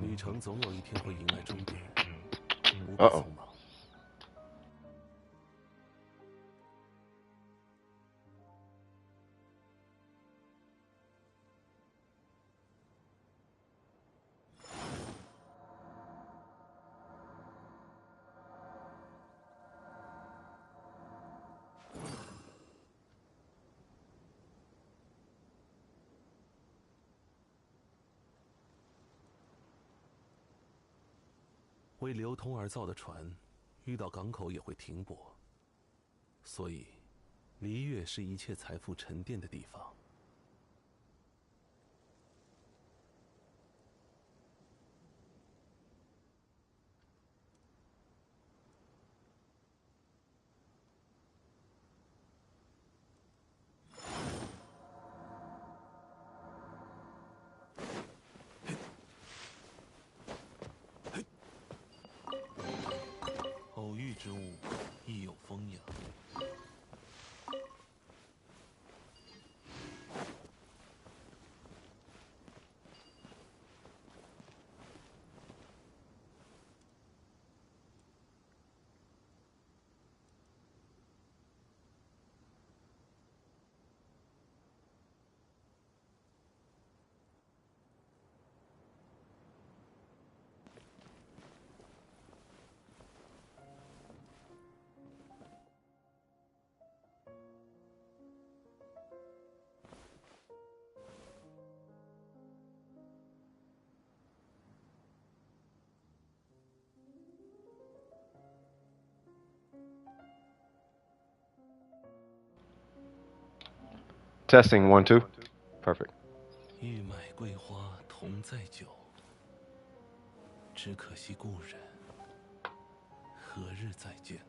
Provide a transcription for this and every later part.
旅程总有一天会迎来终点，不必匆忙。为流通而造的船，遇到港口也会停泊。所以，离月是一切财富沉淀的地方。偶遇之物，亦有风雅。Testing 1 2, perfect. 欲买桂花同载酒，只可惜故人何日再见呢？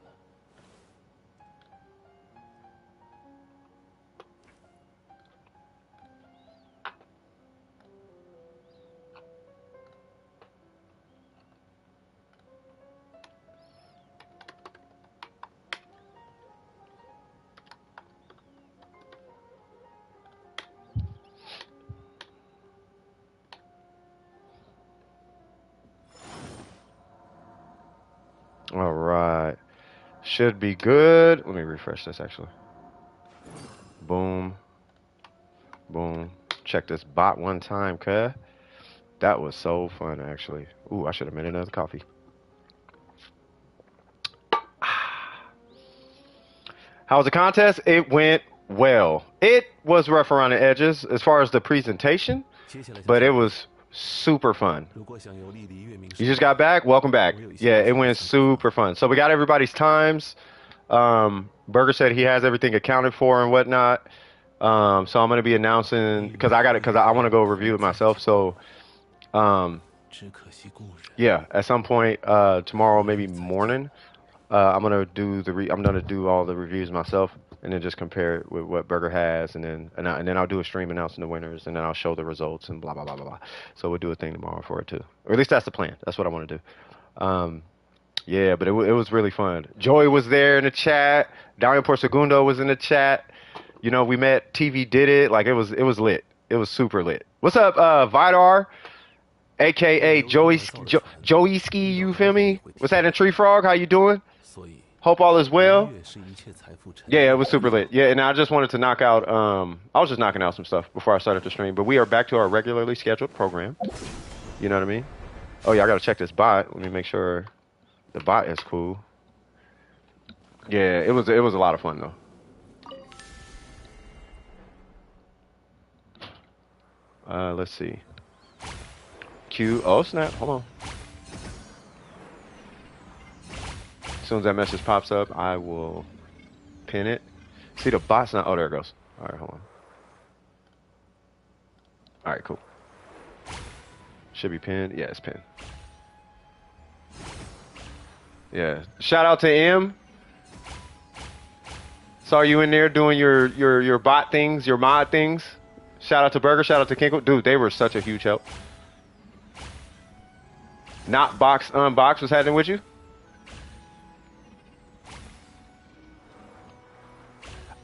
All right. Should be good. Let me refresh this actually. Boom. Boom. Check this bot one time, cuz. That was so fun actually. Ooh, I should have made another coffee. How was the contest? It went well. It was rough around the edges as far as the presentation, but it was super fun. You just got back? Welcome back. Yeah, it went super fun. So we got everybody's times. Burger said he has everything accounted for and whatnot. So I'm going to be announcing because I want to go review it myself. So yeah, at some point tomorrow, maybe morning, I'm gonna do all the reviews myself, and then just compare it with what Burger has, and then I'll do a stream announcing the winners, and then I'll show the results and blah blah blah blah blah. So we'll do a thing tomorrow for it too, or at least that's the plan. That's what I want to do. Yeah, but it was really fun. Joey was there in the chat. Dario Por Segundo was in the chat. You know, we met. TV did it. Like it was lit. It was super lit. What's up, Vidar? AKA Joey Ski, you feel me? What's that in Tree Frog? How you doing? Hope all is well. Yeah, it was super lit. Yeah, and I just wanted to knock out I was just knocking out some stuff before I started the stream. But we are back to our regularly scheduled program. You know what I mean? Oh yeah, I gotta check this bot. Let me make sure the bot is cool. Yeah, it was a lot of fun though. Let's see. Q. Oh snap! Hold on. As soon as that message pops up, I will pin it. See the bot's not. Oh, there it goes. All right, hold All right, cool. Should be pinned. Yeah, it's pinned. Yeah. Shout out to M. Saw you in there doing your bot things, your mod things. Shout out to Burger. Shout out to Kinkle. Dude, they were such a huge help. Not Box Unbox was happening with you?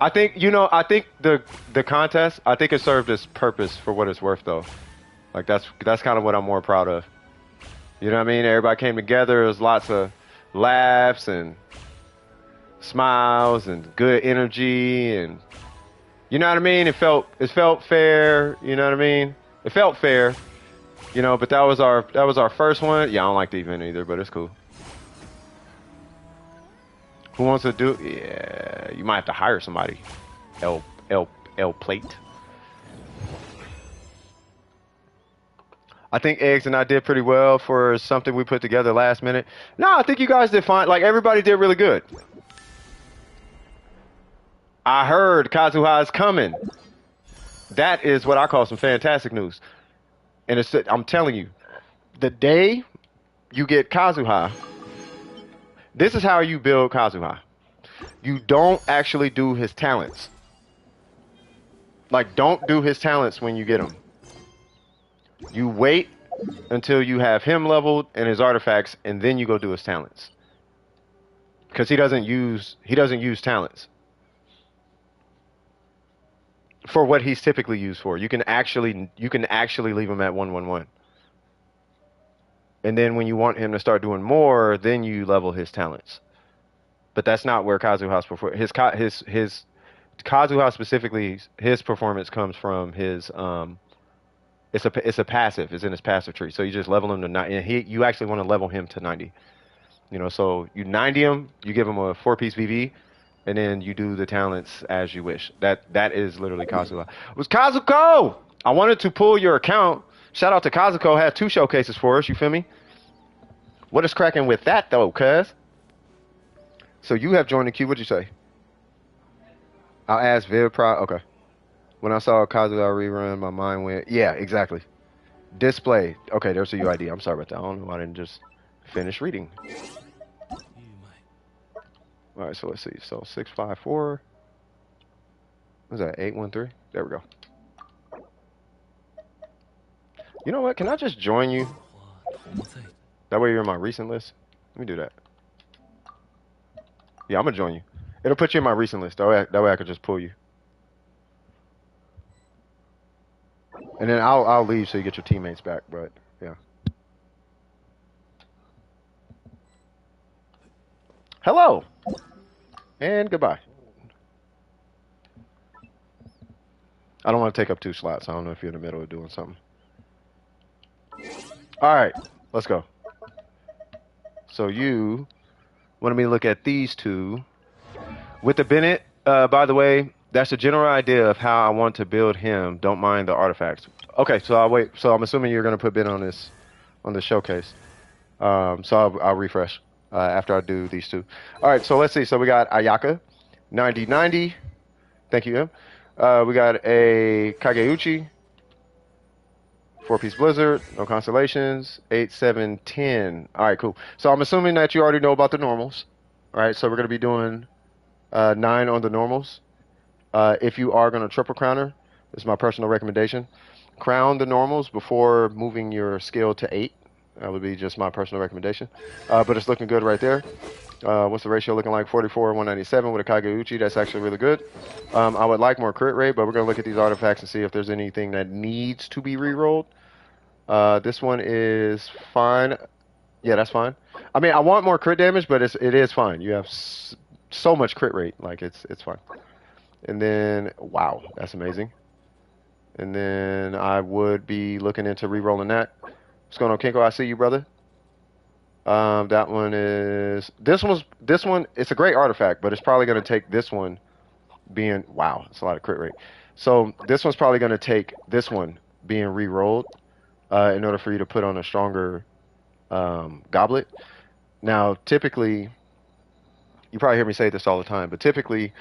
I think I think the contest, I think it served its purpose for what it's worth though. Like that's kind of what I'm more proud of. You know what I mean? Everybody came together. There was lots of laughs and smiles and good energy, and you know what I mean? It felt fair, you know what I mean? It felt fair. But that was our first one. Yeah, I don't like the event either, but it's cool. Who wants to do? Yeah, you might have to hire somebody. L plate. I think Eggs and I did pretty well for something we put together last minute. No, I think you guys did fine. Like everybody did really good. I heard Kazuha is coming. That is what I call some fantastic news. And I'm telling you, the day you get Kazuha, this is how you build Kazuha. You don't actually do his talents. Like, don't do his talents when you get him. You wait until you have him leveled and his artifacts, and then you go do his talents. Because he doesn't use talents for what he's typically used for. You can actually leave him at 111. And then when you want him to start doing more, then you level his talents. But that's not where Kazuha's perform. His Kazuha specifically, his performance comes from his it's a passive. It's in his passive tree. So you just level him to 90. And you actually want to level him to 90. So you 90 him, you give him a 4-piece VV, and then you do the talents as you wish. That is literally Kazuha. It was Kazuko! I wanted to pull your account. Shout out to Kazuko. Had 2 showcases for us. You feel me? What is cracking with that though, cuz? So you have joined the queue. What'd you say? I'll ask Viv Pro. Okay. When I saw Kazuha rerun, my mind went, yeah, exactly. Display. Okay, there's a UID. I'm sorry about that. I don't know why I didn't just finish reading. All right, so let's see. So 654. What is that? 813? There we go. You know what? Can I just join you? That way you're in my recent list. Let me do that. Yeah, I'm gonna join you. It'll put you in my recent list. That way I could just pull you. And then I'll leave so you get your teammates back. But yeah. Hello. And goodbye. I don't want to take up 2 slots. I don't know if you're in the middle of doing something. All right, let's go. So you wanted me to look at these 2. With the Bennett, by the way, that's a general idea of how I want to build him. Don't mind the artifacts. Okay, so I'll wait. So I'm assuming you're going to put Bennett on this showcase. So I'll refresh after I do these 2. All right, so let's see. So we got Ayaka, 9090. Thank you, M. We got a Kageuchi, 4-piece Blizzard, no constellations, 8, 7, 10. All right, cool. So I'm assuming that you already know about the normals. All right, so we're going to be doing 9 on the normals. If you are going to triple crowner, this is my personal recommendation. Crown the normals before moving your skill to 8. That would be just my personal recommendation. But it's looking good right there. What's the ratio looking like? 44, 197 with a Kageuchi. That's actually really good. I would like more crit rate, but we're going to look at these artifacts and see if there's anything that needs to be re-rolled. This one is fine. Yeah, that's fine. I mean, I want more crit damage, but it is fine. You have so much crit rate. Like, it's fine. And then, wow, that's amazing. And then I would be looking into re-rolling that. What's going on, Kinko? I see you, brother. That one is... This one, it's a great artifact, but it's probably going to take this one being... Wow, it's a lot of crit rate. So this one's probably going to take this one being re-rolled in order for you to put on a stronger goblet. Now, typically... You probably hear me say this all the time, but typically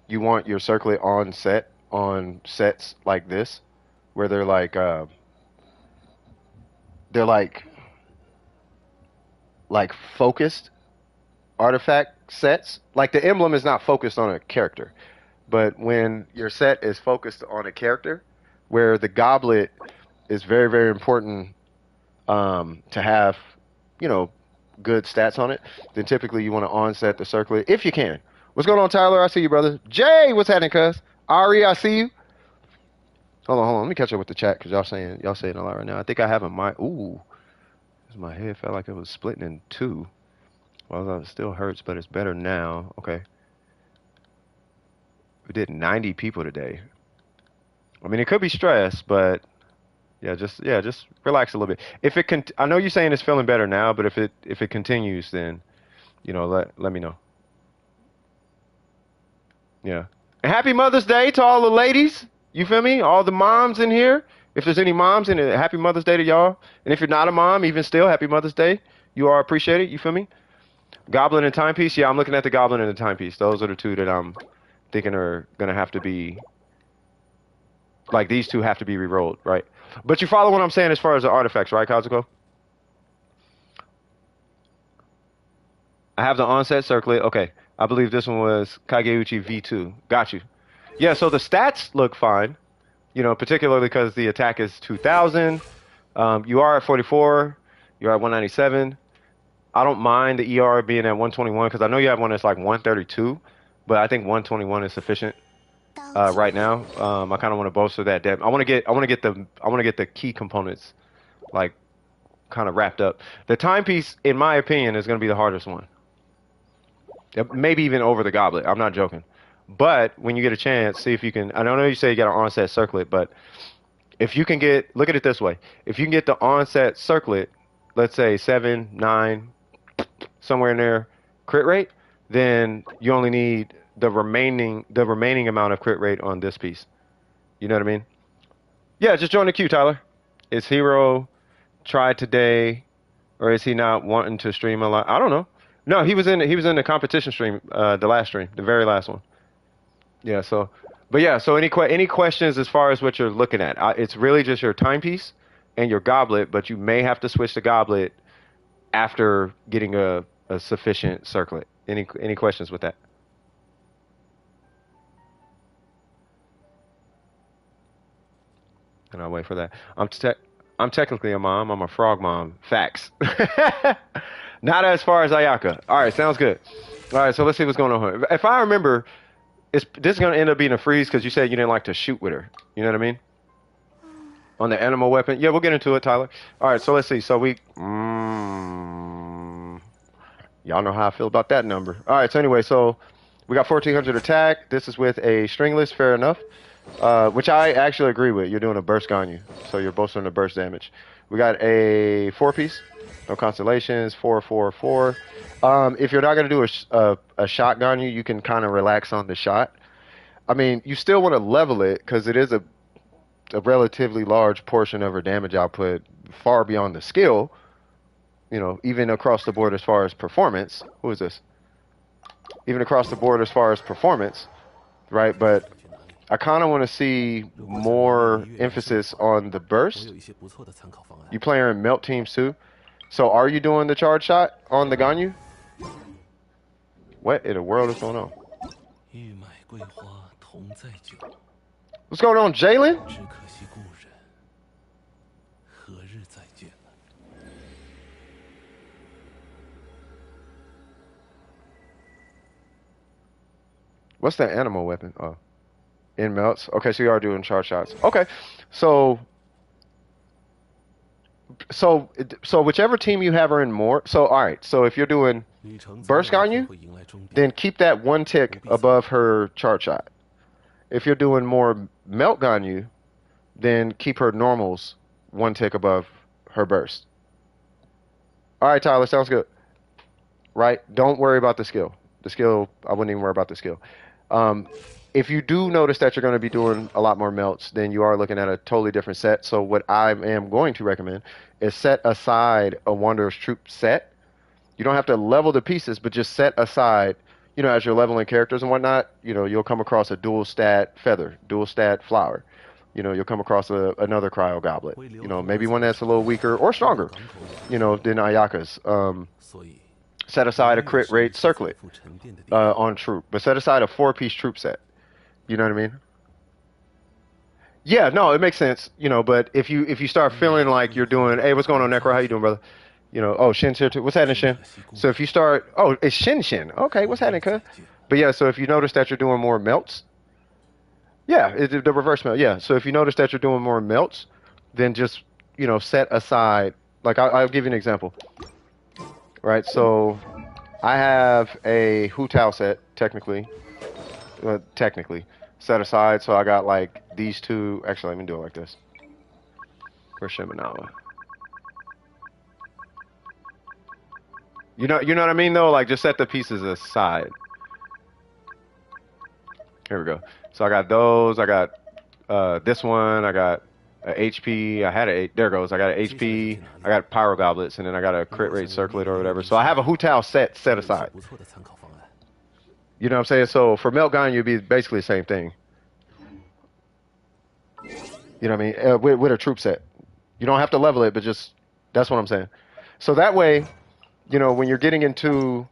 you want your circlet on sets like this. where they're like focused artifact sets. Like the emblem is not focused on a character, but when your set is focused on a character, where the goblet is very, very important to have, you know, good stats on it, then typically you want to onset the circlet if you can. What's going on, Tyler? I see you, brother. Jay, what's happening, cuz? Ari, I see you. Hold on. Let me catch up with the chat because y'all saying a lot right now. I think I have a mic. Ooh, my head felt like it was splitting in two. Well, it still hurts, but it's better now. Okay. We did 90 people today. I mean, it could be stress, but just relax a little bit. If it can, I know you're saying it's feeling better now, but if it continues, then let me know. Yeah. And happy Mother's Day to all the ladies. You feel me? All the moms in here. If there's any moms in it, happy Mother's Day to y'all. And if you're not a mom, even still, happy Mother's Day. You are appreciated. You feel me? Goblin and timepiece. Yeah, I'm looking at the goblin and the timepiece. Those are the two that I'm thinking are gonna have to be like these two have to be re-rolled, right? But you follow what I'm saying as far as the artifacts, right, Kazuko? I have the onset circlet. Okay. I believe this one was Kageuchi V2. Got you. Yeah, so the stats look fine, particularly because the attack is 2,000. You are at 44. You're at 197. I don't mind the ER being at 121 because I know you have one that's like 132, but I think 121 is sufficient right now. I kind of want to bolster that depth. I want to get the key components like kind of wrapped up. The timepiece, in my opinion, is going to be the hardest one. Maybe even over the goblet. I'm not joking. But when you get a chance, see if you can. I don't know you say you got an onset circlet, but if you can look at it this way. If you can get the onset circlet, let's say 7, 9, somewhere in there, crit rate, then you only need the remaining amount of crit rate on this piece. You know what I mean? Yeah, just join the queue, Tyler. Is Hero tried today, or is he not wanting to stream a lot? I don't know. No, he was in the competition stream, the last stream, the very last one. Yeah. So any questions as far as what you're looking at? It's really just your timepiece and your goblet, but you may have to switch the goblet after getting a sufficient circlet. Any questions with that? And I'll wait for that. I'm technically a mom. I'm a frog mom. Facts. Not as far as Ayaka. All right, sounds good. All right, so let's see what's going on here. If I remember, this is going to end up being a freeze because you said you didn't like to shoot with her. You know what I mean? On the animal weapon. Yeah, we'll get into it, Tyler. All right, so let's see. So y'all know how I feel about that number. All right, so anyway, so we got 1,400 attack. This is with a stringless, fair enough. Which I actually agree with. You're doing a burst on you, so you're bolstering the burst damage. We got a 4-piece. No constellations, 4, 4, 4. If you're not going to do a shotgun, you can kind of relax on the shot. I mean, you still want to level it because it is a relatively large portion of her damage output, far beyond the skill. Even across the board as far as performance. Who is this? Even across the board as far as performance, right? But I kind of want to see more emphasis on the burst. You play her in melt teams too. So are you doing the charge shot on the Ganyu? What in the world is going on? What's going on, Jalen? What's that animal weapon? Oh, in melts. Okay, so you are doing charge shots. Okay, so whichever team you have her in more. So all right. So if you're doing burst on you, then keep that one tick above her charge shot. If you're doing more melt on you, then keep her normals one tick above her burst. All right, Tyler, sounds good. Right? Don't worry about the skill. The skill, I wouldn't even worry about the skill. If you do notice that you're going to be doing a lot more melts, then you are looking at a totally different set. So what I am going to recommend is set aside a Wanderer's Troop set. You don't have to level the pieces, but just set aside, as you're leveling characters and whatnot, you'll come across a dual stat feather, dual stat flower. you know, you'll come across another cryo goblet. You know, maybe one that's a little weaker or stronger, you know, than Ayaka's. Set aside a crit rate circlet on troop, but set aside a 4-piece troop set. You know what I mean? Yeah, no, it makes sense. You know, but if you start feeling like you're doing, hey, what's going on, Necro? How you doing, brother? You know, oh, Shin's here too. What's happening, Shin? So if you start, oh, it's Shin. Okay, what's happening, cuz? But yeah, so if you notice that you're doing more melts, yeah, the reverse melt. Yeah, so if you notice that you're doing more melts, then just, you know, set aside. Like I'll give you an example. Right, so I have a Hu Tao set technically set aside. So I got like these two. Actually, let me do it like this. For Shiminawa. You know what I mean though? Like just set the pieces aside. Here we go. So I got those. I got this one. I got a HP. I had a there it goes. I got an HP. I got pyro goblets, and then I got a crit rate circlet or whatever. So I have a Hu Tao set aside. You know what I'm saying? So for Melt Gun, you'd be basically the same thing. You know what I mean? With a troop set. You don't have to level it, but just that's what I'm saying. So that way, you know, when you're getting into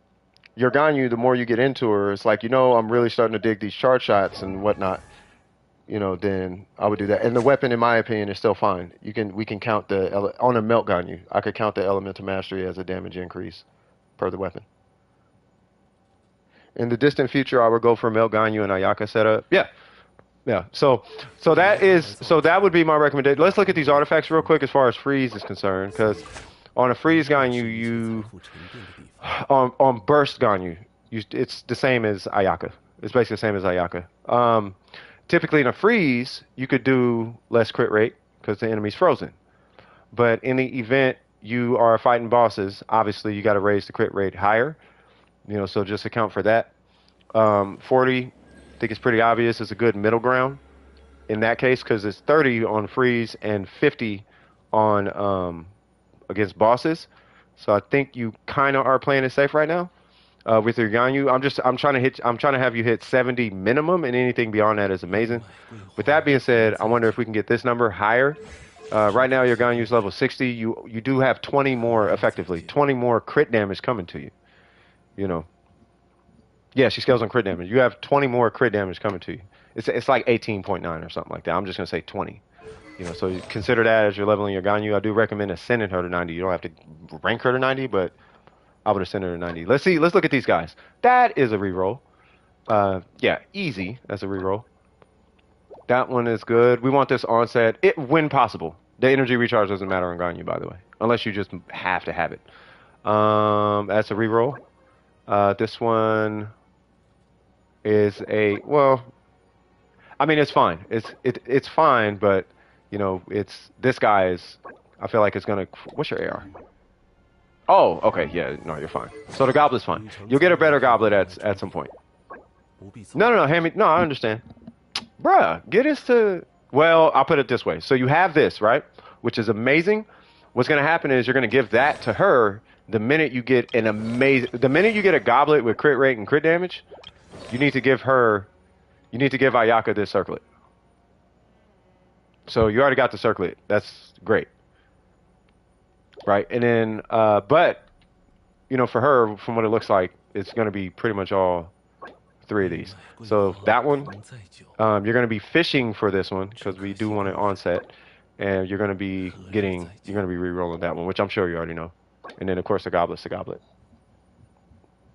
your Ganyu, the more you get into her, it's like, you know, I'm really starting to dig these charge shots and whatnot. You know, then I would do that. And the weapon, in my opinion, is still fine. We can count on a Melt Ganyu. I could count the elemental mastery as a damage increase per the weapon. In the distant future, I would go for Melt Ganyu and Ayaka setup. Yeah. So that would be my recommendation. Let's look at these artifacts real quick as far as freeze is concerned, because on a freeze Ganyu, on burst Ganyu, it's the same as Ayaka. It's basically the same as Ayaka. Typically in a freeze, you could do less crit rate because the enemy's frozen. But in the event you are fighting bosses, obviously you got to raise the crit rate higher. You know, so just account for that. 40, I think it's pretty obvious, is a good middle ground in that case because it's 30 on freeze and 50 on against bosses. So I think you kind of are playing it safe right now. With your Ganyu, I'm trying to have you hit 70 minimum, and anything beyond that is amazing. With that being said, I wonder if we can get this number higher. Right now, your Ganyu's level 60. You do have 20 more, effectively, 20 more crit damage coming to you. You know. Yeah, she scales on crit damage. You have 20 more crit damage coming to you. It's like 18.9 or something like that. I'm just gonna say 20. You know, so you consider that as you're leveling your Ganyu. I do recommend ascending her to 90. You don't have to rank her to 90, but I would ascend her to 90. Let's look at these guys. That is a reroll. Yeah, easy as a reroll. That one is good. We want this onset, when possible. The energy recharge doesn't matter on Ganyu, by the way, unless you just have to have it. That's a reroll. This one is well, I mean, it's fine. It's fine, but you know, this guy is. I feel like it's gonna. What's your AR? Oh, okay, yeah, no, you're fine. So the goblet's fine. You'll get a better goblet at some point. No, hand me. No, I understand. Bruh, get us to. Well, I'll put it this way. So you have this, right? Which is amazing. What's gonna happen is you're gonna give that to her the minute you get the minute you get a goblet with crit rate and crit damage. You need to give Ayaka this circlet. So you already got the circlet. That's great. Right, and then, but, you know, for her, from what it looks like, it's going to be pretty much all 3 of these. So that one, you're going to be fishing for this one, because we do want it onset, and you're going to be re-rolling that one, which I'm sure you already know. And then, of course, the goblet's the goblet.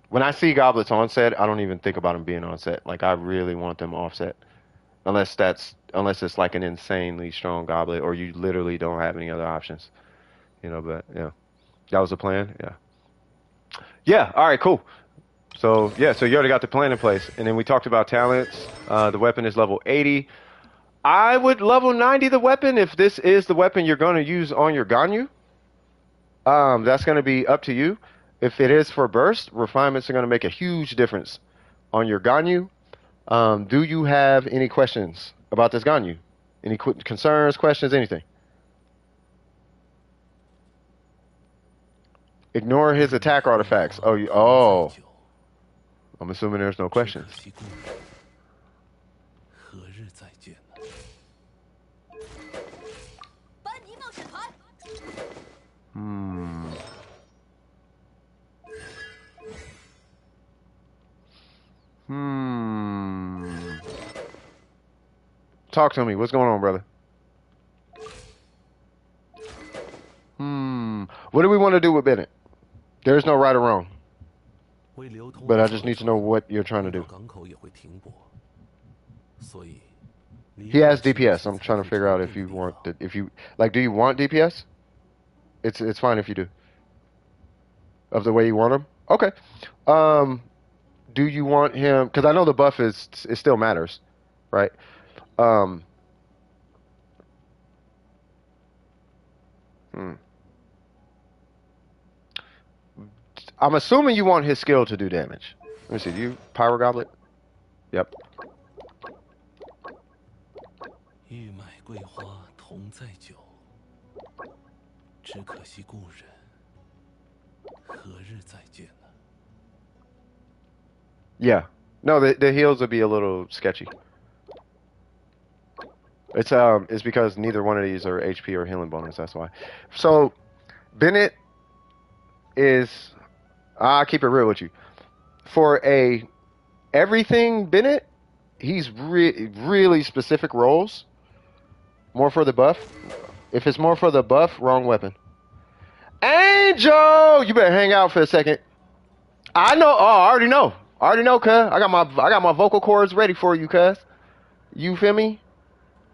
When I see goblets onset, I don't even think about them being onset. Like, I really want them offset. Unless it's like an insanely strong goblet, or you literally don't have any other options. You know, but yeah, that was the plan. Yeah. All right, cool. So yeah, so you already got the plan in place, and then we talked about talents. The weapon is level 80. I would level 90 the weapon if this is the weapon you're going to use on your Ganyu. That's going to be up to you. If it is for burst, refinements are going to make a huge difference on your Ganyu. Do you have any questions about this Ganyu? Any concerns, questions, anything? Ignore his attack artifacts. Oh. I'm assuming there's no questions. Talk to me. What's going on, brother? What do we want to do with Bennett? There's no right or wrong. But I just need to know what you're trying to do. He has DPS. I'm trying to figure out if you want the, if you like. Do you want DPS? It's fine if you do. Of the way you want him. Okay. Do you want him? Because I know the buff is it still matters, right? I'm assuming you want his skill to do damage. Let me see. Do you Pyro Goblet? Yep. Yeah. No, the heals would be a little sketchy. It's because neither one of these are HP or healing bonus. That's why. So Bennett is. I'll keep it real with you. For everything Bennett, he's really specific roles. More for the buff. If it's more for the buff, wrong weapon. Angel, you better hang out for a second. I know. Oh, I already know. I already know, cuz. I got my vocal cords ready for you, cuz. You feel me?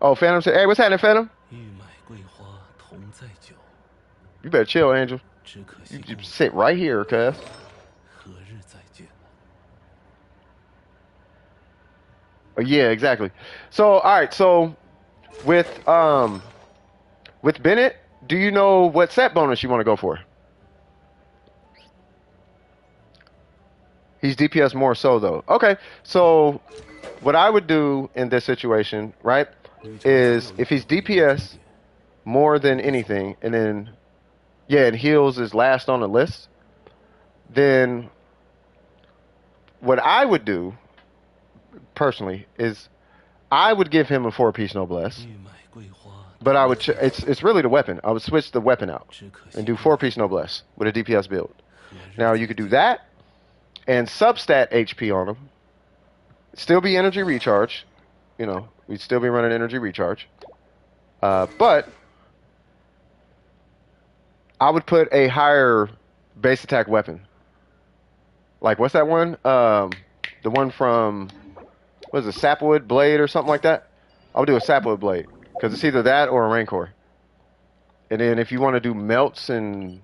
Oh, Phantom said, hey, what's happening, Phantom? You better chill, Angel. You sit right here, cuz. Oh, yeah, exactly. So, all right. So, with Bennett, do you know what set bonus you want to go for? He's DPS more so, though. Okay. So, what I would do in this situation, right, is if he's DPS more than anything, and then, yeah, and heals is last on the list, then what I would do, personally, is I would give him a 4-piece noblesse, but I would, it's really the weapon. I would switch the weapon out and do 4-piece noblesse with a DPS build. Now, you could do that and substat HP on him, still be energy recharge, you know, we'd still be running energy recharge, but I would put a higher base attack weapon. Like, what's that one? The one from, what is it, Sapwood Blade or something like that? I would do a Sapwood Blade, because it's either that or a Rancor. And then if you want to do melts and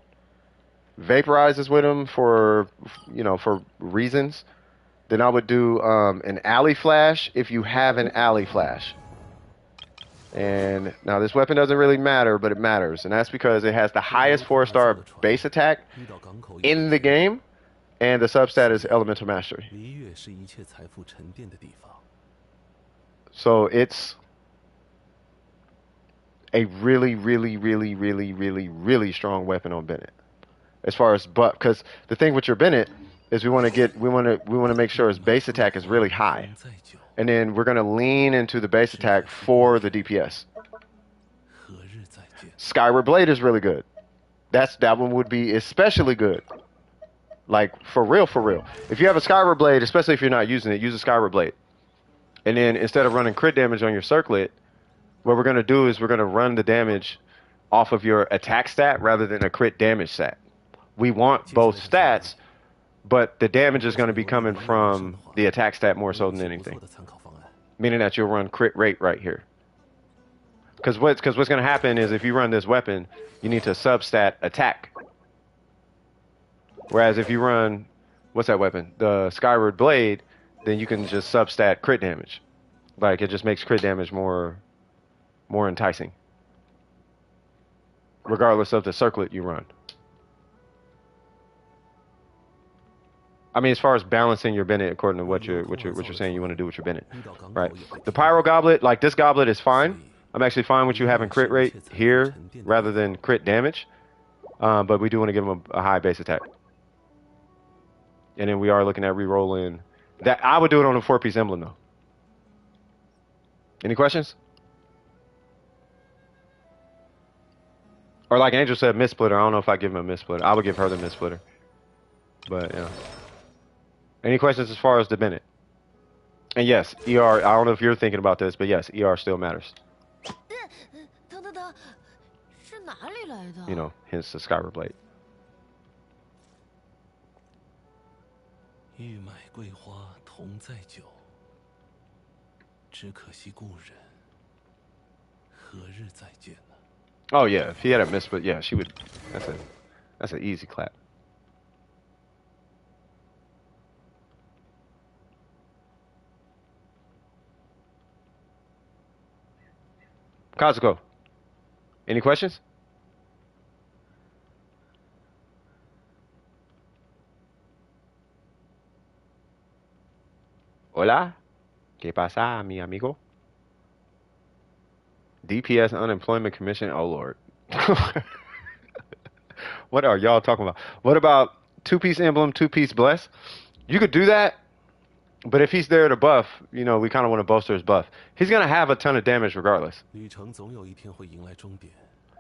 vaporizes with them for, you know, for reasons, then I would do an alley flash if you have an alley flash. And now this weapon doesn't really matter, but it matters. And that's because it has the highest 4-star base attack in the game, and the substat is Elemental Mastery. So it's a really, really, really, really, really, really strong weapon on Bennett. As far as buff, because the thing with your Bennett is we want to make sure his base attack is really high, and then we're gonna lean into the base attack for the DPS. Skyward Blade is really good. That one would be especially good. Like for real, for real. If you have a Skyward Blade, especially if you're not using it, use a Skyward Blade. And then instead of running crit damage on your circlet, what we're gonna do is we're gonna run the damage off of your attack stat rather than a crit damage stat. We want both stats, but the damage is going to be coming from the attack stat more so than anything. Meaning that you'll run crit rate right here. Because what's going to happen is if you run this weapon, you need to substat attack. Whereas if you run, what's that weapon? The Skyward Blade, then you can just substat crit damage. Like, it just makes crit damage more enticing. Regardless of the circlet you run. I mean, as far as balancing your Bennett according to what you're saying you want to do with your Bennett, right? The Pyro Goblet, like this goblet is fine. I'm actually fine with you having crit rate here rather than crit damage, but we do want to give him a high base attack. And then we are looking at re-rolling that. I would do it on a 4-piece emblem though. Any questions? Or like Angel said, Mist Splitter. I don't know if I give him a Mist Splitter. I would give her the Mist Splitter. But yeah. Any questions as far as the Bennett? And yes, ER. I don't know if you're thinking about this, but yes, ER still matters. 等，是哪里来的？ You know, hence the Skyward Blade. 欲买桂花同载酒，只可惜故人何日再见呢？ Oh yeah, if he had a miss, but yeah, she would. That's an easy clap. Kazuko, any questions? Hola, ¿qué pasa, mi amigo? DPS unemployment commission. Oh lord. What are y'all talking about? What about two-piece emblem, two-piece bless? You could do that, but if he's there to buff, you know, we kind of want to bolster his buff. He's gonna have a ton of damage regardless. 旅程总有一天会迎来终点。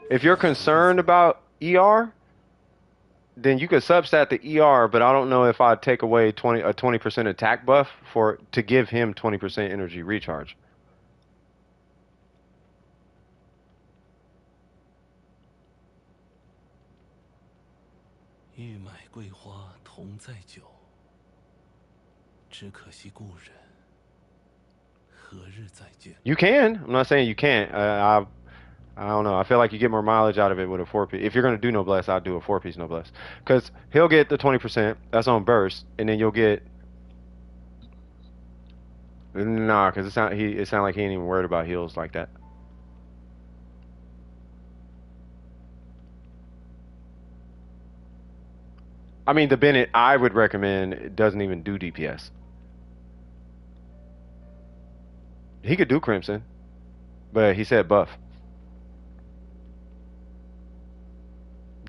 If you're concerned about ER, then you could substat the ER, but I don't know if I'd take away a 20% attack buff to give him 20% energy recharge. 欲买桂花同载酒，只可惜故人何日再见？ You can. I'm not saying you can't. I don't know. I feel like you get more mileage out of it with a 4-piece. If you're going to do noblesse, I'd do a 4-piece noblesse. Because he'll get the 20%. That's on burst. And then you'll get... Nah, because it sounds like he ain't even worried about heals like that. I mean, the Bennett I would recommend doesn't even do DPS. He could do Crimson. But he said buff.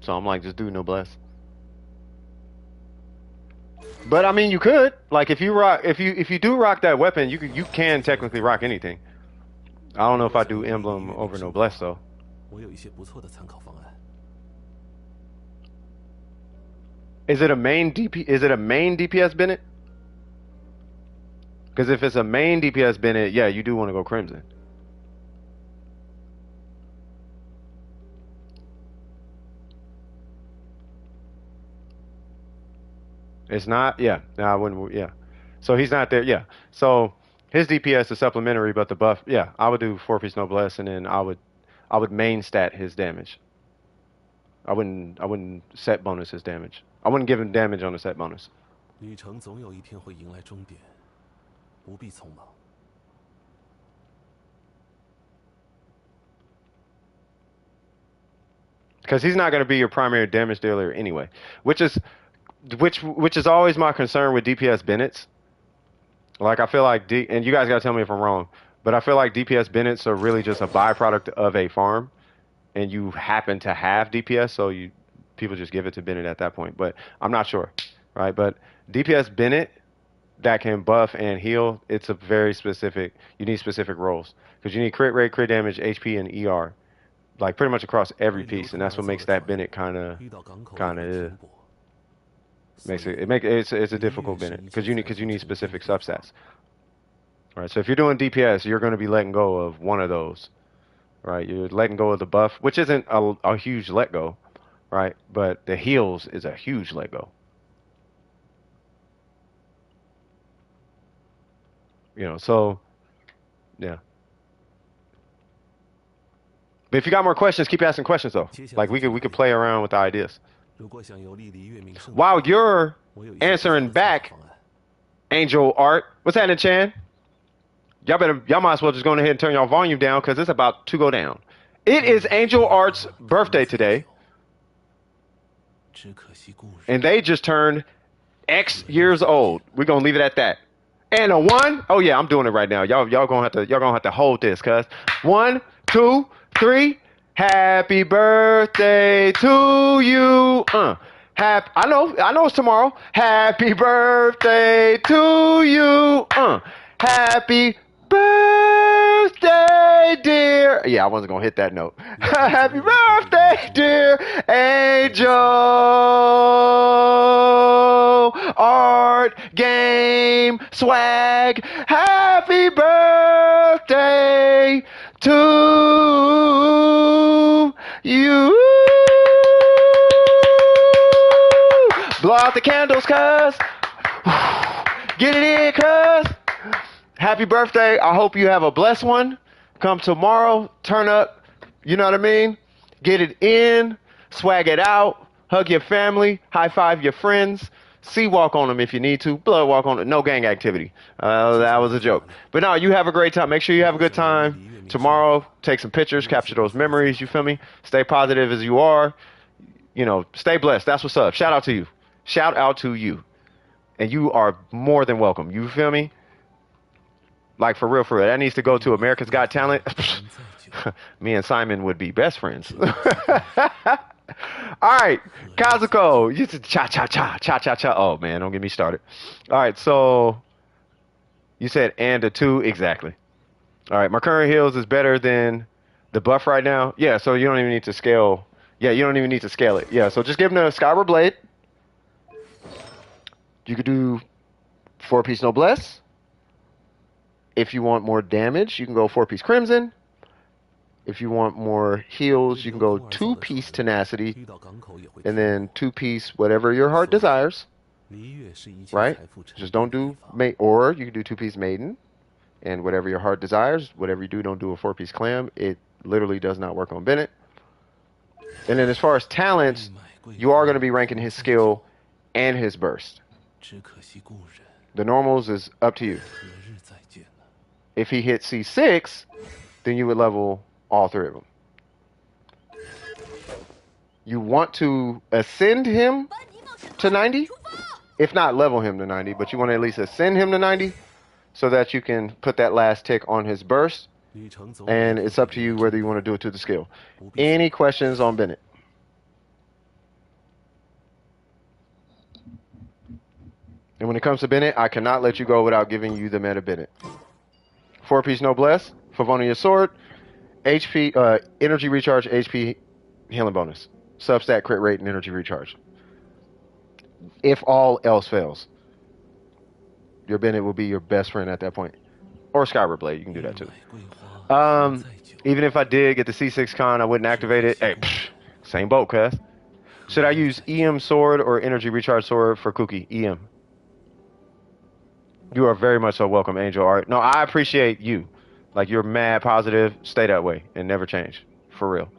So I'm like, just do noblesse. But I mean, you could like if you do rock that weapon, you can technically rock anything. I don't know if I do emblem over noblesse though. 我有一些不错的参考方案。 Is it a main DPS Bennett? Because if it's a main DPS Bennett, yeah, you do want to go Crimson. It's not, yeah. No, I wouldn't, yeah. So he's not there, yeah. So his DPS is supplementary, but the buff, yeah. I would do 4-piece noblesse, and then I would main stat his damage. I wouldn't set bonus his damage. I wouldn't give him damage on the set bonus. 旅程总有一天会迎来终点，不必匆忙。 Because he's not going to be your primary damage dealer anyway, which is always my concern with DPS Bennett's. Like I feel like and you guys got to tell me if I'm wrong, but I feel like DPS Bennett's are really just a byproduct of a farm, and you happen to have DPS, so people just give it to Bennett at that point. But I'm not sure, right? But DPS Bennett that can buff and heal, it's a very specific. You need specific roles because you need crit rate, crit damage, HP, and ER. Like pretty much across every piece, and that's what makes that Bennett kind of makes it's a difficult Bennett because you need specific substats. All right, so if you're doing DPS, you're going to be letting go of one of those, right? You're letting go of the buff, which isn't a huge let go, right? But the heals is a huge let go. You know, so yeah. But if you got more questions, keep asking questions though. Like we could play around with the ideas. While you're answering back, Angel Art, what's happening, Chan? Y'all might as well just go ahead and turn y'all volume down because it's about to go down. It is Angel Art's birthday today, and they just turned X years old. We're gonna leave it at that. And a 1. Oh yeah, I'm doing it right now. Y'all gonna have to hold this, cuz 1, 2, 3. Happy birthday to you. I know it's tomorrow. Happy birthday to you. Happy birthday, dear. Yeah, I wasn't gonna hit that note. Happy birthday, dear Angel Art. game, swag. Happy birthday to you. Blow out the candles, cuz. Get it in, cuz. Happy birthday. I hope you have a blessed one. Come tomorrow, turn up, you know what I mean? Get it in, swag it out, hug your family, high five your friends, sea walk on them if you need to, blood walk on them. No gang activity. That was a joke. But no, you have a great time. Make sure you have a good time. Tomorrow, take some pictures, capture those memories, you feel me? Stay positive as you are. You know, stay blessed. That's what's up. Shout out to you. Shout out to you. And you are more than welcome. You feel me? Like, for real, for real. That needs to go to America's Got Talent. Me and Simon would be best friends. All right, Kazuko. You said cha-cha-cha. Oh, man, don't get me started. All right, so you said and a 2. Exactly. All right, my current heals is better than the buff right now. Yeah, so you don't even need to scale. Yeah, you don't even need to scale it. Yeah, so just give him the Skyward Blade. You could do 4-piece Noblesse. If you want more damage, you can go 4-piece Crimson. If you want more heals, you can go 2-piece Tenacity. And then 2-piece whatever your heart desires. Right? Just don't do... Or you can do 2-piece Maiden. And whatever your heart desires. Whatever you do, don't do a 4-piece Clam. It literally does not work on Bennett. And then as far as talents, you are going to be ranking his skill and his burst. The normals is up to you. If he hits C6, then you would level all 3 of them. You want to ascend him to 90? If not level him to 90, but you want to at least ascend him to 90 so that you can put that last tick on his burst. And it's up to you whether you want to do it to the skill. Any questions on Bennett? And when it comes to Bennett, I cannot let you go without giving you the meta Bennett. 4-piece Noblesse, Favonius Sword, HP, energy recharge, HP healing bonus, substat crit rate, and energy recharge. If all else fails, your Bennett will be your best friend at that point. Or Skyward Blade, you can do that too. Even if I did get the C6 con, I wouldn't activate it. Hey, same boat, cuz. Should I use EM Sword or energy recharge sword for Kuki? EM. You are very much so welcome, Angel Art. No, I appreciate you. Like, you're mad positive. Stay that way and never change. For real.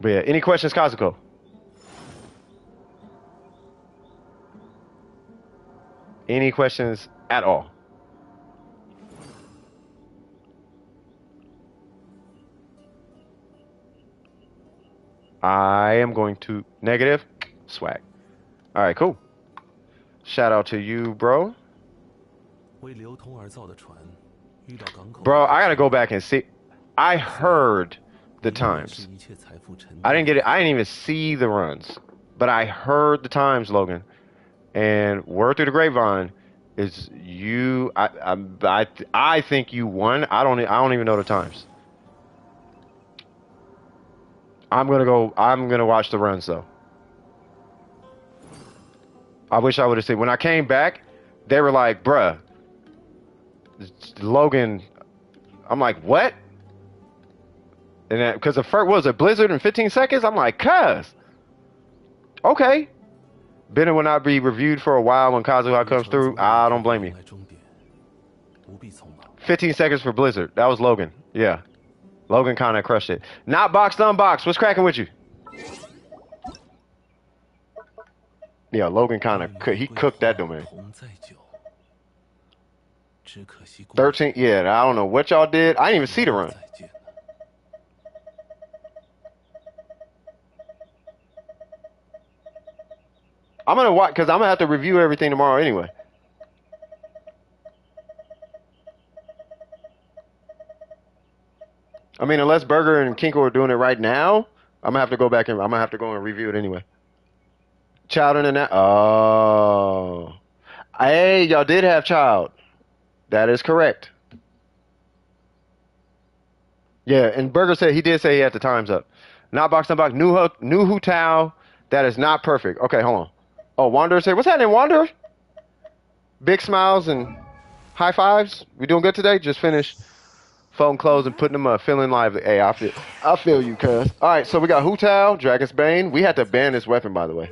But yeah, any questions, Kazuko? Any questions at all? I am going to... Negative? Swag. All right, cool. Shout out to you, bro. Bro, I gotta go back and see. I heard the times. I didn't get it. I didn't even see the runs, but I heard the times, Logan. And word through the grapevine is you. I think you won. I don't even know the times. I'm gonna watch the runs though. I wish I would have seen. When I came back, they were like, bruh, Logan. I'm like, what? And that, because the first was a blizzard in 15 seconds. I'm like, cuz. Okay. Bennett will not be reviewed for a while when Kazuha comes through. I don't blame you. 15 seconds for blizzard. That was Logan. Yeah. Logan kind of crushed it. Not boxed, unboxed. What's cracking with you? Yeah, Logan kind of he cooked that domain. 13, yeah, I don't know what y'all did. I didn't even see the run. I'm gonna watch because I'm gonna have to review everything tomorrow anyway. I mean, unless Burger and Kinko are doing it right now, I'm gonna have to go back and I'm gonna have to go and review it anyway. Child and that. Oh, hey, y'all did have Child. That is correct. Yeah, and Burger said he did say he had the times up. Not box, unbox. New Hu Tao, That is not perfect. Okay, hold on. Oh, Wanderer's here. What's happening, Wanderer? Big smiles and high fives. We doing good today? Just finished phone close and putting them up. Feeling lively. Hey, I feel you, cuz. All right, so we got Hu Tao, Dragon's Bane. We had to ban this weapon, by the way,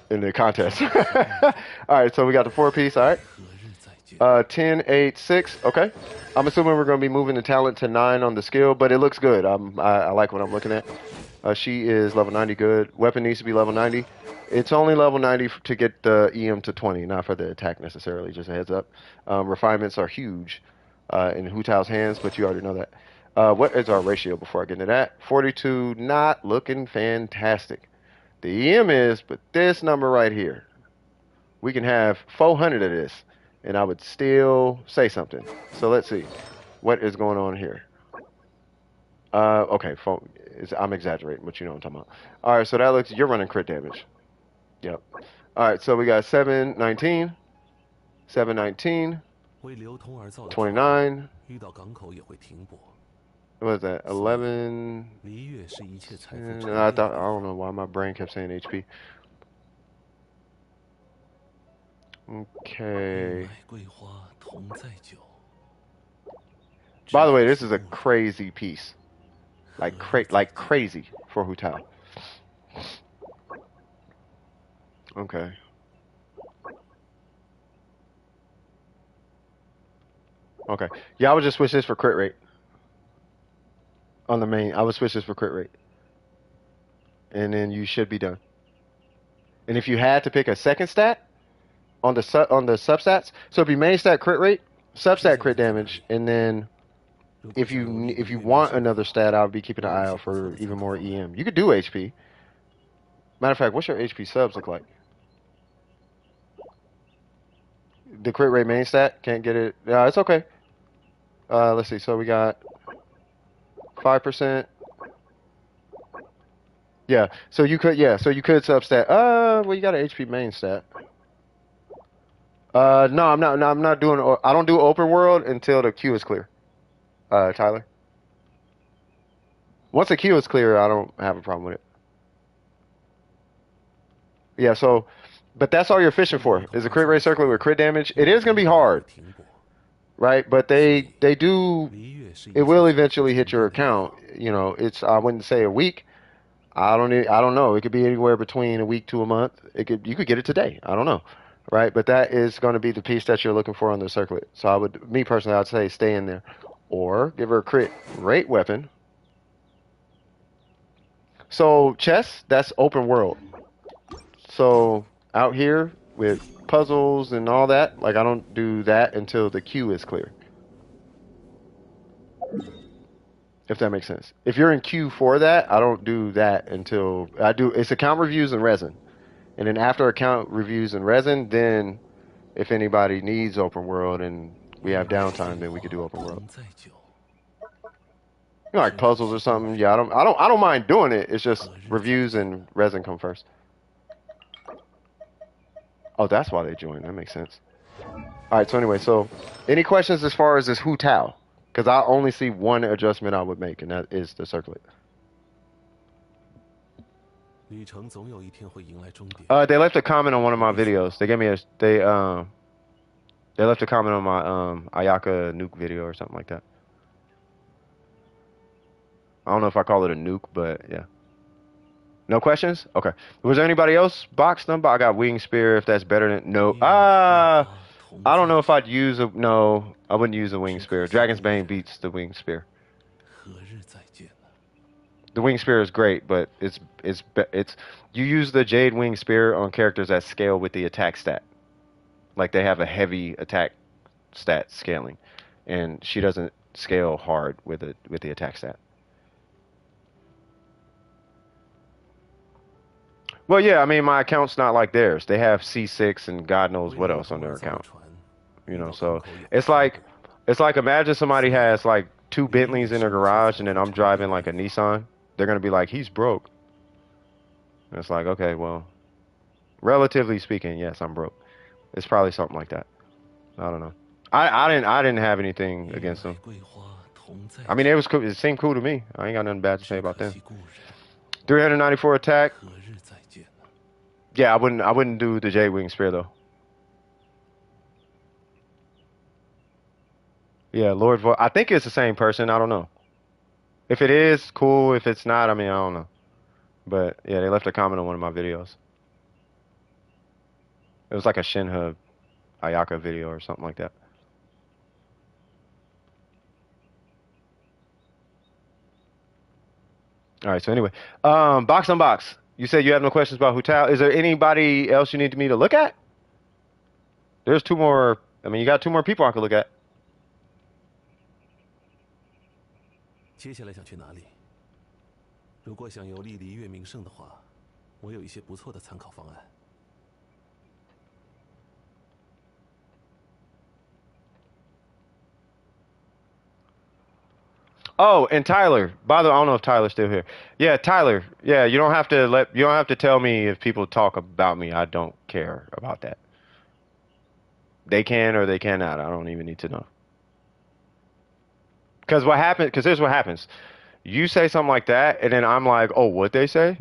in the contest. All right, so we got the 4-piece. All right. 10, 8, 6. Okay. I'm assuming we're going to be moving the talent to 9 on the skill, but it looks good. I like what I'm looking at. She is level 90 good. Weapon needs to be level 90. It's only level 90 to get the EM to 20, not for the attack necessarily, just a heads up. Refinements are huge in Hu Tao's hands, but you already know that. What is our ratio before I get into that? 42, not looking fantastic. The EM is, but this number right here, we can have 400 of this, and I would still say something. So let's see. What is going on here? Okay, I'm exaggerating, but you know what I'm talking about. All right, so that looks, you're running crit damage. Yep. All right, so we got 719, 719, 29. What is that? 11. I don't know why my brain kept saying HP. Okay. By the way, this is a crazy piece. Like crazy for Hu Tao. Okay. Okay. Yeah, I would just switch this for crit rate. On the main, I would switch this for crit rate. And then you should be done. And if you had to pick a second stat on the substats, so it'd be main stat crit rate, substat crit damage, and then if you want another stat, I would be keeping an eye out for even more EM. You could do HP. Matter of fact, what's your HP subs look like? The crit rate main stat, can't get it. Yeah, it's okay. Let's see. So we got 5%. Yeah. So you could substat. Well, you got an HP main stat. No, I'm not. No, I'm not doing. I don't do open world until the queue is clear. Tyler. Once the queue is clear, I don't have a problem with it. Yeah. So, but that's all you're fishing for is a crit rate circlet with crit damage. It is gonna be hard, right? But they do. It will eventually hit your account. You know, I wouldn't say a week. I don't know. It could be anywhere between a week to a month. You could get it today. I don't know, right? But that is going to be the piece that you're looking for on the circlet. So me personally, I'd say stay in there, or give her a crit rate weapon. So chess, that's open world. So out here with puzzles and all that, like I don't do that until the queue is clear. If that makes sense. If you're in queue for that, I don't do that until it's account reviews and resin. And then after account reviews and resin, then if anybody needs open world and we have downtime, then we could do open world. You know, like puzzles or something. Yeah, I don't mind doing it. It's just reviews and resin come first. Oh, that's why they joined. That makes sense. All right, so anyway, so any questions as far as this Hu Tao? Because I only see one adjustment I would make, and that is the circlet. They left a comment on one of my videos. They gave me they left a comment on my Ayaka nuke video or something like that. I don't know if I call it a nuke, but yeah. No questions? Okay. Was there anybody else box number? I got wing spear. If that's better than no. I don't know if I'd use no. I wouldn't use a wing spear. Dragon's Bane beats the wing spear. The wing spear is great, but it's you use the jade wing spear on characters that scale with the attack stat. Like they have a heavy attack stat scaling, and she doesn't scale hard with the attack stat. Well, yeah, I mean my account's not like theirs. They have C6 and God knows what else on their account. You know, so it's like imagine somebody has like 2 Bentleys in their garage and then I'm driving like a Nissan. They're gonna be like, he's broke. And it's like, okay, well, relatively speaking, yes, I'm broke. It's probably something like that. I don't know. I didn't have anything against them. I mean, it was cool. It seemed cool to me. I ain't got nothing bad to say about them. 394 attack. Yeah, I wouldn't do the J Wing Spear though. Yeah, Lord Vo I think it's the same person. I don't know. If it is, cool. If it's not, I mean, I don't know. But yeah, they left a comment on one of my videos. It was like a Shenhe Ayaka video or something like that. All right. So anyway, box on box. You said you have no questions about Hutal. Is there anybody else you need me to look at? There's two more. I mean, you got two more people I could look at. 接下来想去哪里？如果想游历璃月名胜的话，我有一些不错的参考方案。Oh, and Tyler. By the way, I don't know if Tyler's still here. Yeah, Tyler. Yeah, you don't have to tell me if people talk about me. I don't care about that. They can or they cannot. I don't even need to know. Because what happened? Because here's what happens. You say something like that, and then I'm like, oh, what they say?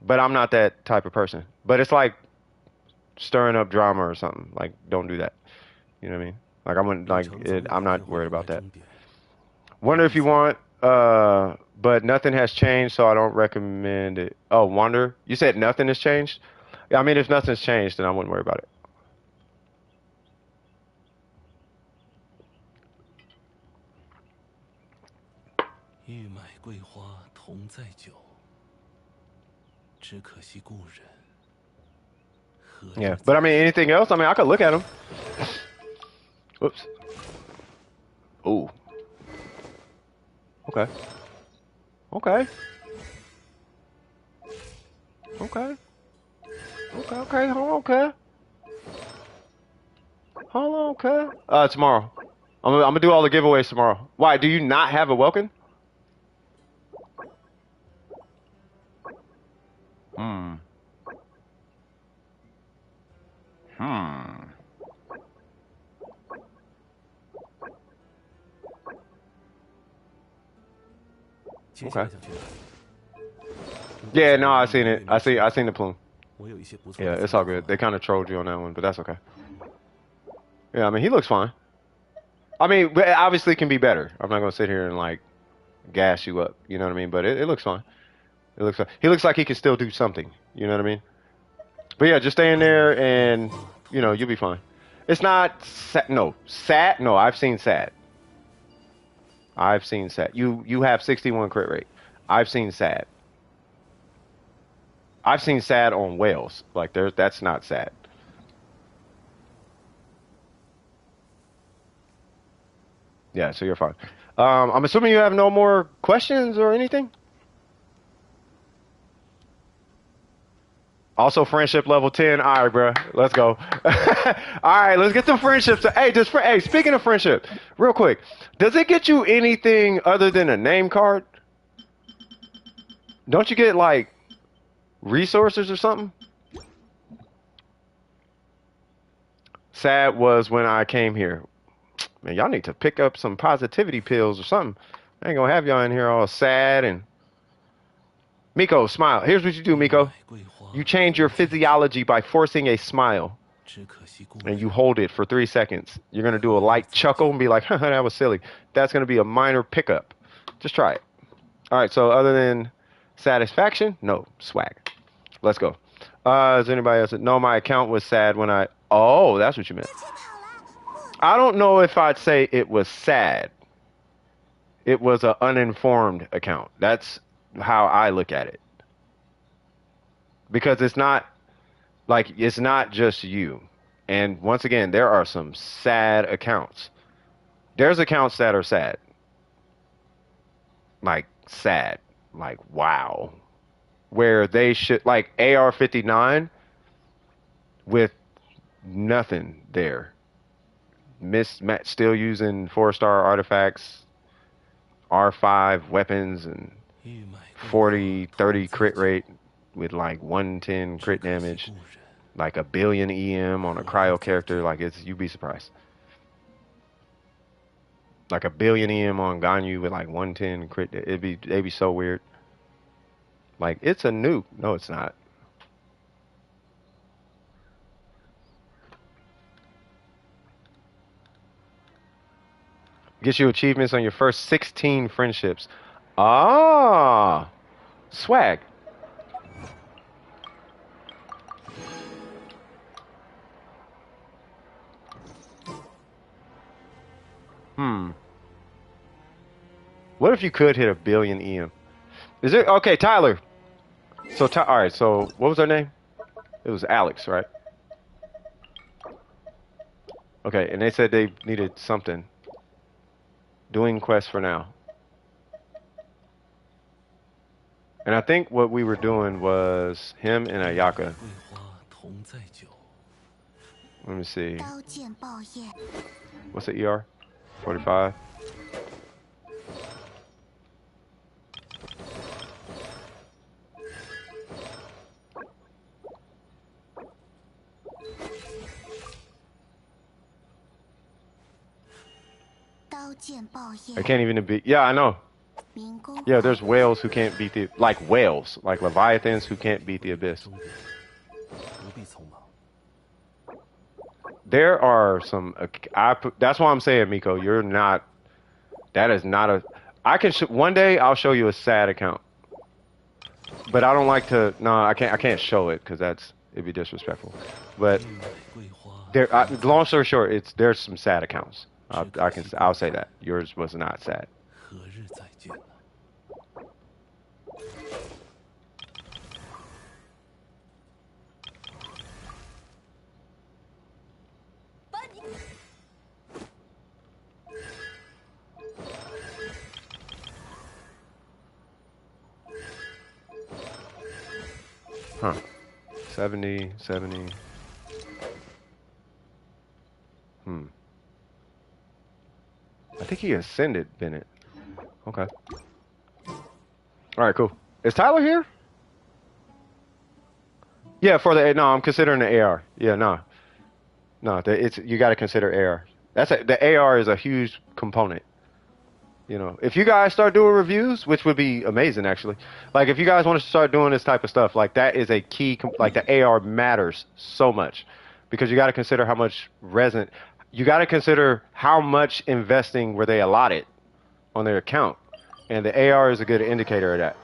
But I'm not that type of person. But it's like stirring up drama or something. Like, don't do that. You know what I mean? Like, I wouldn't like it. I'm not worried about that. Wonder if you want, but nothing has changed, so I don't recommend it. Oh, wonder. You said nothing has changed? I mean, if nothing's changed, then I wouldn't worry about it. Yeah, but I mean, anything else? I mean, I could look at them. Whoops. Ooh. Okay. Okay. Okay. Okay, okay, hold on, okay. Hold on, okay. Tomorrow. I'm gonna do all the giveaways tomorrow. Why, do you not have a Welkin? Hmm. Hmm. Okay. Yeah, no, I seen it. I seen the plume. Yeah, it's all good. They kind of trolled you on that one, but that's okay. Yeah, I mean, he looks fine. I mean, but it obviously can be better. I'm not gonna sit here and like gas you up. You know what I mean? But it looks fine. It looks fine. He looks like he can still do something. You know what I mean? But yeah, just stay in there and you know you'll be fine. It's not sad. No, sad. No, I've seen sad. I've seen sad. You have 61 crit rate. I've seen sad. I've seen sad on whales. Like that's not sad. Yeah, so you're fine. I'm assuming you have no more questions or anything. Also, friendship level 10. All right, bro. Let's go. All right, let's get some friendships. Hey, hey, speaking of friendship, real quick, does it get you anything other than a name card? Don't you get like resources or something? Sad was when I came here. Man, y'all need to pick up some positivity pills or something. I ain't gonna have y'all in here all sad and... Miko, smile. Here's what you do, Miko. You change your physiology by forcing a smile. And you hold it for 3 seconds. You're going to do a light chuckle and be like, haha, that was silly. That's going to be a minor pickup. Just try it. All right, so other than satisfaction, no, swag. Let's go. Is anybody else? No, my account was sad when I... Oh, that's what you meant. I don't know if I'd say it was sad. It was an uninformed account. That's how I look at it. Because it's not just you. And once again, there are some sad accounts. There's accounts that are sad. Like sad. Like wow. Where they should like AR59 with nothing there. Still using 4-star artifacts, R5 weapons and 40-30 crit rate with like 110 crit damage, like a billion EM on a cryo character. Like you'd be surprised. Like a billion EM on Ganyu with like 110 crit. It'd be so weird. Like it's a nuke. No, it's not. Gets you achievements on your first 16 friendships. Ah, swag. What if you could hit 1,000,000,000 EM? Is it okay, Tyler? So all right. So what was her name? It was Alex, right? Okay, and they said they needed something. Doing quests for now. And I think what we were doing was him and Ayaka. Let me see. What's the ER? 45. I can't even beat. Yeah, I know. Yeah, there's whales who can't beat the whales, like leviathans who can't beat the abyss. There are some. That's why I'm saying, Miko, you're not. That is not a. I can one day I'll show you a sad account, but I don't like to. No, I can't. I can't show it because it'd be disrespectful. But there. Long story short, there's some sad accounts. I'll say that yours was not sad. Huh. 70. I think he ascended, Bennett. Okay. Alright, cool. Is Tyler here? Yeah, no, I'm considering the AR. Yeah, no. No, you gotta consider AR. The AR is a huge component. You know, if you guys start doing reviews, which would be amazing actually, like if you guys want to start doing this type of stuff, like that is a key, like the AR matters so much because you got to consider how much resin, you got to consider how much investing were they allotted on their account, and the AR is a good indicator of that.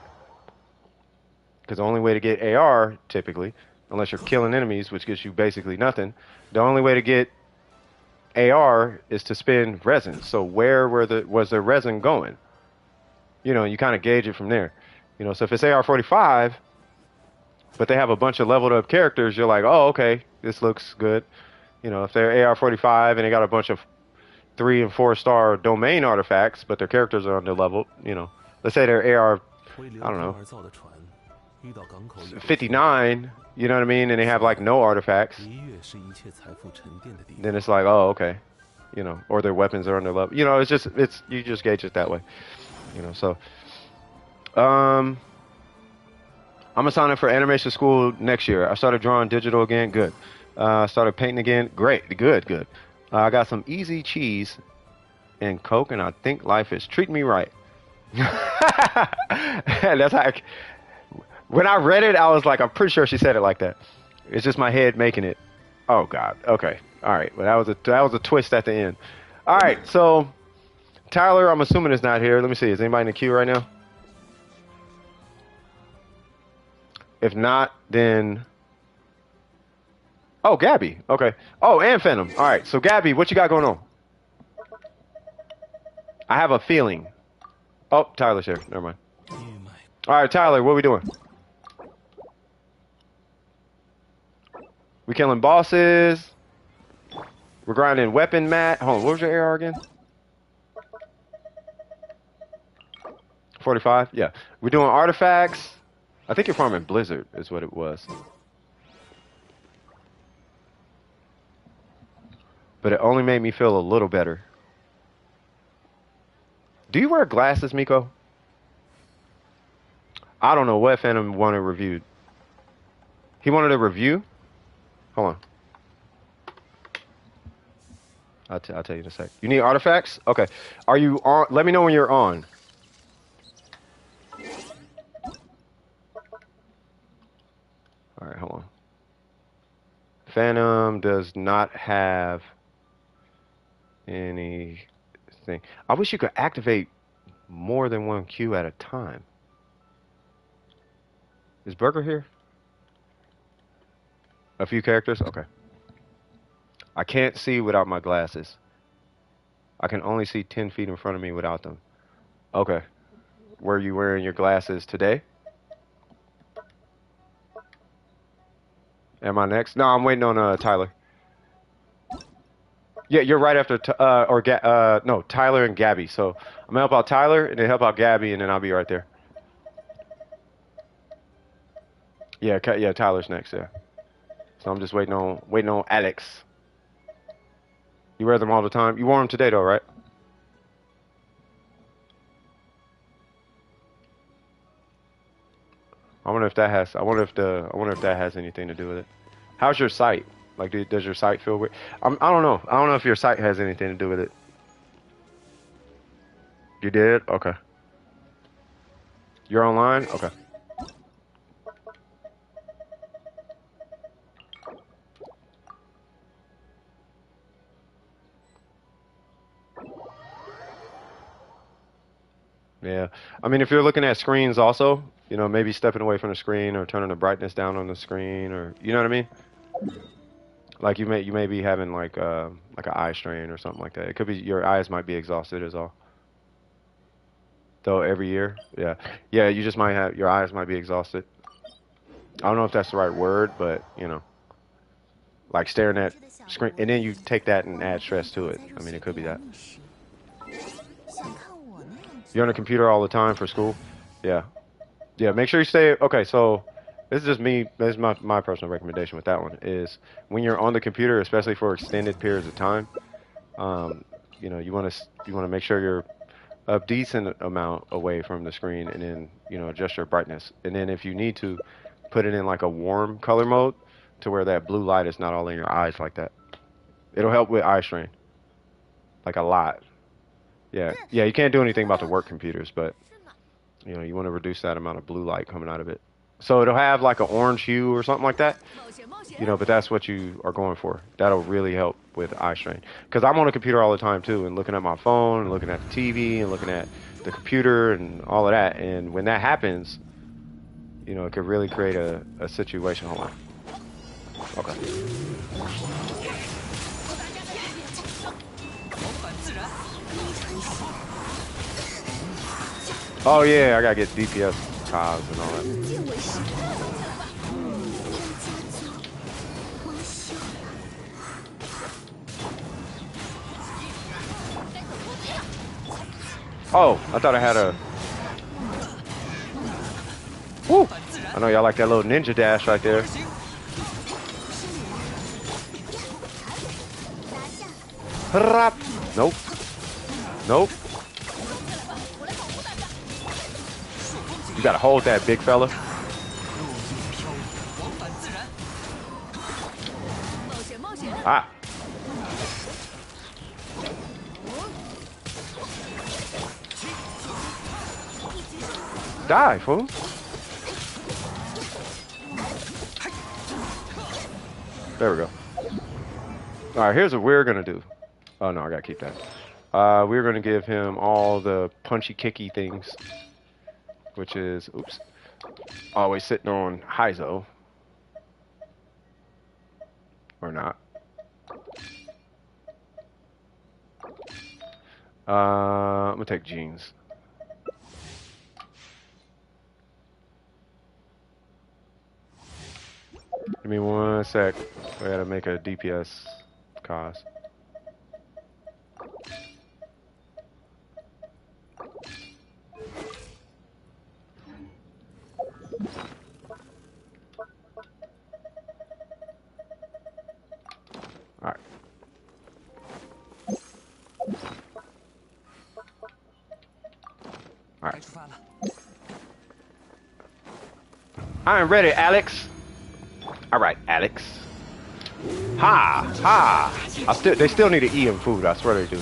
Because the only way to get AR typically, unless you're killing enemies, which gives you basically nothing, the only way to get AR is to spend resin. So where was the resin going? You know, you kind of gauge it from there. You know, so if it's AR45, but they have a bunch of leveled up characters, you're like, oh, okay, this looks good. You know, if they're AR45 and they got a bunch of 3 and 4 star domain artifacts, but their characters are under leveled, you know, let's say they're AR, I don't know, 59, you know what I mean, and they have like no artifacts, then it's like, oh, okay, you know, or their weapons are under level, you know, you just gauge it that way, you know. So I'm gonna sign up for animation school next year. I started drawing digital again. Good. Started painting again. Great. Good. I got some easy cheese and Coke, and I think life is treating me right. And that's how. When I read it, I was like, I'm pretty sure she said it like that. It's just my head making it. Oh God. Okay. All right. Well, that was a twist at the end. All right. So Tyler, I'm assuming is not here. Let me see. Is anybody in the queue right now? If not, then... Oh, Gabby. Okay. Oh, and Phantom. All right. So, Gabby, what you got going on? I have a feeling. Oh, Tyler's here. Never mind. All right, Tyler, what are we doing? We killing bosses. We're grinding weapon mat. Hold on. What was your AR again? 45? Yeah. We're doing artifacts. I think you're farming Blizzard is what it was. But it only made me feel a little better. Do you wear glasses, Miko? I don't know what Phantom wanted reviewed. He wanted a review? Hold on. I'll tell you in a sec. You need artifacts? Okay. Are you on? Let me know when you're on. All right, hold on. Phantom does not have anything thing. I wish you could activate more than one Q at a time. Is Burger here? A few characters? Okay. I can't see without my glasses. I can only see 10 feet in front of me without them. Okay. Were you wearing your glasses today? Am I next? No, I'm waiting on Tyler. Yeah, you're right after no, Tyler and Gabby. So I'm gonna help out Tyler and then help out Gabby and then I'll be right there. Yeah, yeah, Tyler's next. Yeah. So I'm just waiting on Alex. You wear them all the time. You wore them today though, right? I wonder if that has anything to do with it. How's your sight? Like, does your sight feel weird? I don't know. I don't know if your sight has anything to do with it. You did? Okay. You're online? Okay. Yeah. I mean, if you're looking at screens also, you know, maybe stepping away from the screen or turning the brightness down on the screen or, you know what I mean? Like you may be having like an eye strain or something like that. It could be your eyes might be exhausted is all. Though every year, yeah, yeah, you just might have your eyes might be exhausted. I don't know if that's the right word, but you know, like staring at screen, and then you take that and add stress to it. I mean, it could be that. You're on a computer all the time for school? Yeah. Yeah, make sure you stay. Okay, so this is just me. This is my personal recommendation with that one is when you're on the computer, especially for extended periods of time, you know, you want to make sure you're a decent amount away from the screen and then, you know, adjust your brightness. And then if you need to, put it in like a warm color mode to where that blue light is not all in your eyes like that. It'll help with eye strain. Like a lot. Yeah, yeah, you can't do anything about the work computers, but you know, you want to reduce that amount of blue light coming out of it. So it'll have like an orange hue or something like that, you know, but that's what you are going for. That'll really help with eye strain. Because I'm on a computer all the time too, and looking at my phone, and looking at the TV, and looking at the computer, and all of that. And when that happens, you know, it could really create a situation. Hold on. Okay. Oh yeah, I gotta get DPS tiles and all that. Oh, I thought I had a... Woo! I know y'all like that little ninja dash right there. Nope. Nope. You gotta hold that, big fella. Ah. Die, fool. There we go. Alright, here's what we're gonna do. Oh no, I gotta keep that. We're gonna give him all the punchy kicky things. Which is, oops, always sitting on Heizo. Or not. I'm gonna take jeans. Give me 1 sec. I gotta make a DPS cost. Alright. Alright. I'm ready, Alex. Alright, Alex. Ha! Ha! They still need to eat him food, I swear they do.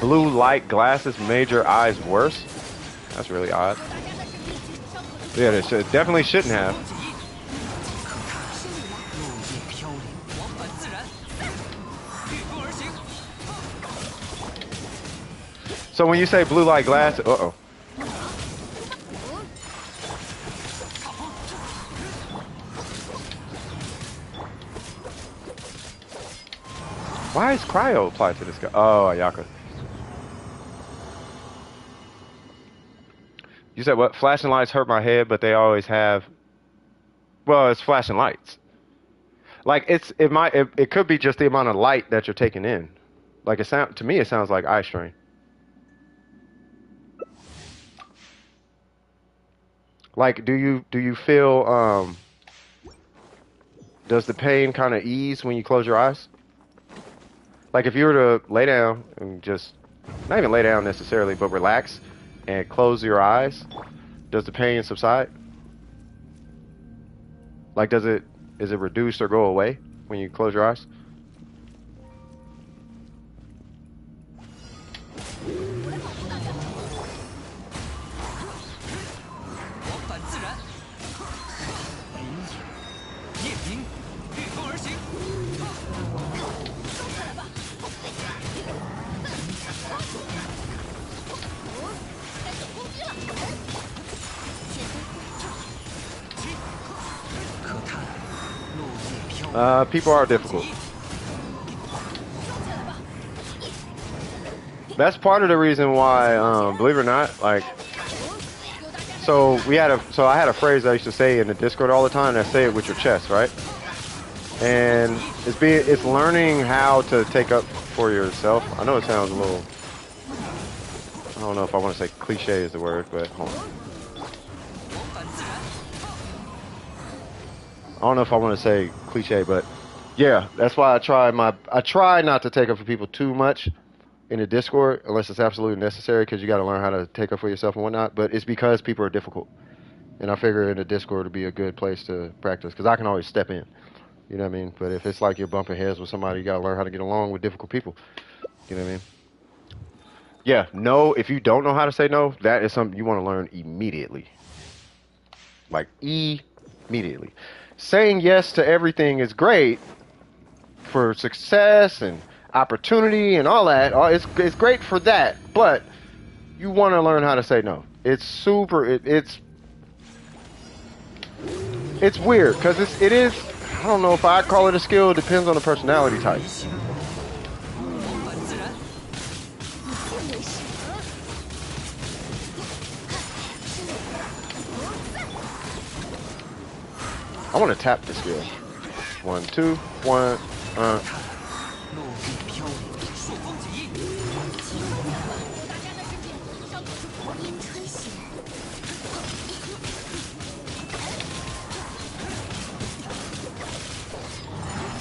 Blue light glasses made your eyes worse? That's really odd. Yeah, they definitely shouldn't have. So when you say blue light glass, uh-oh. Why is cryo applied to this guy? Oh, Ayaka. You said what? Flashing lights hurt my head, but they always have. Well, it's flashing lights. Like it could be just the amount of light that you're taking in. Like to me it sounds like eye strain. Like do you feel does the pain kind of ease when you close your eyes? Like if you were to lay down and just not even lay down necessarily, but relax and close your eyes, does the pain subside? Like is it reduce or go away when you close your eyes? People are difficult. That's part of the reason why, believe it or not, like, so I had a phrase I used to say in the Discord all the time, and I say it with your chest, right? And it's learning how to take up for yourself. I know it sounds a little, I don't know if I want to say cliche is the word, but hold on. I don't know if I want to say cliche, but yeah, that's why I try not to take up for people too much in the Discord unless it's absolutely necessary, because you got to learn how to take up for yourself and whatnot. But it's because people are difficult, and I figure in the Discord would be a good place to practice, because I can always step in. You know what I mean? But if it's like you're bumping heads with somebody, you got to learn how to get along with difficult people. You know what I mean? Yeah, no. If you don't know how to say no, that is something you want to learn immediately. Like immediately. Saying yes to everything is great for success and opportunity and all that. It's great for that, but you want to learn how to say no. It's super. It's weird because it is. I don't know if I call it a skill. It depends on the personality type. I want to tap the skill. 1, 2, 1. I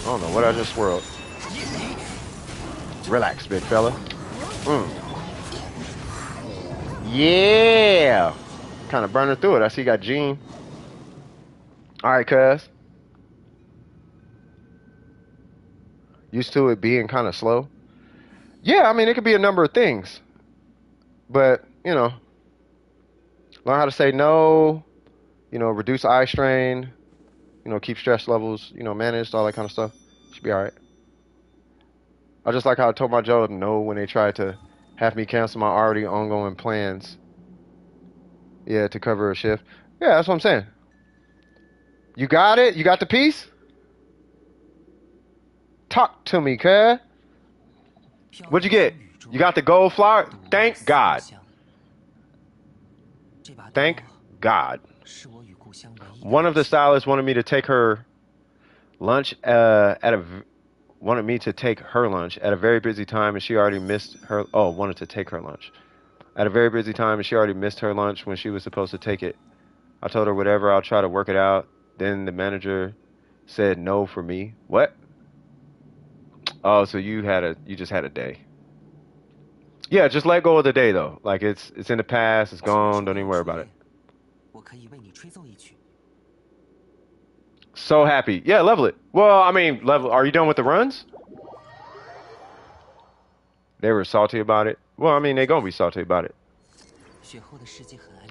don't know what I just swirled. Relax, big fella. Yeah. Kind of burning through it. I see you got Gene. All right, cuz. Used to it being kind of slow. Yeah, I mean, it could be a number of things. But, you know, learn how to say no, you know, reduce eye strain, you know, keep stress levels, you know, managed, all that kind of stuff. Should be all right. I just like how I told my Joe no when they tried to have me cancel my already ongoing plans. Yeah, to cover a shift. Yeah, that's what I'm saying. You got it? You got the piece? Talk to me, cuz. What'd you get? You got the gold flower? Thank God. Thank God. One of the stylists wanted me to take her lunch wanted me to take her lunch at a very busy time, and she already missed her. Oh, wanted to take her lunch at a very busy time, and she already missed her lunch when she was supposed to take it. I told her whatever, I'll try to work it out. Then the manager said no for me. What? Oh, so you just had a day. Yeah, just let go of the day though. Like it's in the past, it's gone, don't even worry about it. So happy. Yeah, level it. Well, I mean, are you done with the runs? They were salty about it. Well, I mean, they're gonna be salty about it.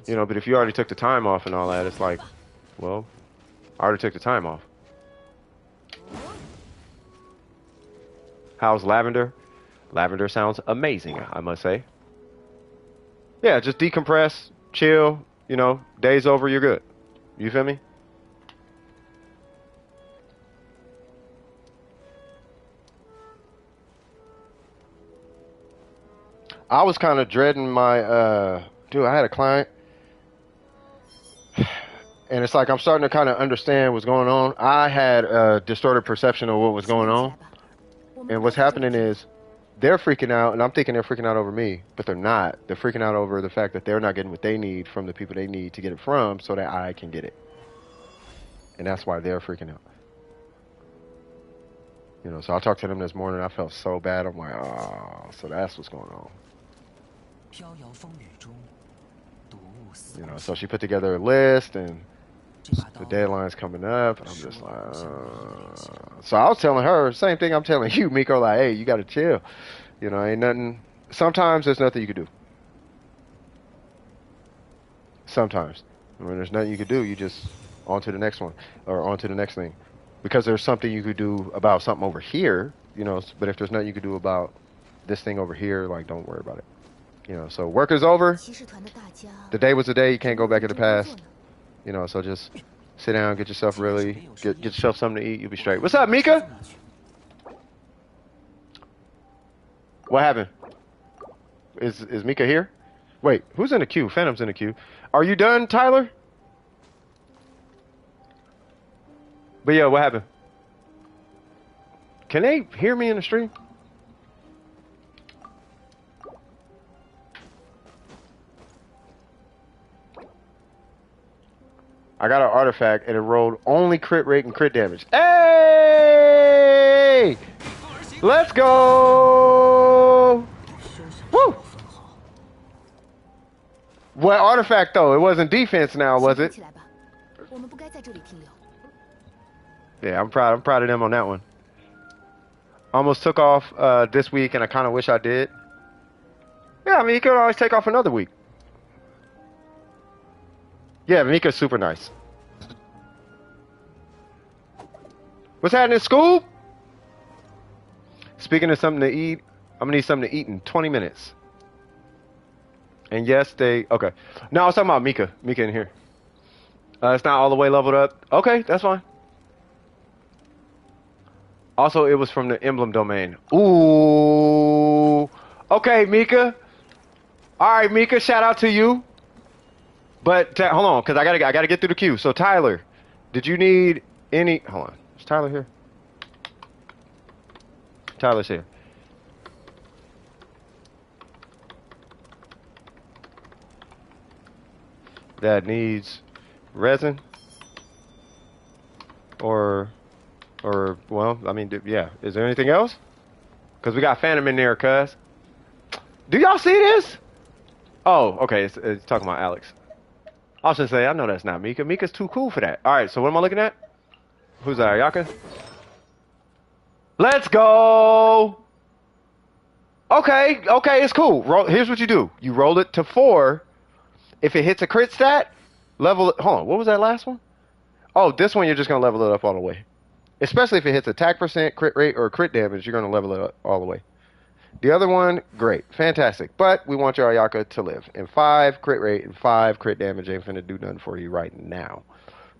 You know, but if you already took the time off and all that, it's like, well, I already took the time off. How's Lavender? Lavender sounds amazing, I must say. Yeah, just decompress, chill. You know, day's over, you're good. You feel me? I was kind of dreading my dude. I had a client, and it's like I'm starting to kind of understand what's going on. I had a distorted perception of what was going on, and what's happening is they're freaking out, and I'm thinking they're freaking out over me, but they're not. They're freaking out over the fact that they're not getting what they need from the people they need to get it from, so that I can get it, and that's why they're freaking out. You know, so I talked to them this morning. I felt so bad. I'm like, oh, so that's what's going on. You know, so she put together a list, and the deadline's coming up, and I'm just like, so I was telling her same thing I'm telling you, Miko, like, hey, you gotta chill. You know, ain't nothing. Sometimes there's nothing you can do. Sometimes when there's nothing you can do, you just on to the next one or on to the next thing, because there's something you could do about something over here. You know, but if there's nothing you could do about this thing over here, like, don't worry about it. You know, so work is over. The day was the day. You can't go back in the past. You know, so just sit down, get yourself get yourself something to eat. You'll be straight. What's up, Mika? What happened? Is Mika here? Wait, who's in the queue? Phantom's in the queue. Are you done, Tyler? But yeah, what happened? Can they hear me in the stream? I got an artifact and it rolled only crit rate and crit damage. Hey! Let's go! Woo! What artifact though? It wasn't defense now, was it? Yeah, I'm proud of them on that one. Almost took off this week, and I kind of wish I did. Yeah, I mean, you could always take off another week. Yeah, Mika's super nice. What's happening in school? Speaking of something to eat, I'm gonna need something to eat in 20 minutes. And yes, okay. No, I was talking about Mika. Mika in here. It's not all the way leveled up. Okay, that's fine. Also, it was from the emblem domain. Ooh. Okay, Mika. All right, Mika. Shout out to you. But hold on, cause I gotta get through the queue. So Tyler, did you need any? Hold on. Is Tyler here? Tyler's here. That needs resin or well, I mean, yeah. Is there anything else? Cause we got Phantom in there, cuz. Do y'all see this? Oh, okay. It's talking about Alex. I was gonna say, I know that's not Mika. Mika's too cool for that. All right, so what am I looking at? Who's that, Ayaka? Let's go. Okay, it's cool. Here's what you do. You roll it to 4. If it hits a crit stat, level it. Hold on, what was that last one? Oh, this one you're just gonna level it up all the way. Especially if it hits attack percent, crit rate, or crit damage, you're gonna level it up all the way. The other one, great, fantastic. But we want your Ayaka to live. And 5 crit rate and 5 crit damage ain't finna do nothing for you right now.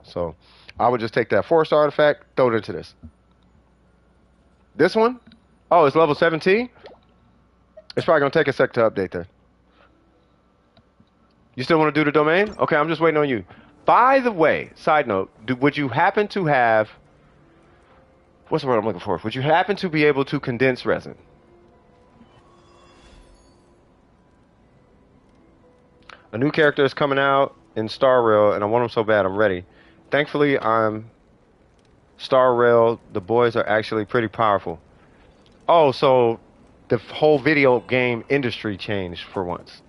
So I would just take that 4-star artifact, throw it into this. This one? Oh, it's level 17? It's probably gonna take a sec to update that. You still want to do the domain? Okay, I'm just waiting on you. By the way, side note, would you happen to have... What's the word I'm looking for? Would you happen to be able to condense resin? A new character is coming out in Star Rail, and I want him so bad I'm ready. Thankfully, I'm Star Rail. The boys are actually pretty powerful. Oh, so the whole video game industry changed for once.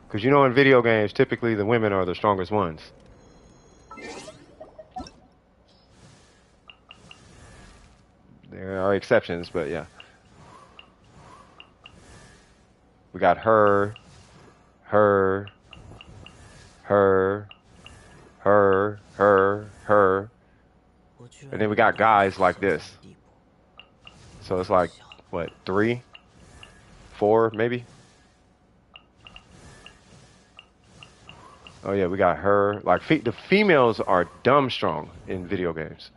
Because you know in video games, typically the women are the strongest ones. There are exceptions, but yeah. We got her, her, and then we got guys like this. So it's like, what, 3, 4 maybe? Oh yeah, we got her. Like the females are dumb strong in video games.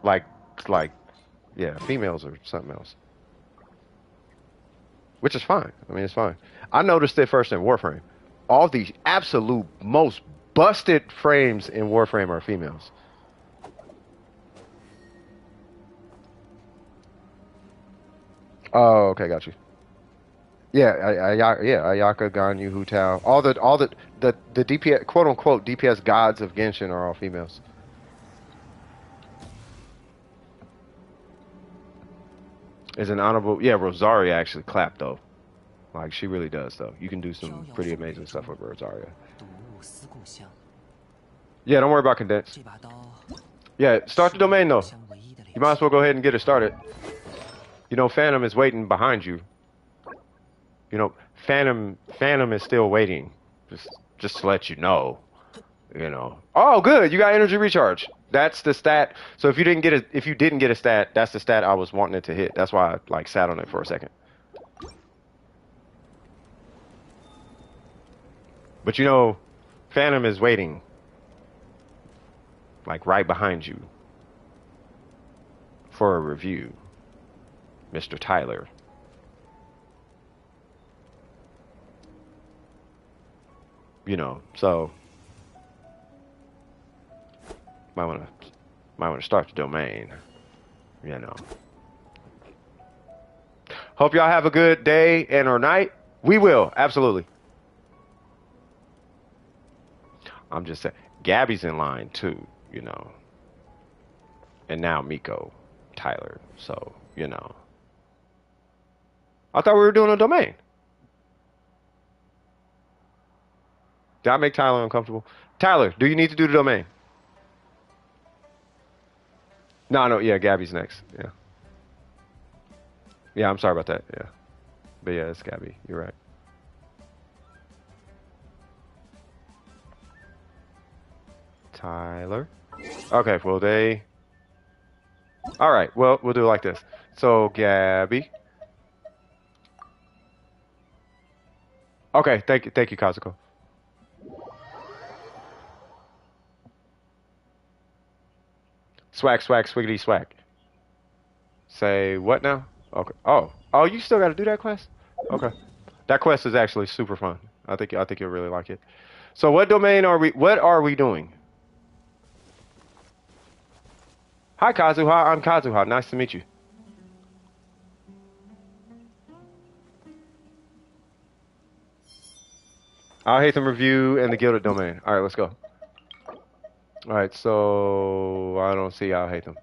Like like yeah, females are something else. Which is fine. I mean, it's fine. I noticed it first in Warframe. All the absolute most busted frames in Warframe are females. Oh, okay, got you. Yeah, Ayaka, Ganyu, Hu Tao, all the DPS, quote unquote DPS gods of Genshin are all females. Is an honorable, yeah. Rosaria actually clapped though, like she really does though. You can do some pretty amazing stuff with Rosaria. Yeah, don't worry about condense. Yeah, start the domain though. You might as well go ahead and get it started. You know, Phantom is waiting behind you. You know, Phantom is still waiting. Just to let you know. You know. Oh, good. You got energy recharge. That's the stat. So if you didn't get a stat, that's the stat I was wanting it to hit. That's why I like sat on it for a second. But you know, Phantom is waiting. Like right behind you. For a review. Mr. Tyler. You know, so might wanna start the domain. You know. Hope y'all have a good day and or night. We will, absolutely. I'm just saying, Gabby's in line too, you know. And now Miko, Tyler, so, you know. I thought we were doing a domain. Did I make Tyler uncomfortable? Tyler, do you need to do the domain? No, yeah, Gabby's next. Yeah. Yeah, I'm sorry about that. Yeah. But yeah, it's Gabby. You're right. Tyler. Okay, well, all right, well, we'll do it like this. So, Gabby. Okay, thank you, Kazuko. Swag, swiggity, swag. Say what now? Okay. Oh, you still got to do that quest? Okay. That quest is actually super fun. I think you'll really like it. So, what domain are we? What are we doing? Hi, Kazuha. I'm Kazuha. Nice to meet you. I'll hate them review and the Gilded domain. All right, let's go. All right, so I don't see I'll hate them.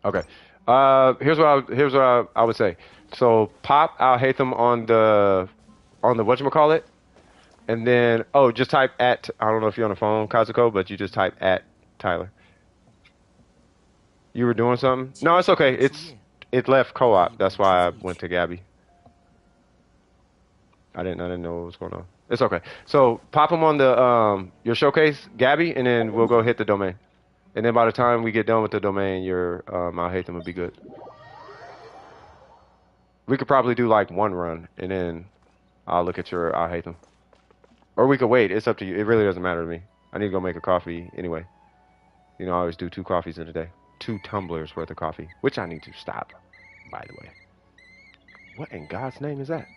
Okay. Here's what I would say. So pop I'll hate them on the whatchamacallit. And then just type at, I don't know if you're on the phone, Kazuko, but you just type at Tyler. You were doing something? No, it's okay. It left co-op. That's why I went to Gabby. I didn't know what was going on. It's okay. So pop them on the your showcase, Gabby, and then we'll go hit the domain. And then by the time we get done with the domain, your I'll hate them will be good. We could probably do like one run, and then I'll look at your I'll hate them. Or we could wait. It's up to you. It really doesn't matter to me. I need to go make a coffee anyway. You know, I always do 2 coffees in a day. 2 tumblers worth of coffee, which I need to stop, by the way. What in God's name is that?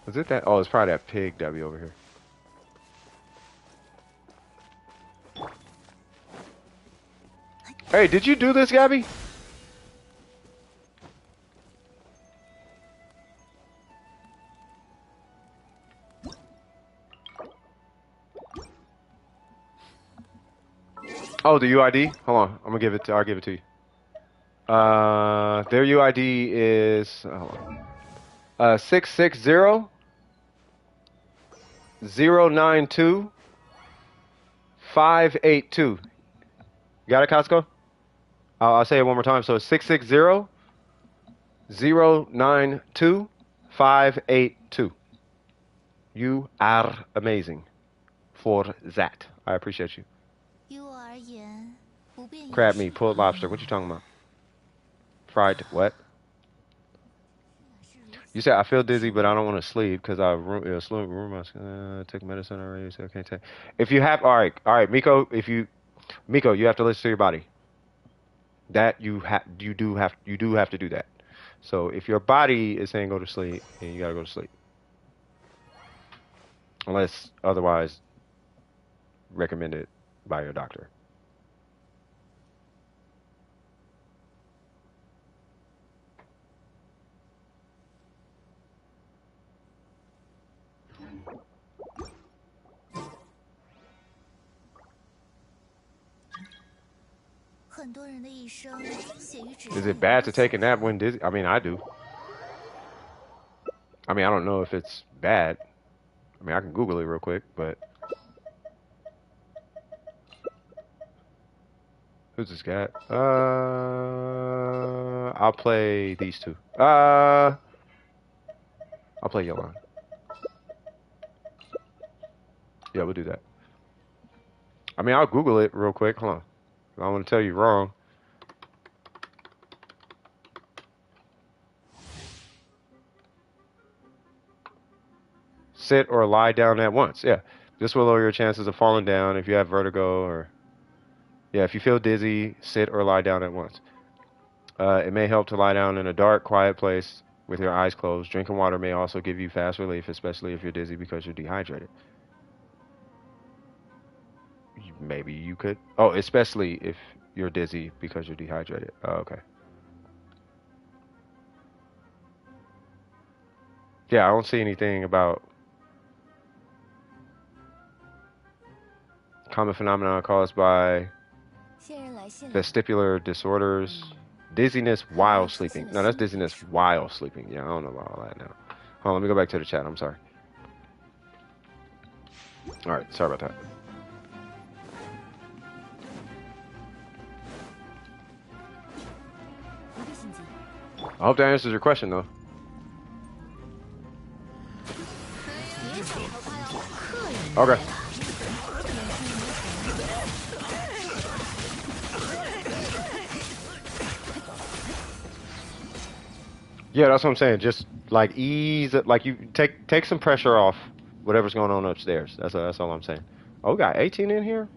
Was it that? Oh, it's probably that pig W over here. Hey, did you do this, Gabby? Oh, the UID? Hold on. I'll give it to you. Their UID is 660 092 582. You got it, Costco? I'll say it one more time. So it's 660 092 582. You are amazing for that. I appreciate you. Crab meat, pulled lobster. What you talking about? fried what? You said I feel dizzy, but I don't want to sleep because I take medicine already. So I can't take. If you have, all right, Miko. Miko, you have to listen to your body. That you do have to do that. So if your body is saying go to sleep, then you gotta go to sleep, unless otherwise recommended by your doctor. Is it bad to take a nap when dizzy? I mean, I do. I mean, I don't know if it's bad. I mean, I can Google it real quick, but who's this guy? I'll play these two. I'll play Yolan. Yeah, we'll do that. I mean, I'll Google it real quick. Hold on. I don't want to tell you wrong. Sit or lie down at once. Yeah. This will lower your chances of falling down if you have vertigo or... Yeah, if you feel dizzy, sit or lie down at once. It may help to lie down in a dark, quiet place with your eyes closed. Drinking water may also give you fast relief, especially if you're dizzy because you're dehydrated. Maybe you could... Oh, especially if you're dizzy because you're dehydrated. Oh, okay. Yeah, I don't see anything about... Common phenomenon caused by vestibular disorders. Dizziness while sleeping. No, that's dizziness while sleeping. Yeah, I don't know about all that now. Hold on, let me go back to the chat. I'm sorry. All right, sorry about that. I hope that answers your question, though. Okay. Yeah, that's what I'm saying. Just like ease, like you take some pressure off whatever's going on upstairs. That's all I'm saying. Oh, we got 18 in here.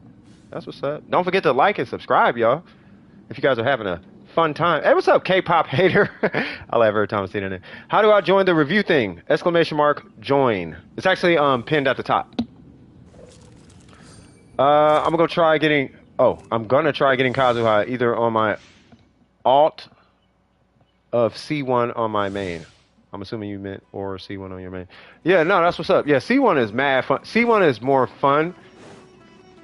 That's what's up. Don't forget to like and subscribe, y'all. If you guys are having a fun time. Hey, what's up, K-pop hater? I laugh every time I see it. How do I join the review thing? ! Join. It's actually pinned at the top. I'm gonna try getting Kazuha either on my alt of C1 on my main. I'm assuming you meant or C1 on your main. Yeah, no, that's what's up. Yeah, C1 is mad fun. C1 is more fun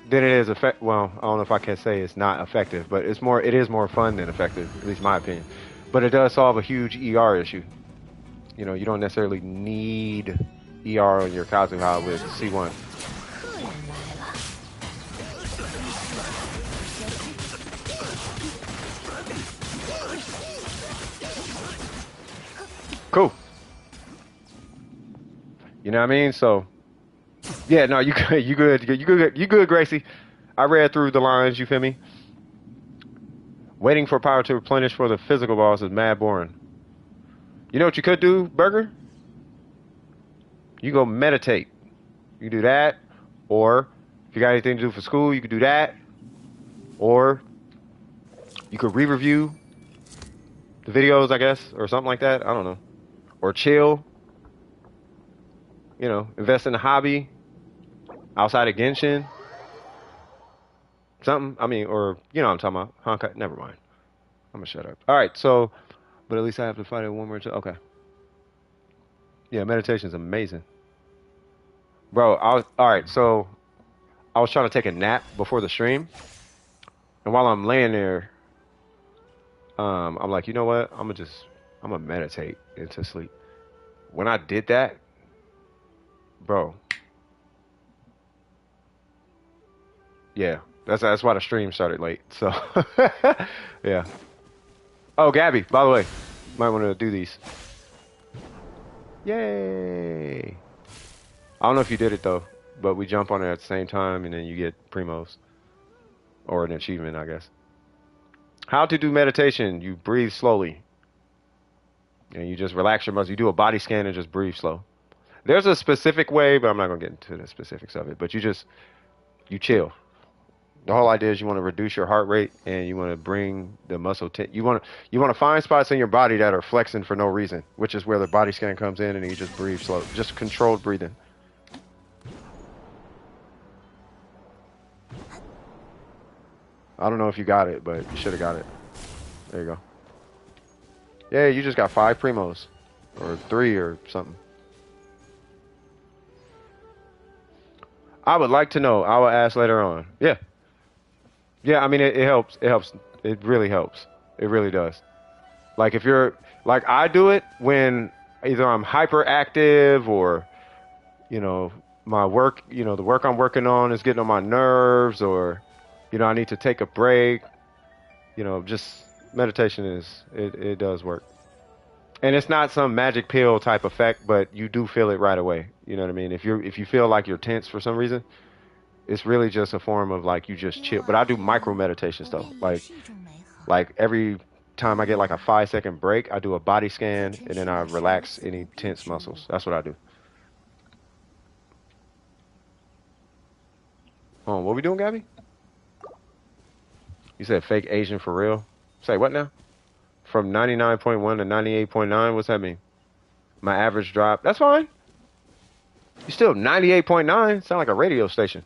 than it is effective. Well, I don't know if I can say it's not effective, but it is more fun than effective, at least my opinion. But it does solve a huge ER issue. You know, you don't necessarily need ER on your Kazuha with C1. Cool. You know what I mean? So, yeah, no, you good, Gracie. I read through the lines. You feel me? Waiting for power to replenish for the physical boss is mad boring. You know what you could do, Burger? You go meditate. You do that, or if you got anything to do for school, you could do that, or you could re-review the videos, I guess, or something like that. I don't know. Or chill, you know, invest in a hobby outside of Genshin. Something, I mean, or, you know what I'm talking about. Honkai, never mind. I'm gonna shut up. All right, so, but at least I have to fight it one more time. Okay. Yeah, meditation is amazing. Bro, all right, so I was trying to take a nap before the stream. And while I'm laying there, I'm like, you know what? I'm gonna meditate into sleep. When I did that, bro, yeah, that's why the stream started late. So, yeah. Oh, Gabby, by the way, might want to do these. Yay! I don't know if you did it though, but we jump on it at the same time, and then you get primos or an achievement, I guess. How to do meditation? You breathe slowly. And you just relax your muscles. You do a body scan and just breathe slow. There's a specific way, but I'm not gonna get into the specifics of it. But you chill. The whole idea is you want to reduce your heart rate and you want to bring the muscle. You want to find spots in your body that are flexing for no reason, which is where the body scan comes in, and you just breathe slow, just controlled breathing. I don't know if you got it, but you should have got it. There you go. Yeah, you just got 5 primos, or 3 or something. I would like to know. I will ask later on. Yeah. Yeah, I mean, it helps. It helps. It really helps. It really does. Like if you're, like I do it when either I'm hyperactive or, you know, my work, you know, the work I'm working on is getting on my nerves or, you know, I need to take a break. You know, just meditation it does work. And it's not some magic pill type effect, but you do feel it right away. You know what I mean? If you feel like you're tense for some reason, it's really just a form of like you just chill. But I do micro meditation stuff. Like every time I get like a 5-second break, I do a body scan and then I relax any tense muscles. That's what I do. Oh, what we doing, Gabby? You said fake Asian for real? Say what now? From 99.1 to 98.9? What's that mean? My average drop? That's fine. You still 98.9? Sound like a radio station.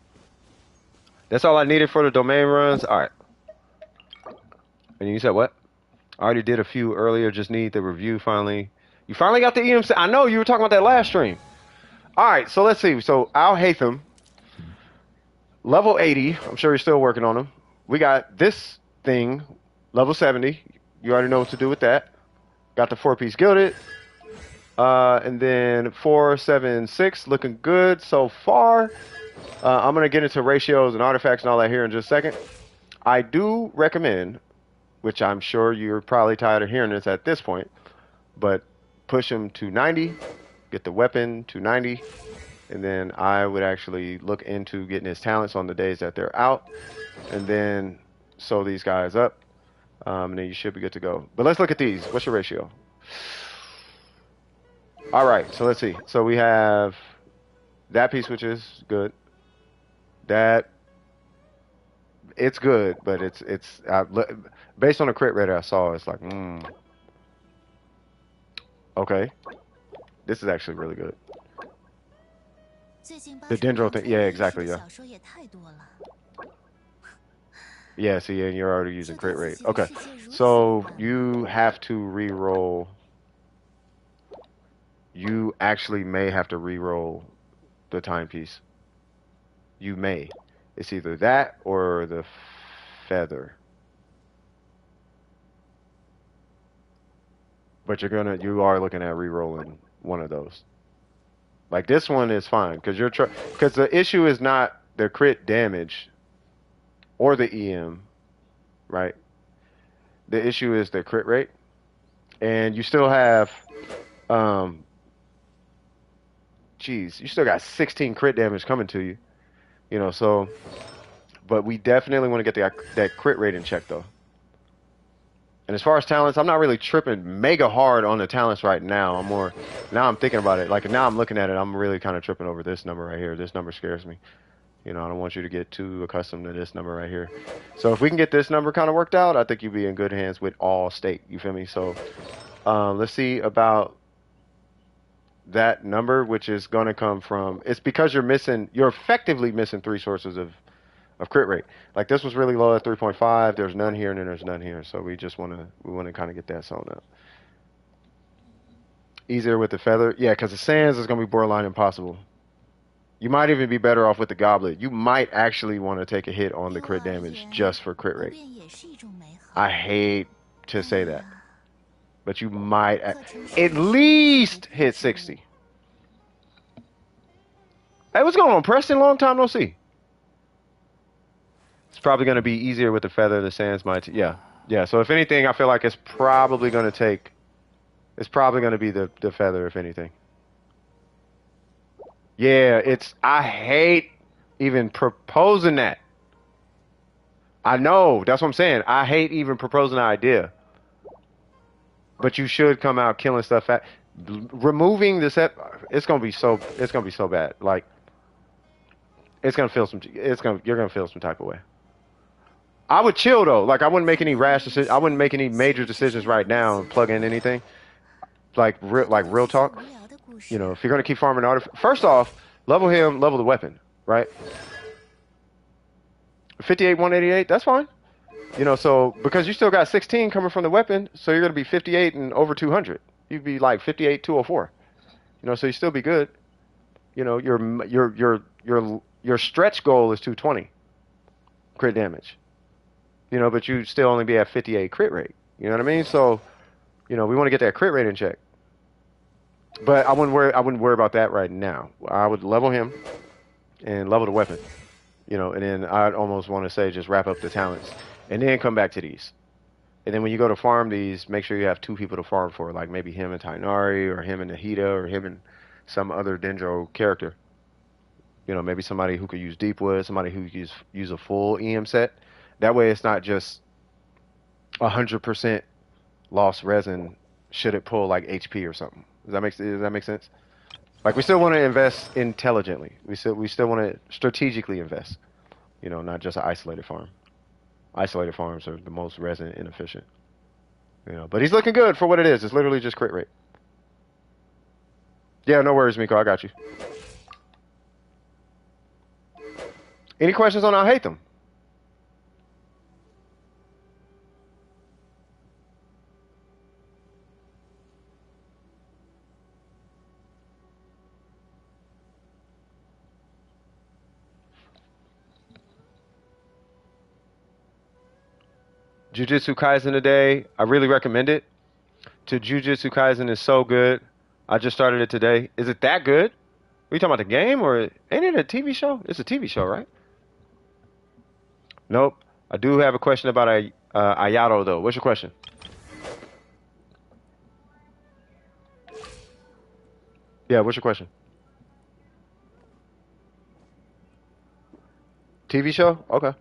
That's all I needed for the domain runs? All right. And you said what? I already did a few earlier. Just need the review finally. You finally got the EMC? I know you were talking about that last stream. All right, so let's see. So Al Hatham, level 80. I'm sure you're still working on them. We got this thing, level 70. You already know what to do with that. Got the 4-piece gilded. And then 476 looking good so far. I'm going to get into ratios and artifacts and all that here in just a second. I do recommend, which I'm sure you're probably tired of hearing this at this point, but push him to 90, get the weapon to 90, and then I would actually look into getting his talents on the days that they're out, and then sew these guys up, and then you should be good to go. But let's look at these. What's your ratio? All right, so let's see. So we have that piece, which is good. That it's good, but it's based on the crit rate I saw, it's like okay, this is actually really good. The dendro thing, yeah, exactly, yeah. Yeah, see, and you're already using crit rate. Okay, so you have to re-roll. You actually may have to re-roll the timepiece. You may. It's either that or the feather. But you are looking at re-rolling one of those. Like this one is fine because because the issue is not the crit damage or the EM, right? The issue is the crit rate, and you still have, you still got 16 crit damage coming to you, you know. So, but we definitely want to get that crit rate in check though. And as far as talents, I'm not really tripping mega hard on the talents right now. Now I'm thinking about it. Like now I'm looking at it, I'm really kind of tripping over this number right here. This number scares me. You know, I don't want you to get too accustomed to this number right here. So if we can get this number kind of worked out, I think you'll be in good hands with all state. You feel me? So let's see about that number, which is going to come from, it's because you're effectively missing 3 sources of crit rate. Like this was really low at 3.5. There's none here, and then there's none here. So we want to kind of get that sewn up. Easier with the feather, yeah, because the sands is going to be borderline impossible. You might even be better off with the goblet. You might actually want to take a hit on the crit damage just for crit rate. I hate to say that, but you might at least hit 60. Hey, what's going on, Preston? Long time no see. It's probably going to be easier with the feather. The sands might, yeah. So if anything, I feel like it's probably going to be the feather, if anything. Yeah, I hate even proposing that. I know, that's what I'm saying. I hate even proposing the idea. but you should come out killing stuff at removing the set. It's gonna be so bad. Like it's gonna feel some. You're gonna feel some type of way. I would chill though. Like I wouldn't make any rash decisions. I wouldn't make any major decisions right now and plug in anything. Like real talk. You know, if you're gonna keep farming artifacts, first off, level him, level the weapon, right? 58, 188. That's fine. You know, so because you still got 16 coming from the weapon, so you're gonna be 58 and over 200. You'd be like 58, 204. You know, so you still be good. You know, your stretch goal is 220 crit damage. You know, but you still only be at 58 crit rate. You know what I mean? So, you know, we want to get that crit rate in check. But I wouldn't worry about that right now. I would level him and level the weapon. You know, and then I'd almost want to say just wrap up the talents and then come back to these. And then when you go to farm these, make sure you have 2 people to farm for, like maybe him and Tainari, or him and Nahida, or him and some other Dendro character. You know, maybe somebody who could use Deepwood, somebody who could use a full EM set. That way it's not just 100% lost resin should it pull like HP or something. Does that make sense? Like we still want to invest intelligently. We still want to strategically invest. You know, not just an isolated farm. Isolated farms are the most resin inefficient. You know, but he's looking good for what it is. It's literally just crit rate. Yeah, no worries, Miko. I got you. Any questions on I hate them? Jujutsu Kaisen today. I really recommend it. Jujutsu Kaisen is so good. I just started it today. Is it that good? Are you talking about the game or ain't it a TV show? It's a TV show, right? Nope. I do have a question about Ayato though. What's your question? Yeah, what's your question? TV show? Okay.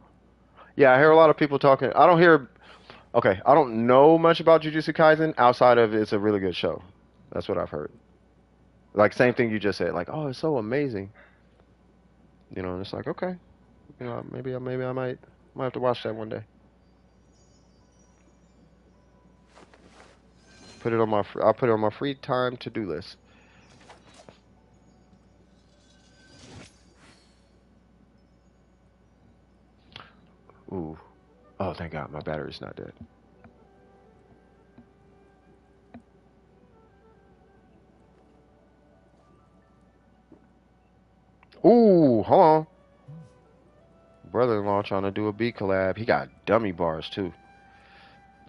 Yeah, I hear a lot of people talking. I don't hear. Okay, I don't know much about Jujutsu Kaisen outside of it's a really good show. That's what I've heard. Like same thing you just said. Like, oh, it's so amazing. You know, and it's like, okay, you know, maybe I might have to watch that one day. I'll put it on my free time to-do list. Ooh. Oh, thank God, my battery's not dead. Ooh, hold on. Brother-in-law trying to do a beat collab. He got dummy bars too.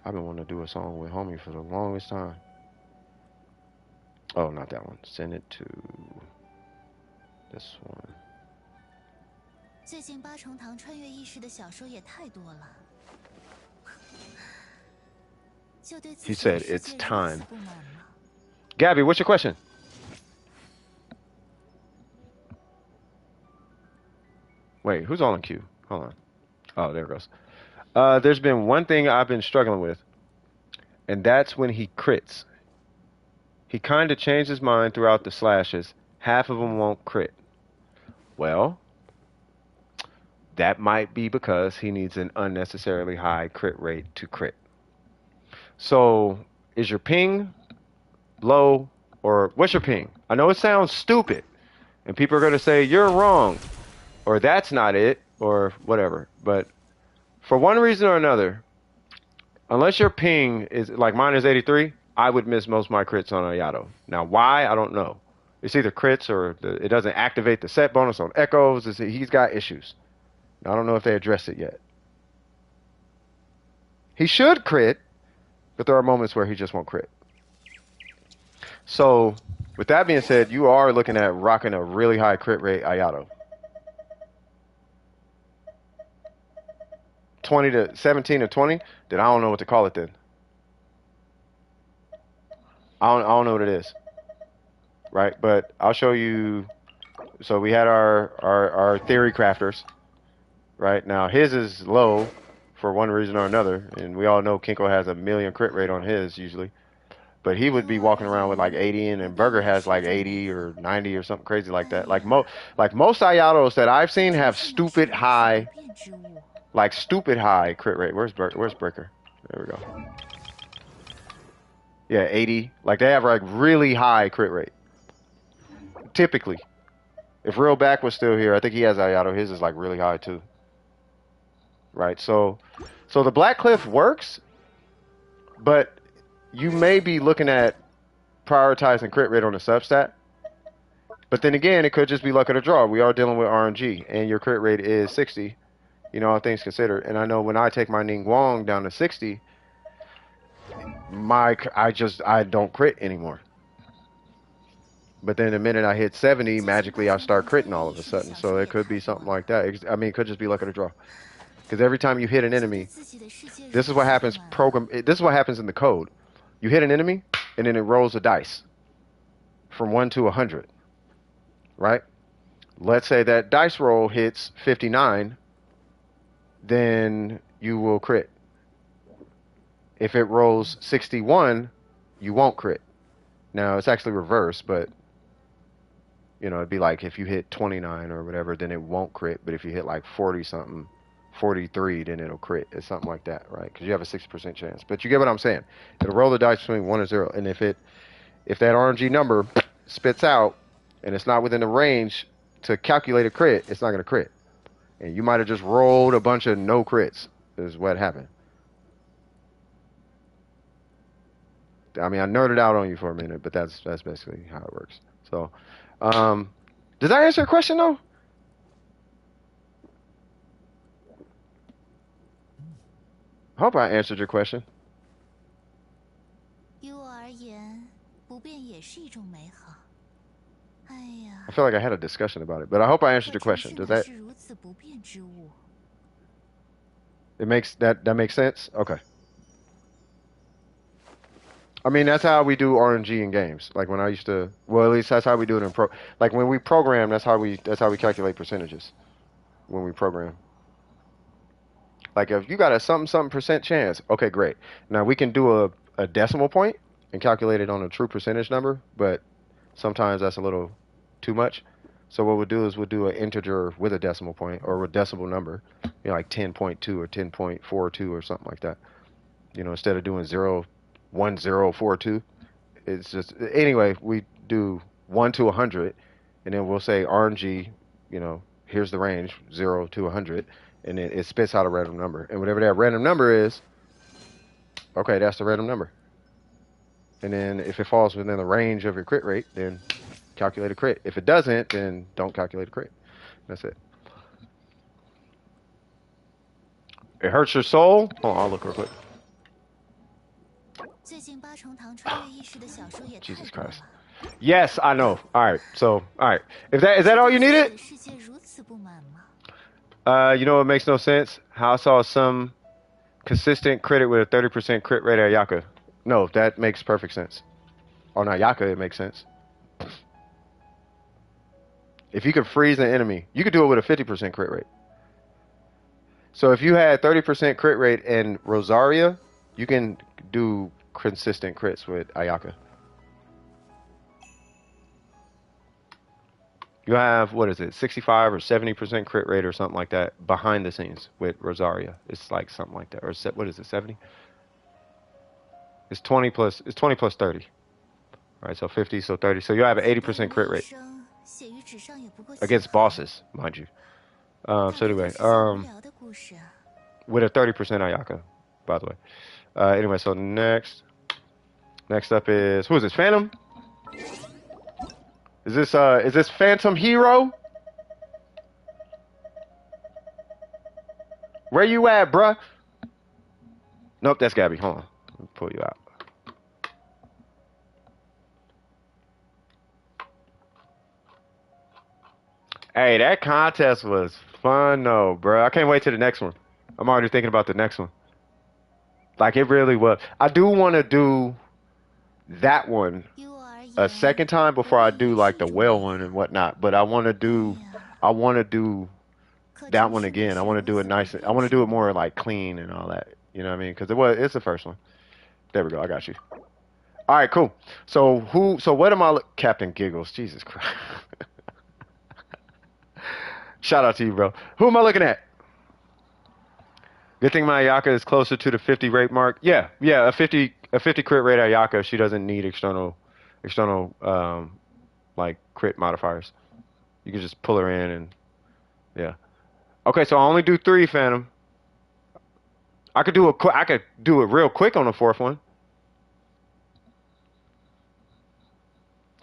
I've been wanting to do a song with homie for the longest time. Oh, not that one. Send it to this one. 最近八重堂穿越意识的小说也太多了。He said it's time. Gabby, what's your question? Wait, who's all in queue? Hold on. Oh, there it goes. There's been one thing I've been struggling with, and that's when he crits. He kind of changed his mind throughout the slashes. Half of them won't crit. Well, that might be because he needs an unnecessarily high crit rate to crit. So, is your ping low, or what's your ping? I know it sounds stupid, and people are going to say, you're wrong, or that's not it, or whatever. But for one reason or another, unless your ping is, like mine is 83, I would miss most of my crits on Ayato. Now, why? I don't know. It's either crits or it doesn't activate the set bonus on echoes. He's got issues. I don't know if they addressed it yet. He should crit, but there are moments where he just won't crit. So, with that being said, you are looking at rocking a really high crit rate Ayato. 20 to 17 to 20, then I don't know what to call it then. I don't know what it is. Right? But I'll show you. So we had our theory crafters. Right? Now his is low for one reason or another. And we all know Kinko has a million crit rate on his usually. But he would be walking around with like 80, and then Burger has like 80 or 90 or something crazy like that. Like most Ayatos that I've seen have stupid high, like stupid high crit rate. Where's Breaker? There we go. Yeah, 80. Like they have like really high crit rate. Typically. If Real Back was still here, I think he has Ayato. His is like really high too. Right, so the Black Cliff works, but you may be looking at prioritizing crit rate on the substat. But then again, it could just be luck of the draw. We are dealing with RNG, and your crit rate is 60, you know, all things considered. And I know when I take my Ningguang down to 60, I don't crit anymore. But then the minute I hit 70, magically I start critting all of a sudden. So it could be something like that. I mean, it could just be luck of the draw. Because every time you hit an enemy, this is what happens. This is what happens in the code. You hit an enemy, and then it rolls a dice from 1 to 100. Right? Let's say that dice roll hits 59, then you will crit. If it rolls 61, you won't crit. Now it's actually reversed, but you know, it'd be like if you hit 29 or whatever, then it won't crit. But if you hit like 40 something, 43, then it'll crit. It's something like that, right? Because you have a 60% chance. But you get what I'm saying. It'll roll the dice between 1 and 0, and if that RNG number spits out and it's not within the range to calculate a crit, it's not going to crit. And you might have just rolled a bunch of no crits, is what happened. I mean, I nerded out on you for a minute, but that's basically how it works. So, does that answer your question, though? I hope I answered your question. I feel like I had a discussion about it, but I hope I answered your question. Does that? It makes that makes sense? Okay. I mean, that's how we do RNG in games. Like when I used to, well, at least that's how we do it in like when we program, that's how we calculate percentages when we program. Like if you got a something percent chance, okay, great. Now we can do a decimal point and calculate it on a true percentage number, but sometimes that's a little too much. So what we'll do is we'll do an integer with a decimal point or a decimal number, you know, like 10.2 or 10.42 or something like that. You know, instead of doing 0.1042, it's just, anyway, we do 1 to 100, and then we'll say RNG, you know, here's the range, 0 to 100, and then it spits out a random number. And whatever that random number is, okay, that's the random number. And then if it falls within the range of your crit rate, then calculate a crit. If it doesn't, then don't calculate a crit. That's it. It hurts your soul? Hold on, I'll look real quick. Jesus Christ. Yes, I know. All right. So, all right. Is that all you needed? You know, it makes no sense. How I saw some consistent crit with a 30% crit rate at Ayaka. No, that makes perfect sense. On Ayaka, it makes sense. If you could freeze an enemy, you could do it with a 50% crit rate. So if you had 30% crit rate in Rosaria, you can do consistent crits with Ayaka. You have, what is it, 65 or 70% crit rate or something like that behind the scenes with Rosaria. It's like something like that. Or what is it, 70? It's 20 plus 30. All right, so 50, so 30. So you have an 80% crit rate against bosses, mind you. So anyway, with a 30% Ayaka, by the way. Anyway, so next up is, who is this? Phantom? Is this Phantom Hero? Where you at, bruh? Nope, that's Gabby. Hold on. Let me pull you out. Hey, that contest was fun though, bro. I can't wait till the next one. I'm already thinking about the next one. Like, it really was. I do want to do that one a second time before I do like the whale one and whatnot. But I want to do that one again. I want to do it nice. I want to do it more like clean and all that. You know what I mean? Because it's the first one. There we go. I got you. All right, cool. So who? So what am I? Captain Giggles. Jesus Christ. Shout out to you, bro. Who am I looking at? Good thing my Ayaka is closer to the 50 rate mark. Yeah, yeah, a 50 crit rate Ayaka. She doesn't need external like crit modifiers. You can just pull her in and yeah. Okay, so I only do 3 Phantom. I could do it real quick on the 4th one.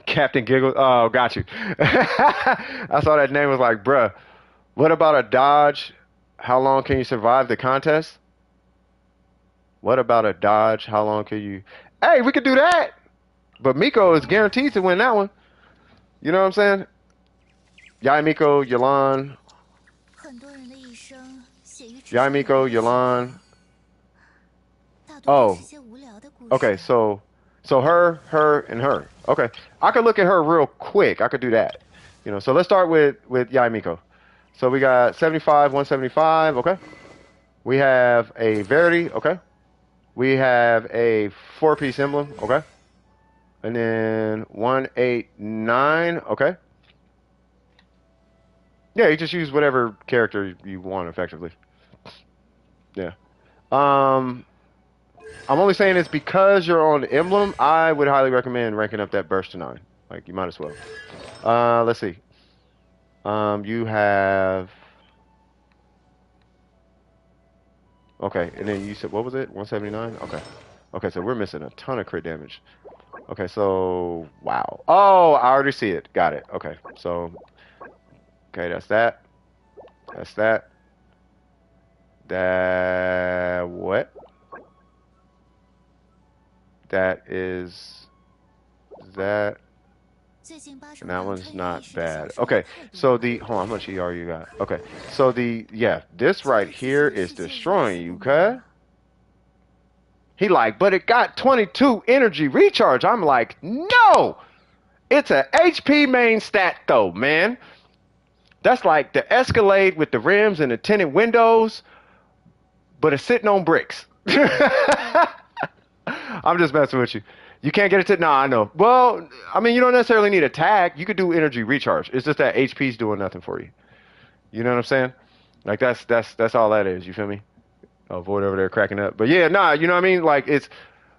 Captain Giggle. Oh, got you. I saw that name was like, bruh. What about a dodge? How long can you survive the contest? What about a dodge? How long can you? Hey, we could do that. But Miko is guaranteed to win that one. You know what I'm saying? Yai Miko, Yalan. 很多人的一生写于纸 Yai 上 Miko, 的日记 Yalan. 大多都 Oh, 是些无聊的故事。 okay. So her, and her. Okay. I could look at her real quick. I could do that. You know. So let's start with Yai Miko. So we got 75, 175. Okay. We have a Verity. Okay. We have a 4-piece emblem. Okay. And then 189. Okay. Yeah, you just use whatever character you want effectively. Yeah. I'm only saying this because you're on the emblem. I would highly recommend ranking up that burst to 9. Like, you might as well. Let's see. You have... Okay, and then you said, what was it? 179? Okay. Okay, so we're missing a ton of crit damage. Okay, so... Wow. Oh, I already see it. Got it. Okay, so... Okay, that's that. That's that. That... What? That is... That... And that one's not bad. Okay, so the... Hold on, how much ER you got? Okay, so the... Yeah, this right here is destroying you, cuz. He like, but it got 22 energy recharge. I'm like, no! It's a HP main stat, though, man. That's like the Escalade with the rims and the tinted windows, but it's sitting on bricks. I'm just messing with you. You can't get it to... Nah, I know. Well, I mean, you don't necessarily need attack. You could do energy recharge. It's just that HP's doing nothing for you. You know what I'm saying? Like, that's all that is. You feel me? Oh, Void over there cracking up. But yeah, nah, you know what I mean? Like, it's...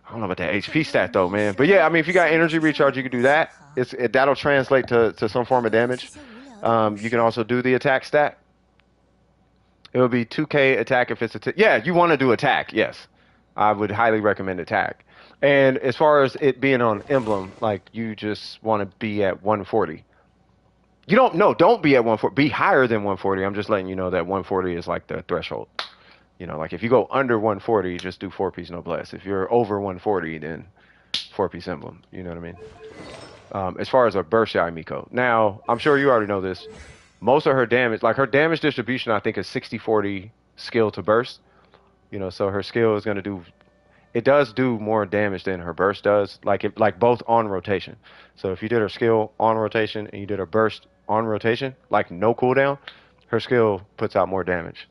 I don't know about that HP stat, though, man. But yeah, I mean, if you got energy recharge, you can do that. That'll translate to some form of damage. You can also do the attack stat. It would be 2k attack if it's a... Yeah, you want to do attack, yes. I would highly recommend attack. And as far as it being on emblem, like, you just want to be at 140. You don't be at 140. Be higher than 140. I'm just letting you know that 140 is like the threshold. You know, like if you go under 140, just do 4-piece noblesse. If you're over 140, then 4-piece emblem. You know what I mean? As far as a burst Yai Miko. Now, I'm sure you already know this. Most of her damage, like her damage distribution, I think is 60-40 skill to burst. You know, so her skill is going to do... It does do more damage than her burst does, like both on rotation. So if you did her skill on rotation and you did her burst on rotation, like no cooldown, her skill puts out more damage.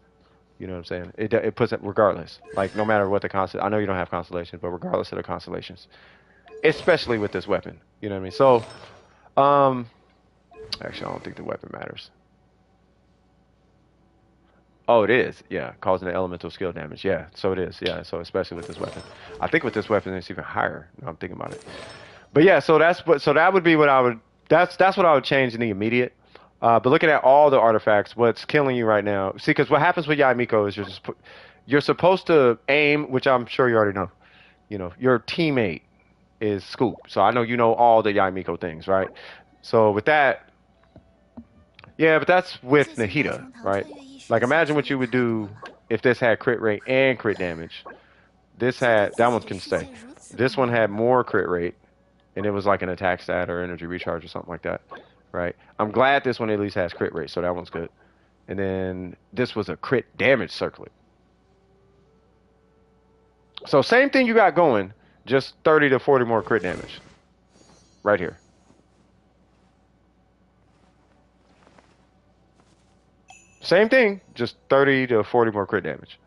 You know what I'm saying? It puts it regardless. Like no matter what the constellation. I know you don't have constellations, but regardless of the constellations, especially with this weapon. You know what I mean? So, actually, I don't think the weapon matters. Oh, it is. Yeah, causing the elemental skill damage. Yeah, so it is. Yeah, so especially with this weapon. I think with this weapon it's even higher. Now I'm thinking about it. But yeah, so that would be what I would. That's what I would change in the immediate. But looking at all the artifacts, what's killing you right now? See, because what happens with Yai Miko is you're supposed to aim, which I'm sure you already know. You know, your teammate is Scoop, so I know you know all the Yai Miko things, right? So with that, yeah, but that's with Nahida, right? Like, imagine what you would do if this had crit rate and crit damage. That one can stay. This one had more crit rate, and it was like an attack stat or energy recharge or something like that, right? I'm glad this one at least has crit rate, so that one's good. And then this was a crit damage circlet. So same thing you got going, just 30 to 40 more crit damage. Right here. Same thing, just 30 to 40 more crit damage.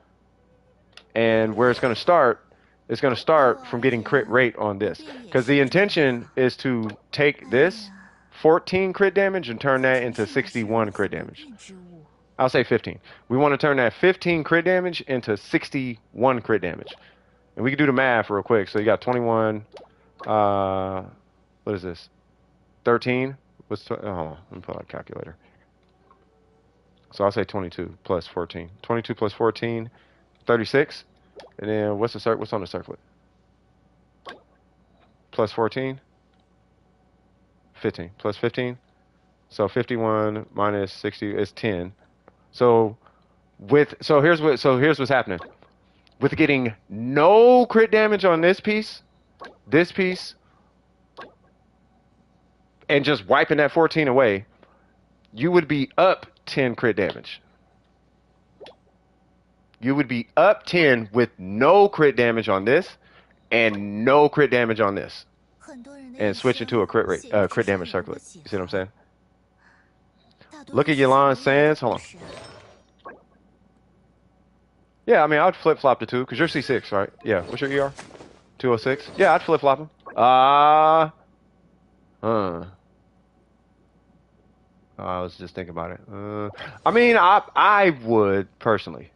And where it's going to start it's going to start from getting crit rate on this. Because the intention is to take this 14 crit damage and turn that into 61 crit damage. I'll say 15. We want to turn that 15 crit damage into 61 crit damage. And we can do the math real quick. So you got 21. What is this? 13? Hold on. Let me pull out a calculator. So I'll say 22 plus 14. 22 plus 14, 36. And then what's on the circlet? Plus 14? 15. Plus 15? So 51 minus 60 is 10. So here's what's happening. With getting no crit damage on this piece, and just wiping that 14 away, you would be up 10 crit damage. You would be up 10 with no crit damage on this and no crit damage on this. And switch it to a crit damage circlet. You see what I'm saying? Look at Yolan's Sands. Hold on. Yeah, I mean, I'd flip-flop the two, because you're C6, right? Yeah, what's your ER? 206? Yeah, I'd flip-flop him. I was just thinking about it. I mean, I would, personally.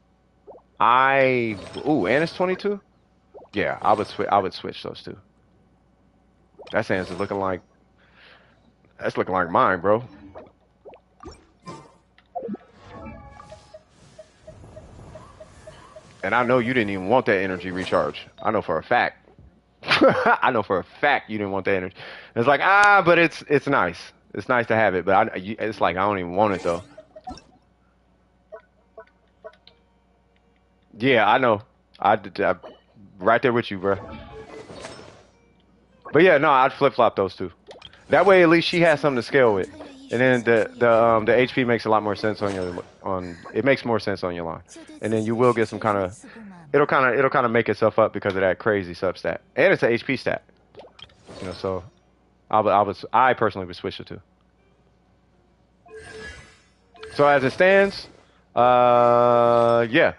Ooh, and it's 22? Yeah, I would switch those two. That Sands is looking like... That's looking like mine, bro. And I know you didn't even want that energy recharge. I know for a fact. I know for a fact you didn't want that energy. It's like, but it's nice. It's nice to have it, but it's like I don't even want it though. Yeah, I know. I right there with you, bro. But yeah, no, I'd flip flop those two. That way, at least she has something to scale with, and then the HP makes a lot more sense it makes more sense on your line, and then you will get some kind of it'll kind of make itself up because of that crazy sub stat, and it's an HP stat. You know, so I personally would switch the two. So as it stands, yeah,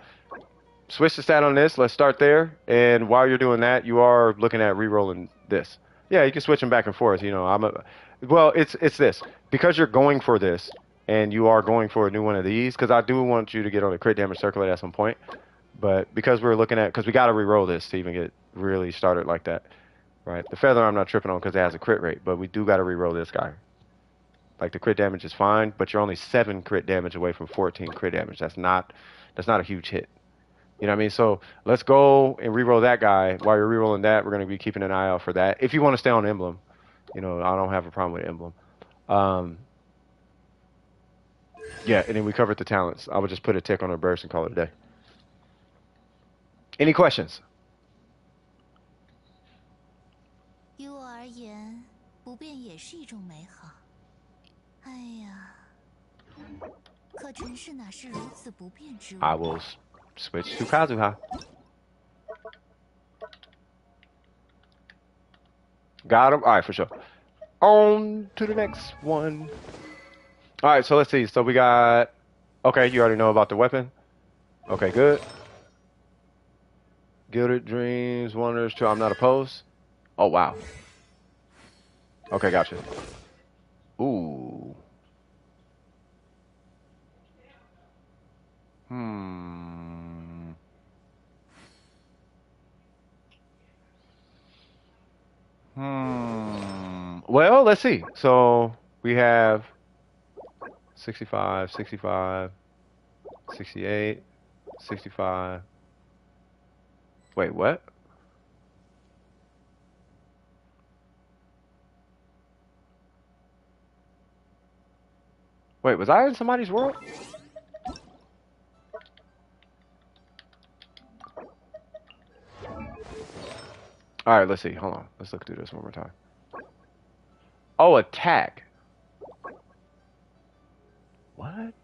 switch the stat on this. Let's start there, and while you're doing that, you are looking at re-rolling this. Yeah, you can switch them back and forth. You know, well, it's this because you're going for this, and you are going for a new one of these. Because I do want you to get on a crit damage circlet at some point, but because we're looking at, because we got to re-roll this to even get really started like that, right? The feather I'm not tripping on because it has a crit rate, but we do got to re-roll this guy. Like the crit damage is fine, but you're only 7 crit damage away from 14 crit damage. That's not a huge hit. You know what I mean? So let's go and re-roll that guy. While you're re-rolling that, we're going to be keeping an eye out for that. If you want to stay on Emblem, you know, I don't have a problem with Emblem. Yeah, and then we covered the talents. I would just put a tick on her burst and call it a day. Any questions? 于我而言，不变也是一种美好。哎呀，可尘世哪是如此不变之物？ I will switch to Kazuha. Got him. All right, for sure. On to the next one. All right, so let's see. So we got... Okay, you already know about the weapon. Okay, good. Gilded Dreams, Wonders, to I'm not opposed. Oh, wow. Okay, gotcha. Ooh. Well, let's see. So we have 65, 65, 68, 65. Wait, what? Wait, was I in somebody's world? All right, let's see. Hold on. Let's look through this one more time. Oh, attack. What?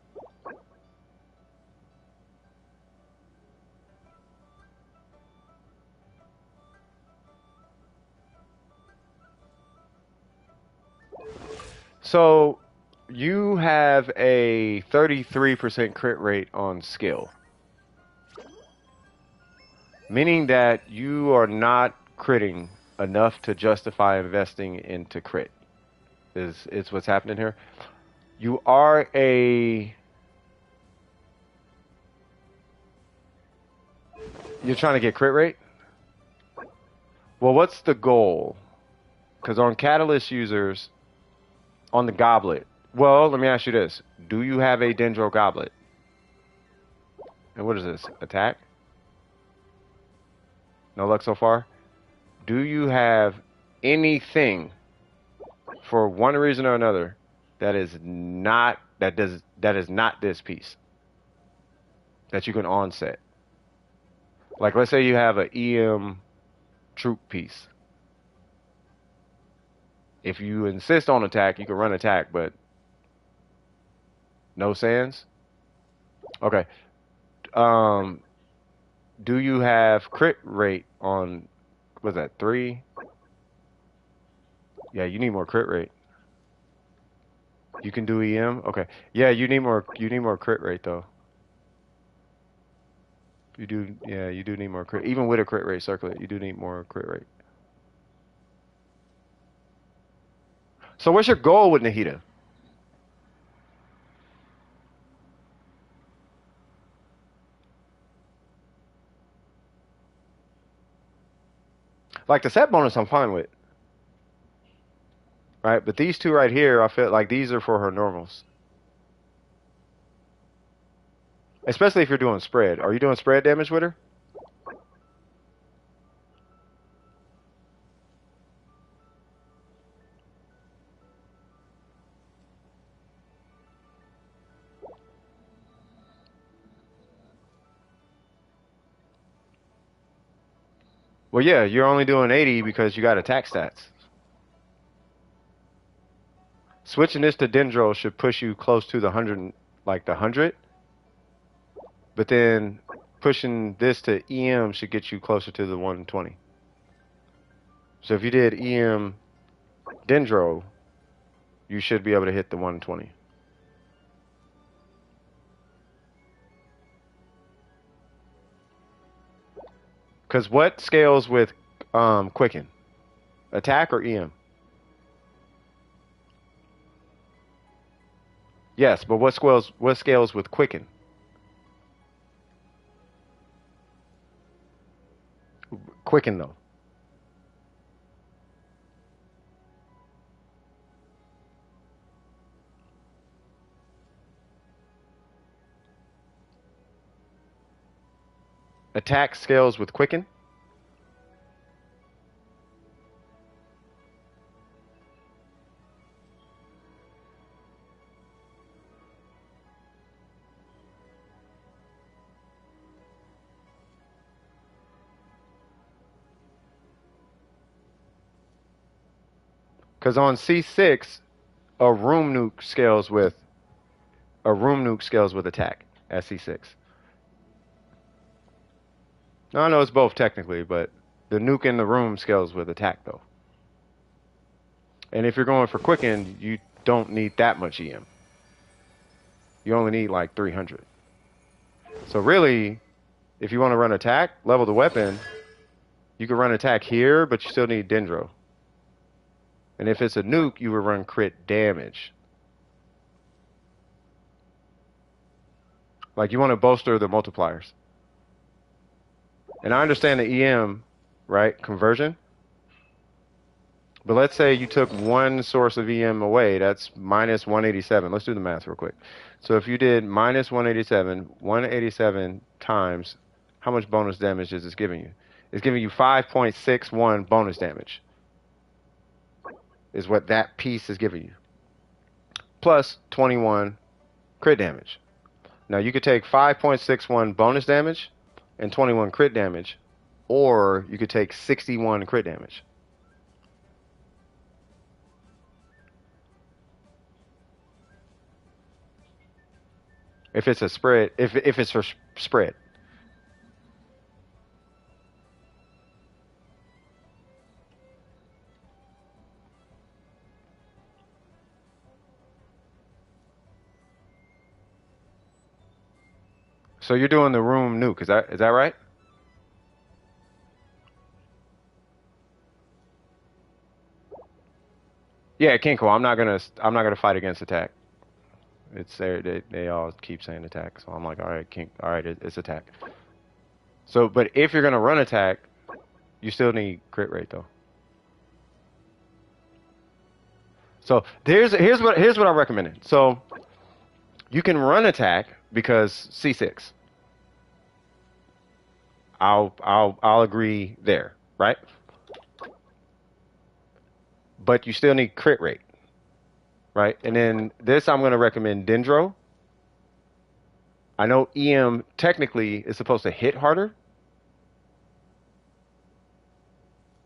So you have a 33% crit rate on skill. Meaning that you are not critting enough to justify investing into crit. Is what's happening here. You are a You're trying to get crit rate? Well, what's the goal? Because on Catalyst users, on the goblet, well, let me ask you this. Do you have a Dendro goblet? And what is this? Attack? No luck so far? Do you have anything, for one reason or another, that is not this piece that you can onset? Like, let's say you have an EM troop piece. If you insist on attack, you can run attack, but no sands? Okay. Do you have crit rate on, what's that, 3? Yeah, you need more crit rate. You can do EM? Okay. Yeah, you need more crit rate though. You do need more crit. Even with a crit rate circlet, you do need more crit rate. So what's your goal with Nahida? Like the set bonus I'm fine with. Right? But these two right here, I feel like these are for her normals. Especially if you're doing spread. Are you doing spread damage with her? Well, yeah, you're only doing 80 because you got attack stats. Switching this to Dendro should push you close to the 100, like the 100. But then pushing this to EM should get you closer to the 120. So if you did EM Dendro, you should be able to hit the 120. Because what scales with Quicken? Attack or EM? Yes, but what scales with Quicken? Quicken though. Attack scales with Quicken? Because on C6, a room nuke scales with attack at C6. No, I know it's both technically, but the nuke in the room scales with attack though. And if you're going for Quicken, you don't need that much EM. You only need like 300. So really, if you want to run attack, level the weapon, you can run attack here, but you still need Dendro. And if it's a nuke, you would run crit damage. Like you want to bolster the multipliers. And I understand the EM, right, conversion. But let's say you took one source of EM away, that's minus 187. Let's do the math real quick. So if you did minus 187 times, how much bonus damage is this giving you? It's giving you 5.61 bonus damage. Is what that piece is giving you. Plus 21 crit damage. Now you could take 5.61 bonus damage and 21 crit damage, or you could take 61 crit damage. If it's a spread, if it's for spread. So you're doing the room nuke, is that right? Yeah, Kinko, I'm not gonna fight against attack. It's there. They all keep saying attack, so I'm like, all right, all right, it's attack. So, but if you're gonna run attack, you still need crit rate though. So here's what I'm recommending. So you can run attack because C6. I'll agree there, right? But you still need crit rate, right? And then this I'm gonna recommend Dendro. I know EM technically is supposed to hit harder.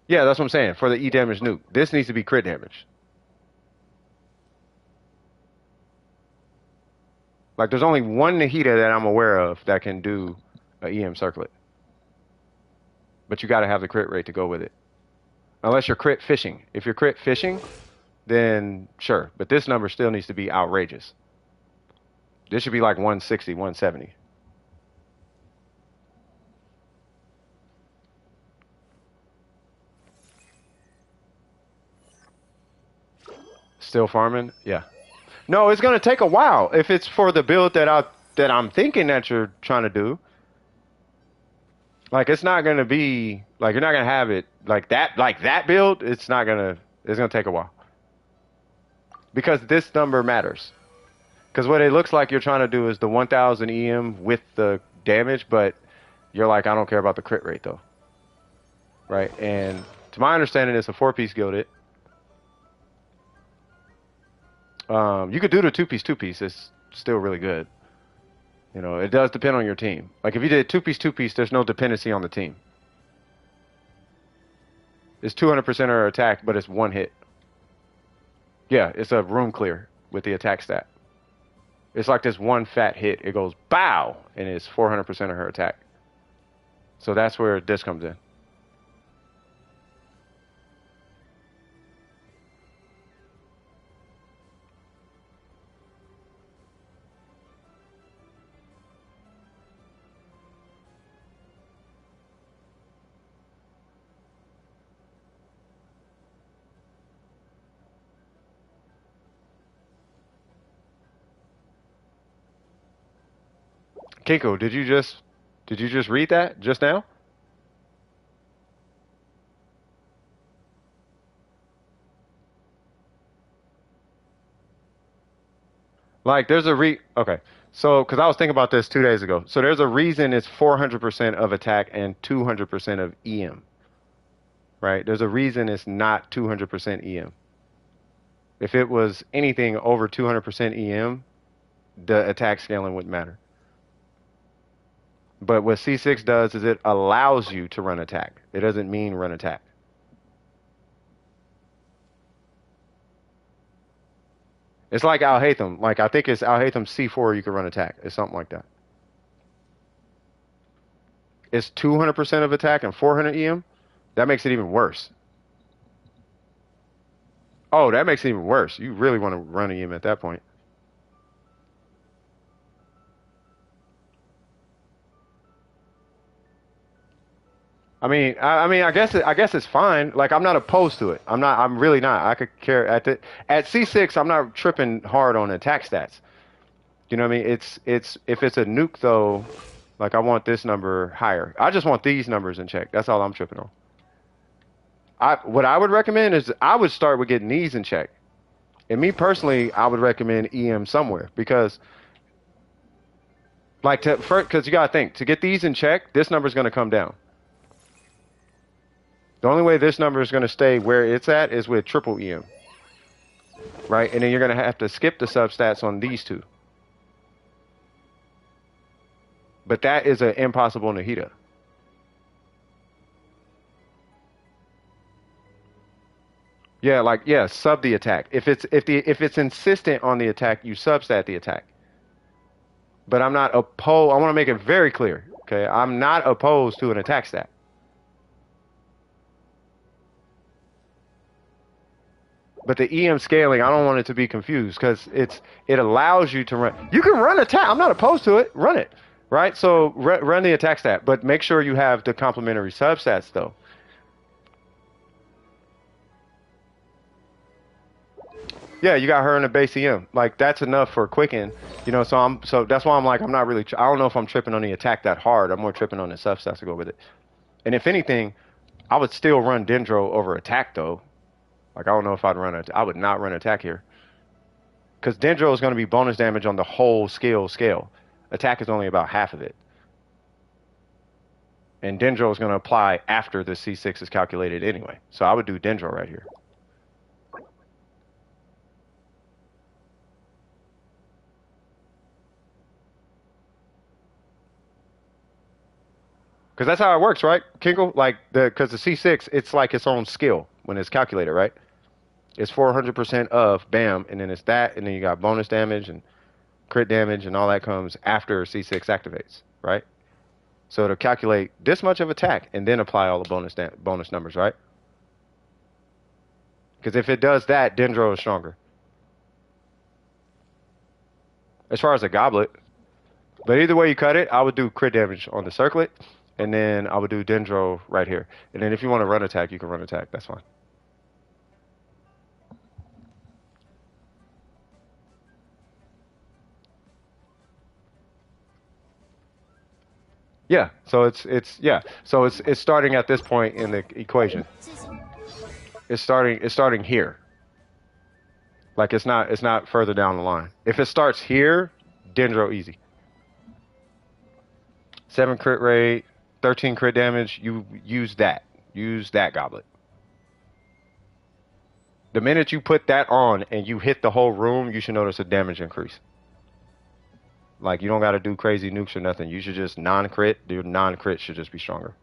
Yeah, that's what I'm saying. For the E damage nuke, this needs to be crit damage. Like, there's only one Nahida that I'm aware of that can do a EM circlet. But you got to have the crit rate to go with it. Unless you're crit fishing. If you're crit fishing, then sure. But this number still needs to be outrageous. This should be like 160, 170. Still farming? Yeah. No, it's gonna take a while. If it's for the build that I'm thinking that you're trying to do, like it's not gonna be like you're not gonna have it like that build. It's gonna take a while because this number matters. Because what it looks like you're trying to do is the 1000 EM with the damage, but you're like, I don't care about the crit rate though, right? And to my understanding, it's a 4-piece gilded. You could do the 2-piece. It's still really good. You know, it does depend on your team. Like if you did 2-piece, there's no dependency on the team. It's 200% or attack, but it's one hit. Yeah, it's a room clear with the attack stat. It's like this one fat hit. It goes bow, and it's 400% of her attack. So that's where this comes in. Keiko, did you just read that just now? Like there's a okay. So because I was thinking about this 2 days ago. So there's a reason it's 400% of attack and 200% of EM. Right? There's a reason it's not 200% EM. If it was anything over 200% EM, the attack scaling wouldn't matter. But what C6 does is it allows you to run attack. It doesn't mean run attack. It's like Al Haytham. Like I think it's Al Haytham C4 you can run attack. It's something like that. It's 200% of attack and 400 EM. That makes it even worse. Oh, that makes it even worse. You really want to run EM at that point. I guess it's fine. Like I'm not opposed to it. I'm really not. I could care at C6. I'm not tripping hard on attack stats. You know what I mean? It's if it's a nuke though, like I want this number higher. I just want these numbers in check. That's all I'm tripping on. What I would recommend is I would start with getting these in check. And me personally, I would recommend EM somewhere because because you gotta think to get these in check, this number is gonna come down. The only way this number is going to stay where it's at is with triple EM. Right? And then you're going to have to skip the substats on these two. But that is an impossible Nahida. Yeah, sub the attack. If it's insistent on the attack, you substat the attack. But I'm not opposed. I want to make it very clear. Okay, I'm not opposed to an attack stat. But the EM scaling, I don't want it to be confused because it allows you to run. You can run attack. I'm not opposed to it. Run it, right? So run the attack stat, but make sure you have the complementary substats though. Yeah, you got her in the base EM. Like that's enough for quicken. You know, so that's why I'm like I'm not really. I don't know if I'm tripping on the attack that hard. I'm more tripping on the substats to go with it. And if anything, I would still run Dendro over attack though. Like I don't know if I'd run. I would not run attack here because Dendro is going to be bonus damage on the whole skill scale. Attack is only about half of it. And Dendro is going to apply after the C6 is calculated anyway. So I would do Dendro right here. Because that's how it works, right, Kinkle? Like, because the C6, it's like its own skill when it's calculated, right? It's 400% of, bam, and then it's that, and then you got bonus damage and crit damage, and all that comes after C6 activates, right? So it'll calculate this much of attack, and then apply all the bonus numbers, right? Because if it does that, Dendro is stronger. As far as a goblet. But either way you cut it, I would do crit damage on the circlet, and then I would do Dendro right here. And then if you want to run attack, you can run attack. That's fine. Yeah. So it's starting at this point in the equation. It's starting here. Like it's not further down the line. If it starts here, Dendro easy. 7 crit rate, 13 crit damage. You use that. Use that goblet. The minute you put that on and you hit the whole room, you should notice a damage increase. Like you don't got to do crazy nukes or nothing. You should just non-crit. Your non-crit should just be stronger.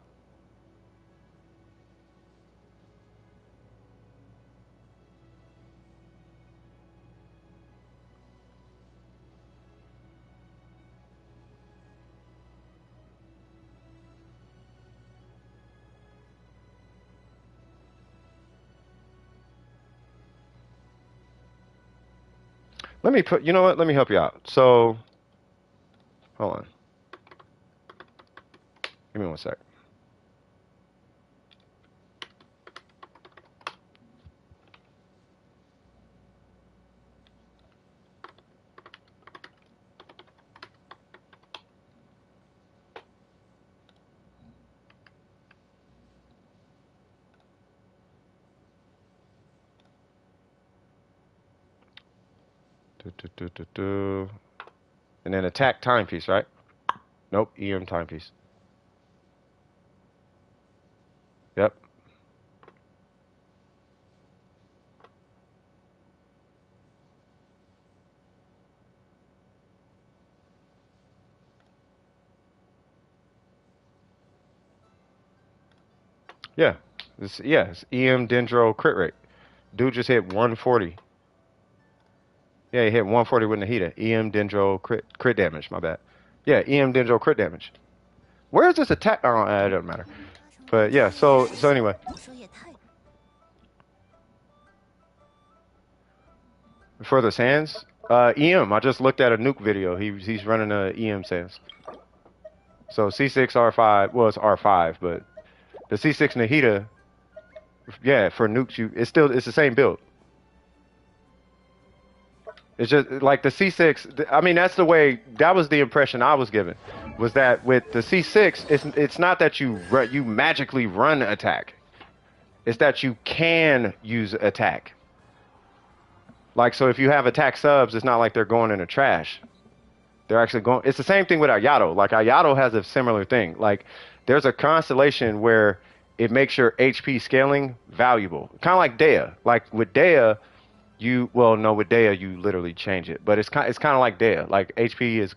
Let me put, you know what? Let me help you out. So, hold on. Give me one sec. And then attack timepiece, right? Nope, EM timepiece. Yep. Yeah. It's EM Dendro crit rate. Dude just hit 140. Yeah, he hit 140 with Nahida. EM Dendro crit damage, my bad. Yeah, EM Dendro crit damage. Where is this attack? Oh, it doesn't matter. But yeah, so anyway. For the sands, EM. I just looked at a nuke video. He's running a EM sands. So C6 R5, well it's R5, but the C6 Nahida, yeah, for nukes it's the same build. It's just like the C6. I mean, that's the way. That was the impression I was given. Was that with the C6, it's not that you magically run attack. It's that you can use attack. Like so, if you have attack subs, it's not like they're going in the trash. They're actually going. It's the same thing with Ayato. Like Ayato has a similar thing. Like there's a constellation where it makes your HP scaling valuable, kind of like Dea. Like with Dea. With Dea you literally change it, but it's kind of like Dea. Like HP is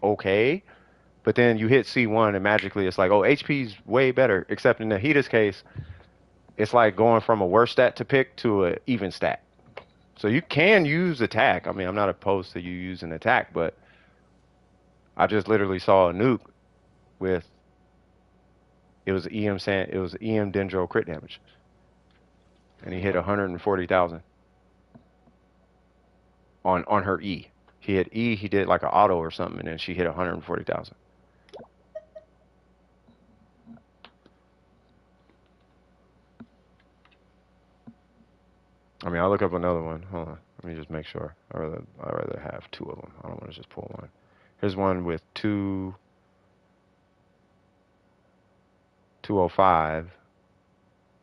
okay, but then you hit C1 and magically it's like, oh, HP's way better. Except in Nahida's case, it's like going from a worse stat to pick to an even stat. So you can use attack. I mean, I'm not opposed to you using attack, but I just literally saw a nuke with it was EM Dendro crit damage, and he hit 140,000. On her E. He had E, he did like an auto or something, and then she hit 140,000. I mean, I'll look up another one. Hold on. Let me just make sure. I'd rather have two of them. I don't want to just pull one. Here's one with 205.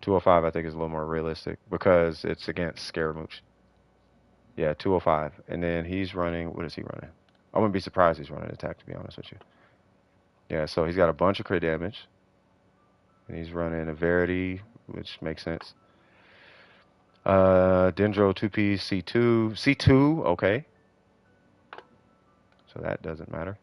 205 I think is a little more realistic because it's against Scaramouche. Yeah, 205. And then he's running, what is he running? I wouldn't be surprised he's running attack, to be honest with you. Yeah, so he's got a bunch of crit damage. And he's running a Verity, which makes sense. Dendro 2-piece, C2. C2, okay. So that doesn't matter.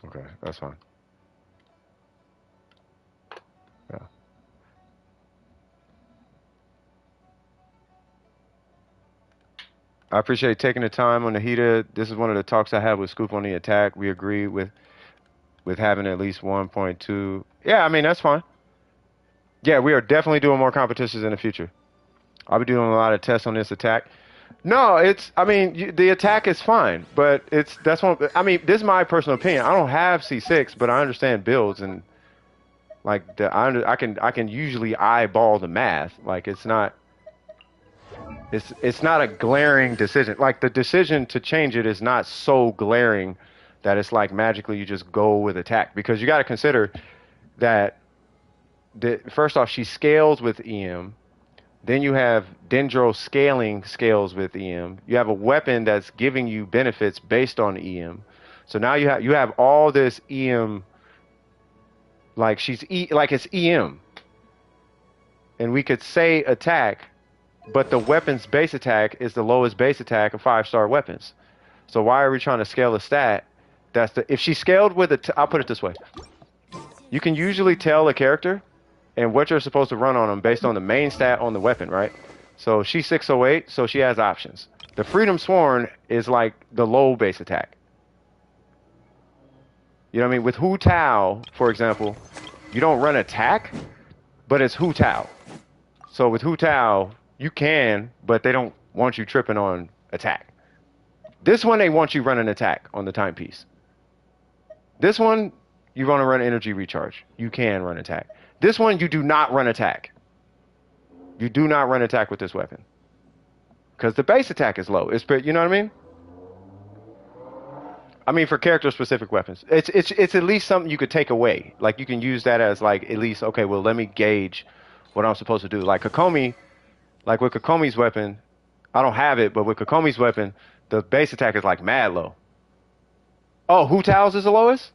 Okay, that's fine. Yeah. I appreciate taking the time on the heater. This is one of the talks I had with Scoop on the attack. We agree with having at least 1.2. Yeah, I mean, that's fine. Yeah, we are definitely doing more competitions in the future. I'll be doing a lot of tests on this attack. No, I mean, the attack is fine, but I mean, this is my personal opinion. I don't have C6, but I understand builds and like I can usually eyeball the math. Like it's not a glaring decision. Like the decision to change it is not so glaring that it's like magically you just go with attack, because you got to consider that first off, she scales with EM. Then you have Dendro scaling scales with EM. You have a weapon that's giving you benefits based on EM. So now you have all this EM, like it's EM. And we could say attack, but the weapon's base attack is the lowest base attack of 5-star weapons. So why are we trying to scale a stat? If she scaled with I'll put it this way. You can usually tell a character and what you're supposed to run on them based on the main stat on the weapon, right? So she's 608, so she has options. The Freedom Sworn is like the low base attack. You know what I mean? With Hu Tao, for example, you don't run attack, but it's Hu Tao. So with Hu Tao, you can, but they don't want you tripping on attack. This one, they want you running attack on the timepiece. This one, you want to run energy recharge. You can run attack. This one, you do not run attack. You do not run attack with this weapon. Because the base attack is low. You know what I mean? I mean, for character-specific weapons. It's at least something you could take away. Like, you can use that as, like, at least, okay, well, let me gauge what I'm supposed to do. Like, Kokomi, like, with Kokomi's weapon, I don't have it, but with Kokomi's weapon, the base attack is, like, mad low. Oh, Hu Tao's is the lowest?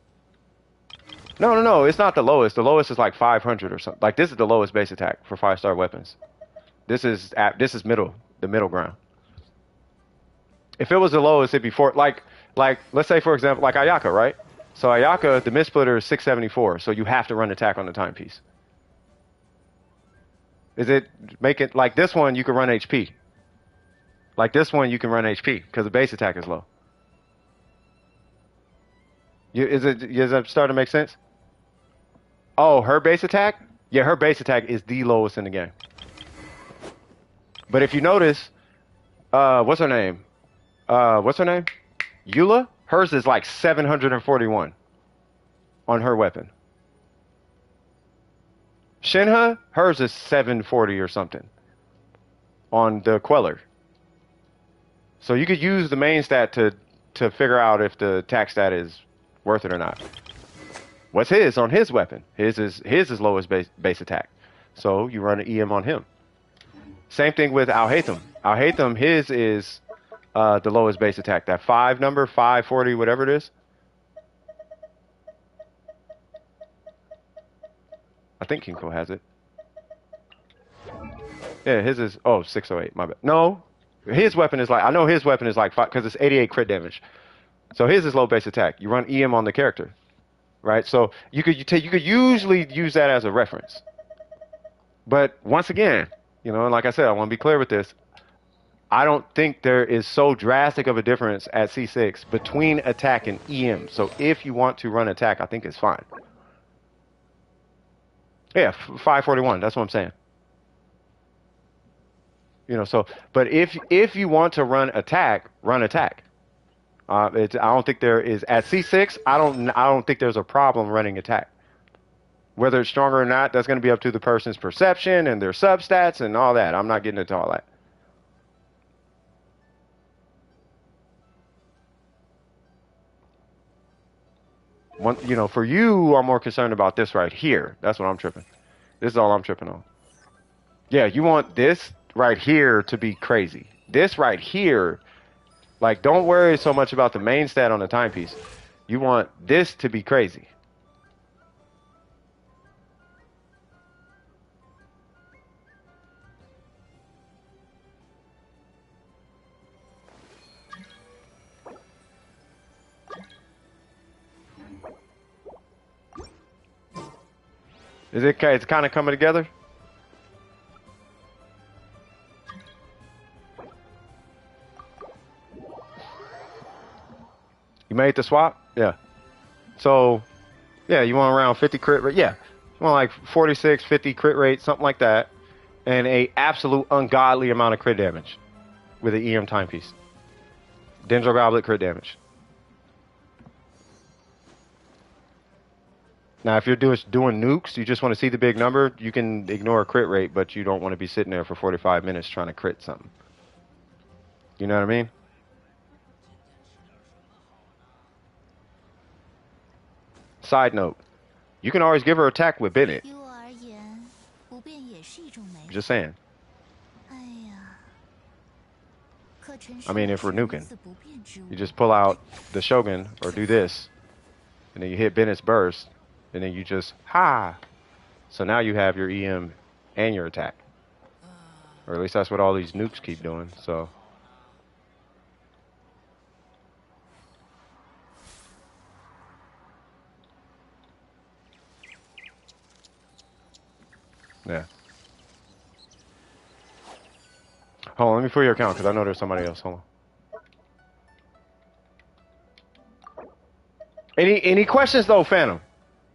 No, it's not the lowest. The lowest is like 500 or something. Like this is the lowest base attack for 5-star weapons. This is the middle ground. If it was the lowest, it'd be like let's say for example like Ayaka, right? So Ayaka, the mid splitter is 674, so you have to run attack on the timepiece. Make it like this one you can run HP. Like this one you can run HP because the base attack is low. Does that start to make sense? Oh, her base attack? Yeah, her base attack is the lowest in the game. But if you notice, what's her name? Eula? Hers is like 741 on her weapon. Shenhe, hers is 740 or something on the Queller. So you could use the main stat to figure out if the attack stat is worth it or not. What's his on his weapon? His is lowest base attack. So you run an EM on him. Same thing with Al-Haytham. Al-Haytham, his is the lowest base attack. That 5 number, 540, whatever it is. I think Kinko has it. Yeah, his is 608. My bad. No, his weapon is like, I know his weapon is like 5 because it's 88 crit damage. So his is low base attack. You run EM on the character, right? So you could usually use that as a reference. But once again, and like I said, I want to be clear with this. I don't think there is so drastic of a difference at C6 between attack and EM. So if you want to run attack, I think it's fine. Yeah, 541. That's what I'm saying. But if you want to run attack, run attack. I don't think there is at C6. I don't think there's a problem running attack. Whether it's stronger or not, that's going to be up to the person's perception and their substats and all that. I'm not getting into all that. For you, I'm more concerned about this right here. That's what I'm tripping. This is all I'm tripping on. Yeah, you want this right here to be crazy. This right here, like, don't worry so much about the main stat on the timepiece. You want this to be crazy. It's kind of coming together? You made the swap? Yeah. So, yeah, you want around 50 crit rate? Yeah. You want like 46, 50 crit rate, something like that. And a absolute ungodly amount of crit damage with an EM timepiece. Dendro Goblet crit damage. Now, if you're doing nukes, you just want to see the big number, you can ignore a crit rate, but you don't want to be sitting there for 45 minutes trying to crit something. You know what I mean? Side note, you can always give her attack with Bennett. Just saying. I mean, if we're nuking, you just pull out the Shogun or do this, and then you hit Bennett's burst, and then you just, ha! So now you have your EM and your attack. Or at least that's what all these nukes keep doing, so. Yeah. Hold on, let me pull your account, because I know there's somebody else. Hold on. Any questions, though, Phantom?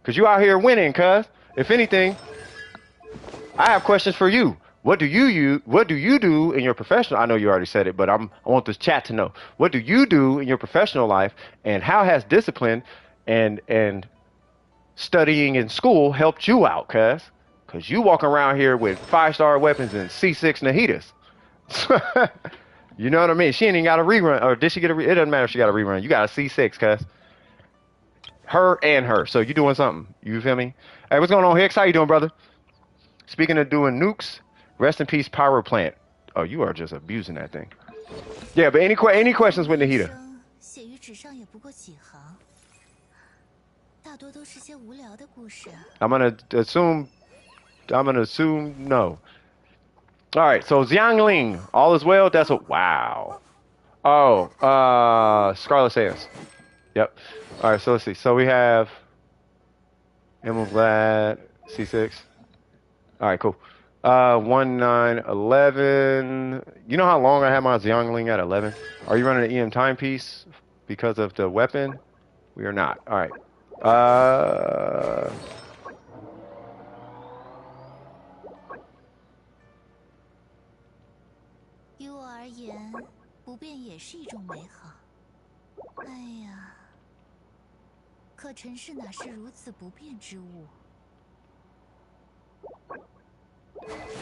Because you out here winning, cuz. If anything, I have questions for you. What do you do in your professional? I know you already said it, but I want this chat to know. What do you do in your professional life, and how has discipline and studying in school helped you out, cuz? Because you walk around here with 5-star weapons and C6 Nahitas. You know what I mean? She ain't even got a rerun. Or did she get a rerun? It doesn't matter if she got a rerun. You got a C6, cuz. Her and her. So you doing something. You feel me? Hey, what's going on, Hicks? How you doing, brother? Speaking of doing nukes, rest in peace, power plant. Oh, you are just abusing that thing. Yeah, but any questions with Nahida? I'm gonna assume no. All right, so Xiangling, all is well. That's a wow. Oh, Scarlet Sands. Yep. All right, so let's see. So we have Emma Vlad, C6. All right, cool. 1, 9, 11. You know how long I had my Xiangling at 11? Are you running an EM timepiece because of the weapon? We are not. All right.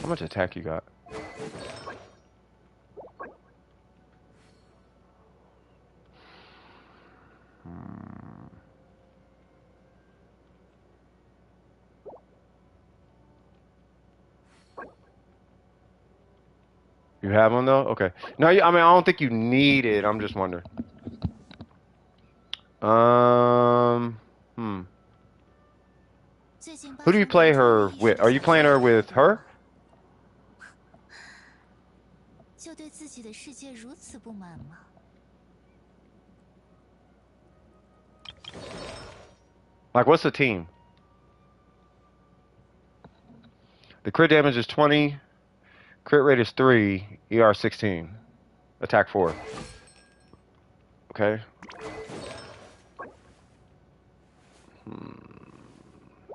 How much attack you got? You have one though? Okay. No, I mean I don't think you need it. I'm just wondering. Who do you play her with? Are you playing her with her? Like, what's the team? The crit damage is 20. Crit rate is 3. ER 16. Attack 4. Okay.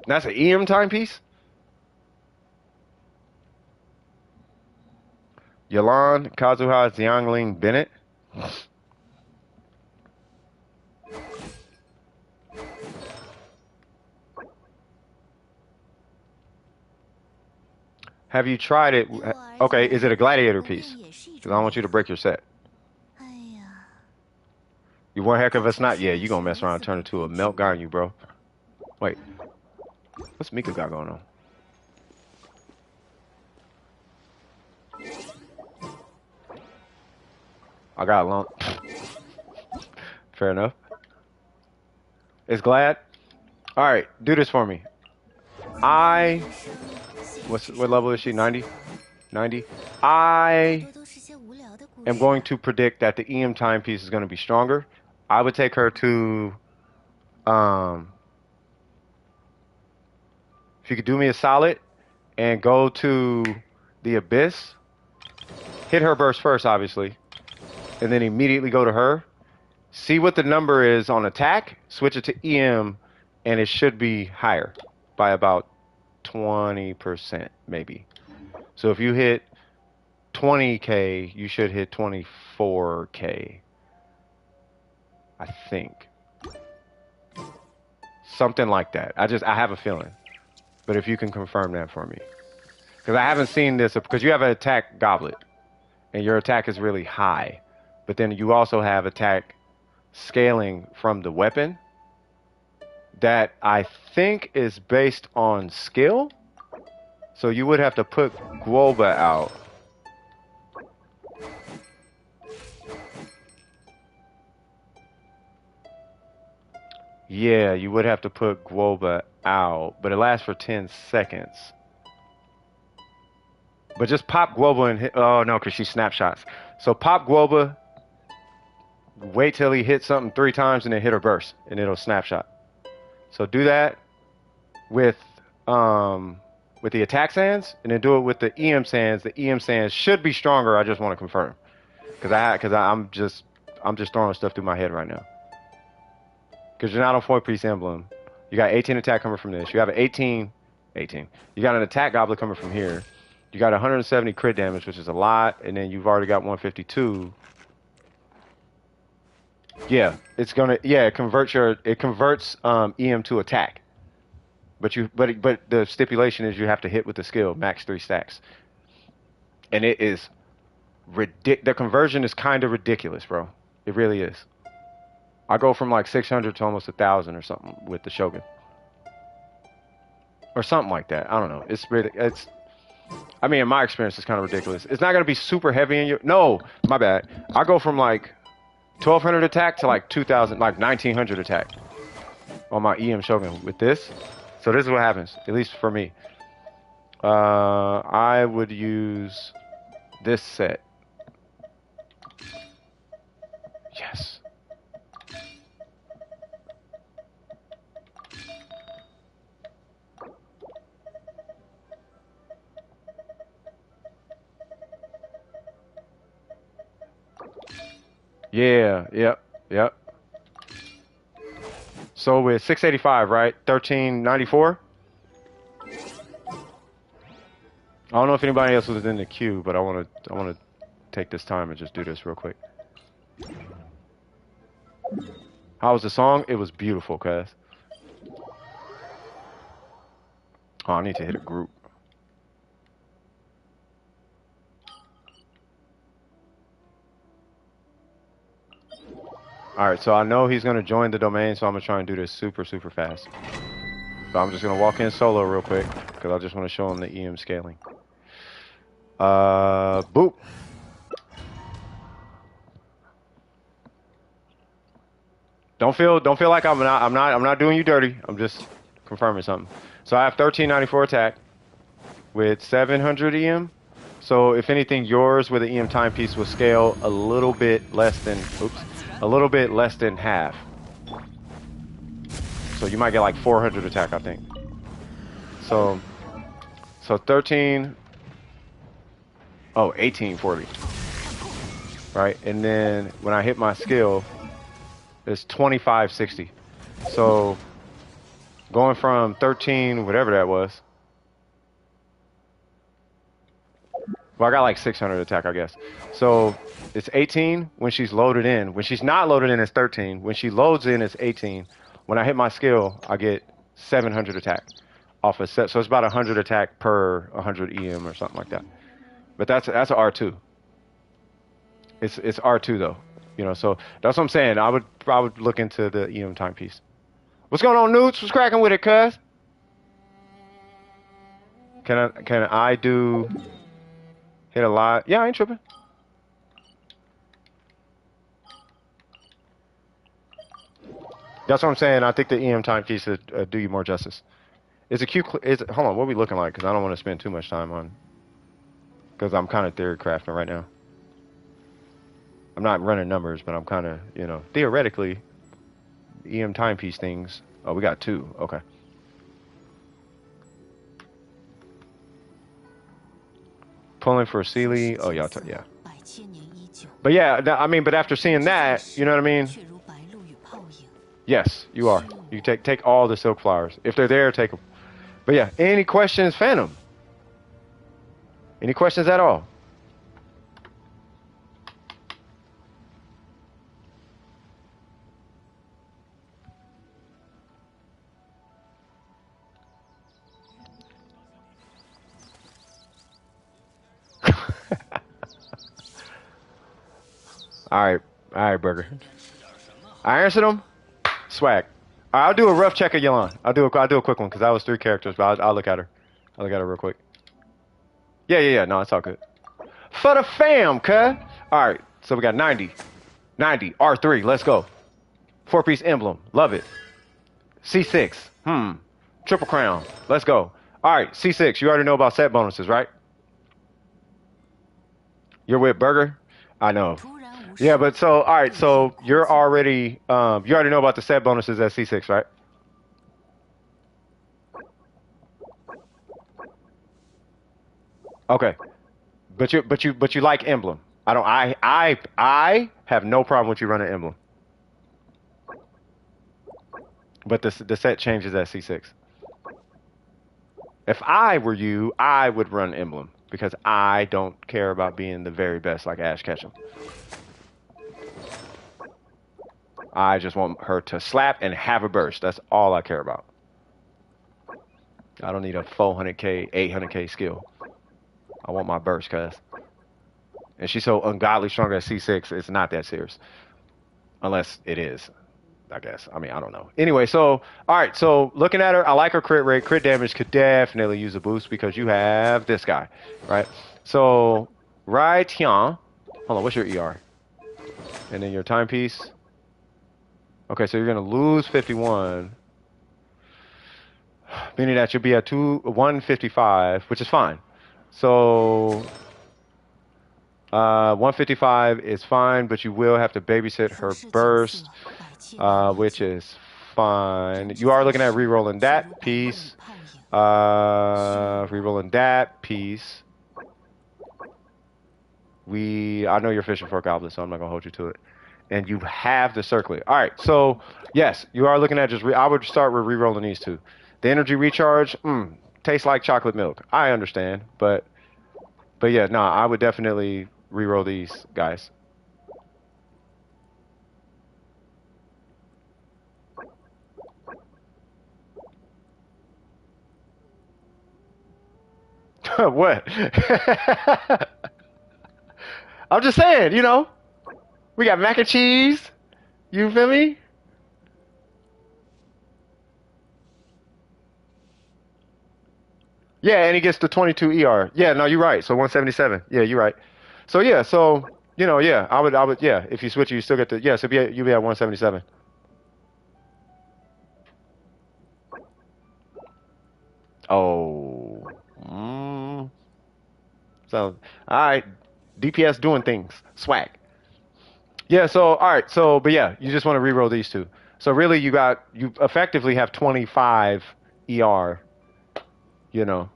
That's an EM timepiece? Yalan, Kazuha, Xiangling, Bennett. Have you tried it? Okay, is it a gladiator piece? Because I don't want you to break your set. 哎呀， You one heck of us not? Yeah, you gonna mess around and turn into a melt guy on you, bro. Wait, what's Mika got going on? I got a long. Fair enough. It's glad. All right, do this for me. What level is she? 90? 90? I 多都是些无聊的故 am 事。 going to predict that the EM timepiece is going to be stronger. I would take her to, if you could do me a solid and go to the Abyss, hit her burst first, obviously, and then immediately go to her. See what the number is on attack, switch it to EM, and it should be higher by about 20%, maybe. So if you hit 20k, you should hit 24k. I think. Something like that. I have a feeling. But if you can confirm that for me. Because I haven't seen this, because you have an attack goblet. And your attack is really high. But then you also have attack scaling from the weapon. That I think is based on skill. So you would have to put Guoba out. Yeah, you would have to put Guoba out, but it lasts for 10 seconds. But just pop Guoba and hit. Oh no, because she snapshots. So pop Guoba, wait till he hits something 3 times, and then hit her burst, and it'll snapshot. So do that with the attack sands, and then do it with the EM sands. The EM sands should be stronger. I just want to confirm, because I'm just throwing stuff through my head right now. Because you're not on 4-piece emblem. You got 18 attack coming from this. You have an 18. You got an attack goblet coming from here. You got 170 crit damage, which is a lot, and then you've already got 152. Yeah, it's gonna. Yeah, it converts EM to attack. But the stipulation is you have to hit with the skill max 3 stacks. And it is the conversion is kind of ridiculous, bro. It really is. I go from like 600 to almost 1,000 or something with the Shogun. Or something like that. I don't know. I mean, in my experience, it's kind of ridiculous. It's not going to be super heavy in your... No, my bad. I go from like 1,200 attack to like 2,000, like 1,900 attack on my EM Shogun with this. So this is what happens, at least for me. I would use this set. Yes. Yeah, yep. So with 685, right? 1394. I don't know if anybody else was in the queue, but I want to take this time and just do this real quick. How was the song? It was beautiful, cuz. Oh, I need to hit a group. Alright, so I know he's going to join the domain, so I'm going to try and do this super fast. But I'm just going to walk in solo real quick, because I just want to show him the EM scaling. Boop. Don't feel like I'm not doing you dirty. I'm just confirming something. So I have 1394 attack with 700 EM. So if anything, yours with the EM timepiece will scale a little bit less than half. So you might get like 400 attack, I think. So 1840. Right? And then when I hit my skill, it's 2560. So going from 13, whatever that was. Well, I got like 600 attack, I guess. So it's 18 when she's loaded in. When she's not loaded in, it's 13. When she loads in, it's 18. When I hit my skill, I get 700 attack. off a set. So it's about 100 attack per 100 EM or something like that. But that's an R2. It's R2 though. You know, so that's what I'm saying. I would look into the EM timepiece. What's going on, Newts? What's cracking with it, cuz? Can I do hit a lot? Yeah, I ain't tripping. That's what I'm saying. I think the EM timepiece would do you more justice. Is it Q? Hold on, what are we looking like? Because I don't want to spend too much time on. Because I'm kind of theory crafting right now. I'm not running numbers, but I'm kind of, you know, theoretically, EM timepiece things. Oh, we got 2. Okay. Pulling for a Sealy. Oh, y'all, yeah. But yeah, I mean, but after seeing that, you know what I mean? Yes, you are. You take all the silk flowers. If they're there, take them. But yeah, any questions, Phantom? Any questions at all? All right, Burger. I answered them. Swag. I'll do a rough check of Yolanda. I'll do a quick one because that was 3 characters, but I'll look at her. I'll look at her real quick. Yeah. No, it's all good. For the fam, cuz. All right, so we got 90, R3. Let's go. 4-piece emblem. Love it. C6. Triple crown. Let's go. All right, C6. You already know about set bonuses, right? You're with Burger. I know. Yeah, but so all right, so you're already you already know about the set bonuses at C6, right? Okay. But you like emblem. I have no problem with you running emblem. But the set changes at C6. If I were you, I would run emblem because I don't care about being the very best like Ash Ketchum. I just want her to slap and have a burst. That's all I care about. I don't need a 400k, 800k skill. I want my burst, cuz. And she's so ungodly strong at C6, it's not that serious. Unless it is, I guess. I mean, I don't know. Anyway, so, all right. So, looking at her, I like her crit rate. Crit damage could definitely use a boost because you have this guy, right? So, right here. Hold on, what's your ER? And then your timepiece. Okay, so you're going to lose 51. Meaning that you'll be at 155, which is fine. So 155 is fine, but you will have to babysit her burst, which is fine. You are looking at re-rolling that piece. Re-rolling that piece. I know you're fishing for a goblin, so I'm not gonna hold you to it. And you have the circlet. All right, so yes, you are looking at just. I would start with re-rolling these 2. The energy recharge, tastes like chocolate milk. I understand, but yeah, no, I would definitely re-roll these guys. What? I'm just saying, you know, we got mac and cheese. You feel me? Yeah, and he gets the 22 ER. Yeah, no, you're right. So 177. Yeah, you're right. So yeah, so you know, yeah, I would, yeah. If you switch, you still get the, yeah. So you'll be at 177. Oh. So all right, DPS doing things. Swag. Yeah. So all right. So but yeah, you just want to reroll these 2. So really, you effectively have 25 ER. You know.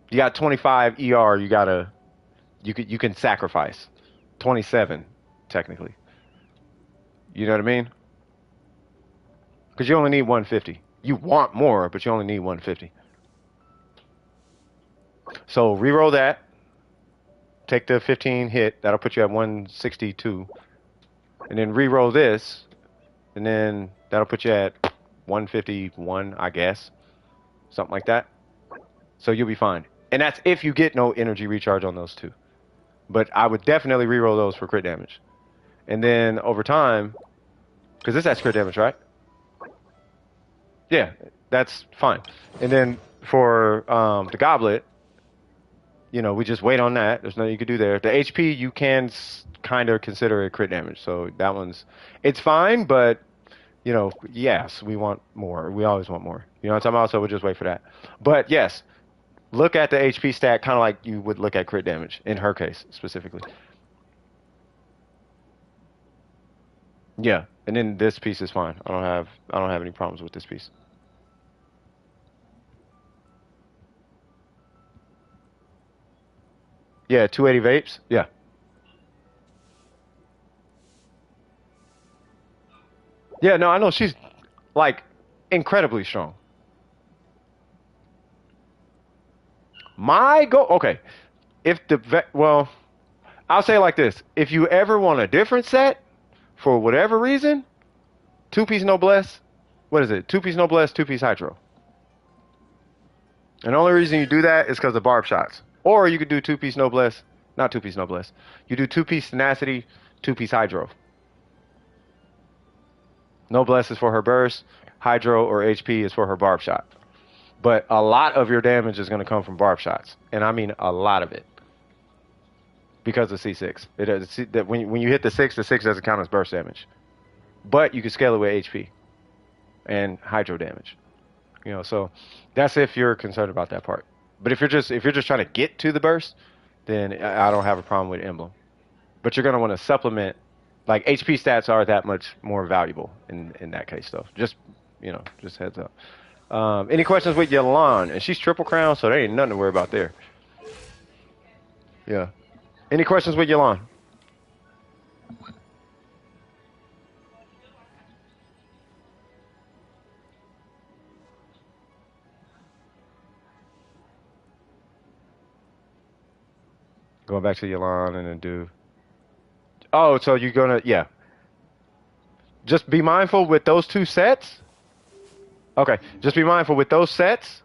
You got 25 ER. You can sacrifice 27 technically. You know what I mean? Because you only need 150. You want more, but you only need 150. So reroll that. Take the 15 hit. That'll put you at 162. And then reroll this. And then that'll put you at 151, I guess. something like that. So you'll be fine. And that's if you get no energy recharge on those two. But I would definitely reroll those for crit damage. And then over time, because this has crit damage, right? Yeah, that's fine. And then for the goblet, you know, we just wait on that. There's nothing you could do there. The HP, you can kind of consider it crit damage. So that one's, it's fine, but, you know, yes, we want more. We always want more. You know what I'm talking about? So we'll just wait for that. But yes, look at the HP stat kind of like you would look at crit damage in her case specifically. Yeah, and then this piece is fine. I don't have any problems with this piece. Yeah, 280 vapes. Yeah. Yeah, no, I know she's like incredibly strong. My goal, okay. If the well, I'll say it like this: if you ever want a different set for whatever reason, two-piece noblesse. What is it? Two-piece noblesse, two-piece hydro. And the only reason you do that is because of barb shots. Or you could do two-piece noblesse, not two-piece noblesse. You do two-piece tenacity, two-piece hydro. Noblesse is for her burst, hydro or HP is for her barb shot. But a lot of your damage is going to come from barb shots, and I mean a lot of it, because of C6. It does, that when you hit the six doesn't count as burst damage, but you can scale it with HP and hydro damage. You know, so that's if you're concerned about that part. But if you're just trying to get to the burst, then I don't have a problem with emblem. But you're going to want to supplement, like HP stats are that much more valuable in that case, though. Just, you know, just heads up. Any questions with Yalan? And she's triple crown, so there ain't nothing to worry about there. Yeah. Any questions with Yalan? Going back to Yalan and then do. Oh, so you're gonna, yeah. Just be mindful with those two sets. Okay, just be mindful with those sets.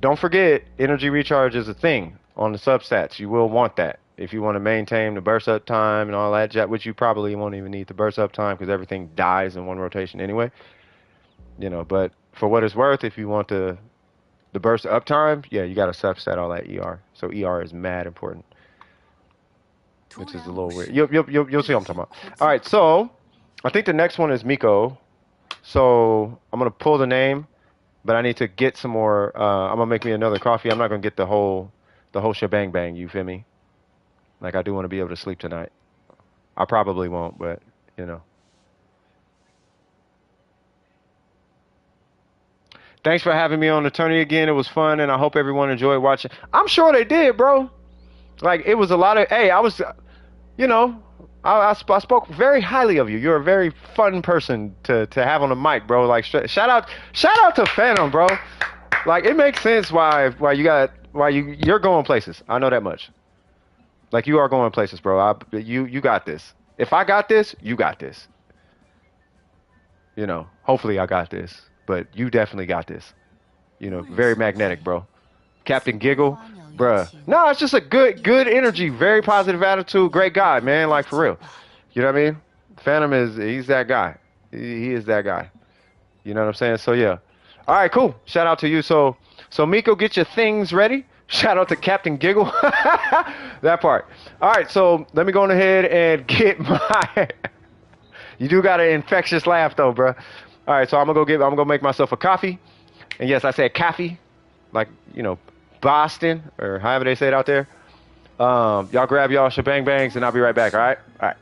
Don't forget, energy recharge is a thing on the substats. You will want that if you want to maintain the burst up time and all that, which you probably won't even need the burst up time because everything dies in one rotation anyway. You know, but for what it's worth, if you want the burst up time, yeah, you got to subset all that ER. So ER is mad important, which is a little weird. You'll see what I'm talking about. All right, so I think the next one is Miko. So I'm gonna pull the name, but I need to get some more. I'm gonna make me another coffee. I'm not gonna get the whole shebang bang. You feel me? Like I do want to be able to sleep tonight. I probably won't, but you know. Thanks for having me on the tourney again. It was fun, and I hope everyone enjoyed watching. I'm sure they did, bro. Like it was a lot of. Hey, I was, you know, I spoke very highly of you. You're a very fun person to have on the mic, bro. Like shout out to Phantom, bro. Like it makes sense why you're going places. I know that much. Like you are going places, bro. You got this. If I got this, you got this. You know, hopefully I got this, but you definitely got this. You know, very magnetic, bro. Captain Giggle, bruh. No, it's just a good energy, very positive attitude, great guy, man. Like for real. You know what I mean? Phantom he's that guy. He is that guy. You know what I'm saying? So yeah. All right, cool. Shout out to you. So Miko, get your things ready. Shout out to Captain Giggle. That part. All right, so let me go on ahead and get my. You do got an infectious laugh though, bro. All right, so I'm gonna make myself a coffee. And yes, I said coffee, like you know, Boston or however they say it out there. Y'all grab y'all shebang bangs, and I'll be right back. All right. All right.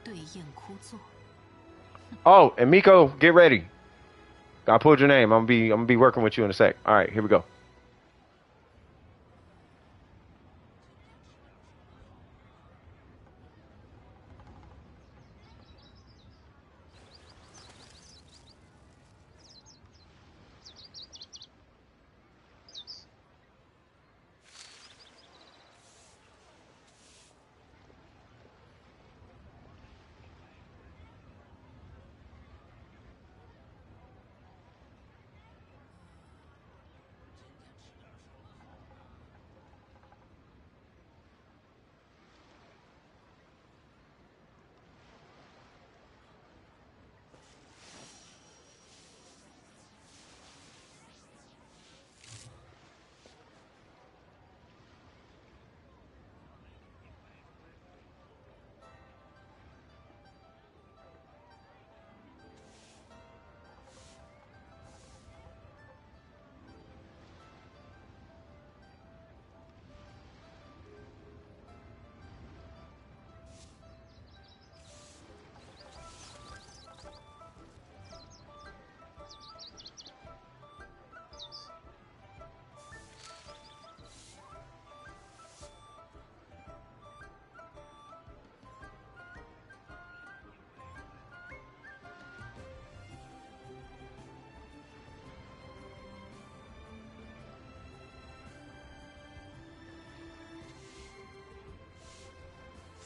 Oh, and Miko, get ready. I pulled your name. I'm gonna be working with you in a sec. All right, here we go.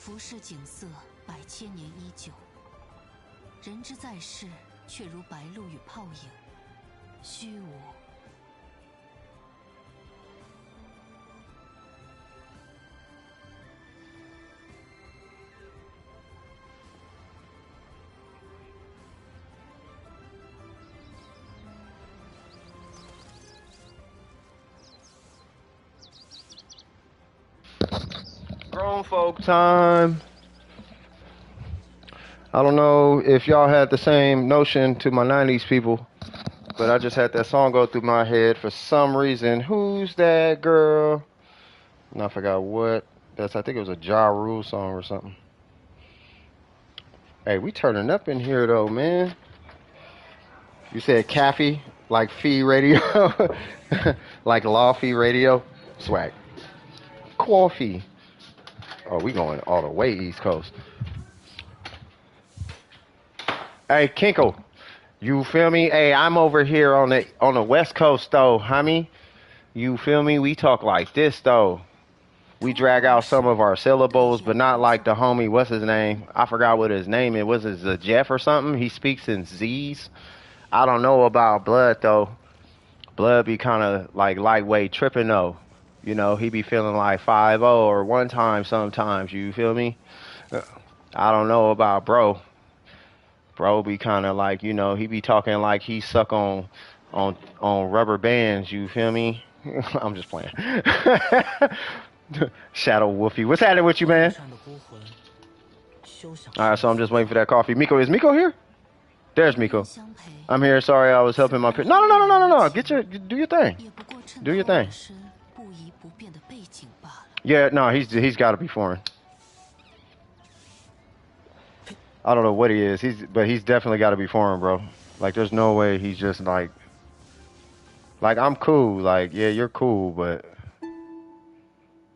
浮世景色百千年依旧，人之在世却如白露与泡影，虚无。Grown folk time. I don't know if y'all had the same notion to my 90s people, but I just had that song go through my head for some reason. Who's that girl? And I forgot what. I think it was a Ja Rule song or something. Hey, we turning up in here though, man. You said cafe, like fee radio, like law fee radio, swag. Coffee. Oh, we going all the way East Coast. Hey, Kinkle, you feel me? Hey, I'm over here on the West Coast though, homie. You feel me? We talk like this though. We drag out some of our syllables, but not like the homie. What's his name? I forgot what his name is. Was it Jeff or something? He speaks in Z's. I don't know about Blood though. Blood be kind of like lightweight tripping though. You know, he be feeling like 5-0 or one time sometimes. You feel me? I don't know about bro. Bro be kind of like, you know, he be talking like he suck on rubber bands. You feel me? I'm just playing. Shadow Wolfie, what's happening with you, man? All right, so I'm just waiting for that coffee. Miko, is Miko here? There's Miko. I'm here. Sorry, I was helping my. No. Do your thing. Do your thing. Yeah, no, he's got to be foreign. I don't know what he is. But he's definitely got to be foreign, bro. Like, there's no way he's just like I'm cool. Like, yeah, you're cool, but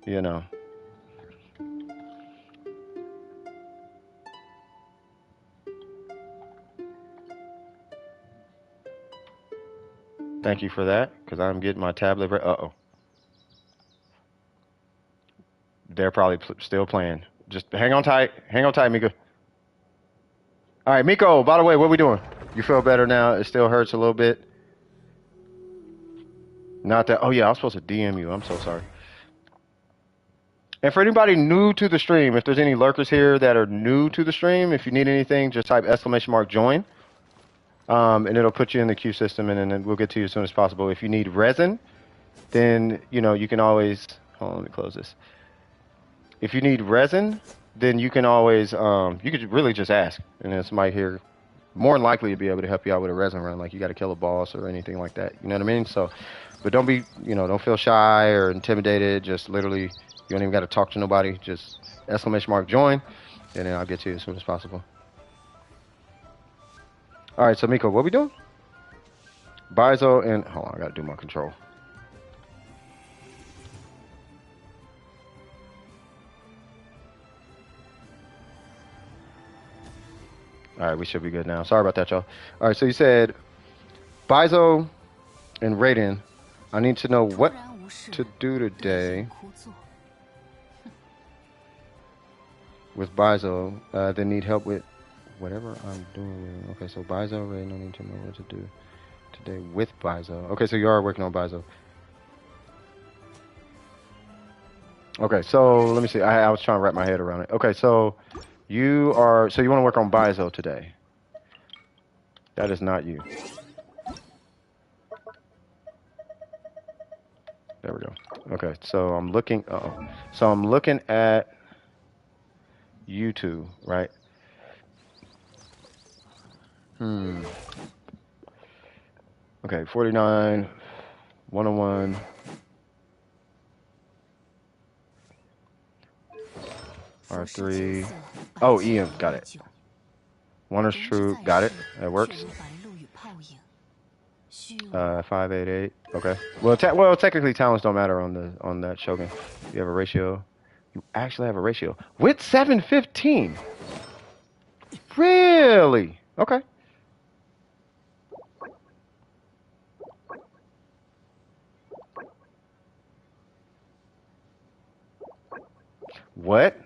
you know. Thank you for that, because I'm getting my tablet. Uh-oh. They're probably still playing. Just hang on tight. Hang on tight, Miko. All right, Miko, by the way, what are we doing? You feel better now? It still hurts a little bit? Not that. Oh, yeah, I was supposed to DM you. I'm so sorry. And for anybody new to the stream, if there's any lurkers here that are new to the stream, if you need anything, just type !join. And it'll put you in the queue system, and then we'll get to you as soon as possible. If you need resin, then, you know, you can always... Hold on, let me close this. If you need resin, then you can always... you could really just ask, and then somebody here more than likely to be able to help you out with a resin run, like you got to kill a boss or anything like that. You know what I mean? So, but don't be, you know, don't feel shy or intimidated. Just literally, you don't even got to talk to nobody. Just !join, and then I'll get to you as soon as possible. All right, so Miko, what we doing? Bizo and... Hold on, I got to do my control. All right, we should be good now. Sorry about that, y'all. All right, so you said Bizo and Raiden. I need to know what to do today with Bizo. They need help with whatever I'm doing. Okay, so Bizo, Raiden, I need to know what to do today with Bizo. Okay, so you are working on Bizo. Okay, so let me see. I was trying to wrap my head around it. Okay, so you want to work on Bizo today. That is not you. There we go. Okay, so I'm looking. So I'm looking at you two, right? Okay, 49, 101. R3. Oh, Ian, got it. Wonders True, got it. That works. 588. Okay. Well, technically talents don't matter on that Shogun. You have a ratio. You actually have a ratio with 715. Really? Okay. What?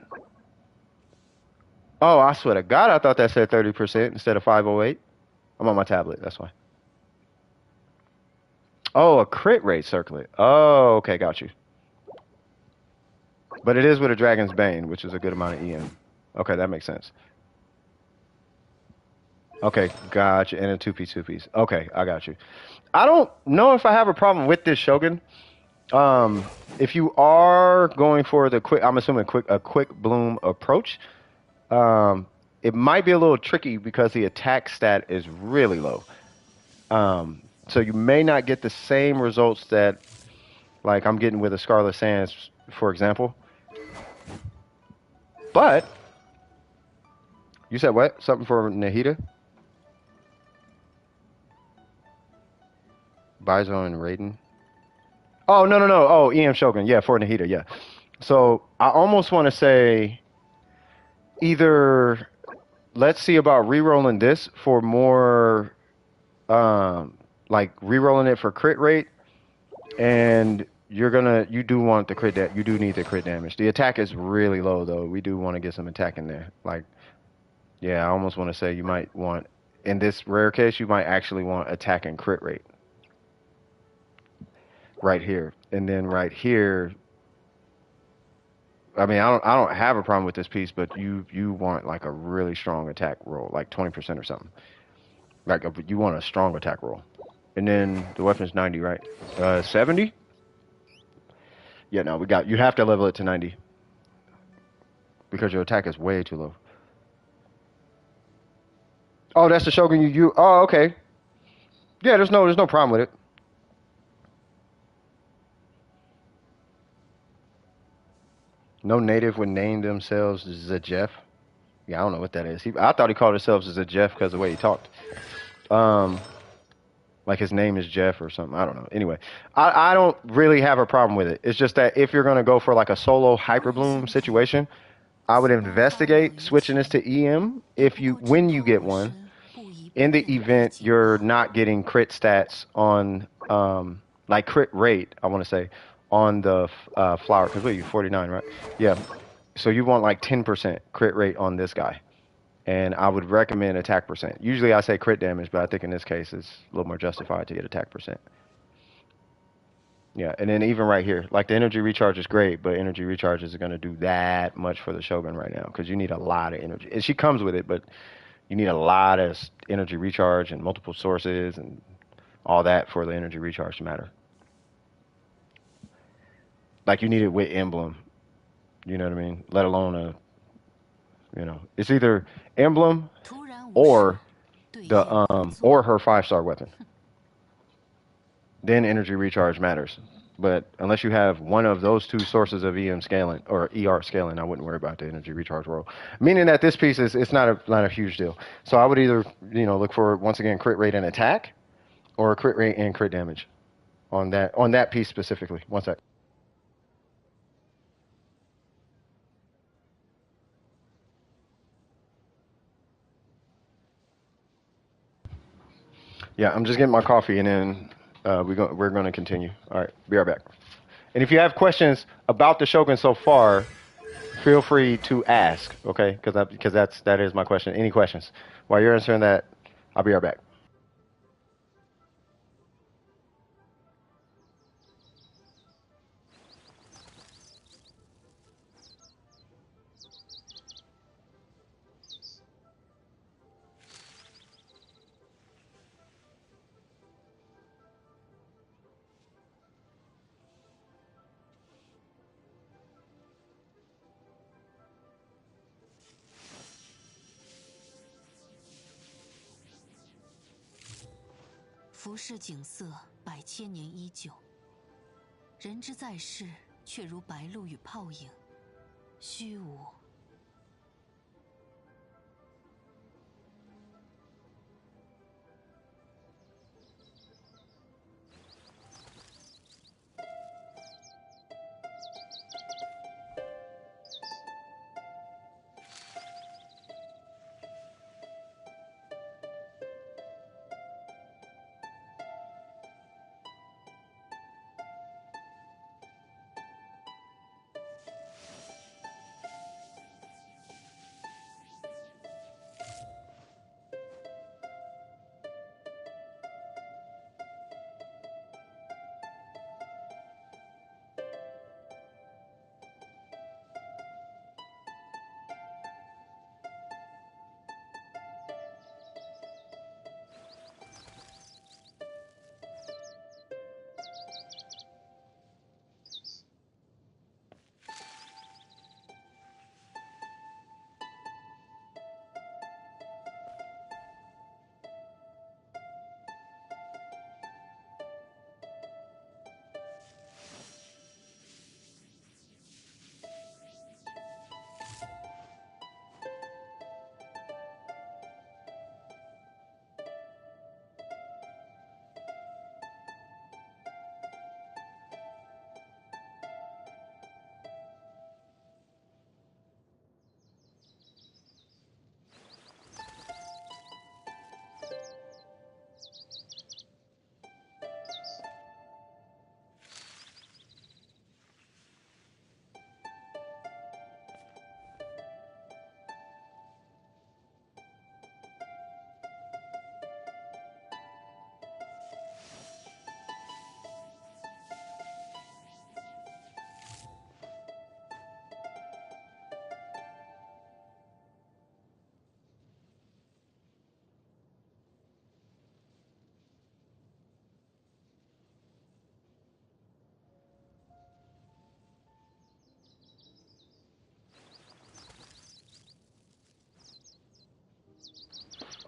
Oh, I swear to God, I thought that said 30% instead of 508. I'm on my tablet, that's why. Oh, a crit rate circlet. Oh, okay, got you. But it is with a Dragon's Bane, which is a good amount of EM. Okay, that makes sense. Okay, gotcha. And a 2-piece. Okay, I got you. I don't know if I have a problem with this Shogun. If you are going for the quick, I'm assuming a quick bloom approach, it might be a little tricky because the attack stat is really low. So you may not get the same results that like I'm getting with a Scarlet Sands, for example. But you said what? Something for Nahida? Bizo and Raiden? Oh, no. Oh, EM Shogun. Yeah, for Nahida, yeah. So I almost want to say either let's see about re-rolling this for more like re-rolling it for crit rate, and you do want the you do need the crit damage. The attack is really low though. We do want to get some attack in there. Like, yeah, I almost want to say you might want, in this rare case, you might actually want attack and crit rate right here, and then right here. I mean, I don't have a problem with this piece, but you want like a really strong attack roll, like 20% or something. Like you want a strong attack roll, and then the weapon's 90, right? 70. Yeah, no, you have to level it to 90 because your attack is way too low. Oh, that's the Shogun you. Oh, okay. Yeah, there's no problem with it. No native would name themselves Zajef. Yeah, I don't know what that is. I thought he called himself Zajef because of the way he talked. Like his name is Jeff or something. I don't know. Anyway, I don't really have a problem with it. It's just that if you're gonna go for like a solo hyperbloom situation, I would investigate switching this to EM when you get one. In the event you're not getting crit stats on like crit rate, I want to say on the flower, because what are you 49, right? Yeah. So you want like 10% crit rate on this guy. And I would recommend attack percent. Usually I say crit damage, but I think in this case it's a little more justified to get attack percent. Yeah, and then even right here, like the energy recharge is great, but energy recharge isn't going to do that much for the Shogun right now because you need a lot of energy. And she comes with it, but you need a lot of energy recharge and multiple sources and all that for the energy recharge to matter. Like you need it with emblem, you know what I mean? Let alone it's either emblem or or her 5-star weapon. Then energy recharge matters. But unless you have one of those two sources of EM scaling or ER scaling, I wouldn't worry about the energy recharge roll. Meaning that this piece it's not a huge deal. So I would either look for once again crit rate and attack, or crit rate and crit damage on that piece specifically. One sec. Yeah, I'm just getting my coffee and then we're going to continue. All right, be right back. And if you have questions about the Shogun so far, feel free to ask, okay? Because that is my question. Any questions? While you're answering that, I'll be right back.浮世景色百千年依旧，人之在世却如白露与泡影，虚无。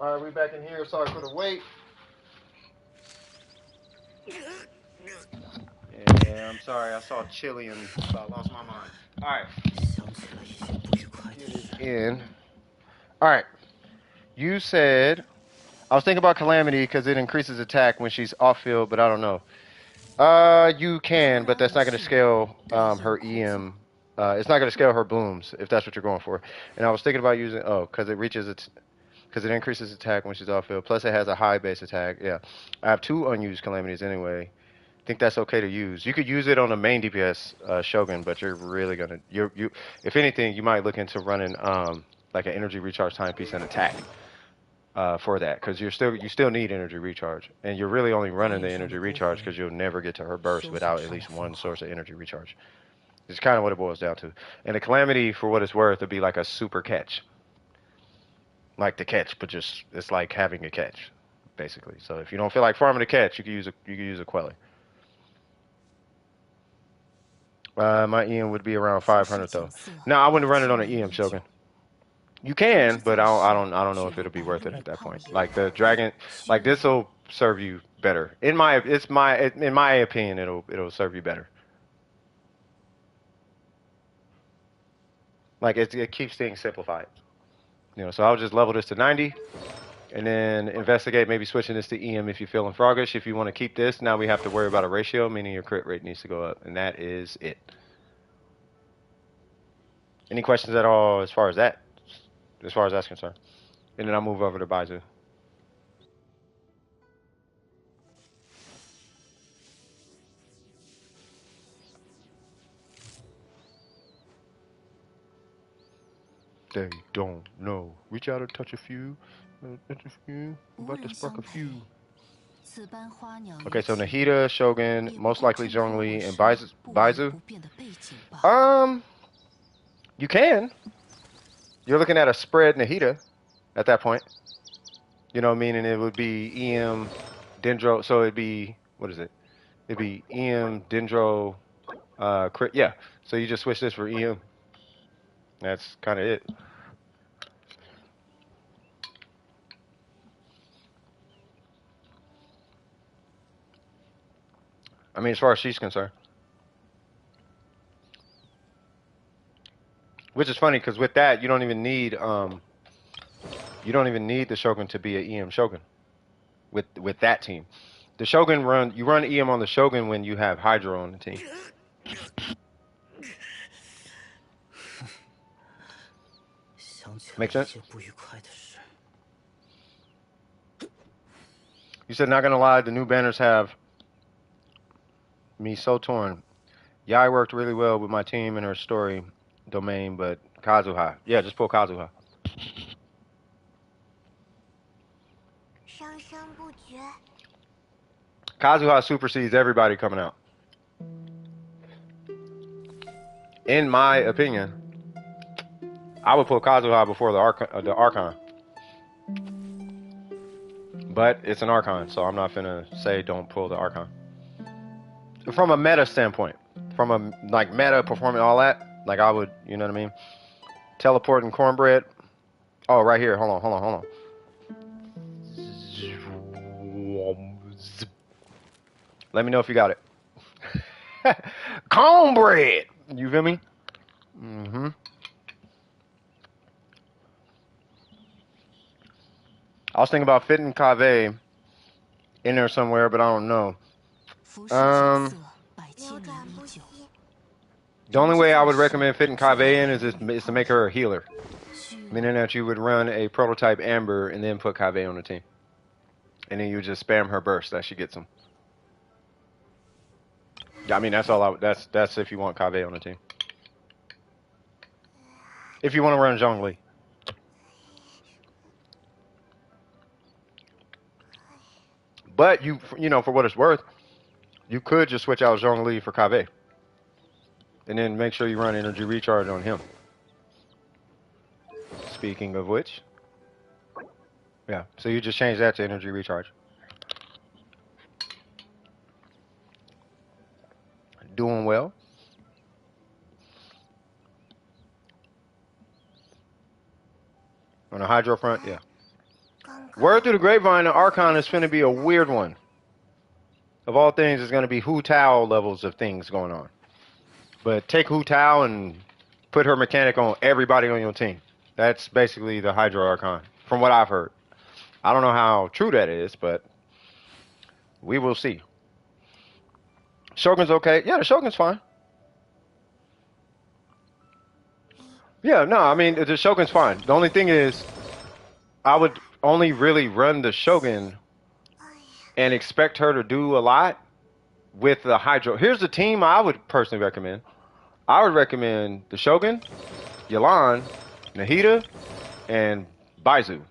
All right, we back in here. Sorry for the wait. Yeah, I'm sorry. I saw chili and I lost my mind. All right. Get it in. All right. You said I was thinking about Calamity because it increases attack when she's off field, but I don't know. You can, but that's not going to scale her EM. It's not going to scale her booms if that's what you're going for. And I was thinking about using because it increases attack when she's off field. Plus it has a high base attack. Yeah, I have 2 unused calamities anyway. I think that's okay to use. You could use it on a main DPS Shogun, but you're really gonna you if anything you might look into running like an energy recharge timepiece and attack. For that, because you still need energy recharge, and you're really only running the energy recharge because you'll never get to her burst without at least one source of energy recharge. It's kind of what it boils down to. And the calamity, for what it's worth, would be like a super catch, like the catch, but just it's like having a catch, basically. So if you don't feel like farming a catch, you could use a quelly. My EM would be around 500 though. Now I wouldn't run it on an EM Shogun. You can, but I don't know if it'll be worth it at that point. Like the dragon, like this will serve you better. In my opinion, it'll serve you better. Like it keeps things simplified. You know, so I'll just level this to 90, and then investigate maybe switching this to EM if you're feeling froggish. If you want to keep this, now we have to worry about a ratio, meaning your crit rate needs to go up, and that is it. Any questions at all as far as that? As far as that's concerned, and then I'll move over to Baizu. They don't know. Reach out and touch a few. Touch a few. About to spark a few. Okay, so Nahida, Shogun, most likely Zhongli, and Baizu. You can. You're looking at a spread Nahida at that point. You know, meaning it would be EM, Dendro. So it'd be, what is it? It'd be EM, Dendro, crit. Yeah. So you just switch this for EM. That's kind of it. I mean, as far as she's concerned. Which is funny because with that, you don't even need the Shogun to be an EM Shogun. With that team, the Shogun you run EM on the Shogun when you have Hydro on the team. Make sense? You said, not gonna lie, the new banners have me so torn. Yeah, I worked really well with my team and her story domain, but Kazuha. Yeah, just pull Kazuha. Kazuha supersedes everybody coming out. In my opinion, I would pull Kazuha before the Archon. But it's an Archon, so I'm not finna say don't pull the Archon. From a meta standpoint, from a like meta performing all that, like I would, you know what I mean? Teleporting cornbread. Oh, right here. Hold on. Let me know if you got it. Cornbread. You feel me? Mm-hmm. I was thinking about fitting Kave in there somewhere, but I don't know. The only way I would recommend fitting Kave in is to make her a healer. Meaning that you would run a prototype Amber and then put Kave on the team. And then you just spam her burst that she gets them. Yeah, I mean that's all that's if you want Kave on the team. If you want to run Zhongli. But you know, for what it's worth, you could just switch out Zhongli for Kave. And then make sure you run energy recharge on him. Speaking of which, yeah, so you just change that to energy recharge. Doing well. On the Hydro front, yeah. Word through the grapevine, the Archon is finna be a weird one. Of all things, it's gonna be Hu Tao levels of things going on. But take Hu Tao and put her mechanic on everybody on your team. That's basically the Hydro Archon, from what I've heard. I don't know how true that is, but we will see. Shogun's okay. Yeah, the Shogun's fine. Yeah, no, I mean, the Shogun's fine. The only thing is, I would only really run the Shogun and expect her to do a lot with the Hydro. Here's the team I would personally recommend. I would recommend the Shogun, Yelan, Nahida, and Baizu.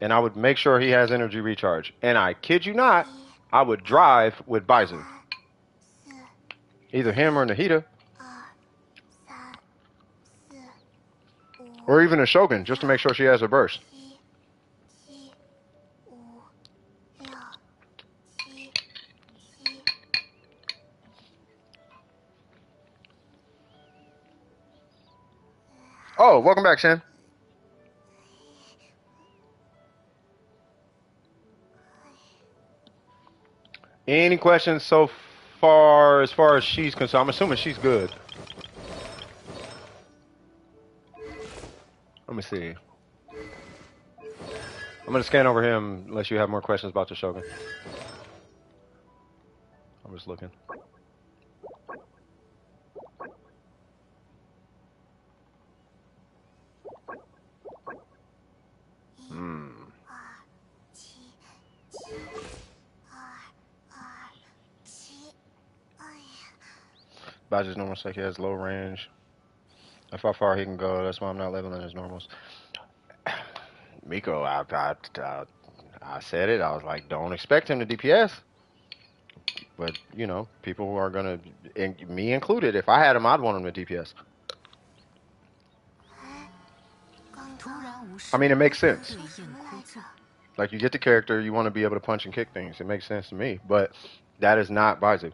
And I would make sure he has energy recharge. And I kid you not, I would drive with Baizu. Either him or Nahida. Or even a Shogun, just to make sure she has a burst. Oh, welcome back, Shen. Any questions so far as she's concerned? I'm assuming she's good. Let me see. I'm going to scan over him unless you have more questions about the Shogun. I'm just looking. Baj's normal sec, he has low range. That's how far he can go. That's why I'm not leveling his normals. Miko, I said it. I was like, don't expect him to DPS. But, you know, people who are going to, me included, if I had him, I'd want him to DPS. I mean, it makes sense. Like, you get the character, you want to be able to punch and kick things. It makes sense to me. But that is not Baizu.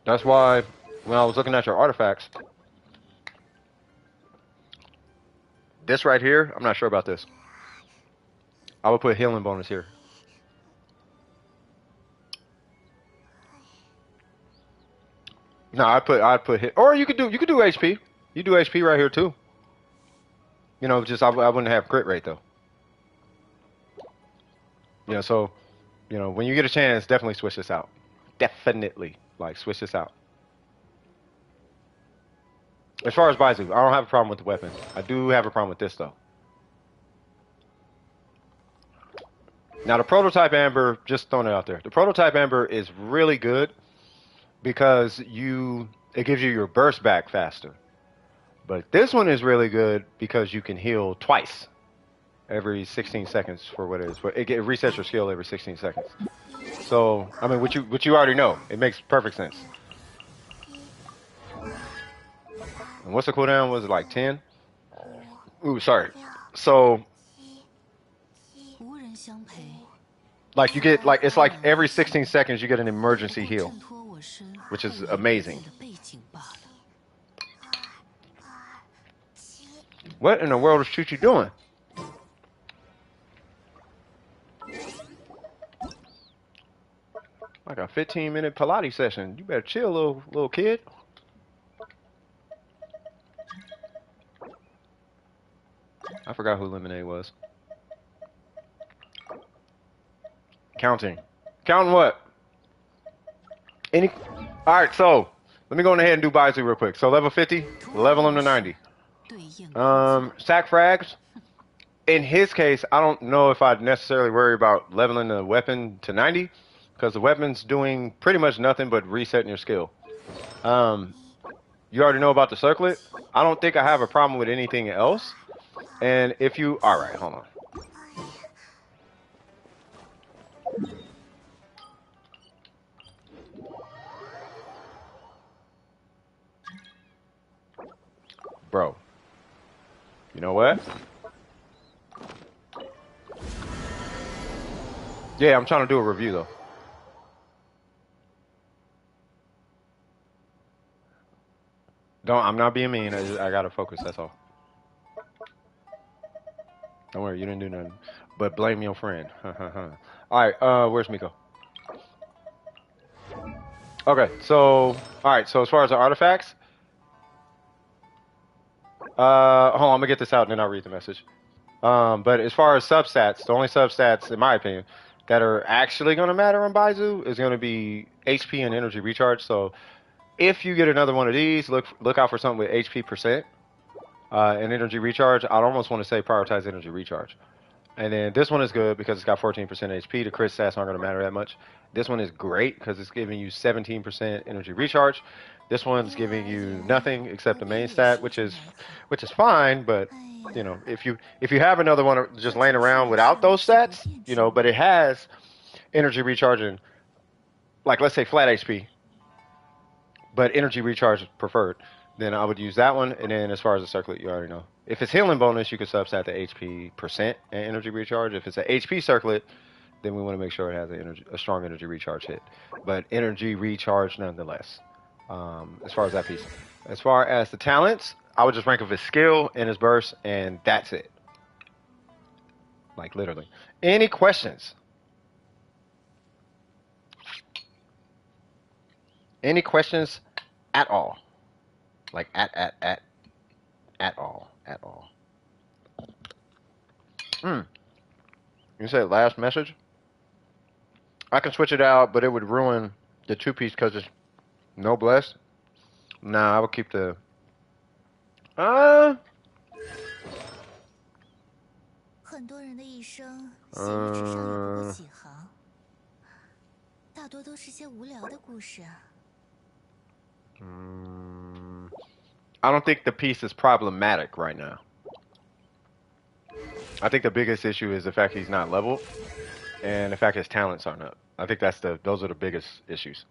That's why, when I was looking at your artifacts, this right here, I'm not sure about this. I would put healing bonus here. No, I'd put hit, or you could do HP. You do HP right here too. You know, just I wouldn't have crit rate though. You know, so, you know, when you get a chance, definitely switch this out. Definitely, like, switch this out. As far as Baizu, I don't have a problem with the weapon. I do have a problem with this though. Now the prototype Amber, just throwing it out there. The prototype Amber is really good because it gives you your burst back faster. But this one is really good because you can heal twice every 16 seconds for what it is. But it resets your skill every 16 seconds. So, I mean, what you already know. It makes perfect sense. And what's the cooldown? Was it like 10? Ooh, sorry. So, like you get, like, it's like every 16 seconds you get an emergency heal, which is amazing. What in the world is Chuchi doing? Like a 15-minute Pilates session. You better chill, little kid. I forgot who Lemonade was. Counting what? All right, so let me go ahead and do Baizu real quick. So level 50, level him to 90. Sack frags. In his case, I don't know if I'd necessarily worry about leveling the weapon to 90 because the weapon's doing pretty much nothing but resetting your skill. You already know about the circlet. I don't think I have a problem with anything else. And if you, all right, hold on. Bro, you know what? Yeah, I'm trying to do a review though. I'm not being mean. I gotta focus. That's all. Don't worry, you didn't do nothing. But blame your friend. All right, where's Miko? Okay, so all right, so as far as the artifacts, hold on, I'm gonna get this out and then I'll read the message. But as far as substats, the only substats, in my opinion, that are actually gonna matter on Baizu is gonna be HP and energy recharge. So if you get another one of these, look out for something with HP percent and energy recharge. I'd almost want to say prioritize energy recharge. And then this one is good because it's got 14% HP. The crit stats aren't going to matter that much. This one is great because it's giving you 17% energy recharge. This one's giving you nothing except the main stat, which is fine. But you know, if you have another one just laying around without those stats, you know, but it has energy recharging, like let's say flat HP, but energy recharge preferred, then I would use that one. And then as far as the circlet, you already know. If it's healing bonus, you can substat the HP percent and energy recharge. If it's an HP circlet, then we want to make sure it has a strong energy recharge hit. But energy recharge nonetheless. As far as that piece. As far as the talents, I would just rank of his skill and his burst, and that's it. Like literally. Any questions? Any questions at all? Like at all. At all. You said last message? I can switch it out, but it would ruin the two-piece because it's noblesse. Nah, I would keep the... 很多人的一生写的纸上也不过几行，大多都是些无聊的故事啊。I don't think the piece is problematic right now. I think the biggest issue is the fact he's not leveled, and the fact his talents aren't up. I think those are the biggest issues.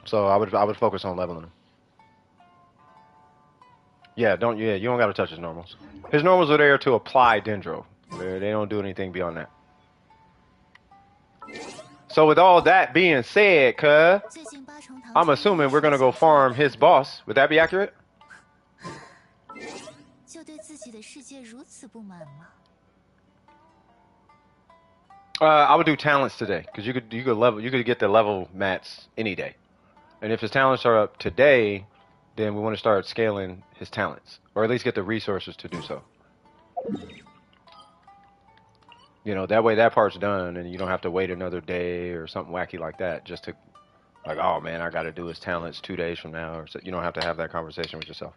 So I would focus on leveling him. Yeah, you don't gotta touch his normals. His normals are there to apply Dendro. They don't do anything beyond that. So with all that being said, I'm assuming we're gonna go farm his boss. Would that be accurate? 就对自己的世界如此不满吗？ I would do talents today because you could get the level mats any day, and if his talents are up today, then we want to start scaling his talents, or at least get the resources to do so. You know, that way that part's done, and you don't have to wait another day or something wacky like that just to, like, oh man, I got to do his talents 2 days from now, or so. You don't have to have that conversation with yourself.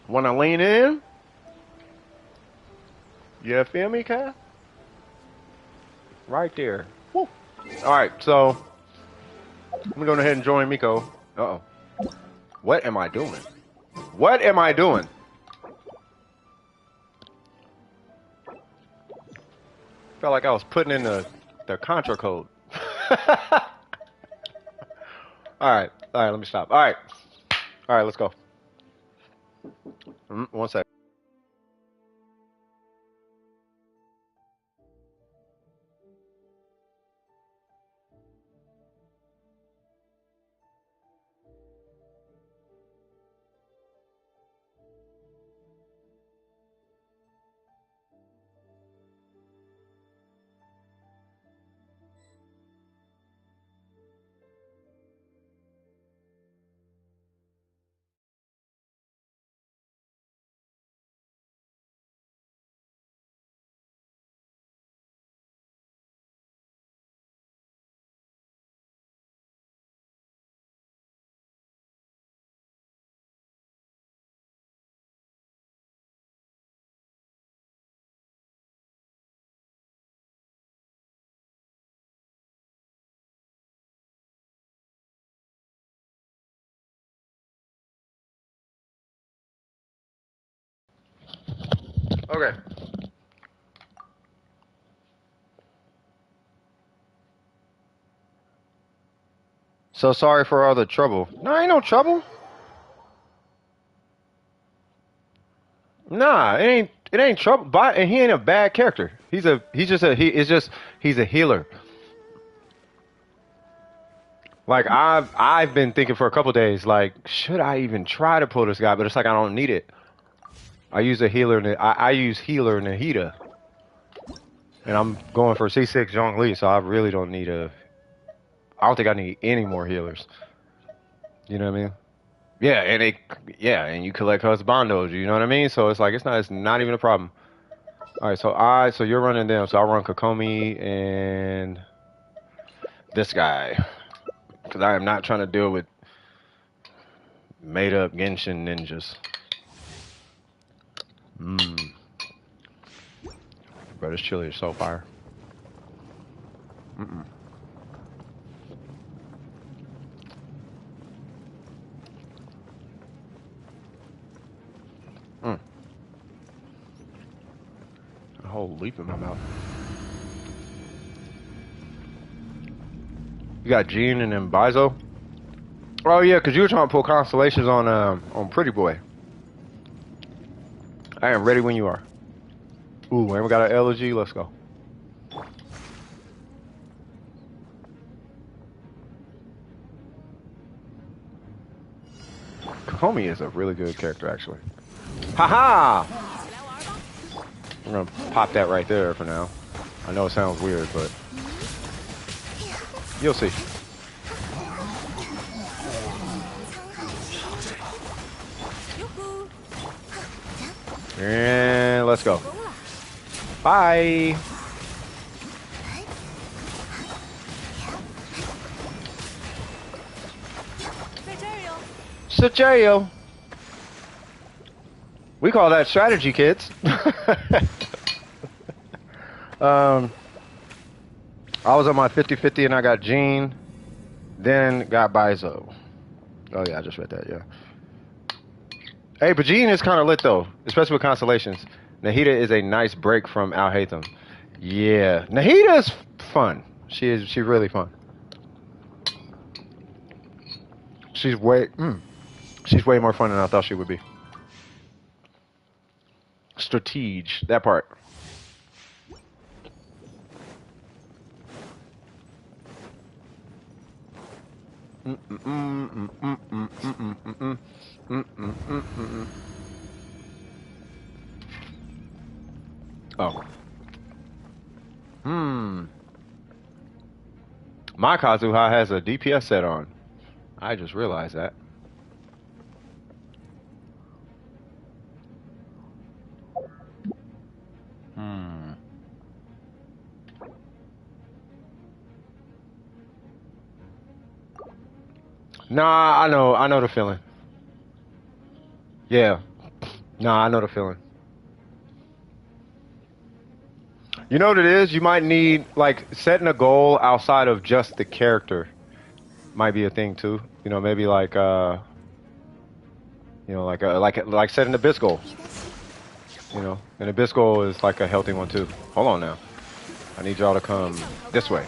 Wanna lean in? You feel me, Kyle? Right there. Woo. All right, so I'm gonna go ahead and join Miko. Uh-oh. What am I doing? What am I doing? Felt like I was putting in the contra code. All right, let me stop. All right, let's go. 1 sec. Okay. So sorry for all the trouble. No, ain't no trouble. Nah, it It ain't trouble, but and he ain't a bad character. He's a healer. Like I've been thinking for a couple days, like should I even try to pull this guy? But it's like I don't need it. I use a healer, I use healer Nahida, and I'm going for C6 Zhongli, so I really don't need a. I don't think I need any more healers. You know what I mean? Yeah, and you collect husbandos. You know what I mean? So it's like it's not even a problem. All right, so you're running them. So I'll run Kokomi and this guy because I am not trying to deal with made up Genshin ninjas. Bro, this chili is so fire. A whole leap in my mouth. You got Jean and then Bizo? Oh yeah, cause you were trying to pull constellations on Pretty Boy. I am ready when you are. Ooh, and we got an elegy. Let's go. Kokomi is a really good character, actually. Haha! I'm gonna pop that right there for now. I know it sounds weird, but you'll see. And let's go. Bye. Sachayo. We call that strategy, kids. I was on my 50-50 and I got Jean, then got Bizo. Oh yeah, I just read that, yeah. Hey, but Jean is kind of lit though, especially with constellations. Nahida is a nice break from Al Haytham. Yeah, Nahida is fun. She's really fun. She's way more fun than I thought she would be. Strategue, that part. Oh. My Kazuha has a DPS set on. I just realized that. Nah, I know the feeling. Yeah. Nah, I know the feeling. You know what it is? You might need, like, setting a goal outside of just the character might be a thing, too. You know, maybe like, you know, like setting a Abyss goal. You know, an Abyss goal is like a healthy one, too. Hold on now. I need y'all to come this way.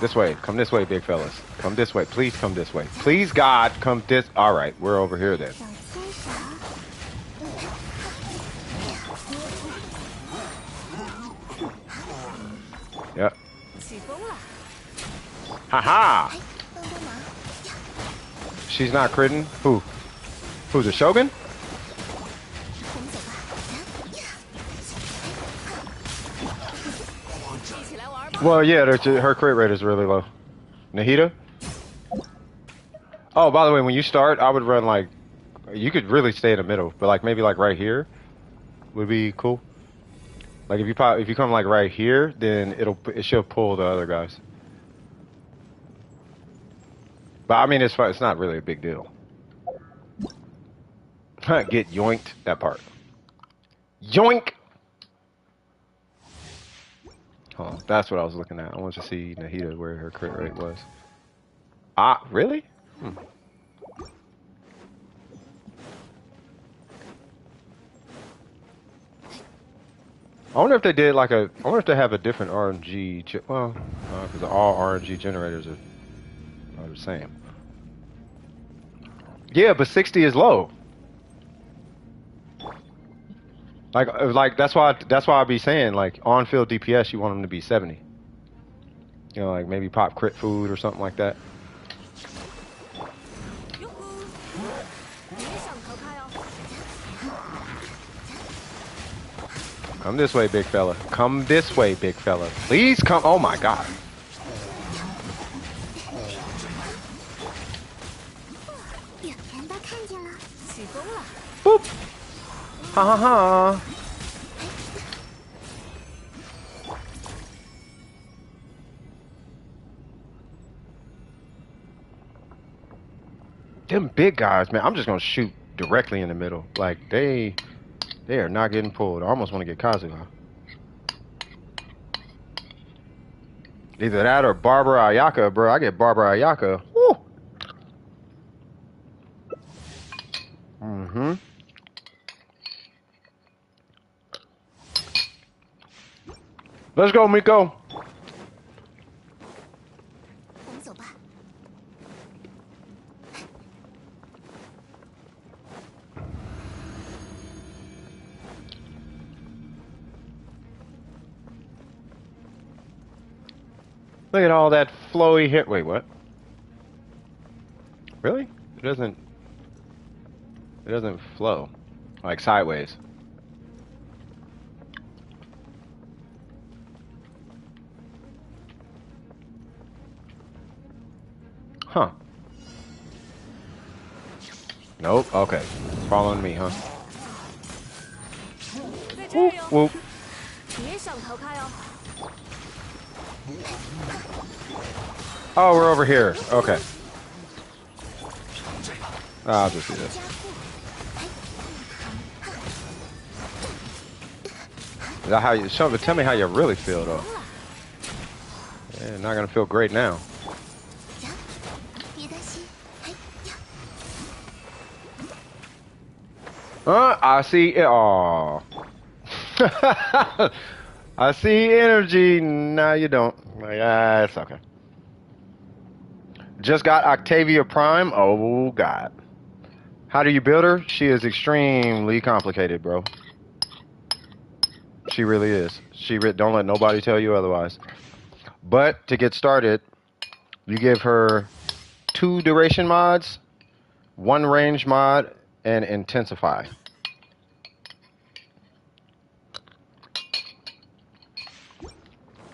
This way. Come this way, big fellas. Come this way. Please come this way. Please, God, come this. All right, we're over here then. Yep. Haha! She's not critting? Who? Who's the Shogun? Well, yeah, her crit rate is really low. Nahida? Oh, by the way, when you start, I would run like... You could really stay in the middle, but like maybe like right here would be cool. Like if you come like right here, then it should pull the other guys. But I mean, it's fine. It's not really a big deal. Get yoinked, that part. Yoink! Oh, that's what I was looking at. I wanted to see Nahida where her crit rate was. Ah, really? I wonder if they did like a. I wonder if they have a different RNG. Well, because all RNG generators are the same. Yeah, but 60 is low. Like that's why I be saying like on field DPS you want them to be 70. You know, like maybe pop crit food or something like that. Come this way, big fella. Come this way, big fella. Please come. Oh my god. Boop. Ha ha ha. Them big guys, man. I'm just gonna shoot directly in the middle. Like they are not getting pulled. I almost want to get Kazuha. Either that or Barbara Ayaka, bro. I get Barbara Ayaka. Woo. Mm-hmm. Let's go, Miko. Look at all that flowy hair. Wait, what? Really? It doesn't flow. Like sideways. Huh. Nope. Okay. It's following me, huh? Whoop, whoop. Oh, we're over here. Okay. I'll just do this. Is that how you tell me how you really feel though? Yeah, not gonna feel great now. I see it. Oh. I see energy. Now you don't. Like, it's okay. Just got Octavia Prime. Oh, God. How do you build her? She is extremely complicated, bro. She really is. Don't let nobody tell you otherwise. But to get started, you give her 2 duration mods, 1 range mod, and intensify.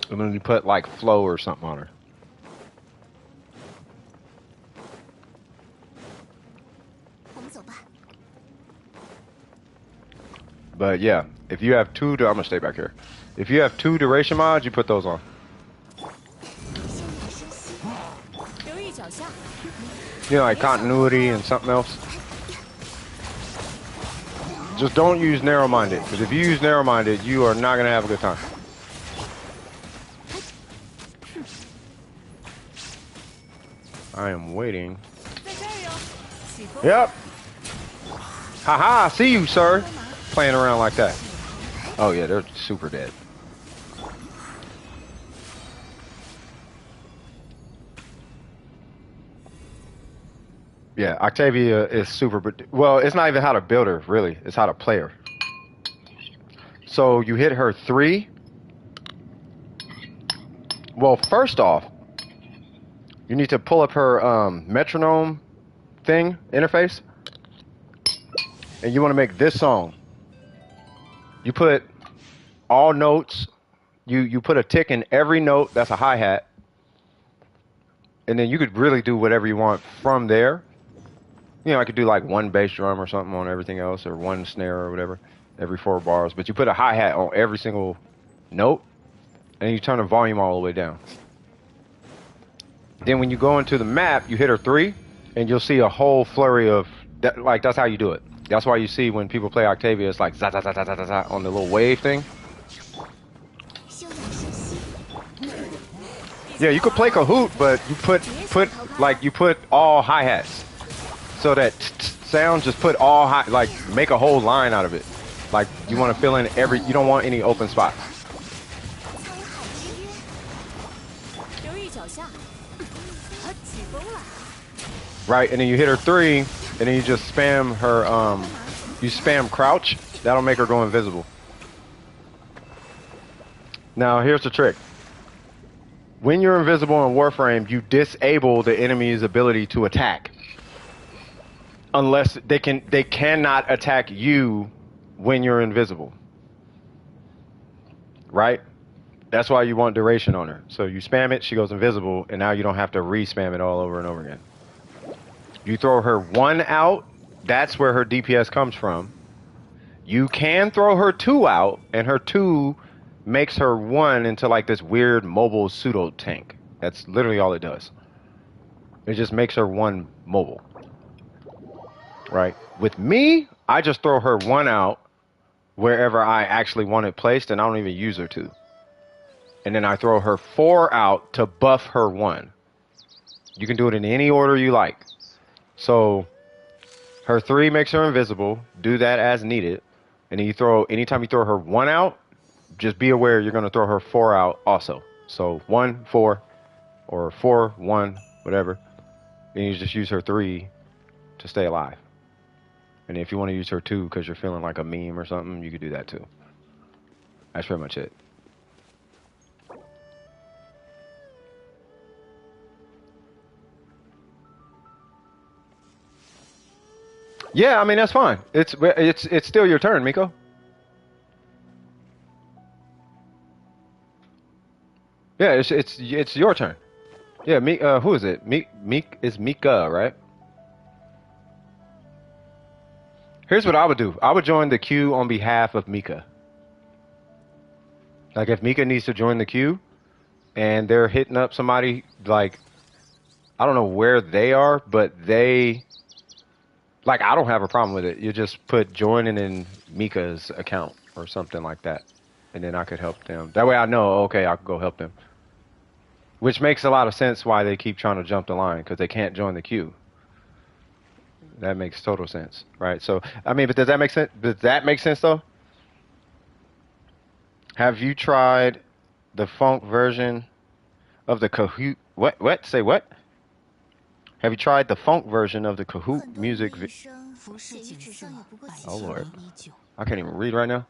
And then you put like flow or something on her. But yeah, if you have 2, I'm gonna stay back here. If you have 2 duration mods, you put those on. You know, like continuity and something else. Just don't use narrow-minded, because if you use narrow-minded, you are not gonna have a good time. I am waiting. Yep. Haha, I see you, sir. Playing around like that. Oh yeah, they're super dead. Yeah, Octavia is super, well, it's not even how to build her, really. It's how to play her. So you hit her 3. Well, first off, you need to pull up her metronome thing, interface. And you want to make this song. You put all notes. You put a tick in every note. That's a hi-hat. And then you could really do whatever you want from there. You know, I could do like 1 bass drum or something on everything else, or 1 snare or whatever, every 4 bars. But you put a hi-hat on every single note, and you turn the volume all the way down. Then when you go into the map, you hit her 3, and you'll see a whole flurry of that. Like, that's how you do it. That's why you see when people play Octavia, it's like za za za za za za on the little wave thing. Yeah, you could play Kahoot, but you put all hi-hats. So that sound, just put all high, like make a whole line out of it. Like you want to fill in you don't want any open spots. Right, and then you hit her 3, and then you just spam her, you spam crouch, That'll make her go invisible. Now, here's the trick. When you're invisible in Warframe, you disable the enemy's ability to attack. Unless they cannot attack you when you're invisible. Right? That's why you want duration on her. So you spam it, she goes invisible, and now you don't have to re-spam it all over and over again. You throw her 1 out, that's where her DPS comes from. You can throw her 2 out, and her 2 makes her 1 into like this weird mobile pseudo tank. That's literally all it does. It just makes her 1 mobile. Right? With me, I just throw her 1 out wherever I actually want it placed, and I don't even use her 2. And then I throw her 4 out to buff her 1. You can do it in any order you like. So her 3 makes her invisible. Do that as needed. And then anytime you throw her 1 out, just be aware you're going to throw her 4 out also. So 1, 4, or 4, 1, whatever. Then you just use her 3 to stay alive. And if you want to use her 2 because you're feeling like a meme or something, you could do that too. That's pretty much it. Yeah, I mean that's fine. It's still your turn, Miko. Yeah, it's your turn. Yeah, who is it? It's Mika, right? Here's what I would do. I would join the queue on behalf of Mika. Like if Mika needs to join the queue and they're hitting up somebody, like I don't know where they are, but I don't have a problem with it. You just put joining in Mika's account or something like that. And then I could help them. That way I know, okay, I can go help them. Which makes a lot of sense why they keep trying to jump the line, because they can't join the queue. That makes total sense, right? So, I mean, but does that make sense? Does that make sense, though? Have you tried the funk version of the Kahoot? What? Say what? Have you tried the funk version of the Kahoot music? Oh, Lord. I can't even read right now.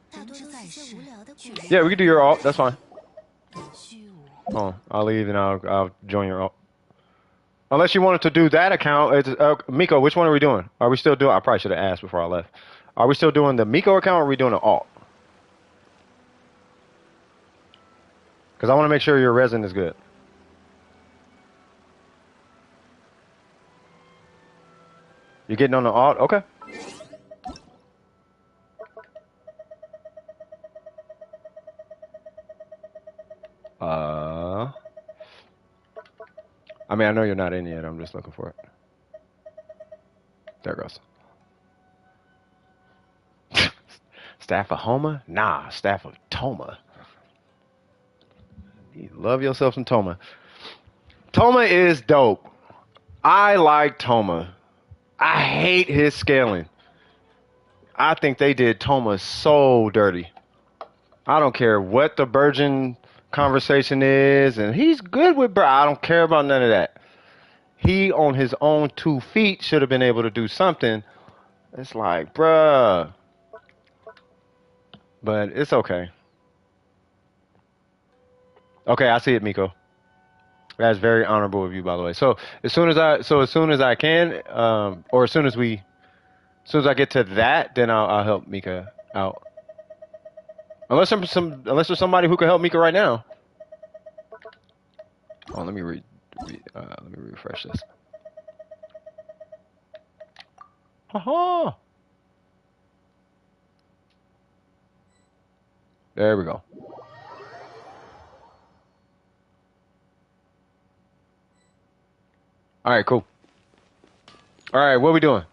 Yeah, we can do your alt. That's fine. Oh, I'll leave and I'll join your alt. Unless you wanted to do that account. Miko, which one are we doing? Are we still doing? I probably should have asked before I left. Are we still doing the Miko account or are we doing the alt? Because I want to make sure your resin is good. You're getting on the alt? Okay. I mean, I know you're not in yet. I'm just looking for it. There it goes. Staff of Homa? Nah, Staff of Toma. You love yourself some Toma. Toma is dope. I like Toma. I hate his scaling. I think they did Toma so dirty. I don't care what the Virgin conversation is, and he's good with bro. I don't care about none of that. He on his own 2 feet should have been able to do something. It's like, bruh. But it's okay. Okay, I see it, Miko. That's very honorable of you, by the way. So as soon as I can, or as soon as I get to that, then I'll help Mika out. Unless there's somebody who can help Mika right now. Oh, let me refresh this. Haha. There we go. All right, cool. All right, what are we doing?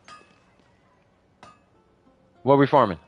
What are we farming?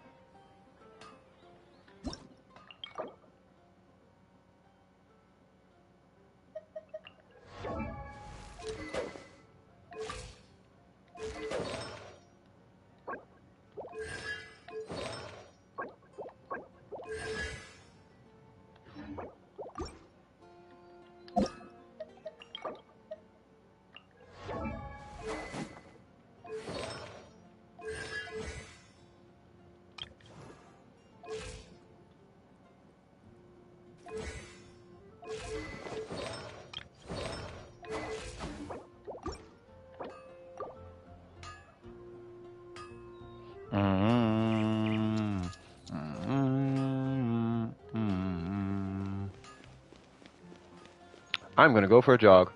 I'm gonna go for a jog.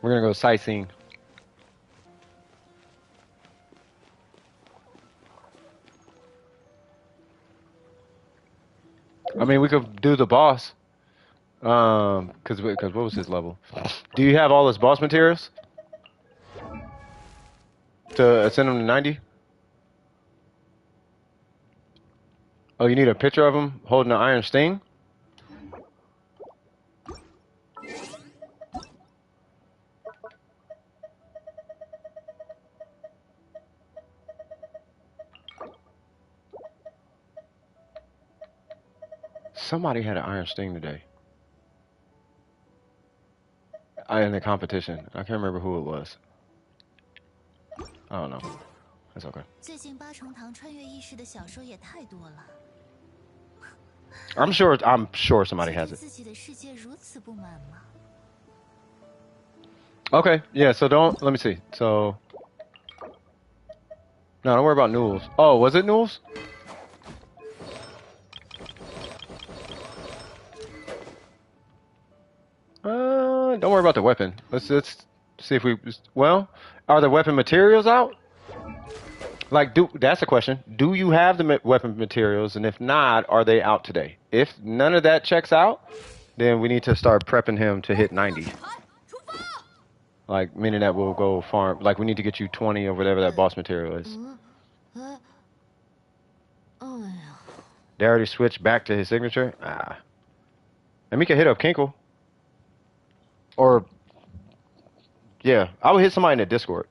We're gonna go sightseeing. I mean, we could do the boss. Cause what was his level? Do you have all his boss materials to ascend him to 90? Oh, you need a picture of him holding an iron sting? Somebody had an iron sting today. In the competition. I can't remember who it was. I don't know. That's okay. 最近八重堂穿越异世的小说也太多了。I'm sure somebody has it. 自己的世界如此不满吗？ Okay, yeah, so let me see. So, no, don't worry about Newell's. Oh, was it Newell's? Don't worry about the weapon. Let's see if well, are the weapon materials out? Like, that's the question. Do you have the weapon materials? And if not, are they out today? If none of that checks out, then we need to start prepping him to hit 90. Like, meaning that we'll go farm. Like, we need to get you 20 or whatever that boss material is. They already switched back to his signature? Ah. And we can hit up Kinkle. Or, yeah, I would hit somebody in the Discord.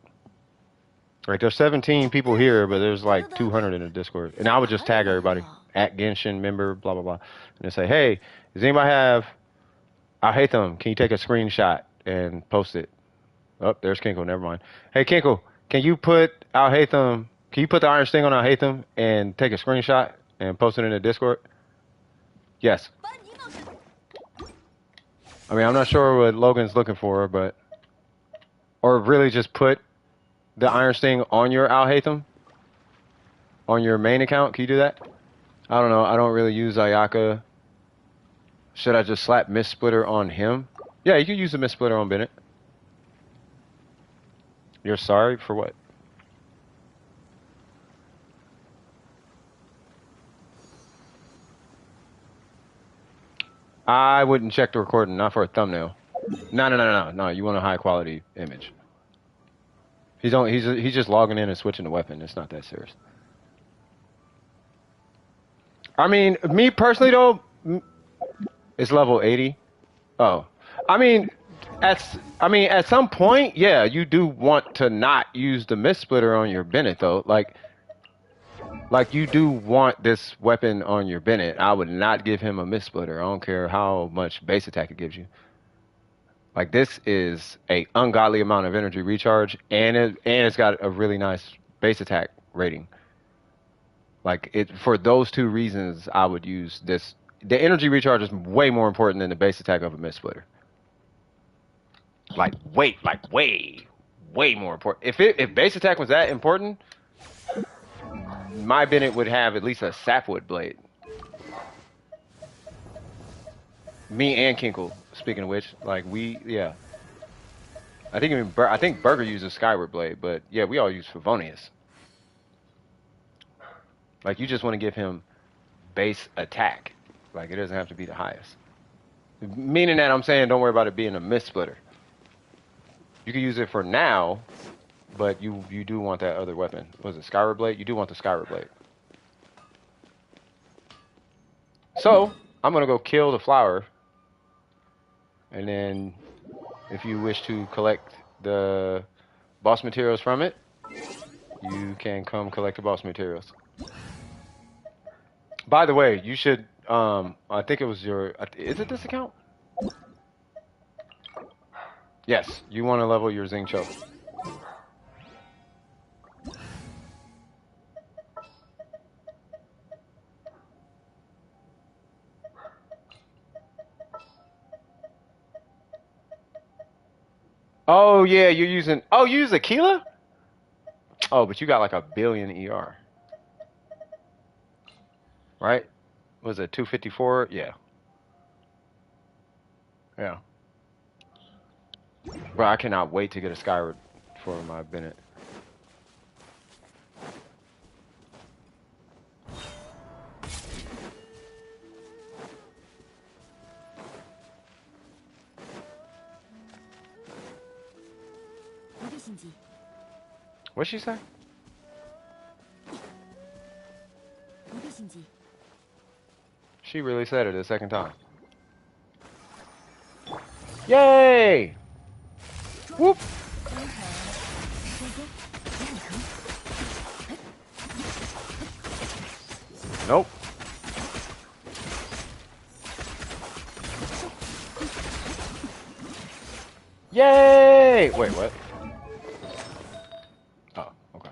Right, there's 17 people here, but there's like 200 in the Discord. And I would just tag everybody. At Genshin member, blah, blah, blah. And then say, hey, does anybody have... I hate them. Can you take a screenshot and post it? Oh, there's Kinkle. Never mind. Hey, Kinkle, can you put Al Hatham? Can you put the iron sting on Al Hatham and take a screenshot and post it in the Discord? Yes. I mean, I'm not sure what Logan's looking for, but... Or really just put the iron sting on your Al Hatham? On your main account? Can you do that? I don't know. I don't really use Ayaka. Should I just slap Mist Splitter on him? Yeah, you could use the Mist Splitter on Bennett. You're sorry for what? I wouldn't check the recording, not for a thumbnail. No. You want a high quality image. He's just logging in and switching the weapon. It's not that serious. I mean, me personally though, it's level 80. Oh, I mean, at some point, yeah, you do want to not use the Mist Splitter on your Bennett though. Like you do want this weapon on your Bennett. I would not give him a Mist Splitter. I don't care how much base attack it gives you. Like, this is a ungodly amount of energy recharge, and it's got a really nice base attack rating. Like, for those two reasons, I would use this. The energy recharge is way more important than the base attack of a Mist Splitter. Like, way more important. If base attack was that important, my Bennett would have at least a sapwood blade. Me and Kinkle, speaking of which, like yeah. I think Burger uses Skyward Blade, but yeah, we all use Favonius. Like, you just want to give him base attack. Like, it doesn't have to be the highest. Meaning that I'm saying don't worry about it being a Mist Splitter. You can use it for now, but you do want that other weapon. Was it Skyward Blade? You do want the Skyward Blade. So, I'm going to go kill the flower. And then, if you wish to collect the boss materials from it, you can come collect the boss materials. By the way, you should, I think it was is it this account? Yes, you want to level your Zing Choke. Oh, yeah, you're using... Oh, you use Aquila? Oh, but you got like 1 billion ER. Right? Was it 254? Yeah. Yeah. Bro, I cannot wait to get a Skyward for my Bennett. What'd she say? She really said it a second time. Yay! Whoop! Nope. Yay! Wait, what? Oh, okay.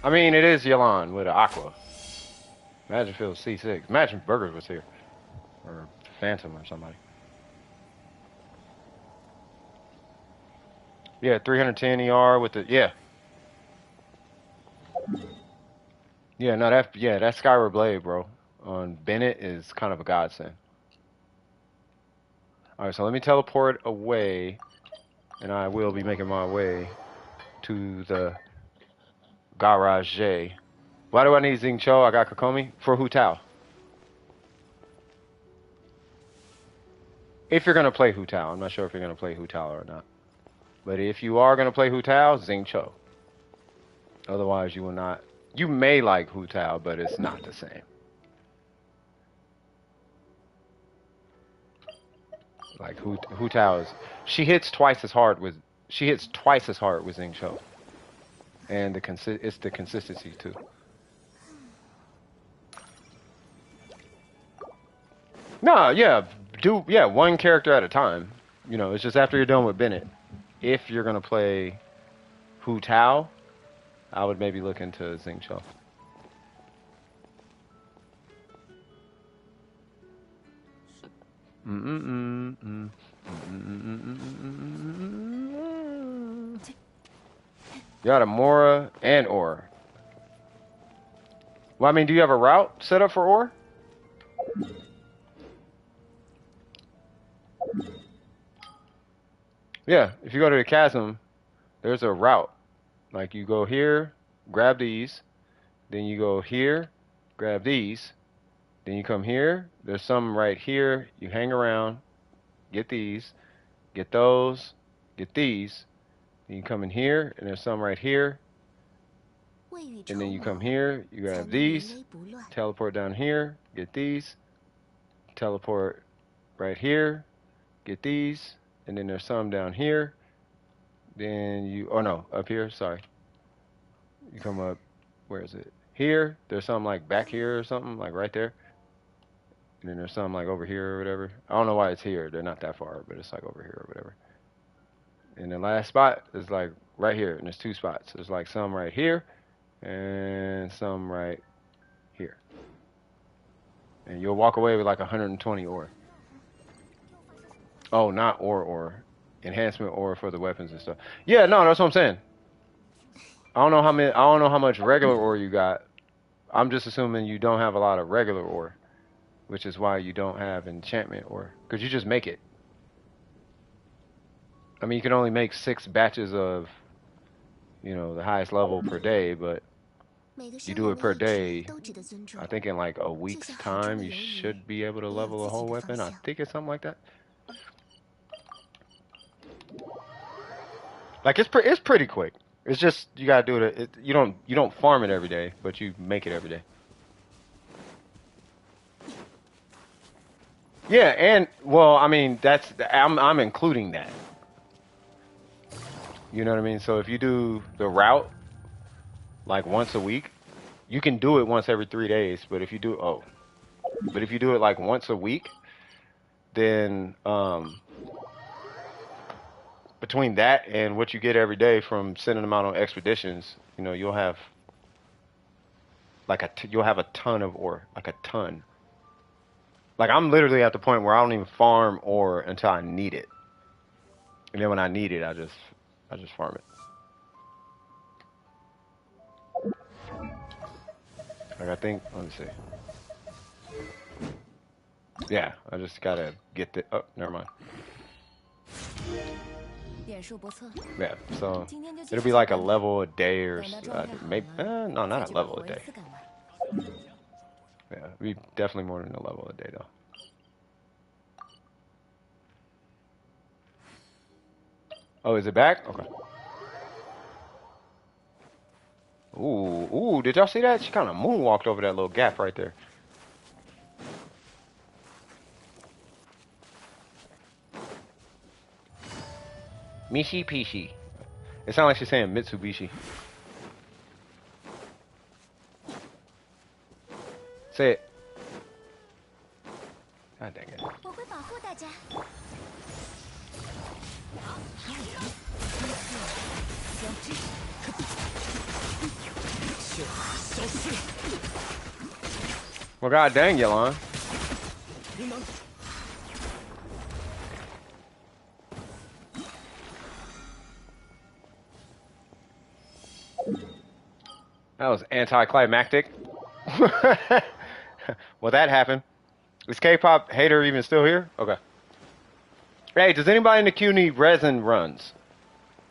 I mean, it is Yelan with an Aqua. Imagine if it was C6. Imagine if Burgers was here. Or Phantom or somebody. Yeah, 310 ER with the... Yeah. Yeah, no, that Skyward Blade, bro, on Bennett is kind of a godsend. Alright, so let me teleport away, and I will be making my way to the garage. Why do I need Xing Cho? I got Kokomi for Hu Tao. If you're gonna play Hu Tao, I'm not sure if you're gonna play Hu Tao or not. But if you are gonna play Hu Tao, Xing Cho. Otherwise, you will not. You may like Hu Tao, but it's not the same. Like Hu Tao is, she hits twice as hard with Xing Cho, and it's the consistency too. No, yeah, one character at a time. You know, it's just after you're done with Bennett. If you're gonna play Hu Tao, I would maybe look into Xing Cho. You got a Mora and Ore. Well, I mean, do you have a route set up for Ore? Yeah, if you go to the chasm, there's a route. Like you go here, grab these, then you go here, grab these, then you come here, there's some right here, you hang around, get these, get those, get these, then you come in here, and there's some right here, and then you come here, you grab these, teleport down here, get these, teleport right here, get these, and then there's some down here, then you, oh no, up here, sorry. You come up, where is it? Here, there's some like back here or something, like right there. And then there's some like over here or whatever. I don't know why it's here. They're not that far, but it's like over here or whatever. And the last spot is like right here, and there's two spots. There's like some right here and some right here. And you'll walk away with like 120 ore. Oh, not ore. Enhancement ore for the weapons and stuff. Yeah, no, that's what I'm saying. I don't know how much regular ore you got. I'm just assuming you don't have a lot of regular ore, which is why you don't have enchantment ore, because you just make it. I mean, you can only make 6 batches of, you know, the highest level per day, but you do it per day. I think in like a week's time, you should be able to level a whole weapon. I think it's something like that. Like it's pretty quick. It's just you gotta do it. You don't farm it every day, but you make it every day. Yeah, and well, I mean I'm including that. You know what I mean? So if you do the route like once a week, you can do it once every 3 days. But if you do it like once a week, then between that and what you get every day from sending them out on expeditions, you know, you'll have like you'll have a ton of ore, like a ton. Like I'm literally at the point where I don't even farm ore until I need it, and then when I need it, I just farm it. Like I think, let me see. Yeah, I just gotta get the. Oh, never mind. 点数不错， Yeah, so 今天就继 it'll 续 be 加 like a 班吧。 level a day or 等到状态好 maybe 了， no, 再 not a 去把 level 活 a 一 day. 次干完。 Yeah, it'll be definitely more than a level a day though. Oh, is it back? Okay. Ooh, did y'all see that? She kind of moonwalked over that little gap right there. Mishi Pishi. It sounds like she's saying Mitsubishi. Say it. God dang it. 我会保护大家。 Well, god dang, Yelon. That was anticlimactic. Well, that happened. Is K-pop hater even still here? Okay. Hey, does anybody in the queue need resin runs?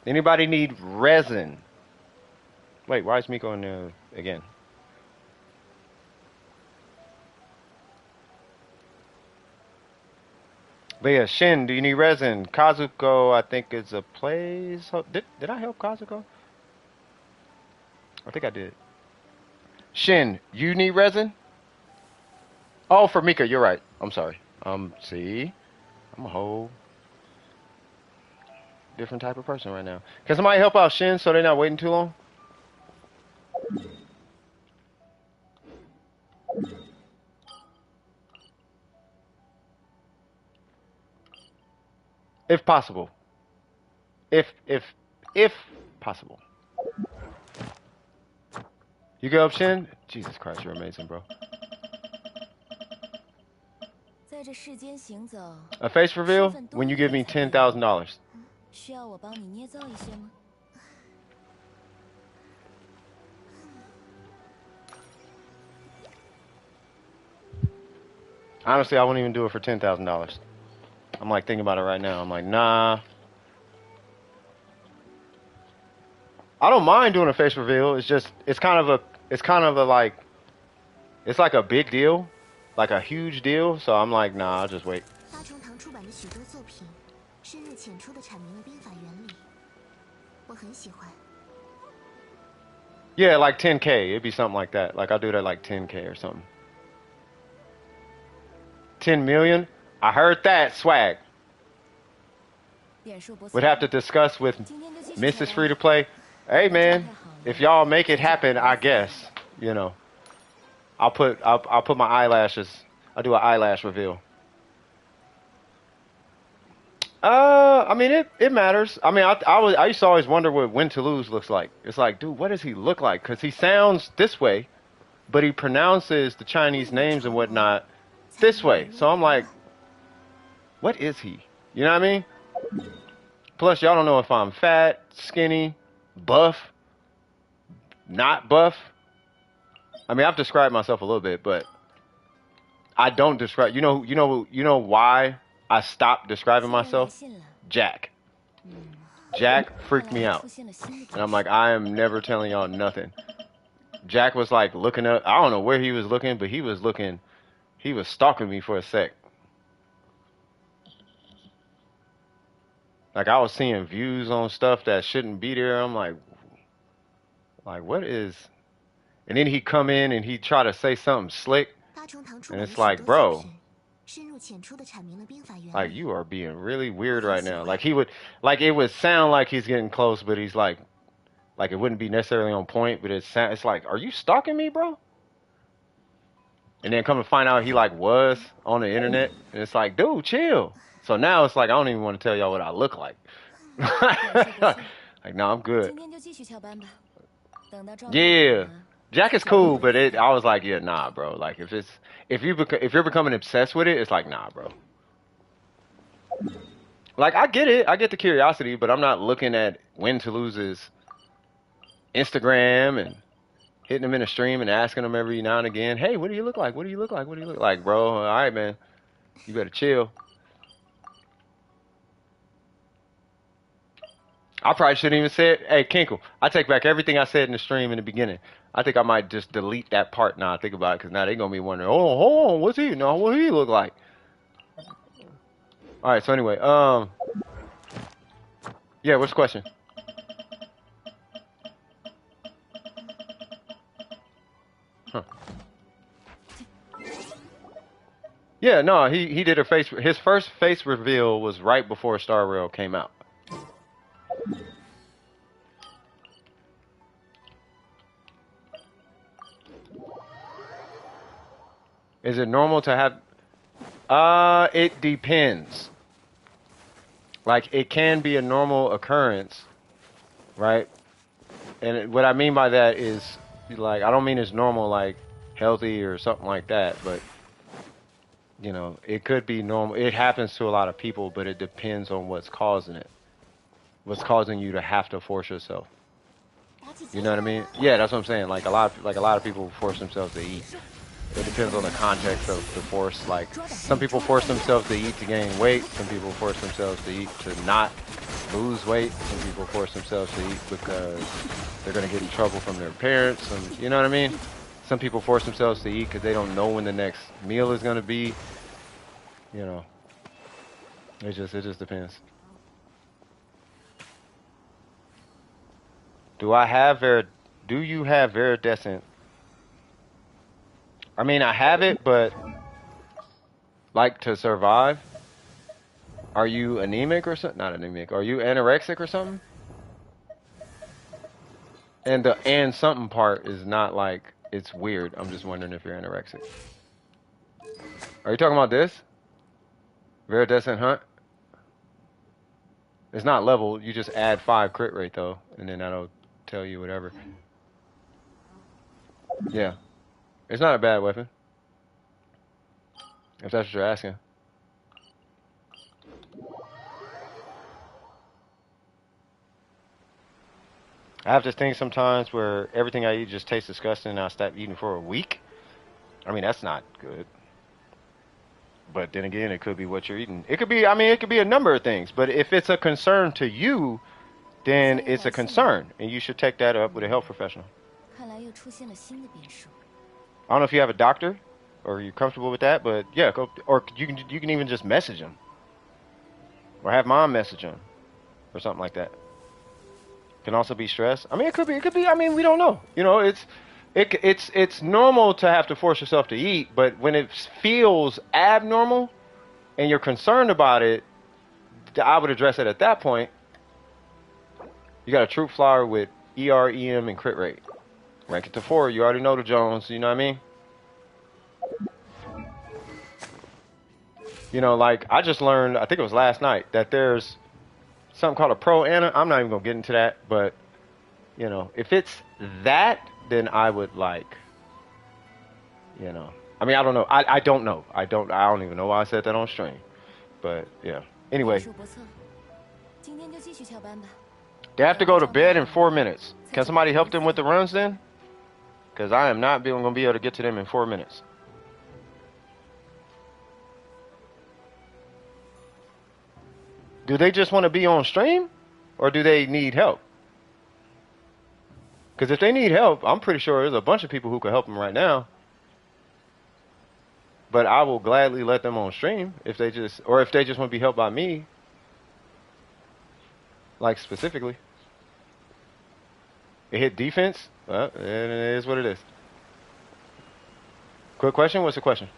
Anybody need resin? Wait, why is Miko in there again? But yeah, Shin, do you need resin? Kazuko, I think is a place. Did I help Kazuko? I think I did. Shin, you need resin? Oh, for Mika, you're right. I'm sorry. See, I'm a whole different type of person right now. Can somebody help out Shin so they're not waiting too long? If possible. If possible. You can help Shin? Jesus Christ, you're amazing, bro. 在这世间行走， A face reveal when you give me $10,000. 需要我帮你捏造一些吗？ Honestly, I wouldn't even do it for $10,000. I'm like thinking about it right now. I'm like, nah. I don't mind doing a face reveal. It's just it's kind of a like it's like a big deal, like a huge deal. So I'm like, nah, I'll just wait. 大成堂出版的许多作品，深入浅出地阐明了兵法原理，我很喜欢。 Yeah, like 10K. It'd be something like that. Like I'll do that like 10K or something. 10 million? I heard that, swag. 点数不错， Would have to discuss with 今天就继续 Mrs. 加 Free 班 to Play. Hey man, if y'all make it happen, I guess, you know. I'll put my eyelashes. I'll do an eyelash reveal. I mean it matters. I mean I used to always wonder what Win to Lose looks like. It's like, dude, what does he look like? Cuz he sounds this way, but he pronounces the Chinese names and whatnot this way. So I'm like, what is he? You know what I mean? Plus, y'all don't know if I'm fat, skinny, buff, not buff. I mean, I've described myself a little bit, but I don't describe. You know why I stopped describing 既然来 myself? 信了， Jack. 嗯， Jack 看 freaked 来 me 又 out, 出现了新的 and I'm 点 like, I am never telling y'all nothing. Jack was like looking up. I don't know where he was looking, but he was looking. He was stalking me for a sec. Like I was seeing views on stuff that shouldn't be there. I'm like what is? And then he come in and he try to say something slick, 大成堂出 and 版的 it's 许 like, 多 bro, 作品，深入浅出地阐明了兵法原 like 理。 you are being really weird right now. Like he would, like it would sound like he's getting close, but he's like it wouldn't be necessarily on point, but it's like, are you stalking me, bro? And then come to find out he like was on the internet, and it's like, dude, chill. So now it's like I don't even want to tell y'all what I look like. Like, no, I'm good. 今天就继续翘班吧，等到状态好 Yeah, 了， Jack is cool, but I was like, yeah, nah, bro. Like if you're becoming obsessed with it, it's like, nah, bro. Like I get it, I get the curiosity, but I'm not looking at Win to Lose's Instagram and hitting them in a stream and asking them every now and again, hey, what do you look like? What do you look like? What do you look like, bro? All right, man. You better chill. I probably shouldn't even say it. Hey, Kinkle, I take back everything I said in the stream in the beginning. I think I might just delete that part now I think about it, because now they're going to be wondering, oh, hold on, what's he? No, what he look like? All right, so anyway, yeah, what's the question? Huh. Yeah, no, he did his first face reveal was right before Star Rail came out. Is it normal to have it depends. Like, it can be a normal occurrence, right? And what I mean by that is, like, I don't mean it's normal, like, healthy or something like that, but, you know, it could be normal. It happens to a lot of people, but it depends on what's causing it. What's causing you to have to force yourself. You know what I mean? Yeah, that's what I'm saying. Like a lot of people force themselves to eat. It depends on the context of the force. Like, some people force themselves to eat to gain weight. Some people force themselves to eat to not lose weight. Some people force themselves to eat because they're going to get in trouble from their parents. And, you know what I mean? Some people force themselves to eat because they don't know when the next meal is going to be. You know, it just depends. Do you have Viridescent? I mean, I have it, but like, to survive. Are you anemic or something? Not anemic. Are you anorexic or something? And the and something part is not like, it's weird. I'm just wondering if you're anorexic. Are you talking about this? Viridescent Hunt? It's not level. You just add 5 crit rate though, and then that'll tell you whatever. Yeah. It's not a bad weapon. If that's what you're asking. I have this thing sometimes where everything I eat just tastes disgusting and I stop eating for a week. I mean, that's not good. But then again, it could be what you're eating. It could be, I mean, it could be a number of things. But if it's a concern to you, then it's a concern. And you should take that up with a health professional. I don't know if you have a doctor or you're comfortable with that, but yeah, or you can even just message them. Or have mom message them. Or something like that. Can also be stress. I mean, it could be, I mean, we don't know. You know, it's normal to have to force yourself to eat, but when it feels abnormal and you're concerned about it, I would address it at that point. You got a troop flower with ER, EM, and crit rate. Rank it to 4. You already know the Jones. You know what I mean? You know, like, I just learned, I think it was last night, that there's something called a pro Ana. I'm not even going to get into that, but, you know, if it's that, then I would, like, you know. I mean, I don't know. I don't know. I don't even know why I said that on stream. But, yeah. Anyway. They have to go to bed in 4 minutes. Can somebody help them with the runs then? Because I am not going to be able to get to them in 4 minutes. Do they just want to be on stream? Or do they need help? Because if they need help, I'm pretty sure there's a bunch of people who could help them right now. But I will gladly let them on stream if they just want to be helped by me. Like, specifically. It hit defense? Well, it is what it is. Quick question? What's the question?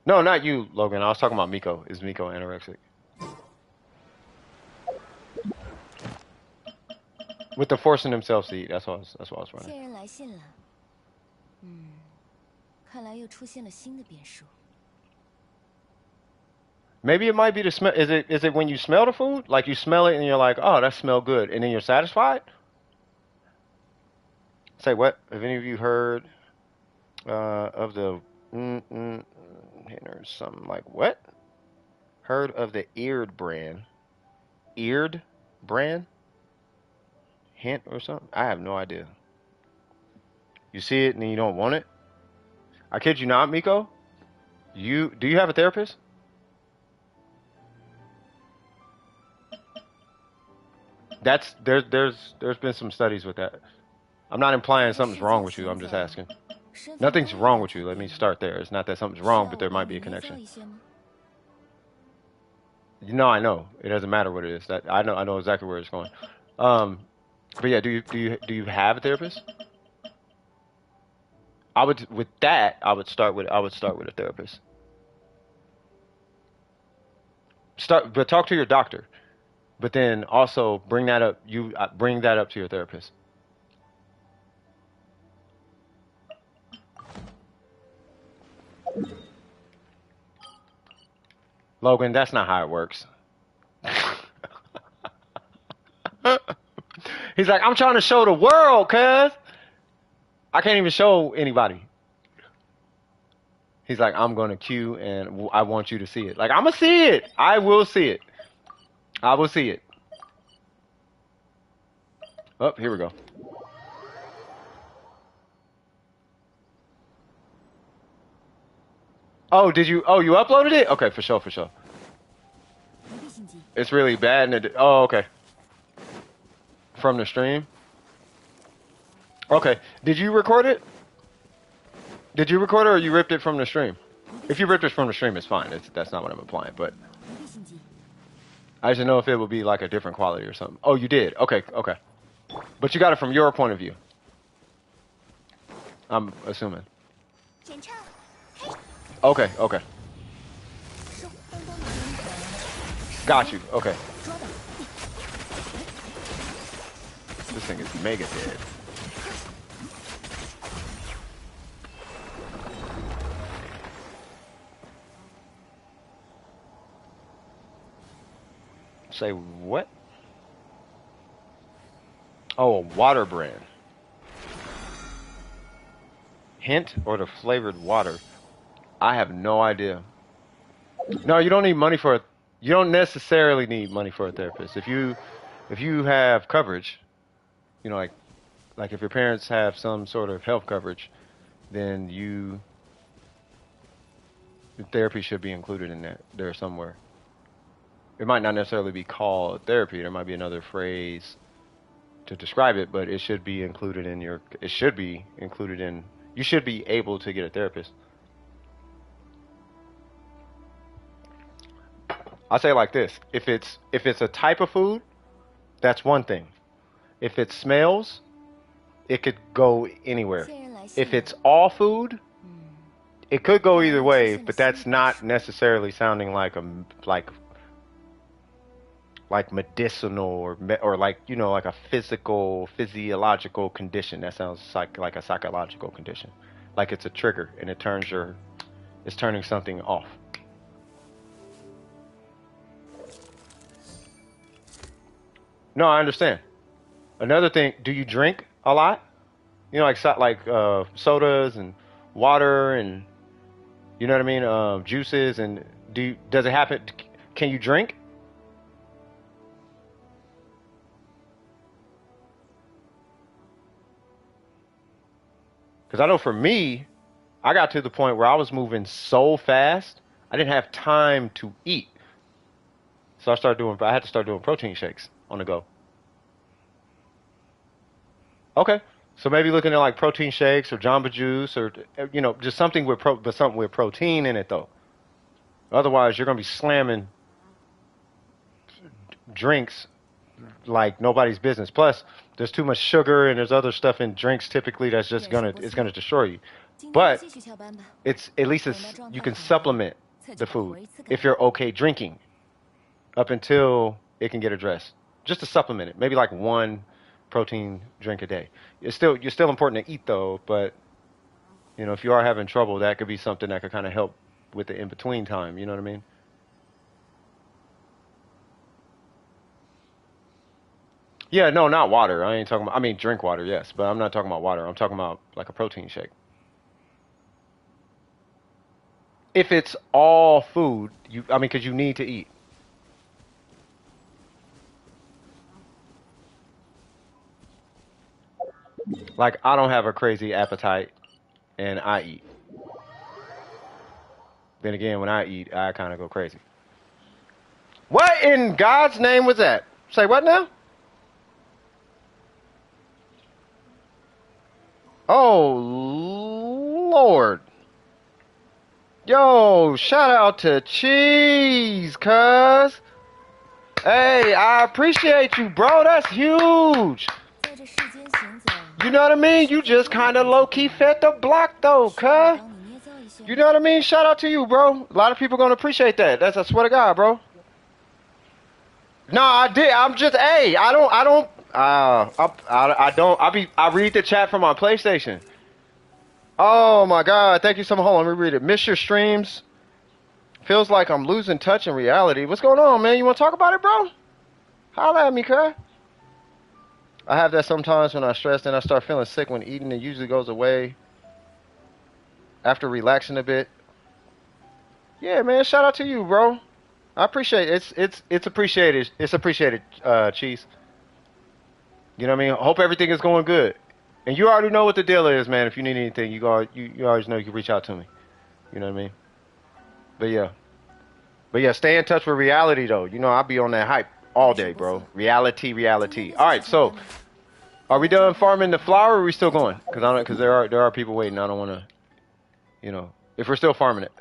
No, not you, Logan. I was talking about Miko. Is Miko anorexic? With the forcing themselves to eat. That's what I was running. Maybe it might be the smell. Is it when you smell the food? Like, you smell it and you're like, oh, that smells good. And then you're satisfied? Say what? Have any of you heard of the... something like what? Heard of the Eared brand? Eared brand? hint or something? I have no idea. You see it and you don't want it? I kid you not, Miko. Do you have a therapist? There's been some studies with that. I'm not implying something's wrong with you. I'm just asking. Nothing's wrong with you. Let me start there. It's not that something's wrong, but there might be a connection. No, I know. It doesn't matter what it is. That I know exactly where it's going. But yeah, do you have a therapist? I would start with a therapist. But talk to your doctor. But then also bring that up. Bring that up to your therapist. Logan, that's not how it works. He's like, I'm trying to show the world, cuz. I can't even show anybody. He's like, I'm going to queue and I want you to see it. Like, I'm going to see it. I will see it. I will see it. Oh, here we go. Oh, you uploaded it? Okay, for sure. It's really bad. Oh, okay. From the stream? Okay. Did you record it? Did you record it or you ripped it from the stream? If you ripped it from the stream, it's fine. That's not what I'm implying, but I just know if it would be like a different quality or something. Oh, you did? Okay. But you got it from your point of view. I'm assuming. Okay. Got you. Okay. This thing is mega dead. Say what? Oh, a water brand. Hint or the flavored water? I have no idea. No, you don't need money for it. You don't necessarily need money for a therapist. If you have coverage, you know, like if your parents have some sort of health coverage, then the therapy should be included in that there somewhere. It might not necessarily be called therapy. There might be another phrase to describe it, but it should be included in you should be able to get a therapist. I'll say it like this. If it's a type of food, that's one thing. If it smells, it could go anywhere. If it's all food, it could go either way, but that's not necessarily sounding like medicinal or like, you know, like a physiological condition. That sounds like a psychological condition. Like it's a trigger and it's turning something off. No, I understand. Another thing, do you drink a lot? You know, like sodas and water and, you know what I mean, juices, and does it happen? Can you drink? Because I know for me, I got to the point where I was moving so fast, I didn't have time to eat. So I had to start doing protein shakes on the go. Okay. So maybe looking at like protein shakes or Jamba Juice or, you know, just something with protein in it though. Otherwise, you're going to be slamming drinks like nobody's business. Plus, there's too much sugar and there's other stuff in drinks typically that's just gonna destroy you. But at least you can supplement the food if you're okay drinking up until it can get addressed. Just to supplement it, maybe like one protein drink a day. You're still important to eat though, but you know, if you are having trouble, that could be something that could kind of help with the in-between time, you know what I mean? Yeah, no, not water. I mean drink water, yes, but I'm not talking about water. I'm talking about like a protein shake. If it's all food, because you need to eat. Like, I don't have a crazy appetite, and I eat. Then again, when I eat, I kind of go crazy. What in God's name was that? Say what now? Oh, Lord. Yo, shout out to Cheese, cuz. Hey, I appreciate you, bro. That's huge. 在这世间行走， You know what I mean? You just kind of low-key fed the block, though, 需要我 cuz. 帮你捏造一些 You 吗？ know what I mean? Shout out to you, bro. A lot of people gonna appreciate that. That's I swear to God, bro. No, I did. I'm just, hey, I read the chat from my PlayStation. Oh my God! Thank you so much. Hold on, let me read it. Miss your streams. Feels like I'm losing touch in reality. What's going on, man? You want to talk about it, bro? Holla at me, cuz. I have that sometimes when I'm stressed and I start feeling sick when eating. It usually goes away after relaxing a bit. Yeah, man. Shout out to you, bro. I appreciate it. It's appreciated. It's appreciated, Cheese. You know what I mean? Hope everything is going good. And you already know what the deal is, man. If you need anything, you always know you can reach out to me. You know what I mean? But yeah, stay in touch with reality though. You know, I'll be on that hype all day, bro. Reality. All right, so are we done farming the flower or are we still going? Because there are people waiting. I don't want to, you know, if we're still farming it.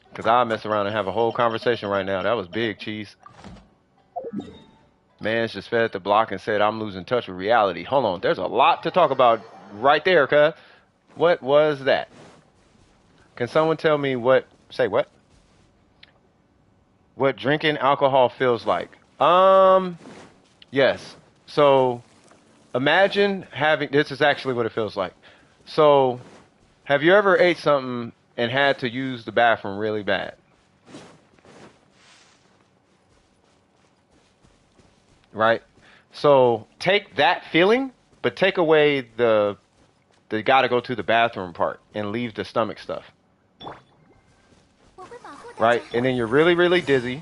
Because I'll mess around and have a whole conversation right now. That was big, Cheese. Man's just fed the block and said, I'm losing touch with reality. Hold on. There's a lot to talk about right there, cuz. What was that? Can someone tell me what drinking alcohol feels like? Yes. So imagine this is actually what it feels like. So have you ever ate something and had to use the bathroom really bad? Right? So take that feeling, but take away the gotta go to the bathroom part and leave the stomach stuff. Right? And then you're really, really dizzy.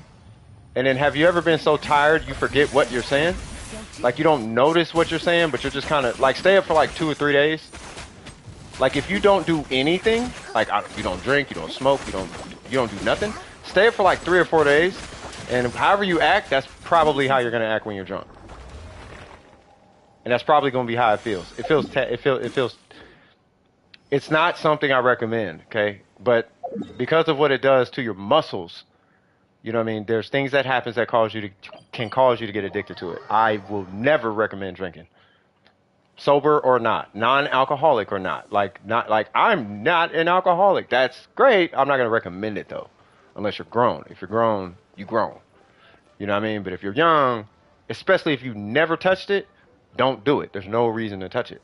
And then have you ever been so tired you forget what you're saying? Like you don't notice what you're saying, but you're just kind of like stay up for like 2 or 3 days. Like if you don't do anything, like you don't drink, you don't smoke, you don't do nothing, stay up for like 3 or 4 days. And however you act, that's probably how you're gonna act when you're drunk. And that's probably gonna be how it feels. It feels. It's not something I recommend, okay? But because of what it does to your muscles, you know what I mean? There's things that happens that can cause you to get addicted to it. I will never recommend drinking, sober or not, non-alcoholic or not. Like I'm not an alcoholic. That's great. I'm not gonna recommend it though, unless you're grown. If you're grown, you grown. You know what I mean? But if you're young, especially if you never touched it, don't do it. There's no reason to touch it.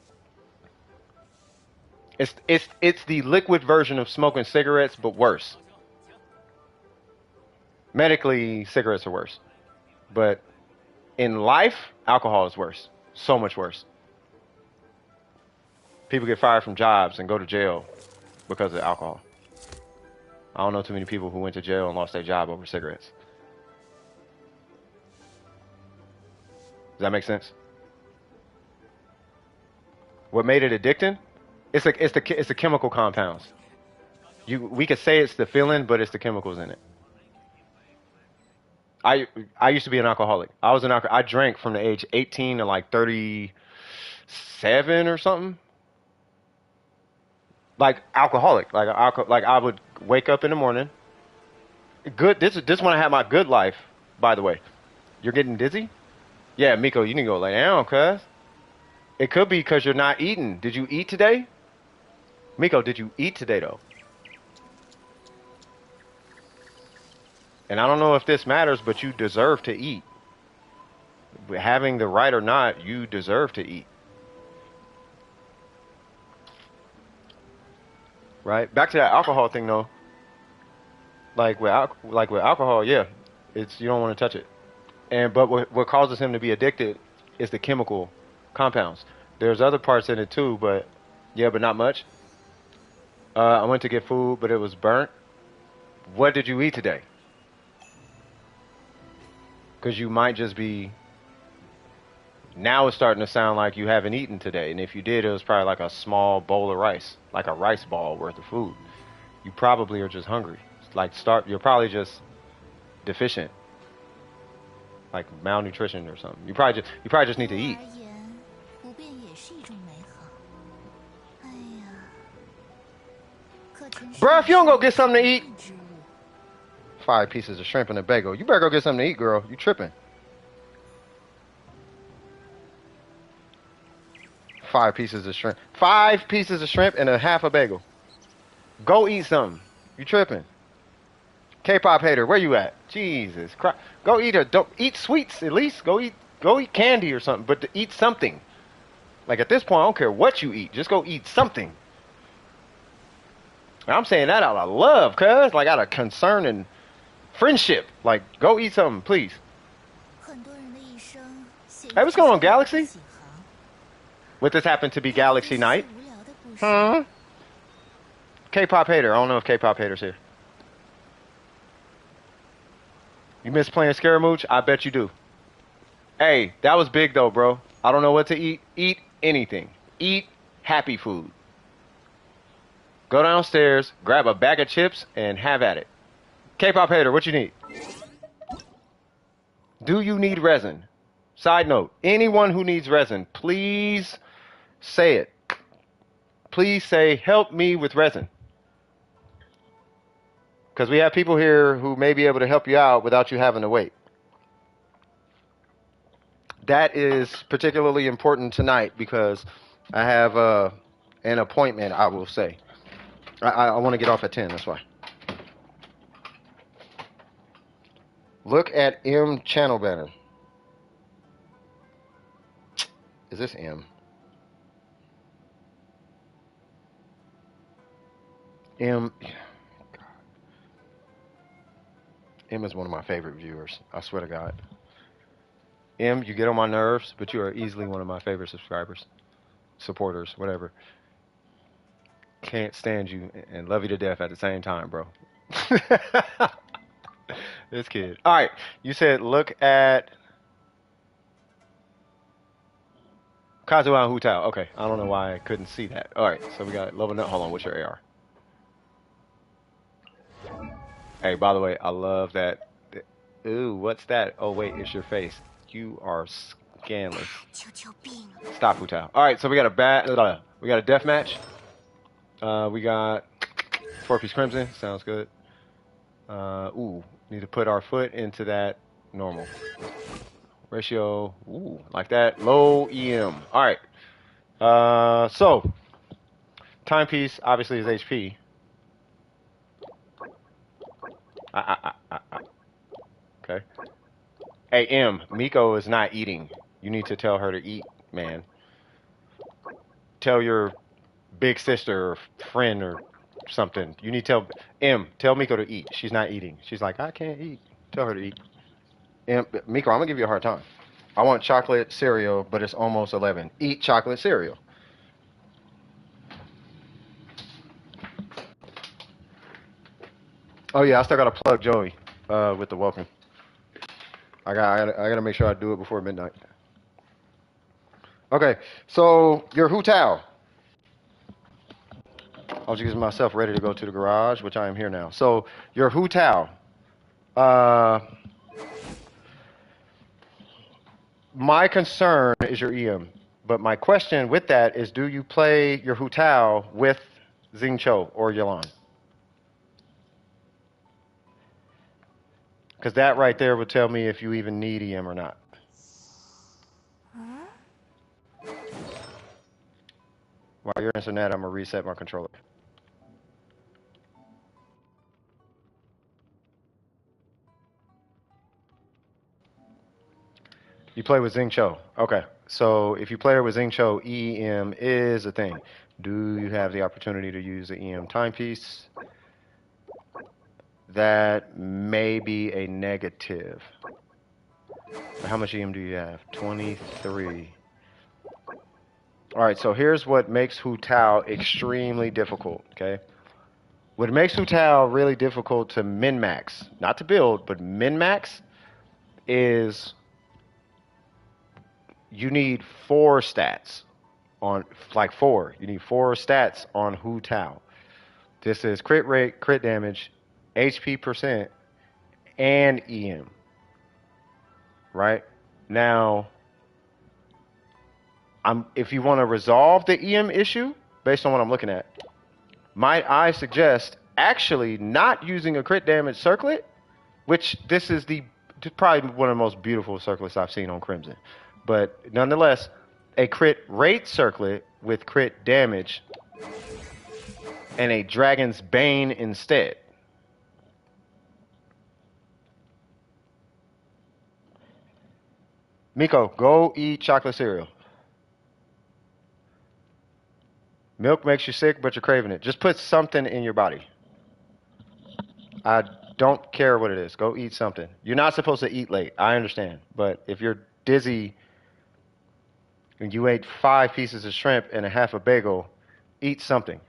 It's the liquid version of smoking cigarettes, but worse. Medically, cigarettes are worse. But in life, alcohol is worse. So much worse. People get fired from jobs and go to jail because of alcohol. I don't know too many people who went to jail and lost their job over cigarettes. Does that make sense? What made it addicting? It's the chemical compounds. We could say it's the feeling, but it's the chemicals in it. I used to be an alcoholic. I drank from the age 18 to like 37 or something. Like alcoholic. Like I would wake up in the morning. Good. This when I had my good life. By the way, you're getting dizzy. Yeah, Miko, you need to go lay down, cuz. It could be because you're not eating. Did you eat today? Miko, did you eat today, though? And I don't know if this matters, but you deserve to eat. Having the right or not, you deserve to eat. Right? Back to that alcohol thing, though. Like with alcohol, yeah, you don't want to touch it. But what causes him to be addicted is the chemical compounds. There's other parts in it too, but not much. I went to get food, but it was burnt. What did you eat today? Because you might just be Now it's starting to sound like you haven't eaten today. And if you did, it was probably like a small bowl of rice, like a rice ball worth of food. You probably are just hungry. You're probably just deficient, like malnutrition or something. You probably just need to eat. 而言，不变也是一种美好。哎呀，可城市 Bruh, if you don't go get something to 是 eat, 人之物 5 pieces of shrimp and a bagel. You better go get something to eat, girl. You tripping. 5 pieces of shrimp. 5 pieces of shrimp and a half a bagel. Go eat something. You tripping. K-pop hater, where you at? Jesus Christ. Go don't eat sweets at least. Go eat candy or something, but to eat something. Like at this point, I don't care what you eat. Just go eat something. And I'm saying that out of love, cuz. Like out of concern and friendship. Like, go eat something, please. 很多人的一生写 Hey, what's going on, 几 Galaxy? 行 Would this happen to be Galaxy Night? 无聊的故事 Huh? K-pop hater. I don't know if K-pop hater's here. You miss playing Scaramouche? I bet you do. Hey, that was big though, bro. I don't know what to eat. Eat anything. Eat happy food. Go downstairs, grab a bag of chips, and have at it. K-pop hater, what you need? Do you need resin? Side note, anyone who needs resin, please say it. Please say, help me with resin. Because we have people here who may be able to help you out without you having to wait. That is particularly important tonight because I have an appointment, I will say. I want to get off at 10, that's why. Look at M channel banner. Is this M? M. M is one of my favorite viewers. I swear to God. M, you get on my nerves, but you are easily one of my favorite subscribers, supporters, whatever. Can't stand you and love you to death at the same time, bro. This kid. All right, you said look at Kazuha Hutao. Okay, I don't know why I couldn't see that. All right, so we got Love Nut. Hold on, what's your AR? Hey, by the way, I love that. Ooh, what's that? Oh, wait, it's your face. You are scandalous. 求求病 Stop, Hutao. All right, so we got a death match. We got 4-piece crimson. Sounds good. Ooh, need to put our foot into that normal ratio. Ooh, like that. Low EM. All right. So timepiece obviously is HP. Okay. Hey, M, Miko is not eating. You need to tell her to eat, man. Tell your big sister or friend or something. You need to tell Miko to eat. She's not eating. She's like, I can't eat. Tell her to eat. Miko, I'm gonna give you a hard time. I want chocolate cereal, but it's almost 11. Eat chocolate cereal. Oh yeah, I still gotta plug Joey with the welcome. I gotta make sure I do it before midnight. Okay, so your Hutao. I was getting myself ready to go to the garage, which I am here now. So your Hutao. My concern is your EM, but my question with that is, do you play your Hutao with Xingqiu or Yelan? Because that right there would tell me if you even need EM or not. While you're answering that, I'm going to reset my controller. You play with Xingqiu. Okay. So if you play with Xingqiu, EM is a thing. Do you have the opportunity to use the EM timepiece? That may be a negative. How much EM do you have? 23. All right, so here's what makes Hutao extremely difficult, okay? What makes Hutao really difficult to min-max, not to build, but min-max, is you need 4 stats on, like 4. You need 4 stats on Hu Tao. This is crit rate, crit damage, HP percent, and EM. Right? Now, if you want to resolve the EM issue, based on what I'm looking at, might I suggest actually not using a crit damage circlet, which this is probably one of the most beautiful circlets I've seen on Crimson. But nonetheless, a crit rate circlet with crit damage and a Dragon's Bane instead. Miko, go eat chocolate cereal. Milk makes you sick, but you're craving it. Just put something in your body. I don't care what it is. Go eat something. You're not supposed to eat late. I understand. But if you're dizzy and you ate 5 pieces of shrimp and a half a bagel, eat something.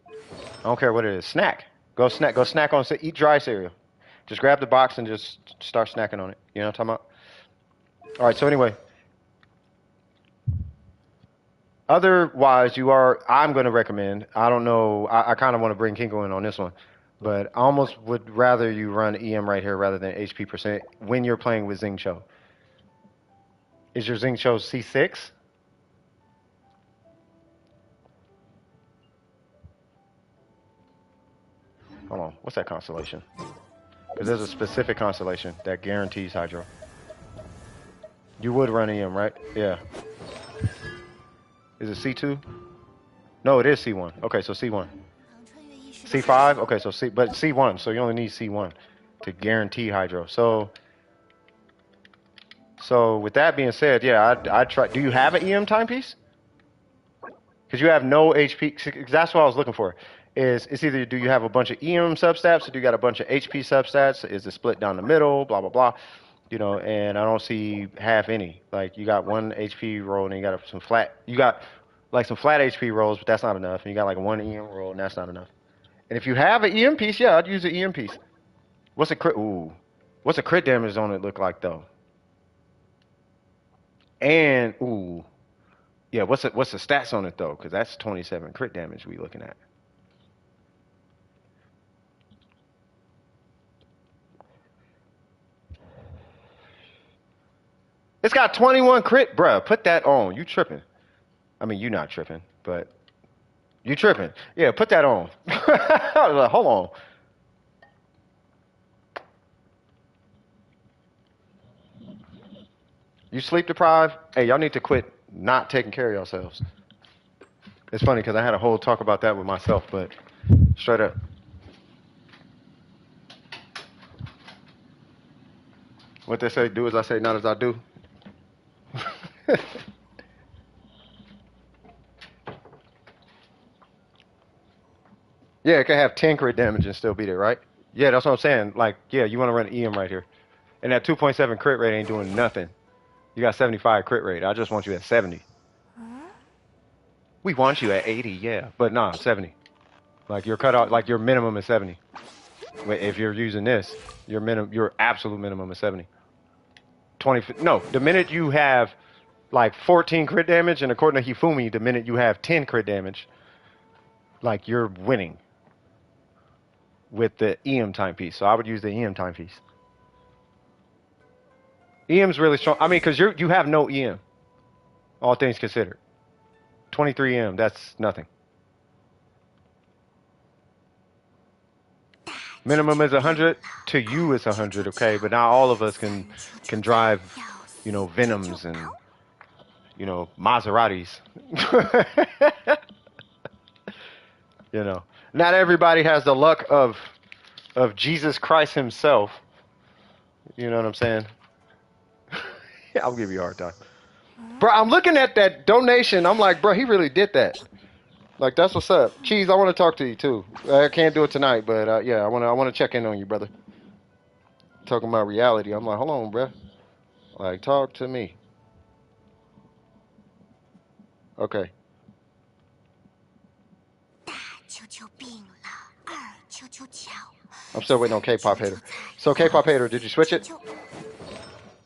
I don't care what it is. Snack. Go snack. Go snack on. Eat dry cereal. Just grab the box and just start snacking on it. You know what I'm talking about? All right. So anyway. Otherwise, I'm going to recommend, I don't know, I kind of want to bring Kinko in on this one, but I almost would rather you run EM right here rather than HP percent when you're playing with Xingqiu. Is your Xingqiu C6? Hold on, what's that constellation? Because there's a specific constellation that guarantees Hydro. You would run EM, right? Yeah. Is it C2? No, it is C1. Okay, so C1. C5? Okay, so but C1. So you only need C1 to guarantee Hydro. So with that being said, yeah, I'd try. Do you have an EM timepiece? Because you have no HP. That's what I was looking for. It's either do you have a bunch of EM substats or do you got a bunch of HP substats? Is it split down the middle? Blah, blah, blah. You know, and I don't see half any. Like, you got 1 HP roll and you got some flat. You got like some flat HP rolls, but that's not enough. And you got like 1 EM roll and that's not enough. And if you have an EM piece, yeah, I'd use an EM piece. What's a crit? Ooh, what's the crit damage on it look like though? And ooh, yeah, what's the stats on it though? Because that's 27 crit damage we looking at. It's got 21 crit, bruh. Put that on. You tripping. I mean, you not tripping, but you tripping. Yeah, put that on. I was like, hold on. You sleep deprived? Hey, y'all need to quit not taking care of yourselves. It's funny because I had a whole talk about that with myself, but straight up. What they say, do as I say, not as I do. Yeah, it can have 10 crit damage and still beat it, right? Yeah, that's what I'm saying. Like, yeah, you want to run EM right here. And that 2.7 crit rate ain't doing nothing. You got 75 crit rate. I just want you at 70. We want you at 80, yeah. But nah, 70. Like, your cutoff, like, your minimum is 70. If you're using this, your absolute minimum is 70. No, the minute you have like 14 crit damage, and according to Hifumi, the minute you have 10 crit damage, like, you're winning with the EM timepiece. So I would use the EM timepiece. EM's really strong. I mean, because you have no EM, all things considered. 23 EM, that's nothing. Minimum is 100. To you, it's 100, okay? But now all of us can drive, you know, Venoms and, you know, Maseratis. You know, not everybody has the luck of Jesus Christ himself. You know what I'm saying? I'll give you a hard time. Bro, I'm looking at that donation. I'm like, bro, he really did that. Like, that's what's up. Cheese, I want to talk to you too. I can't do it tonight, but yeah, I want to check in on you, brother. Talking about reality. I'm like, hold on, bro. Like, talk to me. Okay. I'm still waiting on K-pop hater. So K-pop hater, did you switch it?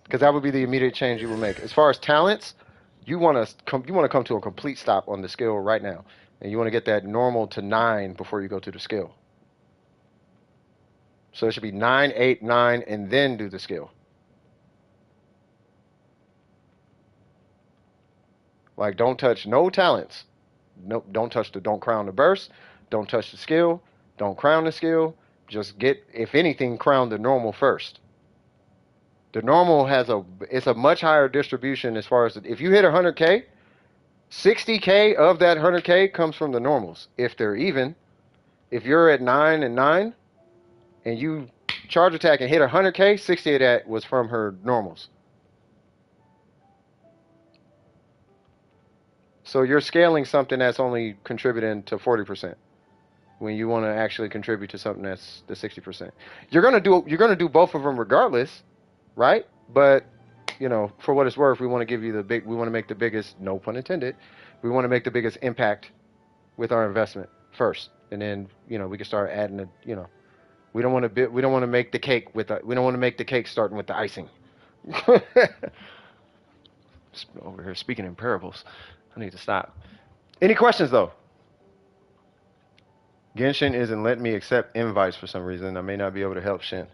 because that would be the immediate change you would make. As far as talents, you want to come to a complete stop on the skill right now, and you want to get that normal to 9 before you go to the skill. So it should be 9, 8, 9, and then do the skill. Like, don't touch no talents. Nope, don't crown the burst. Don't touch the skill. Don't crown the skill. Just get, if anything, crown the normal first. The normal it's a much higher distribution as far as, if you hit 100K, 60K of that 100K comes from the normals. If they're even, if you're at 9 and 9, and you charge attack and hit 100K, 60 of that was from her normals. So you're scaling something that's only contributing to 40% when you want to actually contribute to something that's the 60%. You're gonna do both of them regardless, right? But you know, for what it's worth, we want to give you we want to make the biggest, no pun intended, we want to make the biggest impact with our investment first, and then you know we can start adding the, you know, we don't want to make the cake we don't want to make the cake starting with the icing. Over here speaking in parables. I need to stop. Any questions though? Genshin isn't letting me accept invites for some reason. I may not be able to help Shen.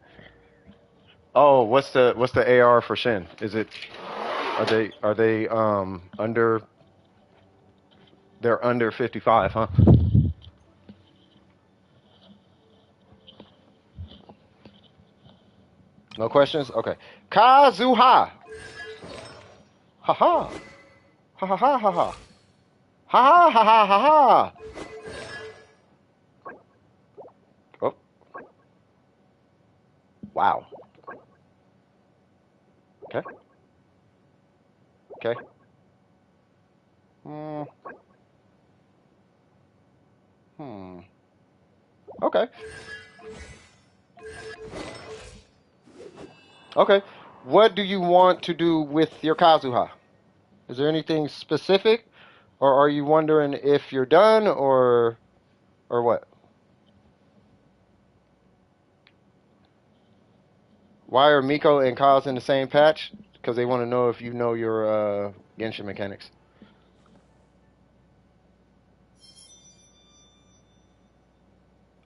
Oh, what's the AR for Shen? Is it, are they under, they're under 55, huh? No questions? Okay. Kazuha. Ha ha. Ha ha ha ha ha. Ha ha ha ha ha ha. Oh. Wow. Okay. Okay. Okay. Okay. What do you want to do with your Kazuha? Is there anything specific? Or are you wondering if you're done or what? Why are Miko and Kaz in the same patch? Because they want to know if you know your Genshin mechanics.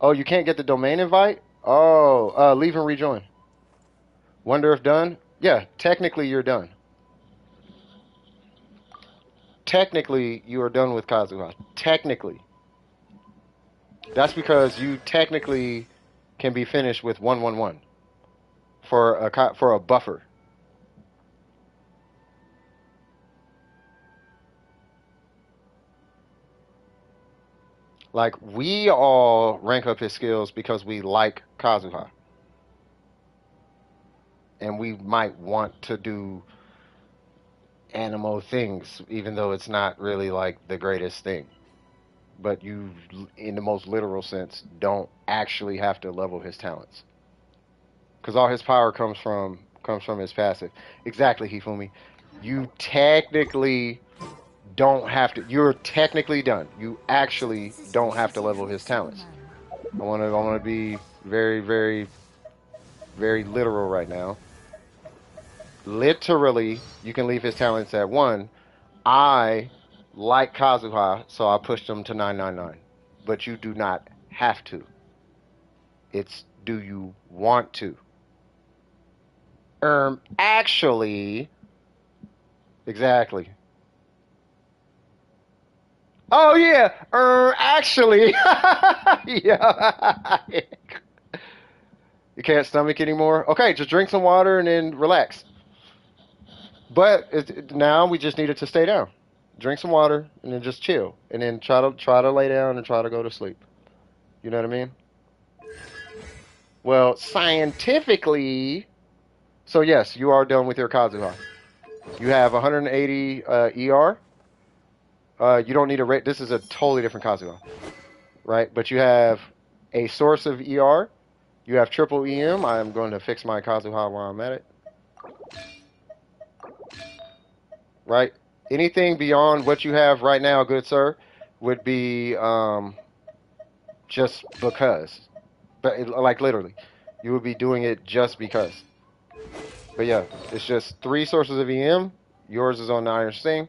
Oh, you can't get the domain invite? Oh, leave and rejoin. Wonder if done? Yeah, technically you're done. Technically, you are done with Kazuha. Technically. That's because you technically can be finished with 111 for a buffer. Like, we all rank up his skills because we like Kazuha. And we might want to do Animo things, even though it's not really like the greatest thing. But you, in the most literal sense, don't actually have to level his talents. Because all his power comes from his passive. Exactly, Hifumi. You technically don't have to. You're technically done. You actually don't have to level his talents. I want to be very, very, very literal right now. Literally, you can leave his talents at 1. I like Kazuha, so I pushed him to 999. But you do not have to. It's, do you want to? Actually, exactly. Oh yeah, actually, yeah. You can't stomach anymore. Okay, just drink some water and then relax. But now we just need it to stay down. Drink some water and then just chill, and then try to lay down and try to go to sleep. You know what I mean? Well, scientifically, so yes, you are done with your Kazuha. You have 180 ER. You don't need a rate. This is a totally different Kazuha, right? But you have a source of ER. You have triple EM. I am going to fix my Kazuha while I'm at it. Right? Anything beyond what you have right now, good sir, would be just because. But like literally, you would be doing it just because. But yeah, it's just 3 sources of EM. Yours is on the Iron Sting.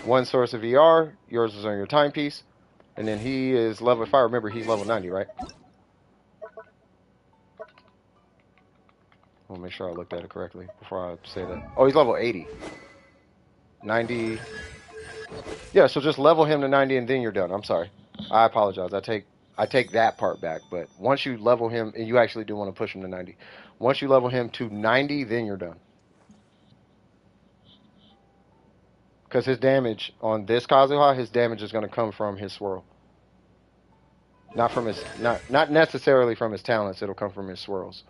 1 source of ER. Yours is on your timepiece. And then he is level, if I remember, he's level 90, right? I want to make sure I looked at it correctly before I say that. Oh, he's level 80. 90. Yeah, so just level him to 90 and then you're done. I'm sorry. I apologize. I take that part back. But once you level him, and you actually do want to push him to 90. Once you level him to 90, then you're done. Because his damage on this Kazuha, his damage is going to come from his swirl. Not from his, not necessarily from his talents. It'll come from his swirls.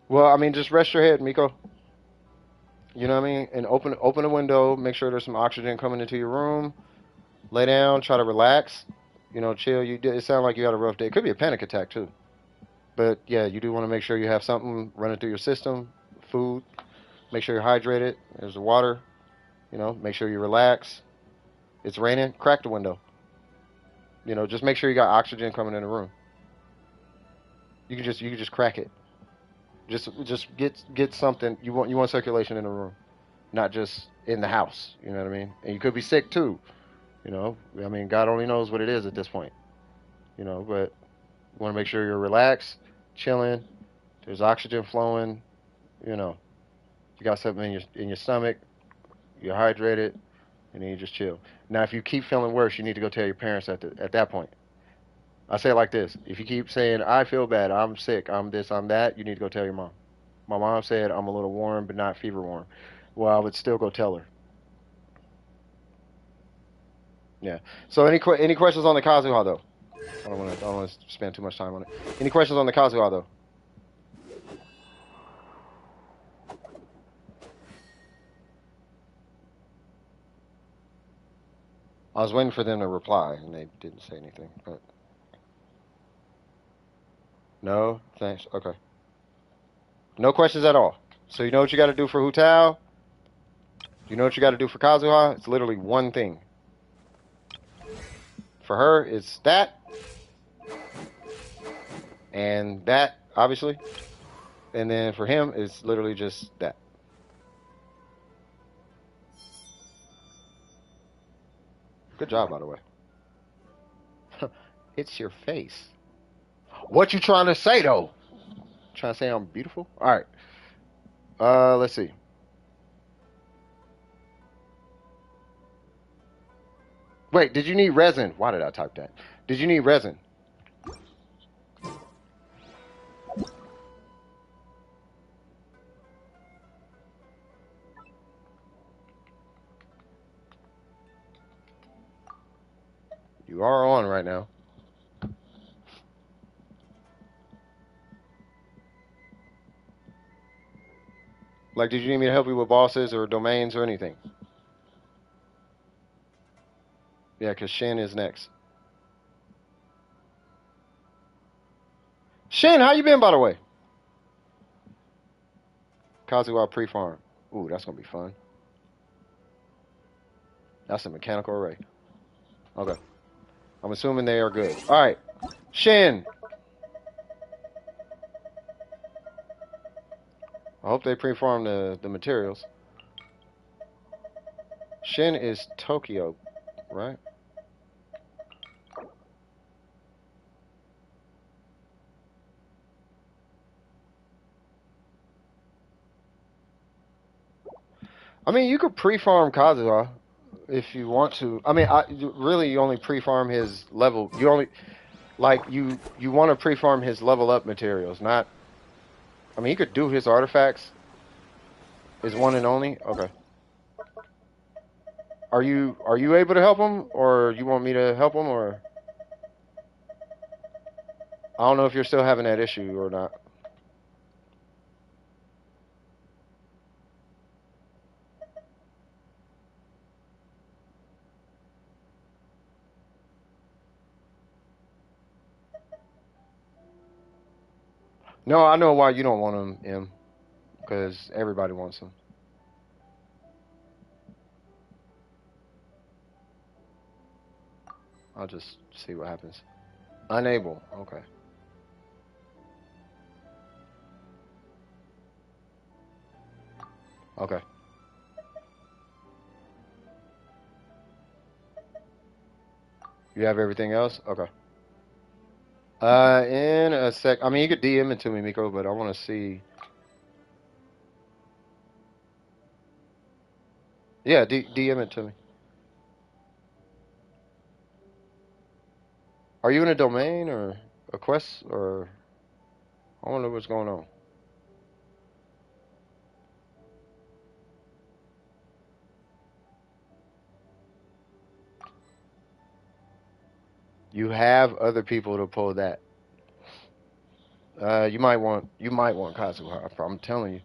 Well, I mean, just rest your head, Miko. You know what I mean? And open a window. Make sure there's some oxygen coming into your room. Lay down. Try to relax. You know, chill. It sounded like you had a rough day. It could be a panic attack too. But yeah, you do want to make sure you have something running through your system. Food. Make sure you're hydrated. There's the water. You know, make sure you relax. It's raining. Crack the window. You know, just make sure you got oxygen coming in the room. You can just crack it. Just get something. You want circulation in the room, not just in the house. You know what I mean? And you could be sick too. You know, I mean, God only knows what it is at this point. You know, but you want to make sure you're relaxed, chilling. There's oxygen flowing. You know, you got something in your stomach. You're hydrated, and then you just chill. Now, if you keep feeling worse, you need to go tell your parents at that point. I say it like this: if you keep saying, "I feel bad, I'm sick, I'm this, I'm that," you need to go tell your mom. My mom said I'm a little warm, but not fever warm. Well, I would still go tell her. Yeah. So any questions on the Kazuha though? I don't want to spend too much time on it. Any questions on the Kazuha though? I was waiting for them to reply, and they didn't say anything. But no, thanks. Okay. No questions at all. So you know what you got to do for Hutao? You know what you got to do for Kazuha? It's literally one thing. For her, it's that. And that, obviously. And then for him, it's literally just that. Good job, by the way. It's your face. What you trying to say, though? Trying to say I'm beautiful? All right. Let's see. Wait, did you need resin? Why did I type that? Did you need resin? You are on right now. Like, did you need me to help you with bosses or domains or anything? Yeah, because Shen is next. Shen, how you been, by the way? Kazuha pre-farm. Ooh, that's going to be fun. That's a mechanical array. Okay. I'm assuming they are good. All right. Shen. I hope they pre-farm the materials. Shen is Tokyo, right? I mean, you could pre-farm Kazuha if you want to. I mean, you only pre-farm his level. You only you want to pre-farm his level up materials, not. I mean, you could do his artifacts. His one and only. Okay. Are you able to help him, or you want me to help him, or I don't know if you're still having that issue or not. No, I know why you don't want him, M, because everybody wants him. I'll just see what happens. Unable. Okay. Okay. You have everything else? Okay. In a sec. I mean, you could DM it to me, Miko, but I want to see. Yeah, DM it to me. Are you in a domain or a quest or? I wonder what's going on. You have other people to pull that. You might want Kazuha. I'm telling you.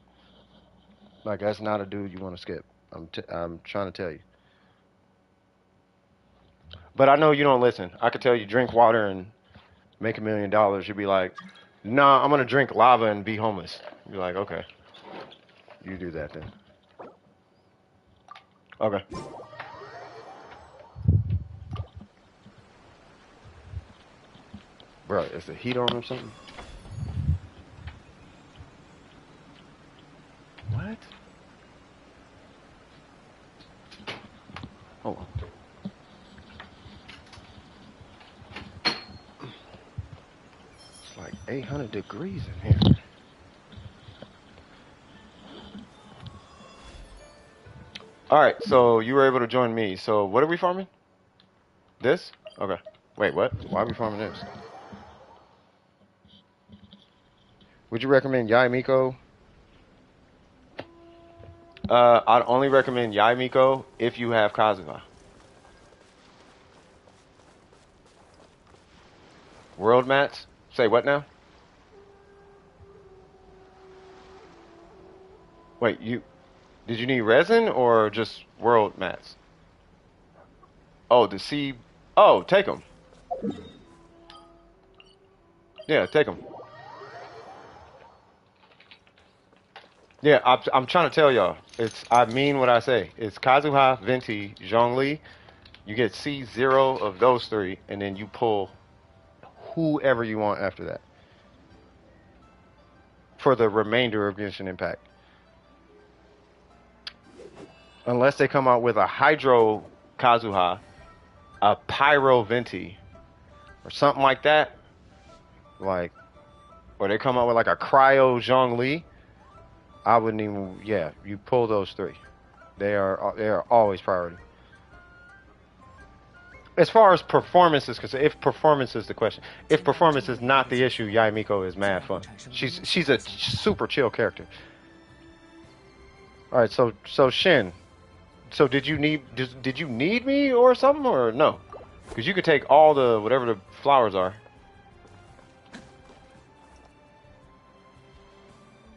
Like that's not a dude you want to skip. I'm trying to tell you. But I know you don't listen. I could tell you drink water and make $1 million. You'd be like, nah, I'm gonna drink lava and be homeless. You'd be like, okay, you do that then. Okay. Bro, is the heat on or something? What? Hold on. It's like 800 degrees in here. All right, so you were able to join me. So what are we farming? This? Okay. Wait, what? Why are we farming this? Would you recommend Yai Miko? I'd only recommend Yai Miko if you have Kazuha. World mats? Say what now? Wait, did you need resin or just world mats? Oh, the sea. Oh, take them. Yeah, take them. Yeah, I'm trying to tell y'all. I mean what I say. It's Kazuha, Venti, Zhongli. You get C0 of those three, and then you pull whoever you want after that for the remainder of Genshin Impact. Unless they come out with a Hydro Kazuha, a Pyro Venti, or something like that. Like, or they come out with like a Cryo Zhongli. I wouldn't even. Yeah, you pull those three. They are always priority. As far as performance is concerned, if performance is the question, if performance is not the issue, Yai Miko is mad fun. She's a super chill character. All right, so Shin, so did you need me or something or no? Because you could take all the whatever the flowers are.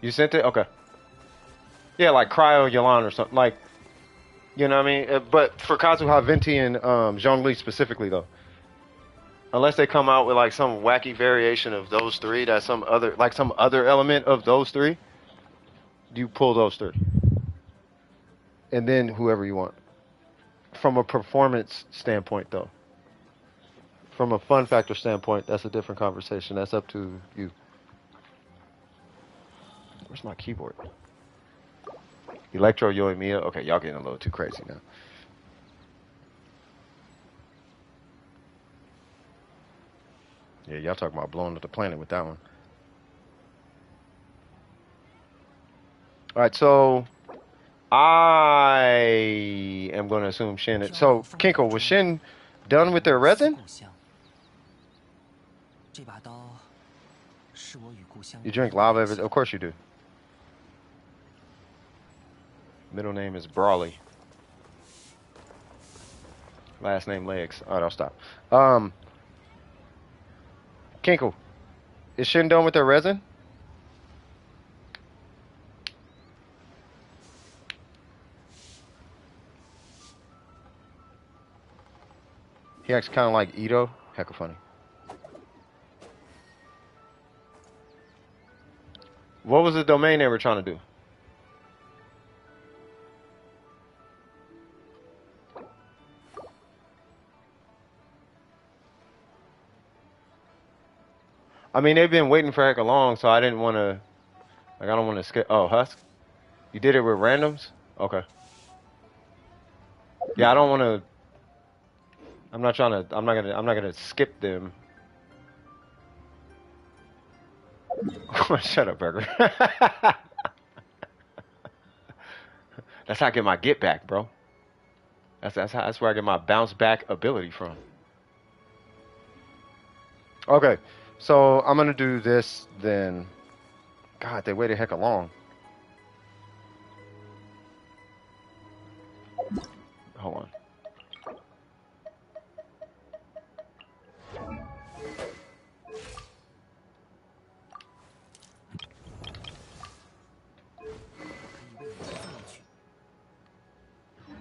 You sent it? Okay. Yeah, like Cryo Yalan or something like. You know what I mean? But for Kazuha, Venti, and Zhongli specifically, though, unless they come out with like some wacky variation of those three, that's some other element of those three, you pull those three, and then whoever you want. From a performance standpoint, though, from a fun factor standpoint, that's a different conversation. That's up to you. Where's my keyboard? Electro Yoimiya. Okay, y'all getting a little too crazy now. Yeah, y'all talking about blowing up the planet with that one. All right, so I am going to assume Shin. So, Kinko, was Shin done with their resin? You drink lava every... Of course you do. Middle name is Brawley. Last name Legs. All right, I'll stop. Kinkle, is Shin done with their resin? He acts kind of like Ito. Heck of funny. What was the domain they were trying to do? I mean, they've been waiting for heck long, so I didn't want to. Like, I don't want to skip. Oh, Husk, you did it with randoms. Okay. Yeah, I don't want to. I'm not trying to. I'm not gonna. I'm not gonna skip them. Shut up, Burger. That's how I get my get back, bro. That's where I get my bounce back ability from. Okay, so I'm gonna do this then. God, they waited heck long. Hold on.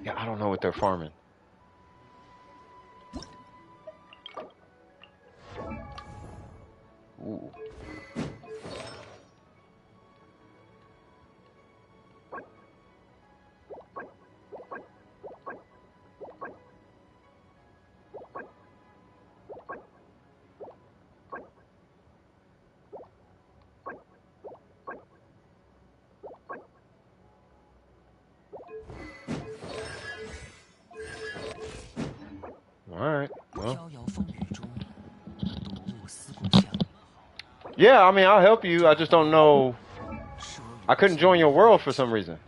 Yeah, I don't know what they're farming. Ooh. Alright, well. Yeah, I mean, I'll help you. I just don't know. I couldn't join your world for some reason.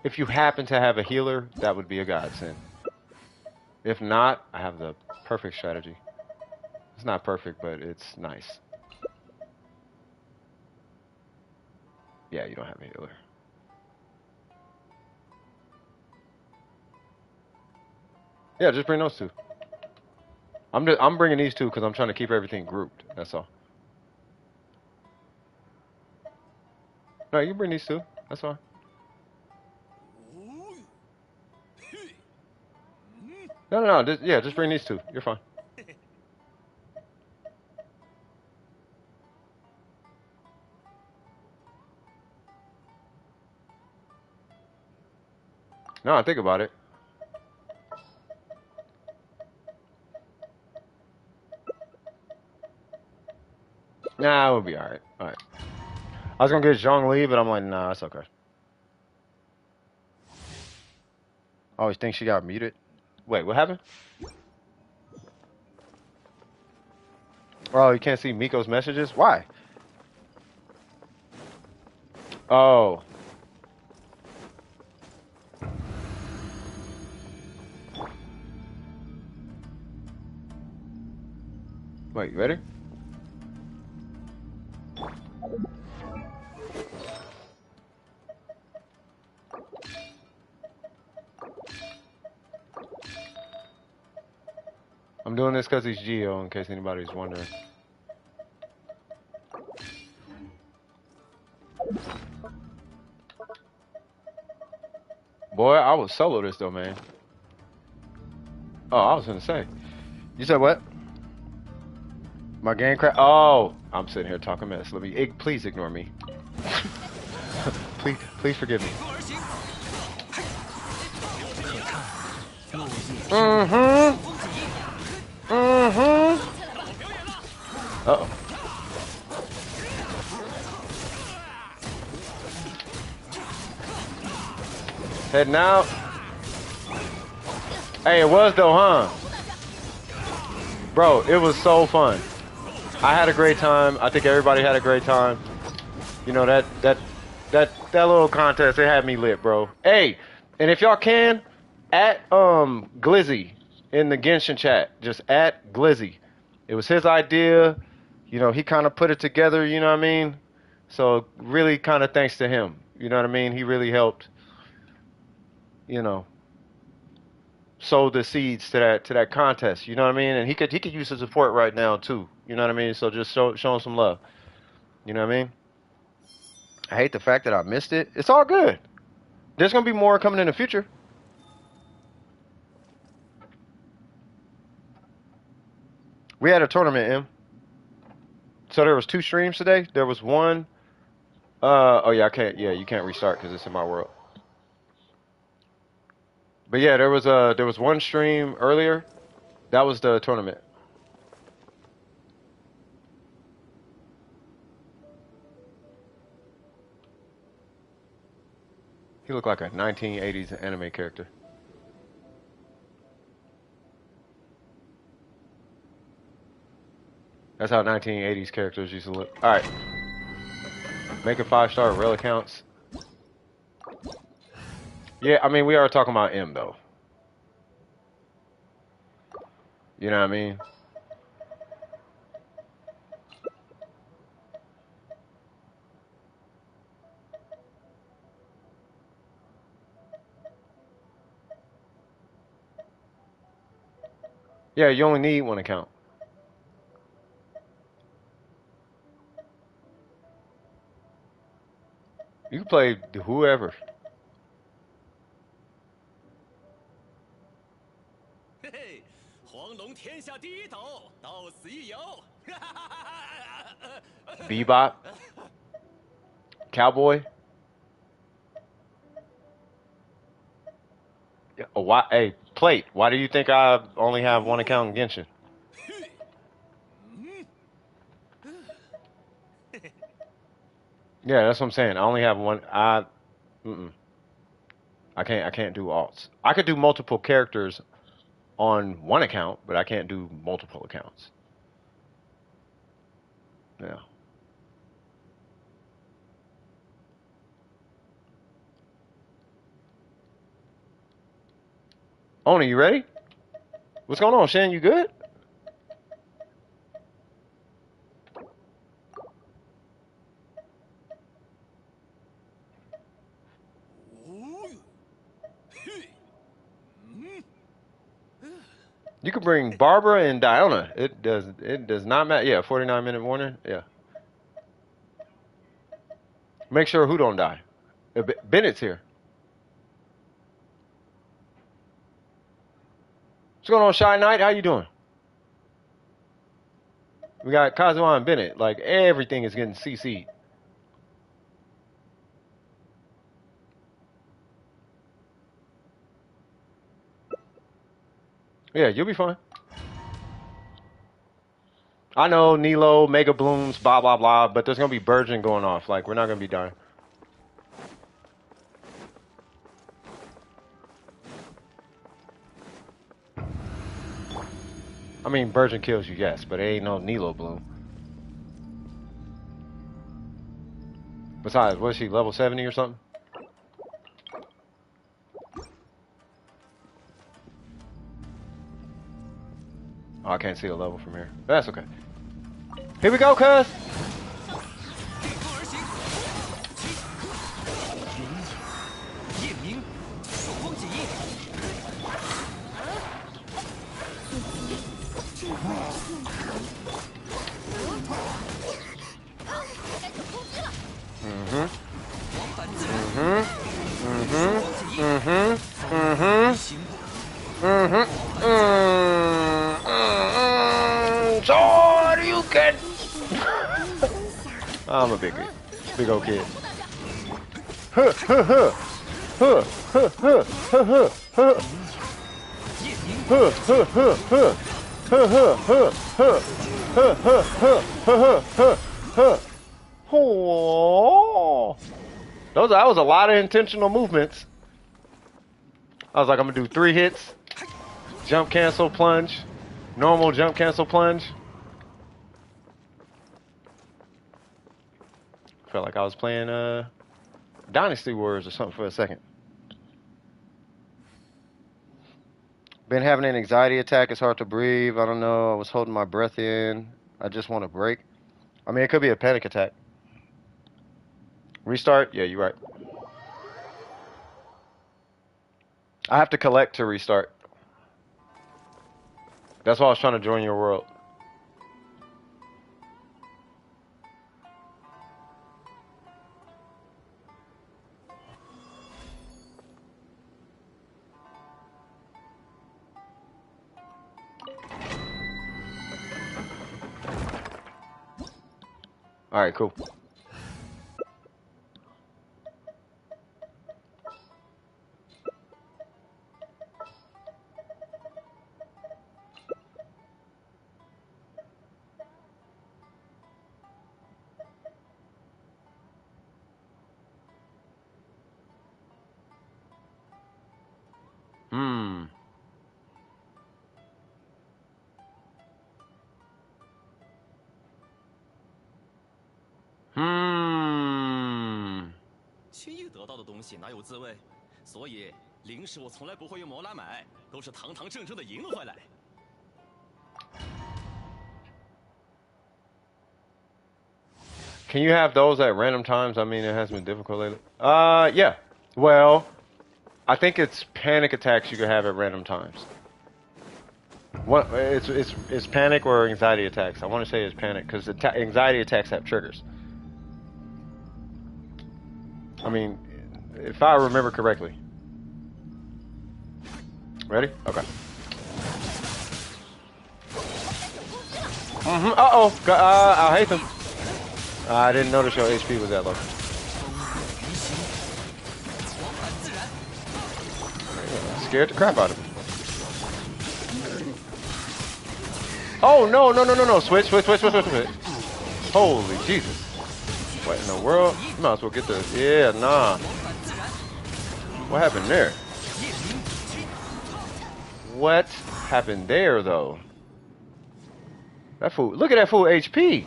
If you happen to have a healer, that would be a godsend. If not, I have the perfect strategy. It's not perfect, but it's nice. Yeah, you don't have a healer. Yeah, just bring those two. I'm bringing these two because I'm trying to keep everything grouped. That's all. No, you can bring these two. That's fine. No. Yeah, just bring these two. You're fine. No, think about it. Nah, we'll be alright. Alright. I was gonna get Zhongli, but I'm like, nah, it's okay. I always think she got muted. Wait, what happened? Oh, you can't see Miko's messages? Why? Oh. Wait, you ready? I'm doing this because he's Geo, in case anybody's wondering. Boy, I was solo this though, man. Oh, I was gonna say. You said what? My game crash. Oh, I'm sitting here talking mess. Please ignore me. please forgive me. Uh-oh. Heading out. Hey, it was though, huh? Bro, it was so fun. I had a great time. I think everybody had a great time. You know, that little contest, it had me lit, bro. Hey, and if y'all can, at Glizzy in the Genshin chat. Just at Glizzy. It was his idea. You know, he kind of put it together, you know what I mean? So really kind of thanks to him. You know what I mean? He really helped, you know, sow the seeds to that contest. You know what I mean? And he could use his support right now too. You know what I mean? So just show him some love. You know what I mean? I hate the fact that I missed it. It's all good. There's gonna be more coming in the future. We had a tournament, Em. So there was 2 streams today. There was one. Oh yeah, I can't. Yeah, you can't restart because it's in my world. But yeah, there was one stream earlier. That was the tournament. He looked like a 1980s anime character. That's how 1980s characters used to look. All right, make a 5-star rail accounts. Yeah, I mean we are talking about M though. You know what I mean? Yeah, you only need 1 account. You can play whoever. 嘿嘿，黄龙天下第一岛，到此一游。Bebop, Cowboy. Oh, why? Hey, Plate. Why do you think I only have 1 account in Genshin? Yeah, that's what I'm saying. I only have 1. I can't do alts. I could do multiple characters on 1 account, but I can't do multiple accounts. Yeah. Oni, you ready? What's going on, Shen? You good? You can bring Barbara and Diana. It does not matter. Yeah, 49-minute warning. Yeah. Make sure who don't die. Bennett's here. What's going on, Shy Knight? How you doing? We got Kazuha and Bennett. Like everything is getting CC'd. Yeah, you'll be fine. I know Nilo, Mega Blooms, blah blah blah, but there's gonna be Burgeon going off. Like we're not gonna be dying. I mean, Burgeon kills you, yes, but it ain't no Nilo Bloom. Besides, what is she, level 70 or something? Oh, I can't see the level from here. But that's okay. Here we go, cuz! I'm a big old kid. Oh, that was a lot of intentional movements. I was like, I'm gonna do 3 hits, jump, cancel, plunge, normal jump, cancel, plunge. Felt like I was playing Dynasty Wars or something for a second. Been having an anxiety attack. It's hard to breathe. I don't know. I was holding my breath in. I just want a break. I mean, it could be a panic attack. Restart? Yeah, you're right. I have to collect to restart. That's why I was trying to join your world. All right, cool. Hmm. Hmm. 轻易得到的东西哪有滋味？所以零食我从来不会用毛来买，都是堂堂正正的赢回来。 Can you have those at random times? I mean, it has been difficult lately. Yeah. Well, I think it's panic attacks you can have at random times. What? It's panic or anxiety attacks. I want to say it's panic because anxiety attacks have triggers. I mean, if I remember correctly. Ready? Okay. Uh-oh. I hate them. I didn't notice your HP was that low. Scared the crap out of me. Oh, no. Switch. Holy Jesus. What in the world? You might as well get the... Yeah, nah. What happened there? What happened there, though? That fool... Look at that fool HP.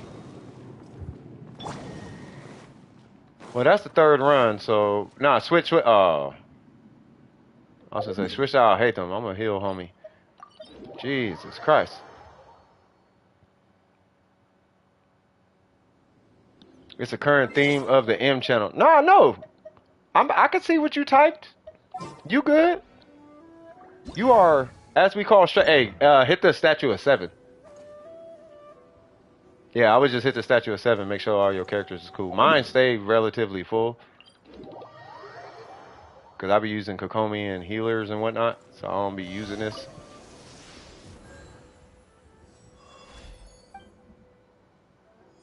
Well, that's the third run, so... Nah, switch... Oh. I was gonna say, switch out. I hate them. I'm gonna heal, homie. Jesus Christ. It's a current theme of the M channel. Nah, no. I can see what you typed. You good? You are, as we call straight... Hey, hit the statue of 7. Yeah, I would just hit the statue of 7, make sure all your characters is cool. Mine stay relatively full. Because I be using Kokomi and healers and whatnot, so I don't be using this.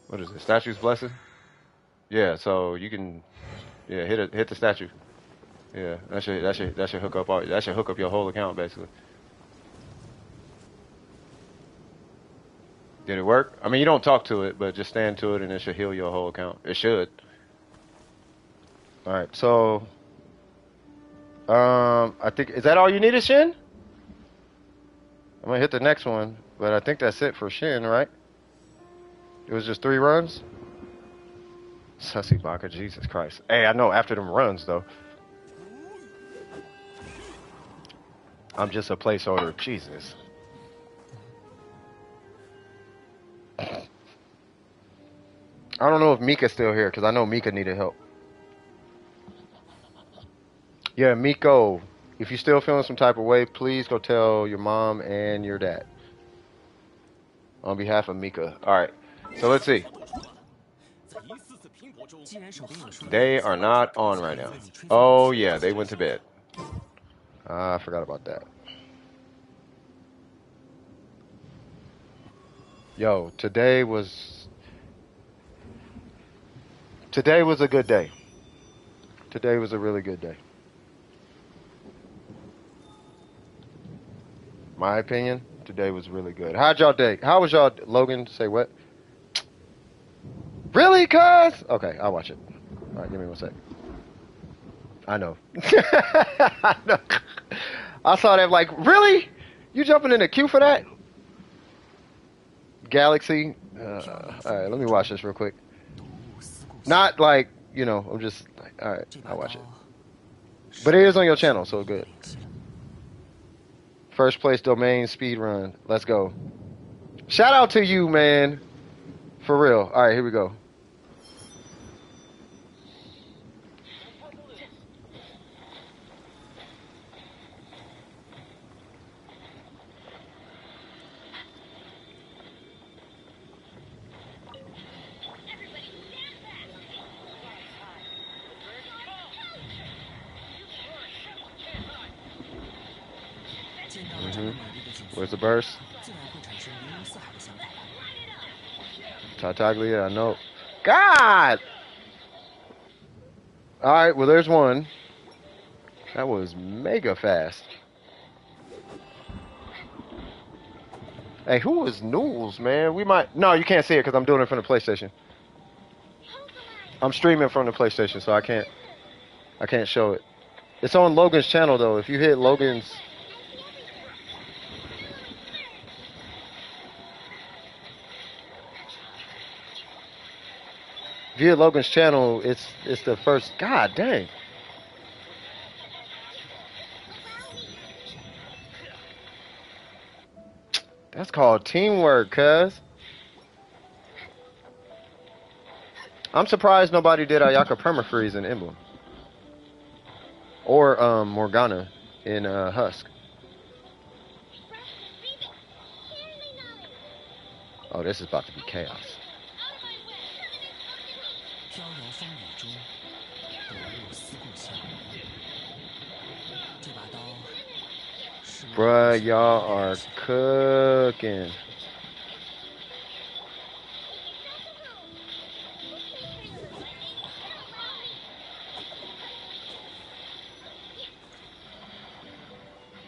What is it? Statue's Blessing? Yeah, so you can hit the statue. Yeah, that should hook up your whole account basically. Did it work? I mean, you don't talk to it, but just stand to it and it should heal your whole account. It should. All right, so I think, is that all you needed, Shin? I'm gonna hit the next one, but I think that's it for Shin, right? It was just 3 runs? Sussy Baka, Jesus Christ. Hey, I know after them runs though. I'm just a placeholder, Jesus. I don't know if Mika's still here, because I know Mika needed help. Yeah, Miko, if you're still feeling some type of way, please go tell your mom and your dad. On behalf of Mika. Alright, so let's see. They are not on right now. Oh, yeah, they went to bed. I forgot about that. Yo, today was a good day. Today was a really good day. My opinion, today was really good. How'd y'all day? How was y'all, Logan? Say what? Really, cuz? Okay, I'll watch it. All right, give me 1 sec. I know. I know. I saw that like, really? You jumping in the queue for that? Galaxy? Alright, let me watch this real quick. Not like, you know, I'm just like, alright, I'll watch it. But it is on your channel, so good. First place domain speed run. Let's go. Shout out to you, man. For real. Alright, here we go. Where's the burst? Tartaglia, I know. God! Alright, well, there's one. That was mega fast. Hey, who is Nools, man? We might... No, you can't see it because I'm doing it from the PlayStation. I'm streaming from the PlayStation, so I can't show it. It's on Logan's channel, though. If you hit Logan's... If you hit Logan's channel, it's the first... God dang. That's called teamwork, cuz. I'm surprised nobody did Ayaka Permafreeze in Emblem. Or Morgana in Husk. Oh, this is about to be chaos. 飘摇风雨中，抖落思故乡。这把刀是我 Bruh, y'all are cooking.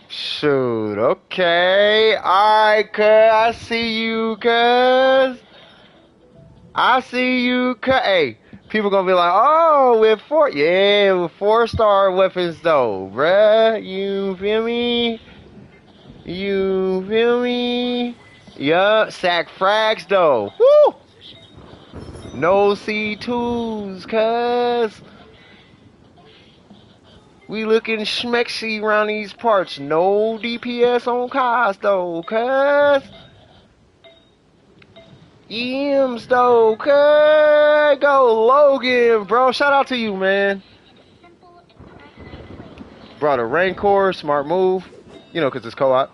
Shoot, okay. Alright, cuz. I see you, cuz. I see you, cuz. Hey, people gonna be like, oh, with with 4-star weapons, though, bruh. You feel me? You feel me? Yup, sack frags, though. Woo! No C2s, cuz. We looking schmexy around these parts. No DPS on cars though, cuz. Ems though, cuz. Go Logan, bro. Shout out to you, man. Brought a Rancor, smart move. You know, cause it's co-op.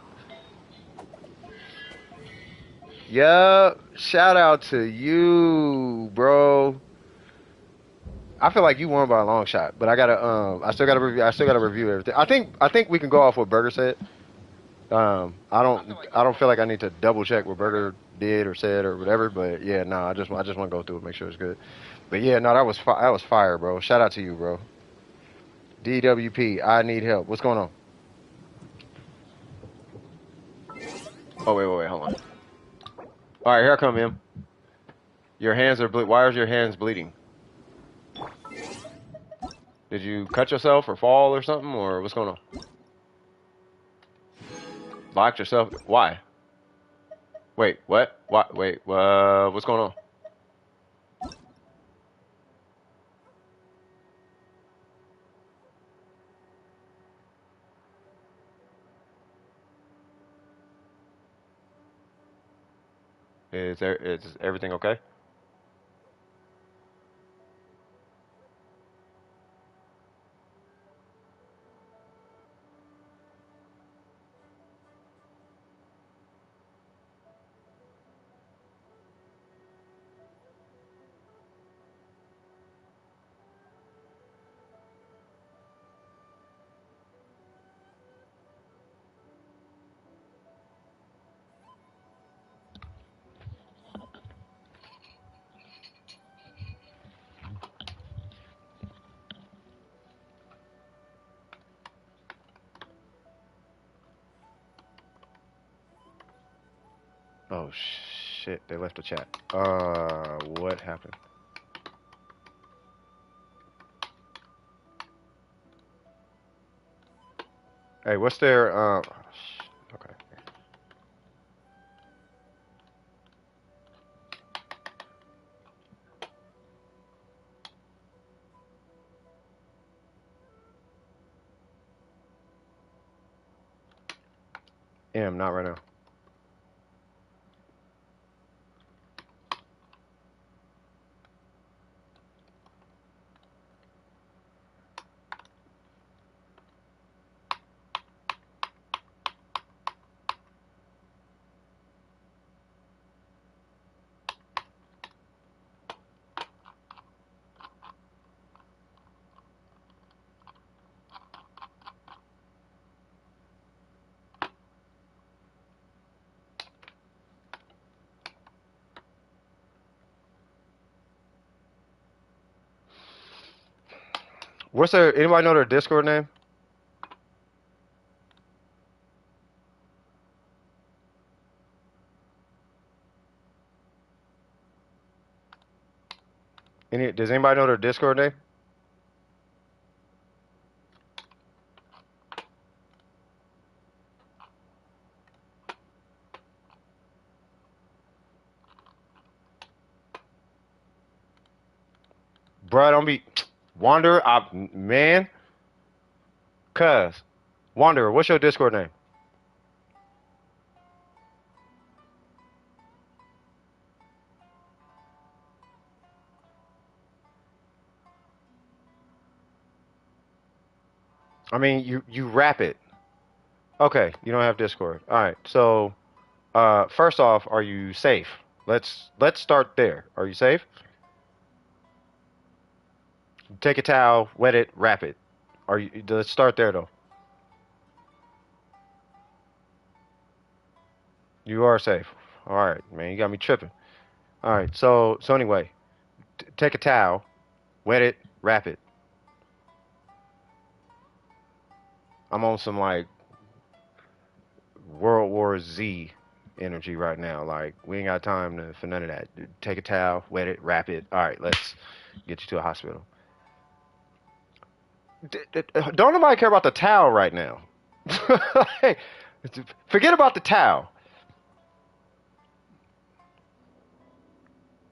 Yup. Shout out to you, bro. I feel like you won by a long shot, but I still gotta review everything. I think we can go off what Burger said. I don't feel like I need to double check what Burger did or said or whatever, but yeah, no, I just want to go through it, make sure it's good. But yeah, no, that was fire, bro. Shout out to you, bro. DWP, I need help. What's going on? Oh wait, hold on. All right, here I come, Em. Your hands are why are your hands bleeding? Did you cut yourself or fall or something, or what's going on? Locked yourself? Why? Wait, what? What? Wait, what's going on? Is everything okay? Oh shit, they left the chat. What happened? Hey, what's their okay. Not right now. What's their? Anybody know their Discord name? Does anybody know their Discord name? Bruh, don't be Wanderer. Man, cuz Wanderer. What's your Discord name? I mean, you rap it. Okay, you don't have Discord. All right. So, first off, are you safe? Let's start there. Are you safe? Take a towel, wet it, wrap it. Are you? Let's start there though. You are safe. All right, man. You got me tripping. All right. So anyway, take a towel, wet it, wrap it. I'm on some like World War Z energy right now. Like we ain't got time for none of that. Take a towel, wet it, wrap it. All right, let's get you to a hospital. Don't nobody care about the towel right now. Hey, forget about the towel.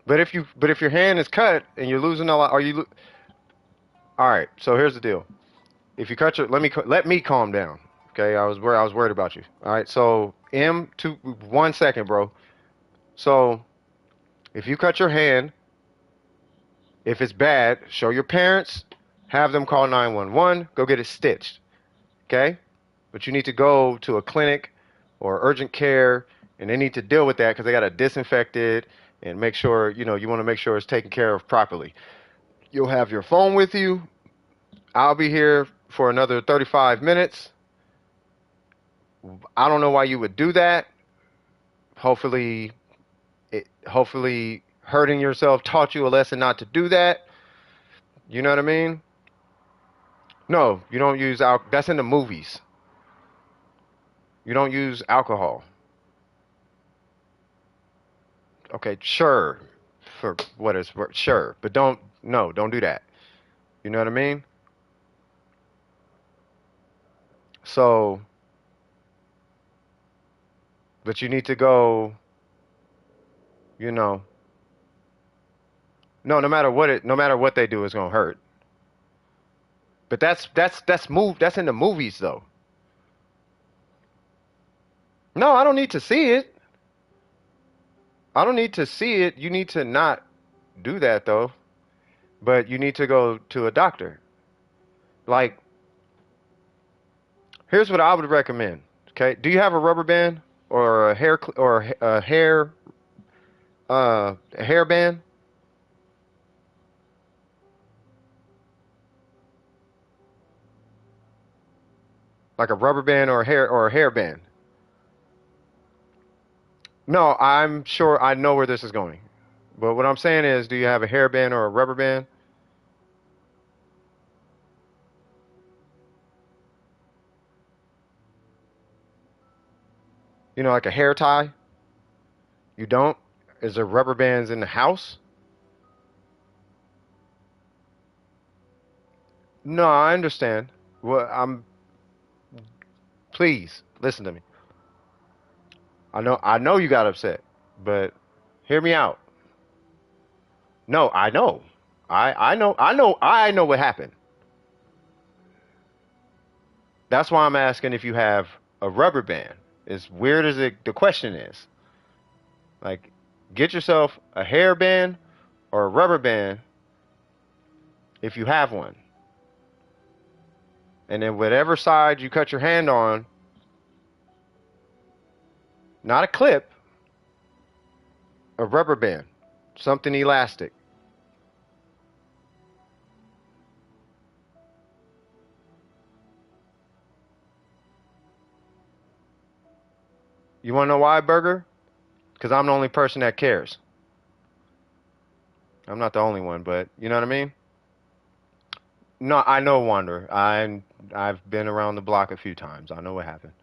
But if your hand is cut and you're losing a lot, all right? So here's the deal. If you cut your, let me calm down. Okay, I was worried about you. All right, so 1 second, bro. So if you cut your hand, if it's bad, show your parents, have them call 911, go get it stitched. Okay, but you need to go to a clinic or urgent care, and they need to deal with that because they got to disinfect it and make sure you want to make sure it's taken care of properly. You'll have your phone with you. I'll be here for another 35 minutes. I don't know why you would do that. Hopefully hurting yourself taught you a lesson not to do that. You know what I mean? No, you don't use alcohol. That's in the movies. You don't use alcohol. Okay, sure. For what it's worth, sure. But don't do that. You know what I mean? So, but you need to go, you know, no matter what they do, it's gonna hurt. But that's in the movies though. No, I don't need to see it. I don't need to see it. You need to not do that though. But you need to go to a doctor. Like, here's what I would recommend. Okay, do you have a rubber band or a hair band? Like a rubber band or a hair band? No, I'm sure I know where this is going. But what I'm saying is, do you have a hair band or a rubber band? You know, like a hair tie? You don't? Is there rubber bands in the house? No, I understand. Well, please listen to me. I know you got upset, but hear me out. No, I know. I know what happened. That's why I'm asking if you have a rubber band. As weird as the question is. Like, get yourself a hair band or a rubber band if you have one. And then whatever side you cut your hand on, not a clip, a rubber band, something elastic. You want to know why, Burger? Because I'm the only person that cares. I'm not the only one, but you know what I mean? No, I know Wander. I've been around the block a few times. I know what happened.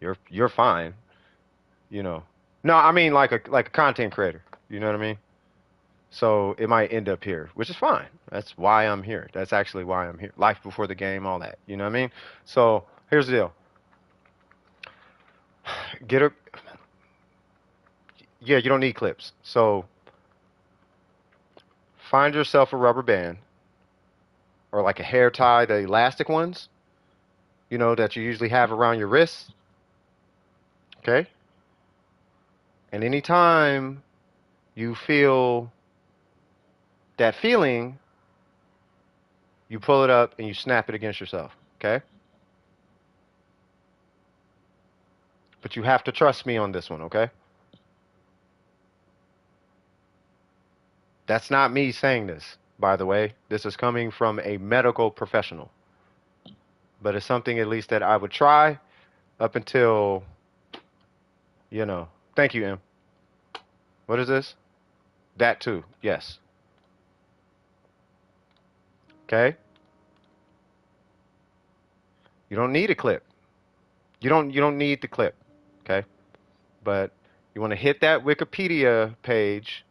You're fine. You know. No, I mean like a content creator. You know what I mean? So it might end up here, which is fine. That's why I'm here. That's actually why I'm here. Life before the game, all that. You know what I mean? So here's the deal. Get a Yeah, you don't need clips. So find yourself a rubber band or like a hair tie, the elastic ones, that you usually have around your wrists. Okay? And anytime you feel that feeling, you pull it up and you snap it against yourself. Okay? But you have to trust me on this one, okay? That's not me saying this, by the way. This is coming from a medical professional. But it's something at least that I would try up until, Thank you, Em. What is this? That too. Yes. Okay? You don't need a clip. You don't need the clip. Okay? But you want to hit that Wikipedia page.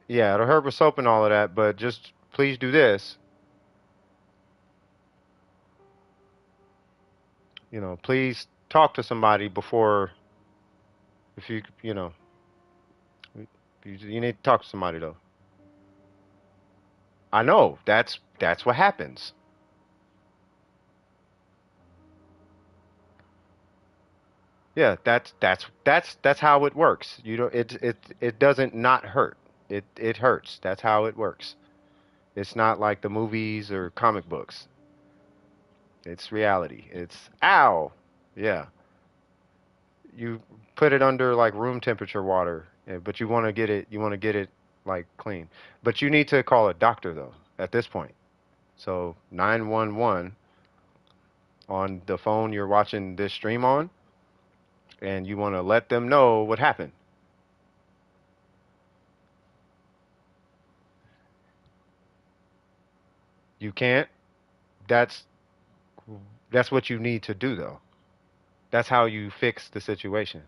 Yeah, it'll hurt with soap and all of that, but just please do this. Please talk to somebody before, if you need to talk to somebody though. I know that's what happens. Yeah, that's how it works. It doesn't not hurt. It hurts. That's how it works. It's not like the movies or comic books. It's reality. It's ow. Yeah. You put it under like room temperature water, but you want to get it like clean. But you need to call a doctor though at this point. So 911 on the phone you're watching this stream on, and you want to let them know what happened. You can't. That's that's what you need to do though. That's how you fix the situation.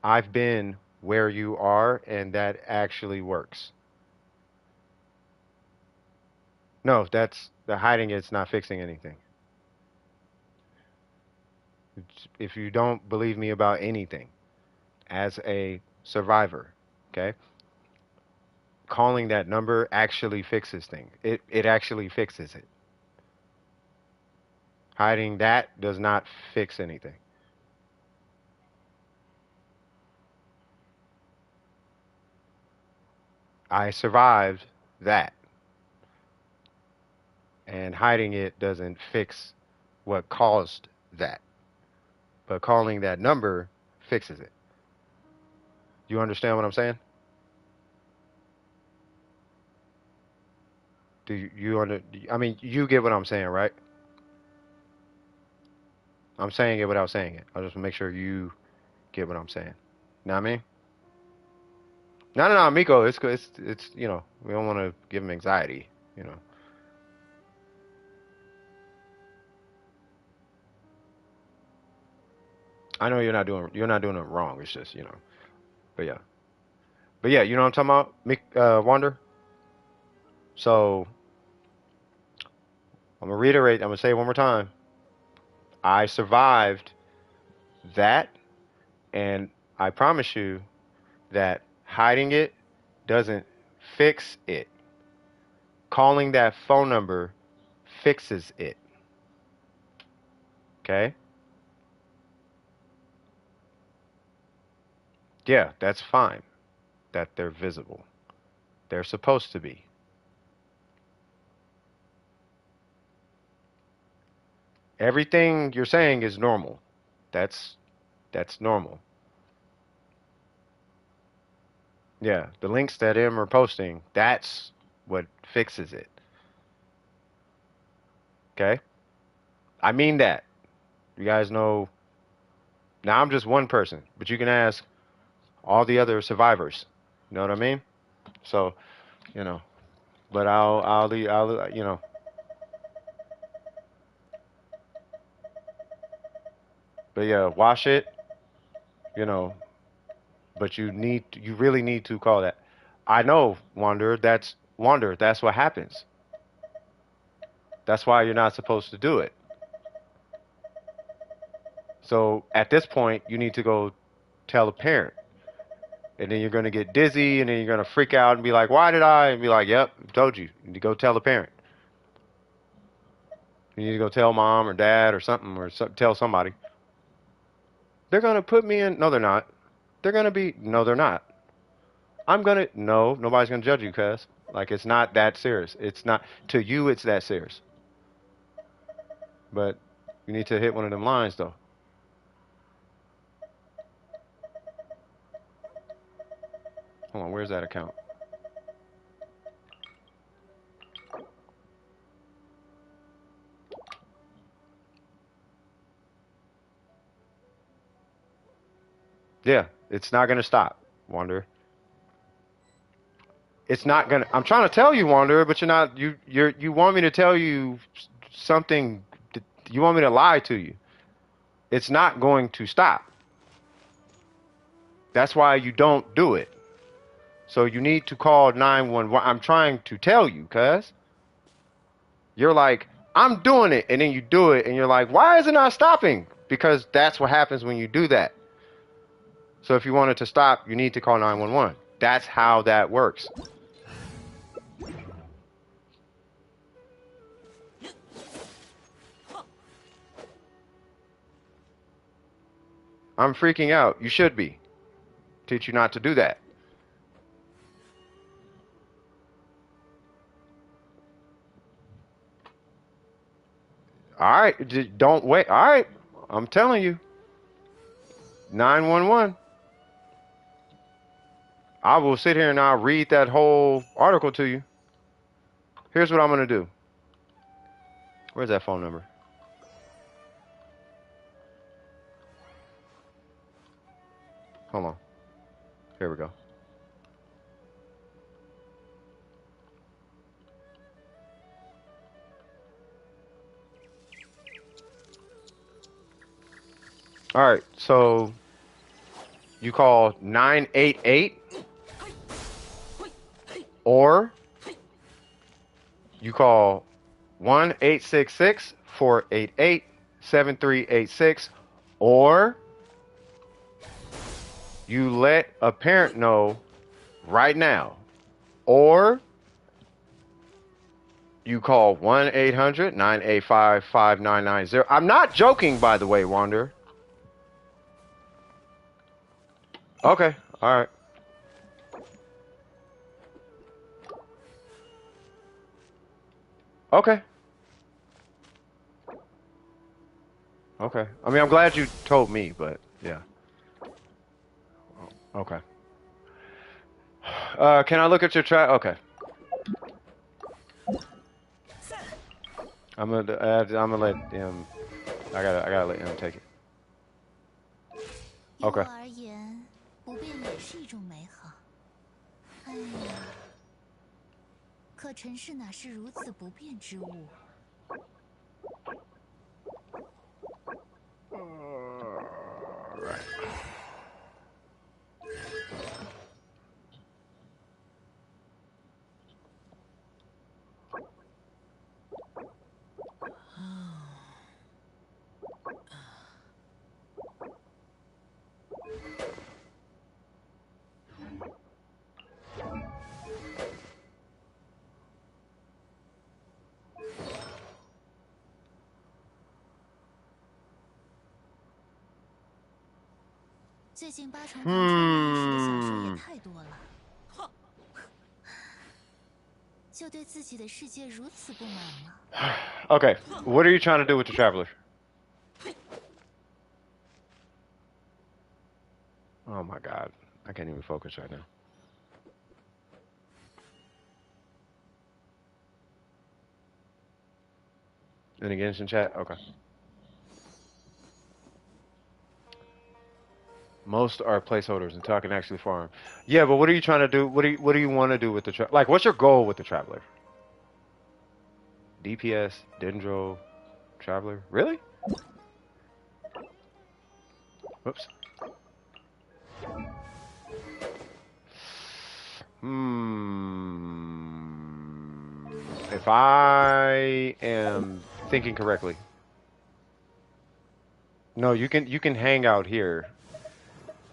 I've been where you are, and that actually works. No, that's the hiding it's not fixing anything. If you don't believe me about anything, as a survivor, okay, calling that number actually fixes things. It actually fixes it. Hiding that does not fix anything. I survived that, and hiding it doesn't fix what caused that. But calling that number fixes it. You understand what I'm saying? Do you under? I mean, you get what I'm saying, right? I'm saying it without saying it. I just want to make sure you get what I'm saying. Know what I mean? No, Miko. It's good. It's we don't want to give him anxiety. You know. I know you're not doing it wrong. It's just But yeah, you know what I'm talking about, Wander. So I'm gonna reiterate. I'm gonna say it one more time. I survived that, and I promise you that hiding it doesn't fix it. Calling that phone number fixes it. Okay? Yeah, that's fine that they're visible. They're supposed to be. Everything you're saying is normal. That's that's normal. Yeah, the links that M are posting, that's what fixes it. Okay? I mean that. You guys know now I'm just one person, but you can ask all the other survivors. You know what I mean? So, you know, but I'll you know, but yeah, wash it, you know, but you really need to call that. I know, Wander, that's what happens. That's why you're not supposed to do it. So at this point, you need to go tell a parent. And then you're going to get dizzy, and then you're going to freak out and be like, why did I? And be like, yep, told you. You need to go tell the parent. You need to go tell mom or dad or something, or tell somebody. They're going to put me in. No, they're not. They're going to be. No, they're not. I'm going to. No, nobody's going to judge you, cuz. Like, it's not that serious. It's not. To you, it's that serious. But you need to hit one of them lines, though. Hold on, where's that account? Yeah, it's not going to stop, Wander. It's not gonna. I'm trying to tell you, Wanderer, but you're not. You want me to tell you something. You want me to lie to you. It's not going to stop. That's why you don't do it. So you need to call 911. I'm trying to tell you, cuz you're like, I'm doing it, and then you do it, and you're like, why is it not stopping? Because that's what happens when you do that. So if you want it to stop, you need to call 911. That's how that works. I'm freaking out. You should be. Teach you not to do that. All right, don't wait. All right, I'm telling you. 911. I will sit here and I'll read that whole article to you. Here's what I'm going to do. Where's that phone number? Hold on. Here we go. All right, so you call 988 or you call 1-866-488-7386 or you let a parent know right now or you call 1-800-985-5990. I'm not joking, by the way, Wander. Okay, all right. Okay. Okay. I mean, I'm glad you told me, but yeah. Okay. Can I look at your track? Okay. I'm gonna let him. I gotta let him take it. 于我 Okay. 而言，不变也是一种美好。哎呀，可尘世哪是如此不变之物？ 最近八重堂穿越历史的小说也太多了，就对自己的世界如此不满吗？ Okay. What are you trying to do with the traveler? Oh my God. I can't even focus right now. In the Genshin chat? Okay. Most are placeholders until I can actually farm. Yeah, but what are you trying to do? What do you want to do with the like? What's your goal with the traveler? DPS, Dendro, traveler. Really? Whoops. If I am thinking correctly. No, you can hang out here.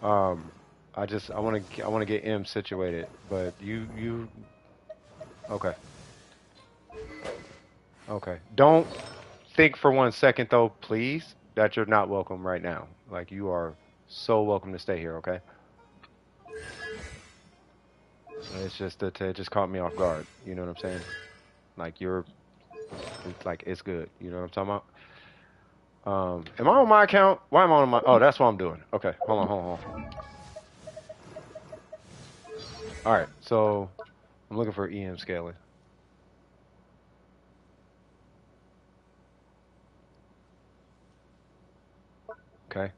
Um, I want to get M situated, but you okay. Okay. Don't think for 1 second though, please, that you're not welcome right now. Like you are so welcome to stay here, okay? It's just that it just caught me off guard. You know what I'm saying? Like it's like it's good. You know what I'm talking about? Am I on my account? Why am I on my? Oh, that's what I'm doing. Okay, hold on. All right, so I'm looking for EM scaling. Okay.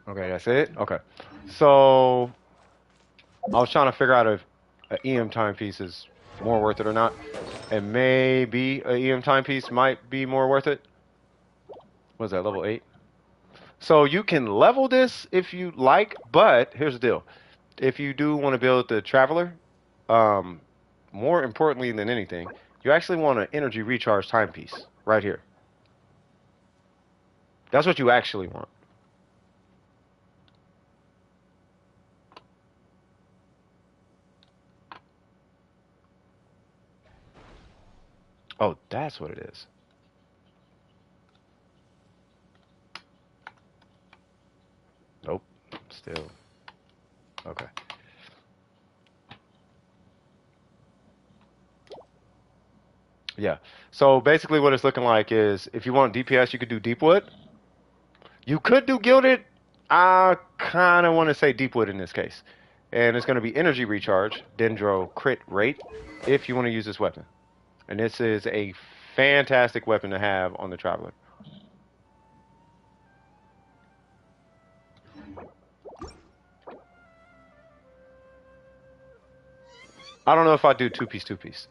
Okay, that's it. Okay, so I was trying to figure out if an EM timepiece is more worth it or not, and maybe an EM timepiece might be more worth it. What is that, level 8? So you can level this if you like, but here's the deal. If you do want to build the Traveler, um, more importantly than anything, you actually want an energy recharge timepiece right here. That's what you actually want. Oh, that's what it is. Nope. Still. Okay. Yeah. So basically what it's looking like is if you want DPS, you could do Deepwood. You could do Gilded. I kind of want to say Deepwood in this case. And it's going to be energy recharge, Dendro crit rate, if you want to use this weapon. And this is a fantastic weapon to have on the Traveler. I don't know if I do two-piece.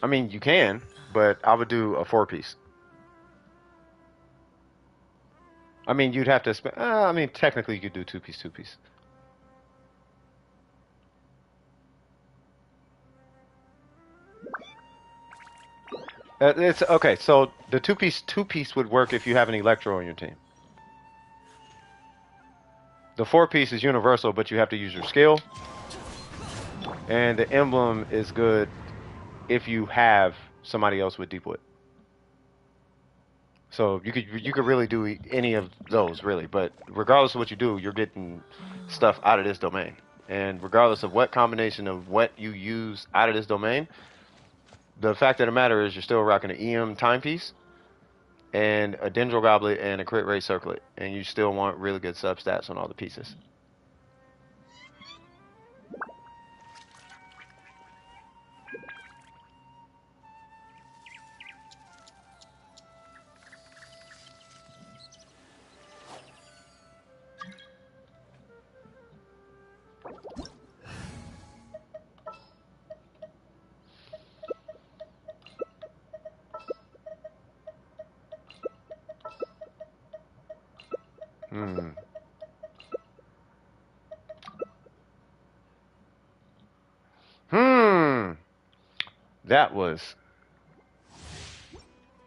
I mean, you can, but I would do a 4-piece. I mean, you'd have to spend. I mean, technically, you could do two-piece. It's okay. So the two-piece would work if you have an Electro on your team. The 4-piece is universal, but you have to use your skill. And the emblem is good if you have somebody else with Deepwood. So you could really do any of those really, but regardless of what you do, you're getting stuff out of this domain. And regardless of what combination of what you use out of this domain, the fact of the matter is you're still rocking an EM timepiece and a Dendro Goblet and a crit rate circlet, and you still want really good substats on all the pieces. That was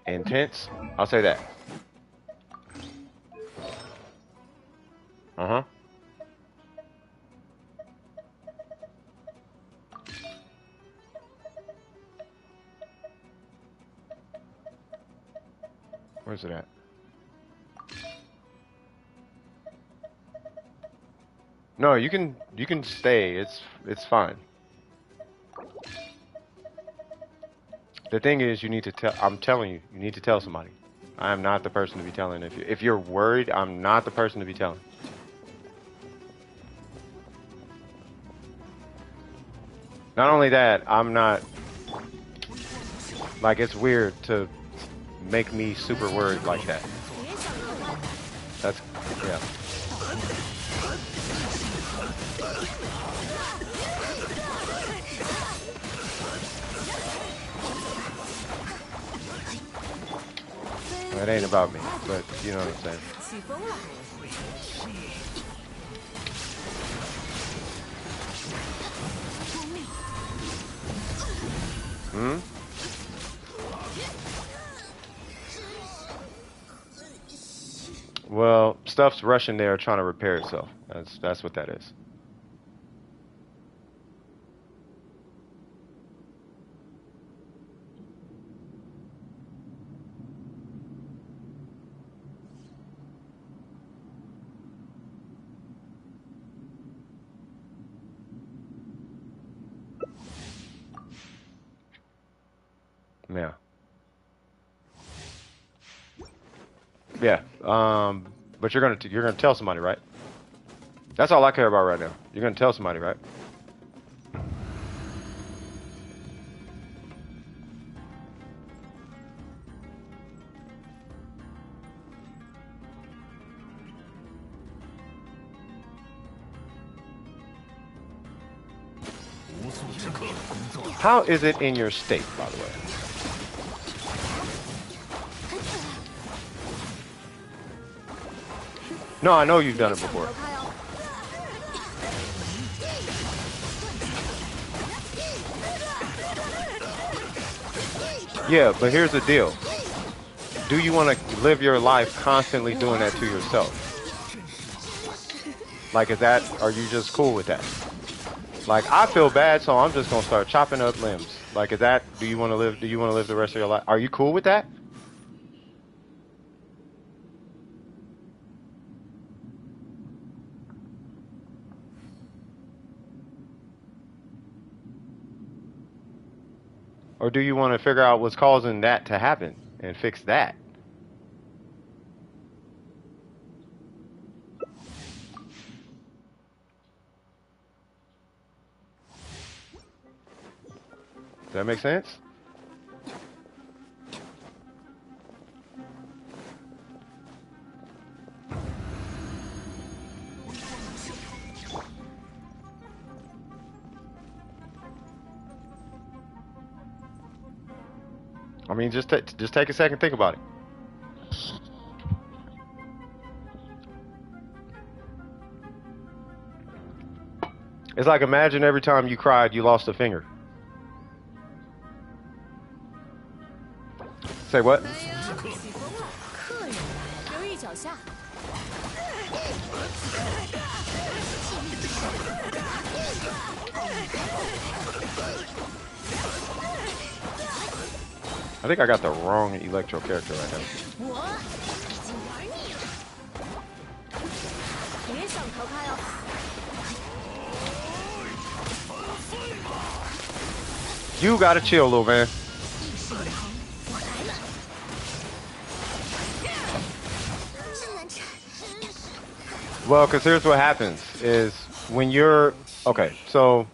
intense. I'll say that. Uh-huh. Where's it at? No, you can stay. It's fine. The thing is, you need to tell. I'm telling you, you need to tell somebody. I am not the person to be telling. If you're worried, I'm not the person to be telling. Not only that, I'm not Like, it's weird to make me super worried like that. That's, yeah. It ain't about me, but you know what I'm saying. Hmm? Well, stuff's rushing there trying to repair itself. That's what that is. Yeah. Yeah. But you're gonna tell somebody, right? That's all I care about right now. You're gonna tell somebody, right? How is it in your state, by the way? No, I know you've done it before. Yeah, but here's the deal. Do you want to live your life constantly doing that to yourself? Like, are you just cool with that? Like, I feel bad, so I'm just gonna start chopping up limbs. Like, do you want to live the rest of your life? Are you cool with that? Or do you want to figure out what's causing that to happen and fix that? Does that make sense? I mean, just take a second, think about it. It's like, imagine every time you cried, you lost a finger. Say what? I think I got the wrong Electro character right now. You gotta chill, little man. Well, because here's what happens is when you're... Okay, so...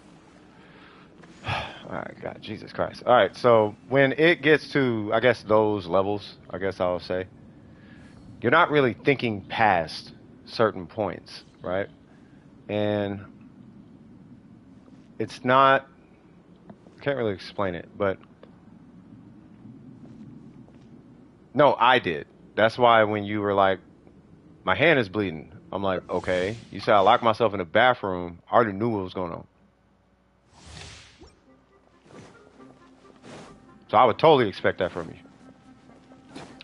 Alright, God, Jesus Christ. Alright, so when it gets to, I guess, those levels, I guess I'll say, you're not really thinking past certain points, right? And it's not... I can't really explain it, but... No, I did. That's why when you were like, my hand is bleeding, I'm like, okay. You said I locked myself in the bathroom. I already knew what was going on. So I would totally expect that from you.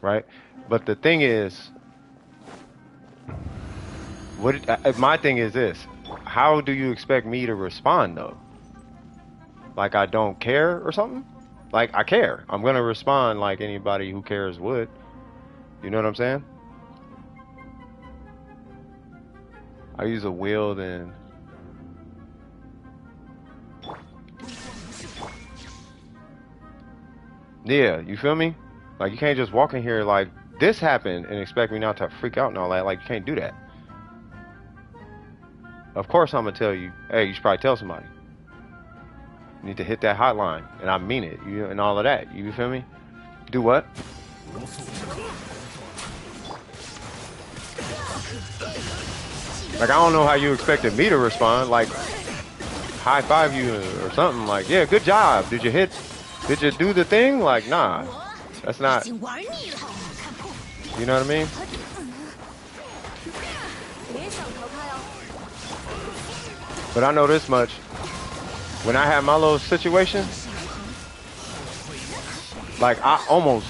Right? But the thing is, my thing is this. How do you expect me to respond, though? Like I don't care or something? Like, I care. I'm going to respond like anybody who cares would. You know what I'm saying? I use a wheel, then... Yeah, you feel me? Like, you can't just walk in here like, this happened, and expect me not to freak out and all that. Like, you can't do that. Of course I'm going to tell you, hey, you should probably tell somebody. You need to hit that hotline, and I mean it. You and all of that. You feel me? Do what? Like I don't know how you expected me to respond. Like high five you or something. Like yeah, good job. Did you hit? Did you do the thing? Like nah, that's not. You know what I mean? But I know this much. When I had my little situation, like I almost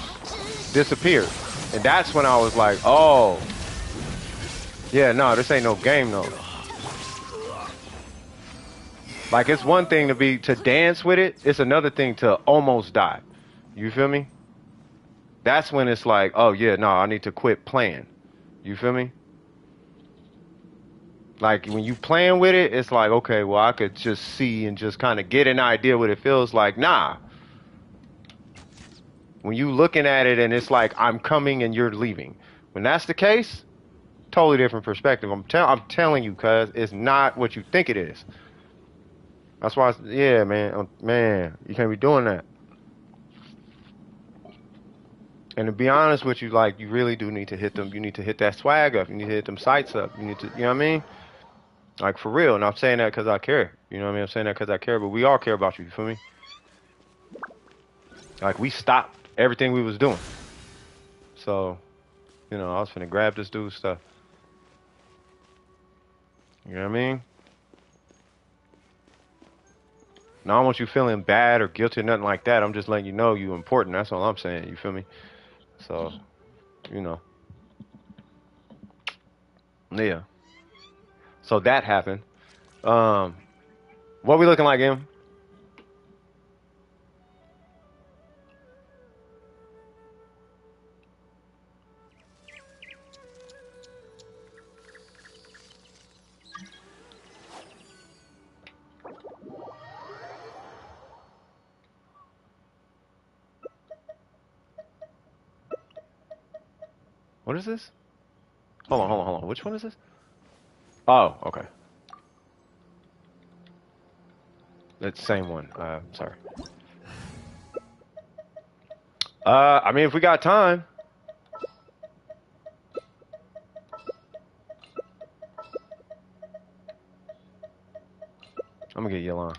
disappeared. And that's when I was like, oh, yeah, no, this ain't no game though. Like it's one thing to dance with it. It's another thing to almost die. You feel me? That's when it's like, oh yeah, no, I need to quit playing. You feel me? Like when you playing with it, it's like, okay, well, I could just see and just kind of get an idea what it feels like. Nah. When you looking at it and it's like, I'm coming and you're leaving. When that's the case, totally different perspective. I'm telling you, cuz it's not what you think it is. That's why, yeah, man, you can't be doing that. And to be honest with you, like, you really do need to hit them. You need to hit that swag up. You need to hit them sights up. You need to, you know what I mean? Like, for real. And I'm saying that because I care. You know what I mean? I'm saying that because I care. But we all care about you. You feel me? Like, we stopped everything we was doing. So, you know, I was finna grab this dude's stuff. You know what I mean? Now, I don't want you feeling bad or guilty or nothing like that. I'm just letting you know you important. That's all I'm saying. You feel me? So, you know. Yeah. So that happened. What we looking like, Em? What is this? Hold on. Which one is this? Oh, okay. That's the same one. Sorry. I mean, if we got time. I'm gonna get Yelon.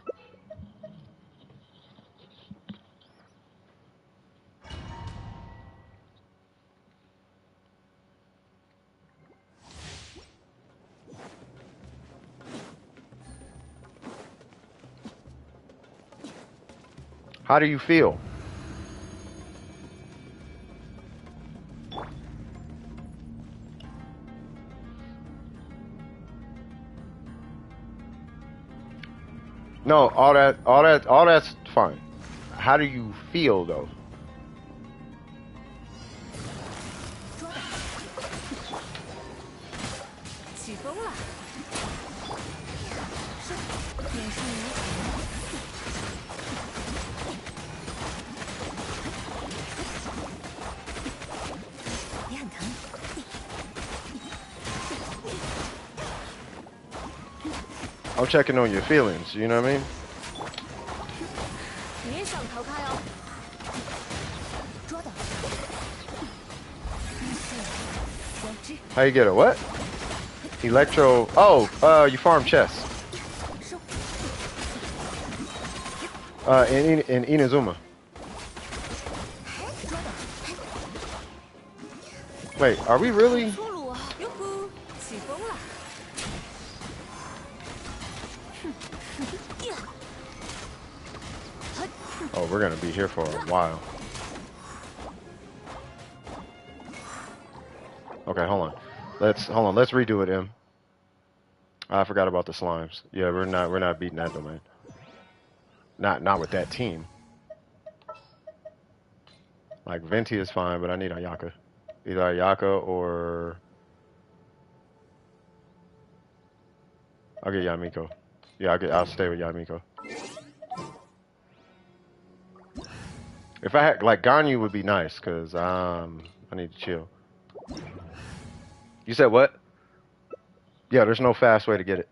How do you feel? No, all that's fine. How do you feel though? I'm checking on your feelings, you know what I mean? How you get a what? Electro. Oh, you farm chests. In Inazuma. Wait, are we really? Oh, we're gonna be here for a while. Okay, hold on. Let's redo it, Em. I forgot about the slimes. Yeah, we're not beating that domain. Not with that team. Like Venti is fine, but I need Ayaka. Either Ayaka or I'll get Yamiko. Yeah, I'll stay with Yamiko. If I had like Ganyu would be nice, cause I need to chill. You said what? Yeah, there's no fast way to get it.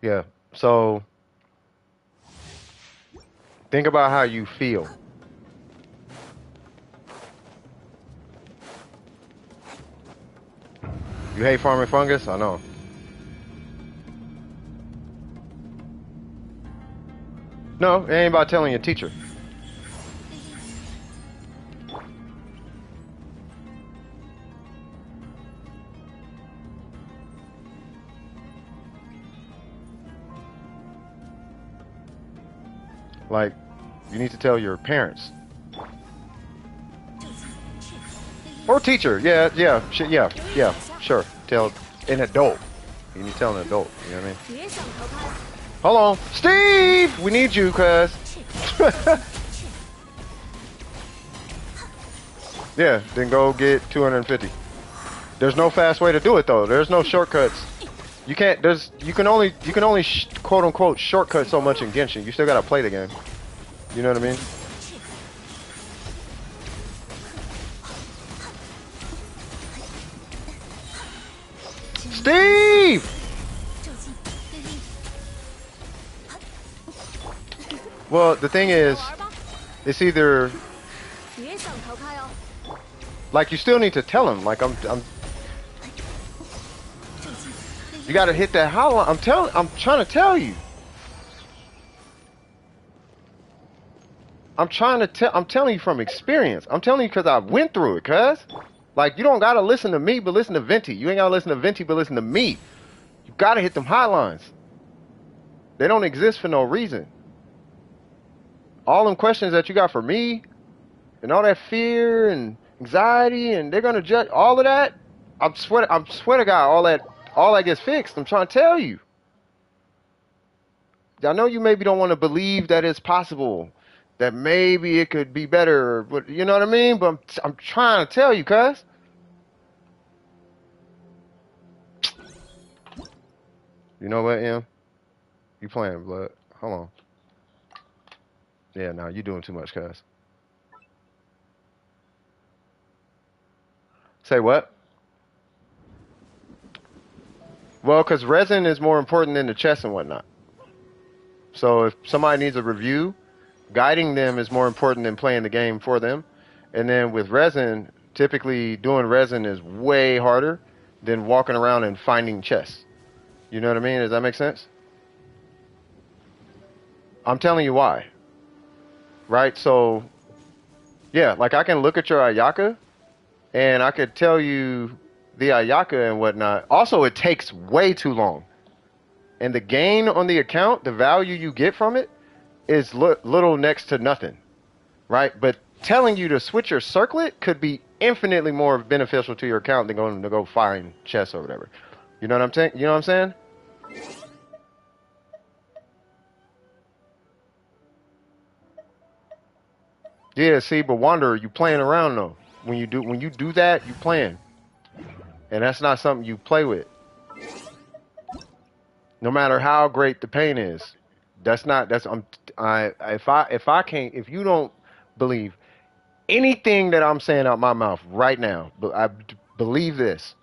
Yeah. So think about how you feel. You hate farming fungus? I know. No, it ain't about telling your teacher. Like, you need to tell your parents. Or teacher. Yeah, yeah, yeah, sure. Tell an adult. You need to tell an adult, you know what I mean? Hold on. Steve! We need you, cuz. Yeah, then go get 250. There's no fast way to do it though. There's no shortcuts. You can't. You can only quote unquote shortcut so much in Genshin. You still gotta play the game. You know what I mean? Steve! Well, the thing is, it's either like you still need to tell him. Like I'm you gotta hit that hollow. I'm trying to tell you. I'm telling you from experience. I'm telling you because I went through it, cuz. Like, you don't gotta listen to me, but listen to Venti. You ain't gotta listen to Venti, but listen to me. You gotta hit them hotlines. They don't exist for no reason. All them questions that you got for me, and all that fear and anxiety, and they're gonna judge all of that. I swear to God, all that gets fixed. I'm trying to tell you. I know you maybe don't want to believe that it's possible, that maybe it could be better, but you know what I mean? But I'm trying to tell you, cuz. You know what, Em? You playing, blood. Hold on. Yeah, nah, you doing too much, cuz. Say what? Well, because resin is more important than the chest and whatnot. So if somebody needs a review, guiding them is more important than playing the game for them. And then with resin, typically doing resin is way harder than walking around and finding chests. You know what I mean? Does that make sense? I'm telling you why. Right? So, yeah, like I can look at your Ayaka and I could tell you the Ayaka and whatnot. Also, it takes way too long. And the gain on the account, the value you get from it, is little next to nothing. Right? But telling you to switch your circlet could be infinitely more beneficial to your account than going to go find chests or whatever. You know what I'm saying? You know what I'm saying? Yeah, see, but Wanderer, you playing around though. When you do that, you playing. And that's not something you play with. No matter how great the pain is. If you don't believe anything that I'm saying out my mouth right now, but I believe this.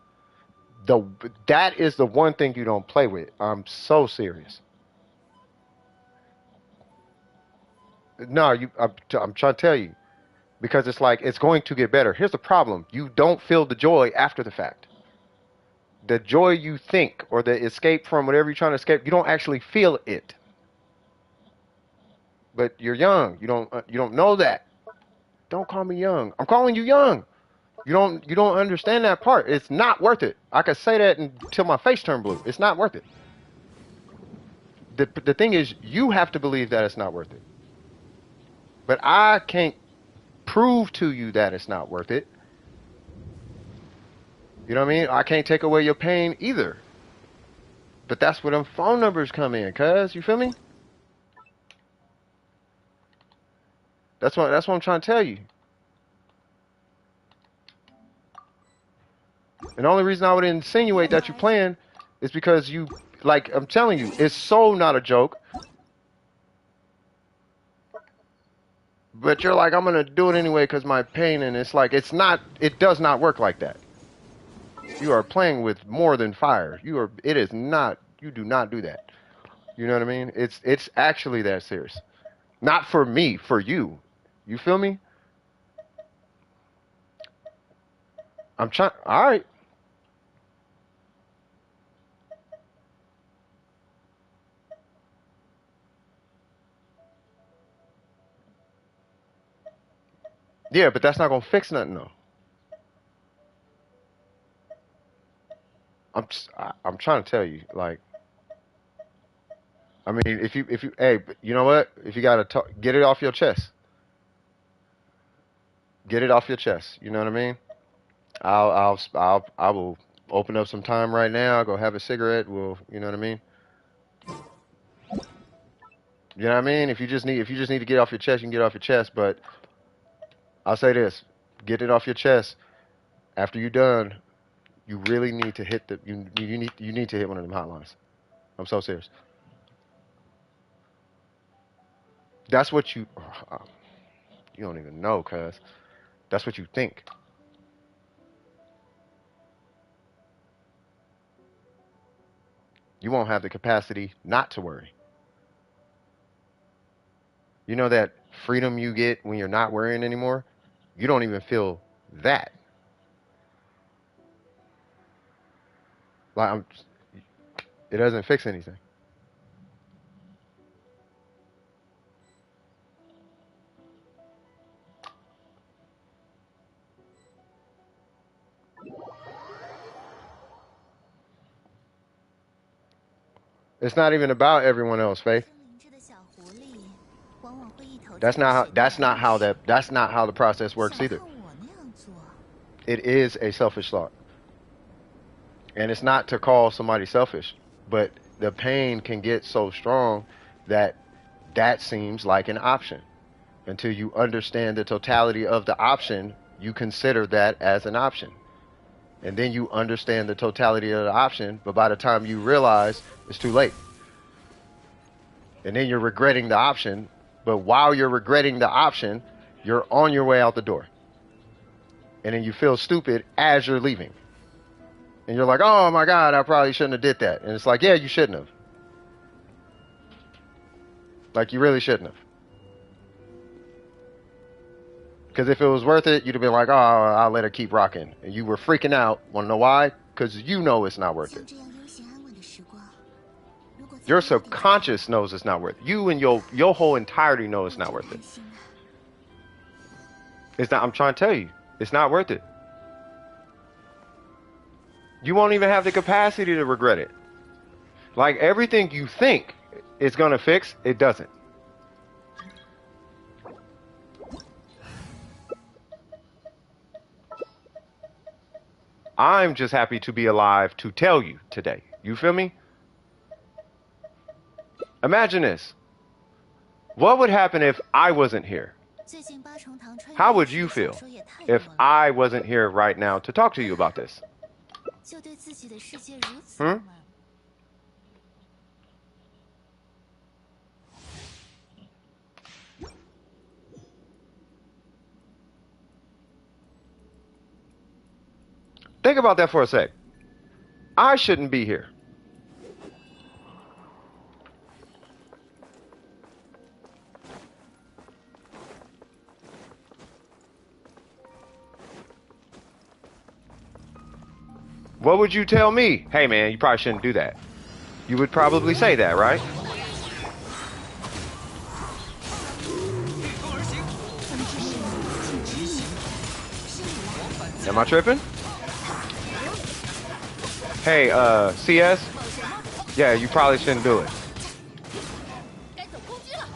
That is the one thing you don't play with. I'm so serious. No, I'm trying to tell you. Because it's like, it's going to get better. Here's the problem. You don't feel the joy after the fact. The joy you think, or the escape from whatever you're trying to escape, you don't actually feel it. But you're young. You don't know that. Don't call me young. I'm calling you young. You don't understand that part. It's not worth it. I could say that until my face turned blue. It's not worth it. The thing is, you have to believe that it's not worth it. But I can't prove to you that it's not worth it. You know what I mean? I can't take away your pain either. But that's where them phone numbers come in, cuz. You feel me? That's what I'm trying to tell you. And the only reason I would insinuate that you're playing is because you, like, I'm telling you, it's so not a joke. But you're like, I'm going to do it anyway because my pain, and it's like, it does not work like that. You are playing with more than fire. You do not do that. You know what I mean? It's actually that serious. Not for me, for you. You feel me? I'm trying. All right. Yeah, but that's not gonna fix nothing though. I'm trying to tell you, like, I mean, if you, hey, but you know what? If you gotta talk, get it off your chest. Get it off your chest. You know what I mean? I will open up some time right now. Go have a cigarette. We'll, you know what I mean? You know what I mean? If you just need to get off your chest, you can get off your chest. But I'll say this: get it off your chest. After you're done, you really need to hit you need to hit one of them hotlines. I'm so serious. That's what you don't even know, cuz that's what you think. You won't have the capacity not to worry. You know that freedom you get when you're not worrying anymore? You don't even feel that. Like it doesn't fix anything. It's not even about everyone else, Faith. 森林制的小狐狸，往往会一头 That's 栽到 not how 水 that's 里 not 面 how 去 that's not how the process works 想 either. 看我那样做， It is a selfish thought. And it's not to call somebody selfish, but the pain can get so strong that that seems like an option. Until you understand the totality of the option, you consider that as an option. And then you understand the totality of the option, but by the time you realize, it's too late. And then you're regretting the option, but while you're regretting the option, you're on your way out the door. And then you feel stupid as you're leaving. And you're like, oh my God, I probably shouldn't have did that. And it's like, yeah, you shouldn't have. Like, you really shouldn't have. Because if it was worth it, you'd have been like, oh, I'll let her keep rocking. And you were freaking out. Want to know why? Because you know it's not worth 像 it. 这样悠闲安稳的时光，如果再 Your 多一点 subconscious knows it's not worth it. You and your whole entirety know it's not 我 worth 真 it. 安心啊。 It's not. I'm trying to tell you, it's not worth it. You won't even have the capacity to regret it. Like everything you think it's gonna fix, it doesn't. I'm just happy to be alive to tell you today. You feel me? Imagine this. What would happen if I wasn't here? 最近八重堂穿越 How 历 would 史 you 的小 feel 说也太 if 多了， I wasn't here right now to talk to you about this? 就对自己的世界如此 Hmm? 不满。 Think about that for a sec. I shouldn't be here. What would you tell me? Hey man, you probably shouldn't do that. You would probably say that, right? Am I tripping? Hey, CS? Yeah, you probably shouldn't do it. 该走空军了。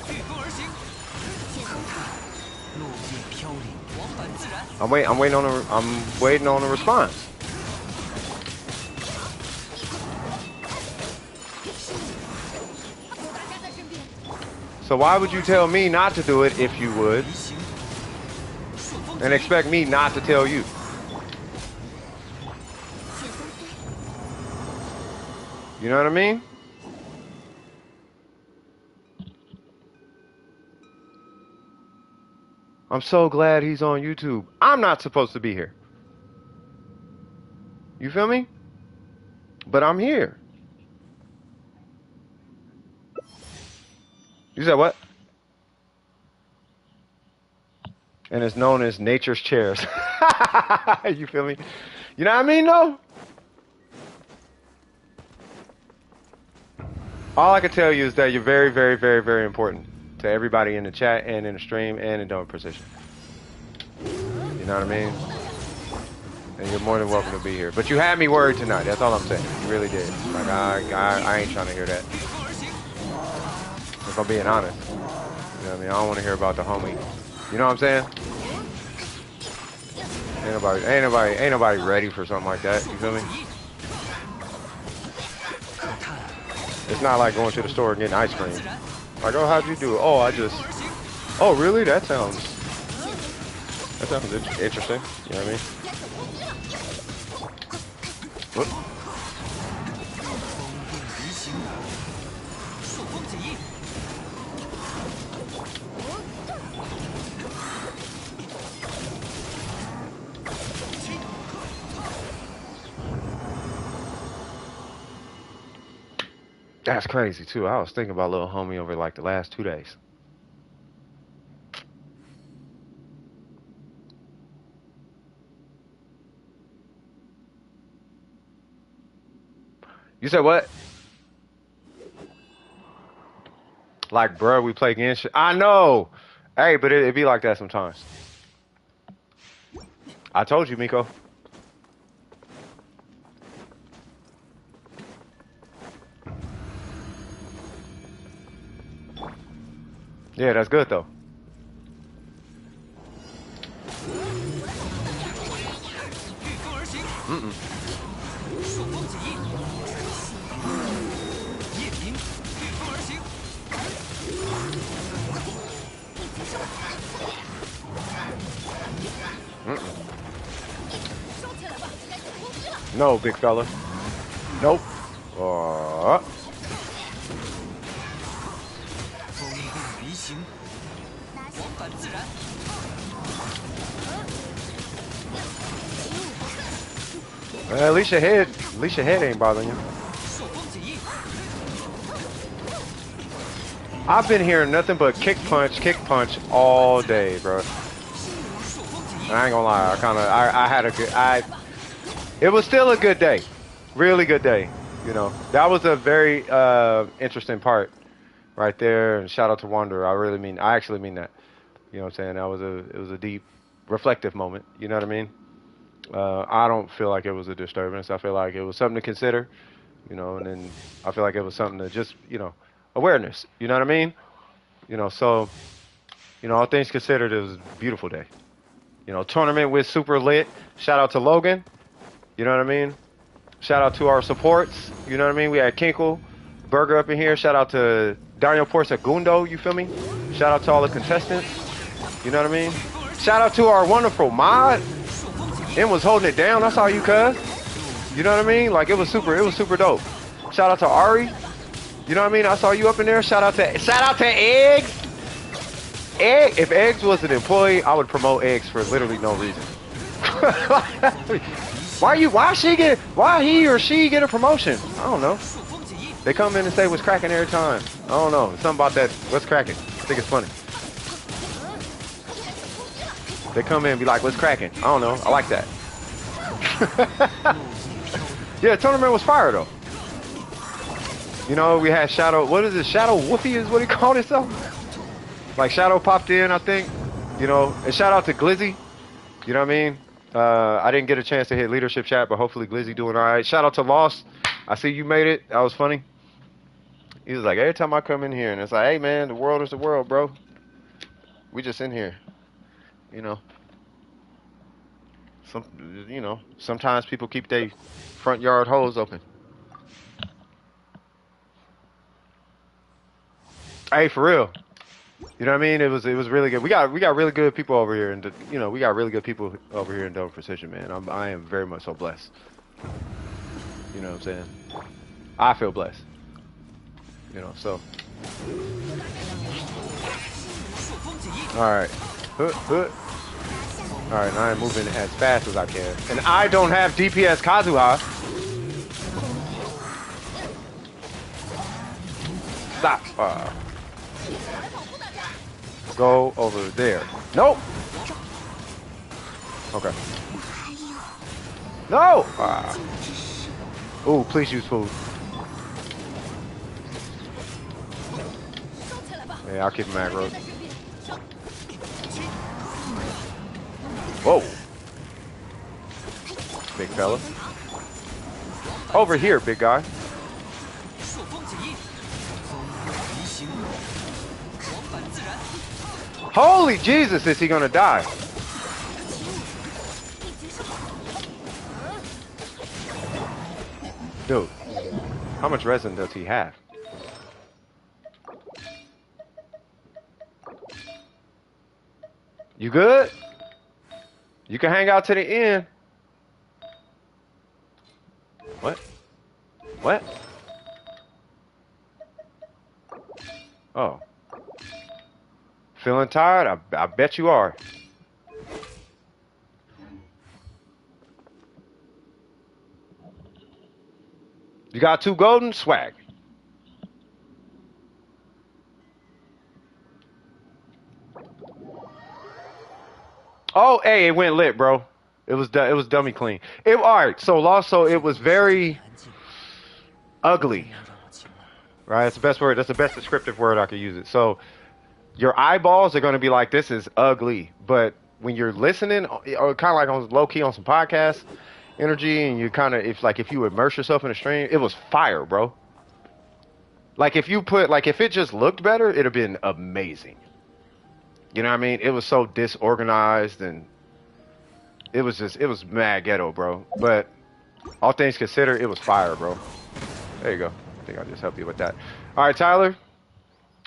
御风而行，落叶飘零，往返自然。 I'm waiting on a response. So why would you tell me not to do it if you would, 行，顺风 and expect me not to tell you? 雪纷飞， You know what I mean? I'm so glad he's on YouTube. I'm not supposed to be here. You feel me? But I'm here. You said what? And it's known as nature's chairs. You feel me? You know what I mean, though? All I can tell you is that you're very, very, very, very important to everybody in the chat and in the stream and in Dome Precision. You know what I mean? And you're more than welcome to be here. But you had me worried tonight. That's all I'm saying. You really did. Like, I ain't trying to hear that. If I'm being honest. You know what I mean? I don't want to hear about the homie. You know what I'm saying? Ain't nobody ready for something like that. You feel me? It's not like going to the store and getting ice cream. Like, oh, how'd you do it? Oh, oh, really? That sounds interesting. You know what I mean? Whoop. That's crazy too. I was thinking about little homie over like the last 2 days. You said what? Like, bro, we play Genshin. I know. Hey, but it be like that sometimes. I told you, Miko. Yeah, that's good though. No, big fella. Nope. At least your head ain't bothering you. I've been hearing nothing but kick punch all day, bro. I ain't gonna lie, I had a good, it was still a good day. Really good day, you know. That was a very interesting part right there, and shout out to Wanderer. I actually mean that. You know what I'm saying? It was a deep, reflective moment, you know what I mean? I don't feel like it was a disturbance. I feel like it was something to consider, you know, and then I feel like it was something to just, you know, awareness, you know what I mean? You know, so, you know, all things considered, it was a beautiful day. You know, tournament was super lit. Shout out to Logan, you know what I mean? Shout out to our supports, you know what I mean? We had Kinkle, Burger up in here. Shout out to Daniel Porcegundo, you feel me? Shout out to all the contestants, you know what I mean? Shout out to our wonderful mod. Em was holding it down. I saw you, cuz. You know what I mean? Like, it was super dope. Shout out to Ari. You know what I mean? I saw you up in there. Shout out to Eggs. If Eggs was an employee, I would promote Eggs for literally no reason. Why he or she get a promotion? I don't know. They come in and say what's cracking every time. I don't know. Something about that what's cracking. I think it's funny. They come in and be like, what's cracking? I don't know. I like that. Yeah, tournament was fire, though. You know, we had Shadow. What is it? Shadow Woofy is what he called himself? Like, Shadow popped in, I think. You know, and shout out to Glizzy. You know what I mean? I didn't get a chance to hit leadership chat, but hopefully Glizzy doing all right. Shout out to Lost. I see you made it. That was funny. He was like, every time I come in here, and it's like, hey, man, the world is the world, bro. We just in here. You know, sometimes people keep their front yard holes open. Hey, for real. You know what I mean? It was really good. We got really good people over here, and you know, we got really good people over here in Dome Precision, man. I am very much so blessed. You know what I'm saying? I feel blessed. You know, so. All right. Alright, I am moving as fast as I can. And I don't have DPS Kazuha. Stop. Go over there. Nope. Okay. No! Ooh, please use food. Yeah, I'll keep him aggro. Whoa. Big fella. Over here, big guy. Holy Jesus, is he gonna die? Dude, how much resin does he have? You good? You can hang out to the end. What? What? Oh. Feeling tired? I bet you are. You got 2 golden? Swag. Oh, hey, it went lit, bro. It was dummy clean. All right. So also it was very ugly. Right? That's the best word. That's the best descriptive word I could use it. So your eyeballs are going to be like, this is ugly. But when you're listening, or kind of like on low key on some podcast energy, and you kind of, if you immerse yourself in a stream, it was fire, bro. Like if it just looked better, it'd have been amazing. You know what I mean? It was so disorganized, and it was mad ghetto, bro. But all things considered, it was fire, bro. There you go. I think I'll just help you with that. All right, Tyler.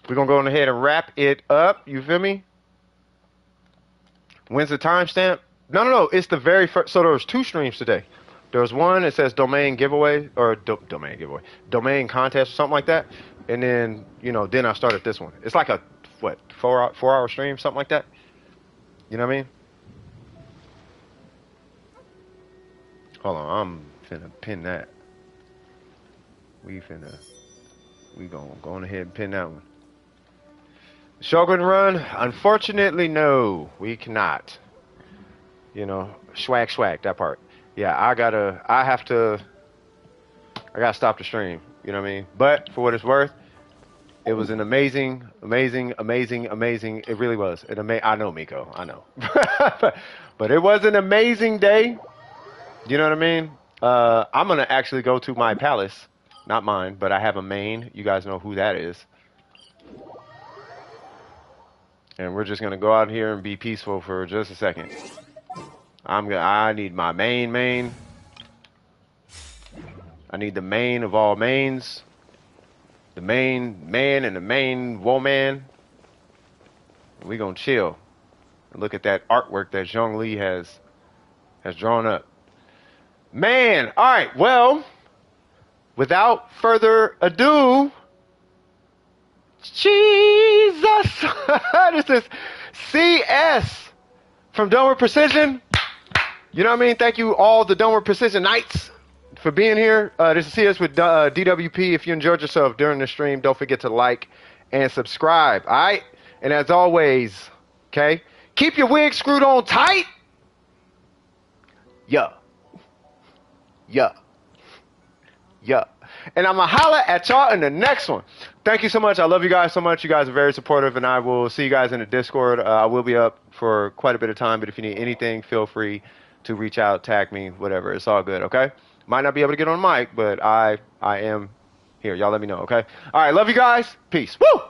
We're going to go on ahead and wrap it up. You feel me? When's the timestamp? No. It's the very first. So there was 2 streams today. There was one that says domain giveaway, or domain contest or something like that. And then, then I started this one. It's like a, 4-hour stream, something like that. You know what I mean? Hold on, I'm finna pin that. We gonna go on ahead and pin that one. Shogun run? Unfortunately, no, we cannot. Swag, that part. Yeah, I gotta stop the stream. You know what I mean? But for what it's worth, it was an amazing. It really was. I know, Miko. I know. But it was an amazing day. You know what I mean? I'm going to actually go to my palace. Not mine, but I have a main. You guys know who that is. And we're just going to go out here and be peaceful for just a second. I need my main. I need the main of all mains. The main man and the main woman. We're going to chill and look at that artwork that Zhongli has drawn up. Man, all right, well, without further ado, Jesus, this is CS from Dome with Precision. You know what I mean? Thank you all the Dome with Precision Knights for being here. This is CS with DWP. If you enjoyed yourself during the stream, don't forget to like and subscribe, all right? And as always, okay, keep your wig screwed on tight. Yeah. And I'm going to holler at y'all in the next one. Thank you so much. I love you guys so much. You guys are very supportive, and I will see you guys in the Discord. I will be up for quite a bit of time, but if you need anything, feel free to reach out, tag me, whatever. It's all good, okay? Might not be able to get on mic, but I am here. Y'all let me know, okay? All right, love you guys. Peace. Woo!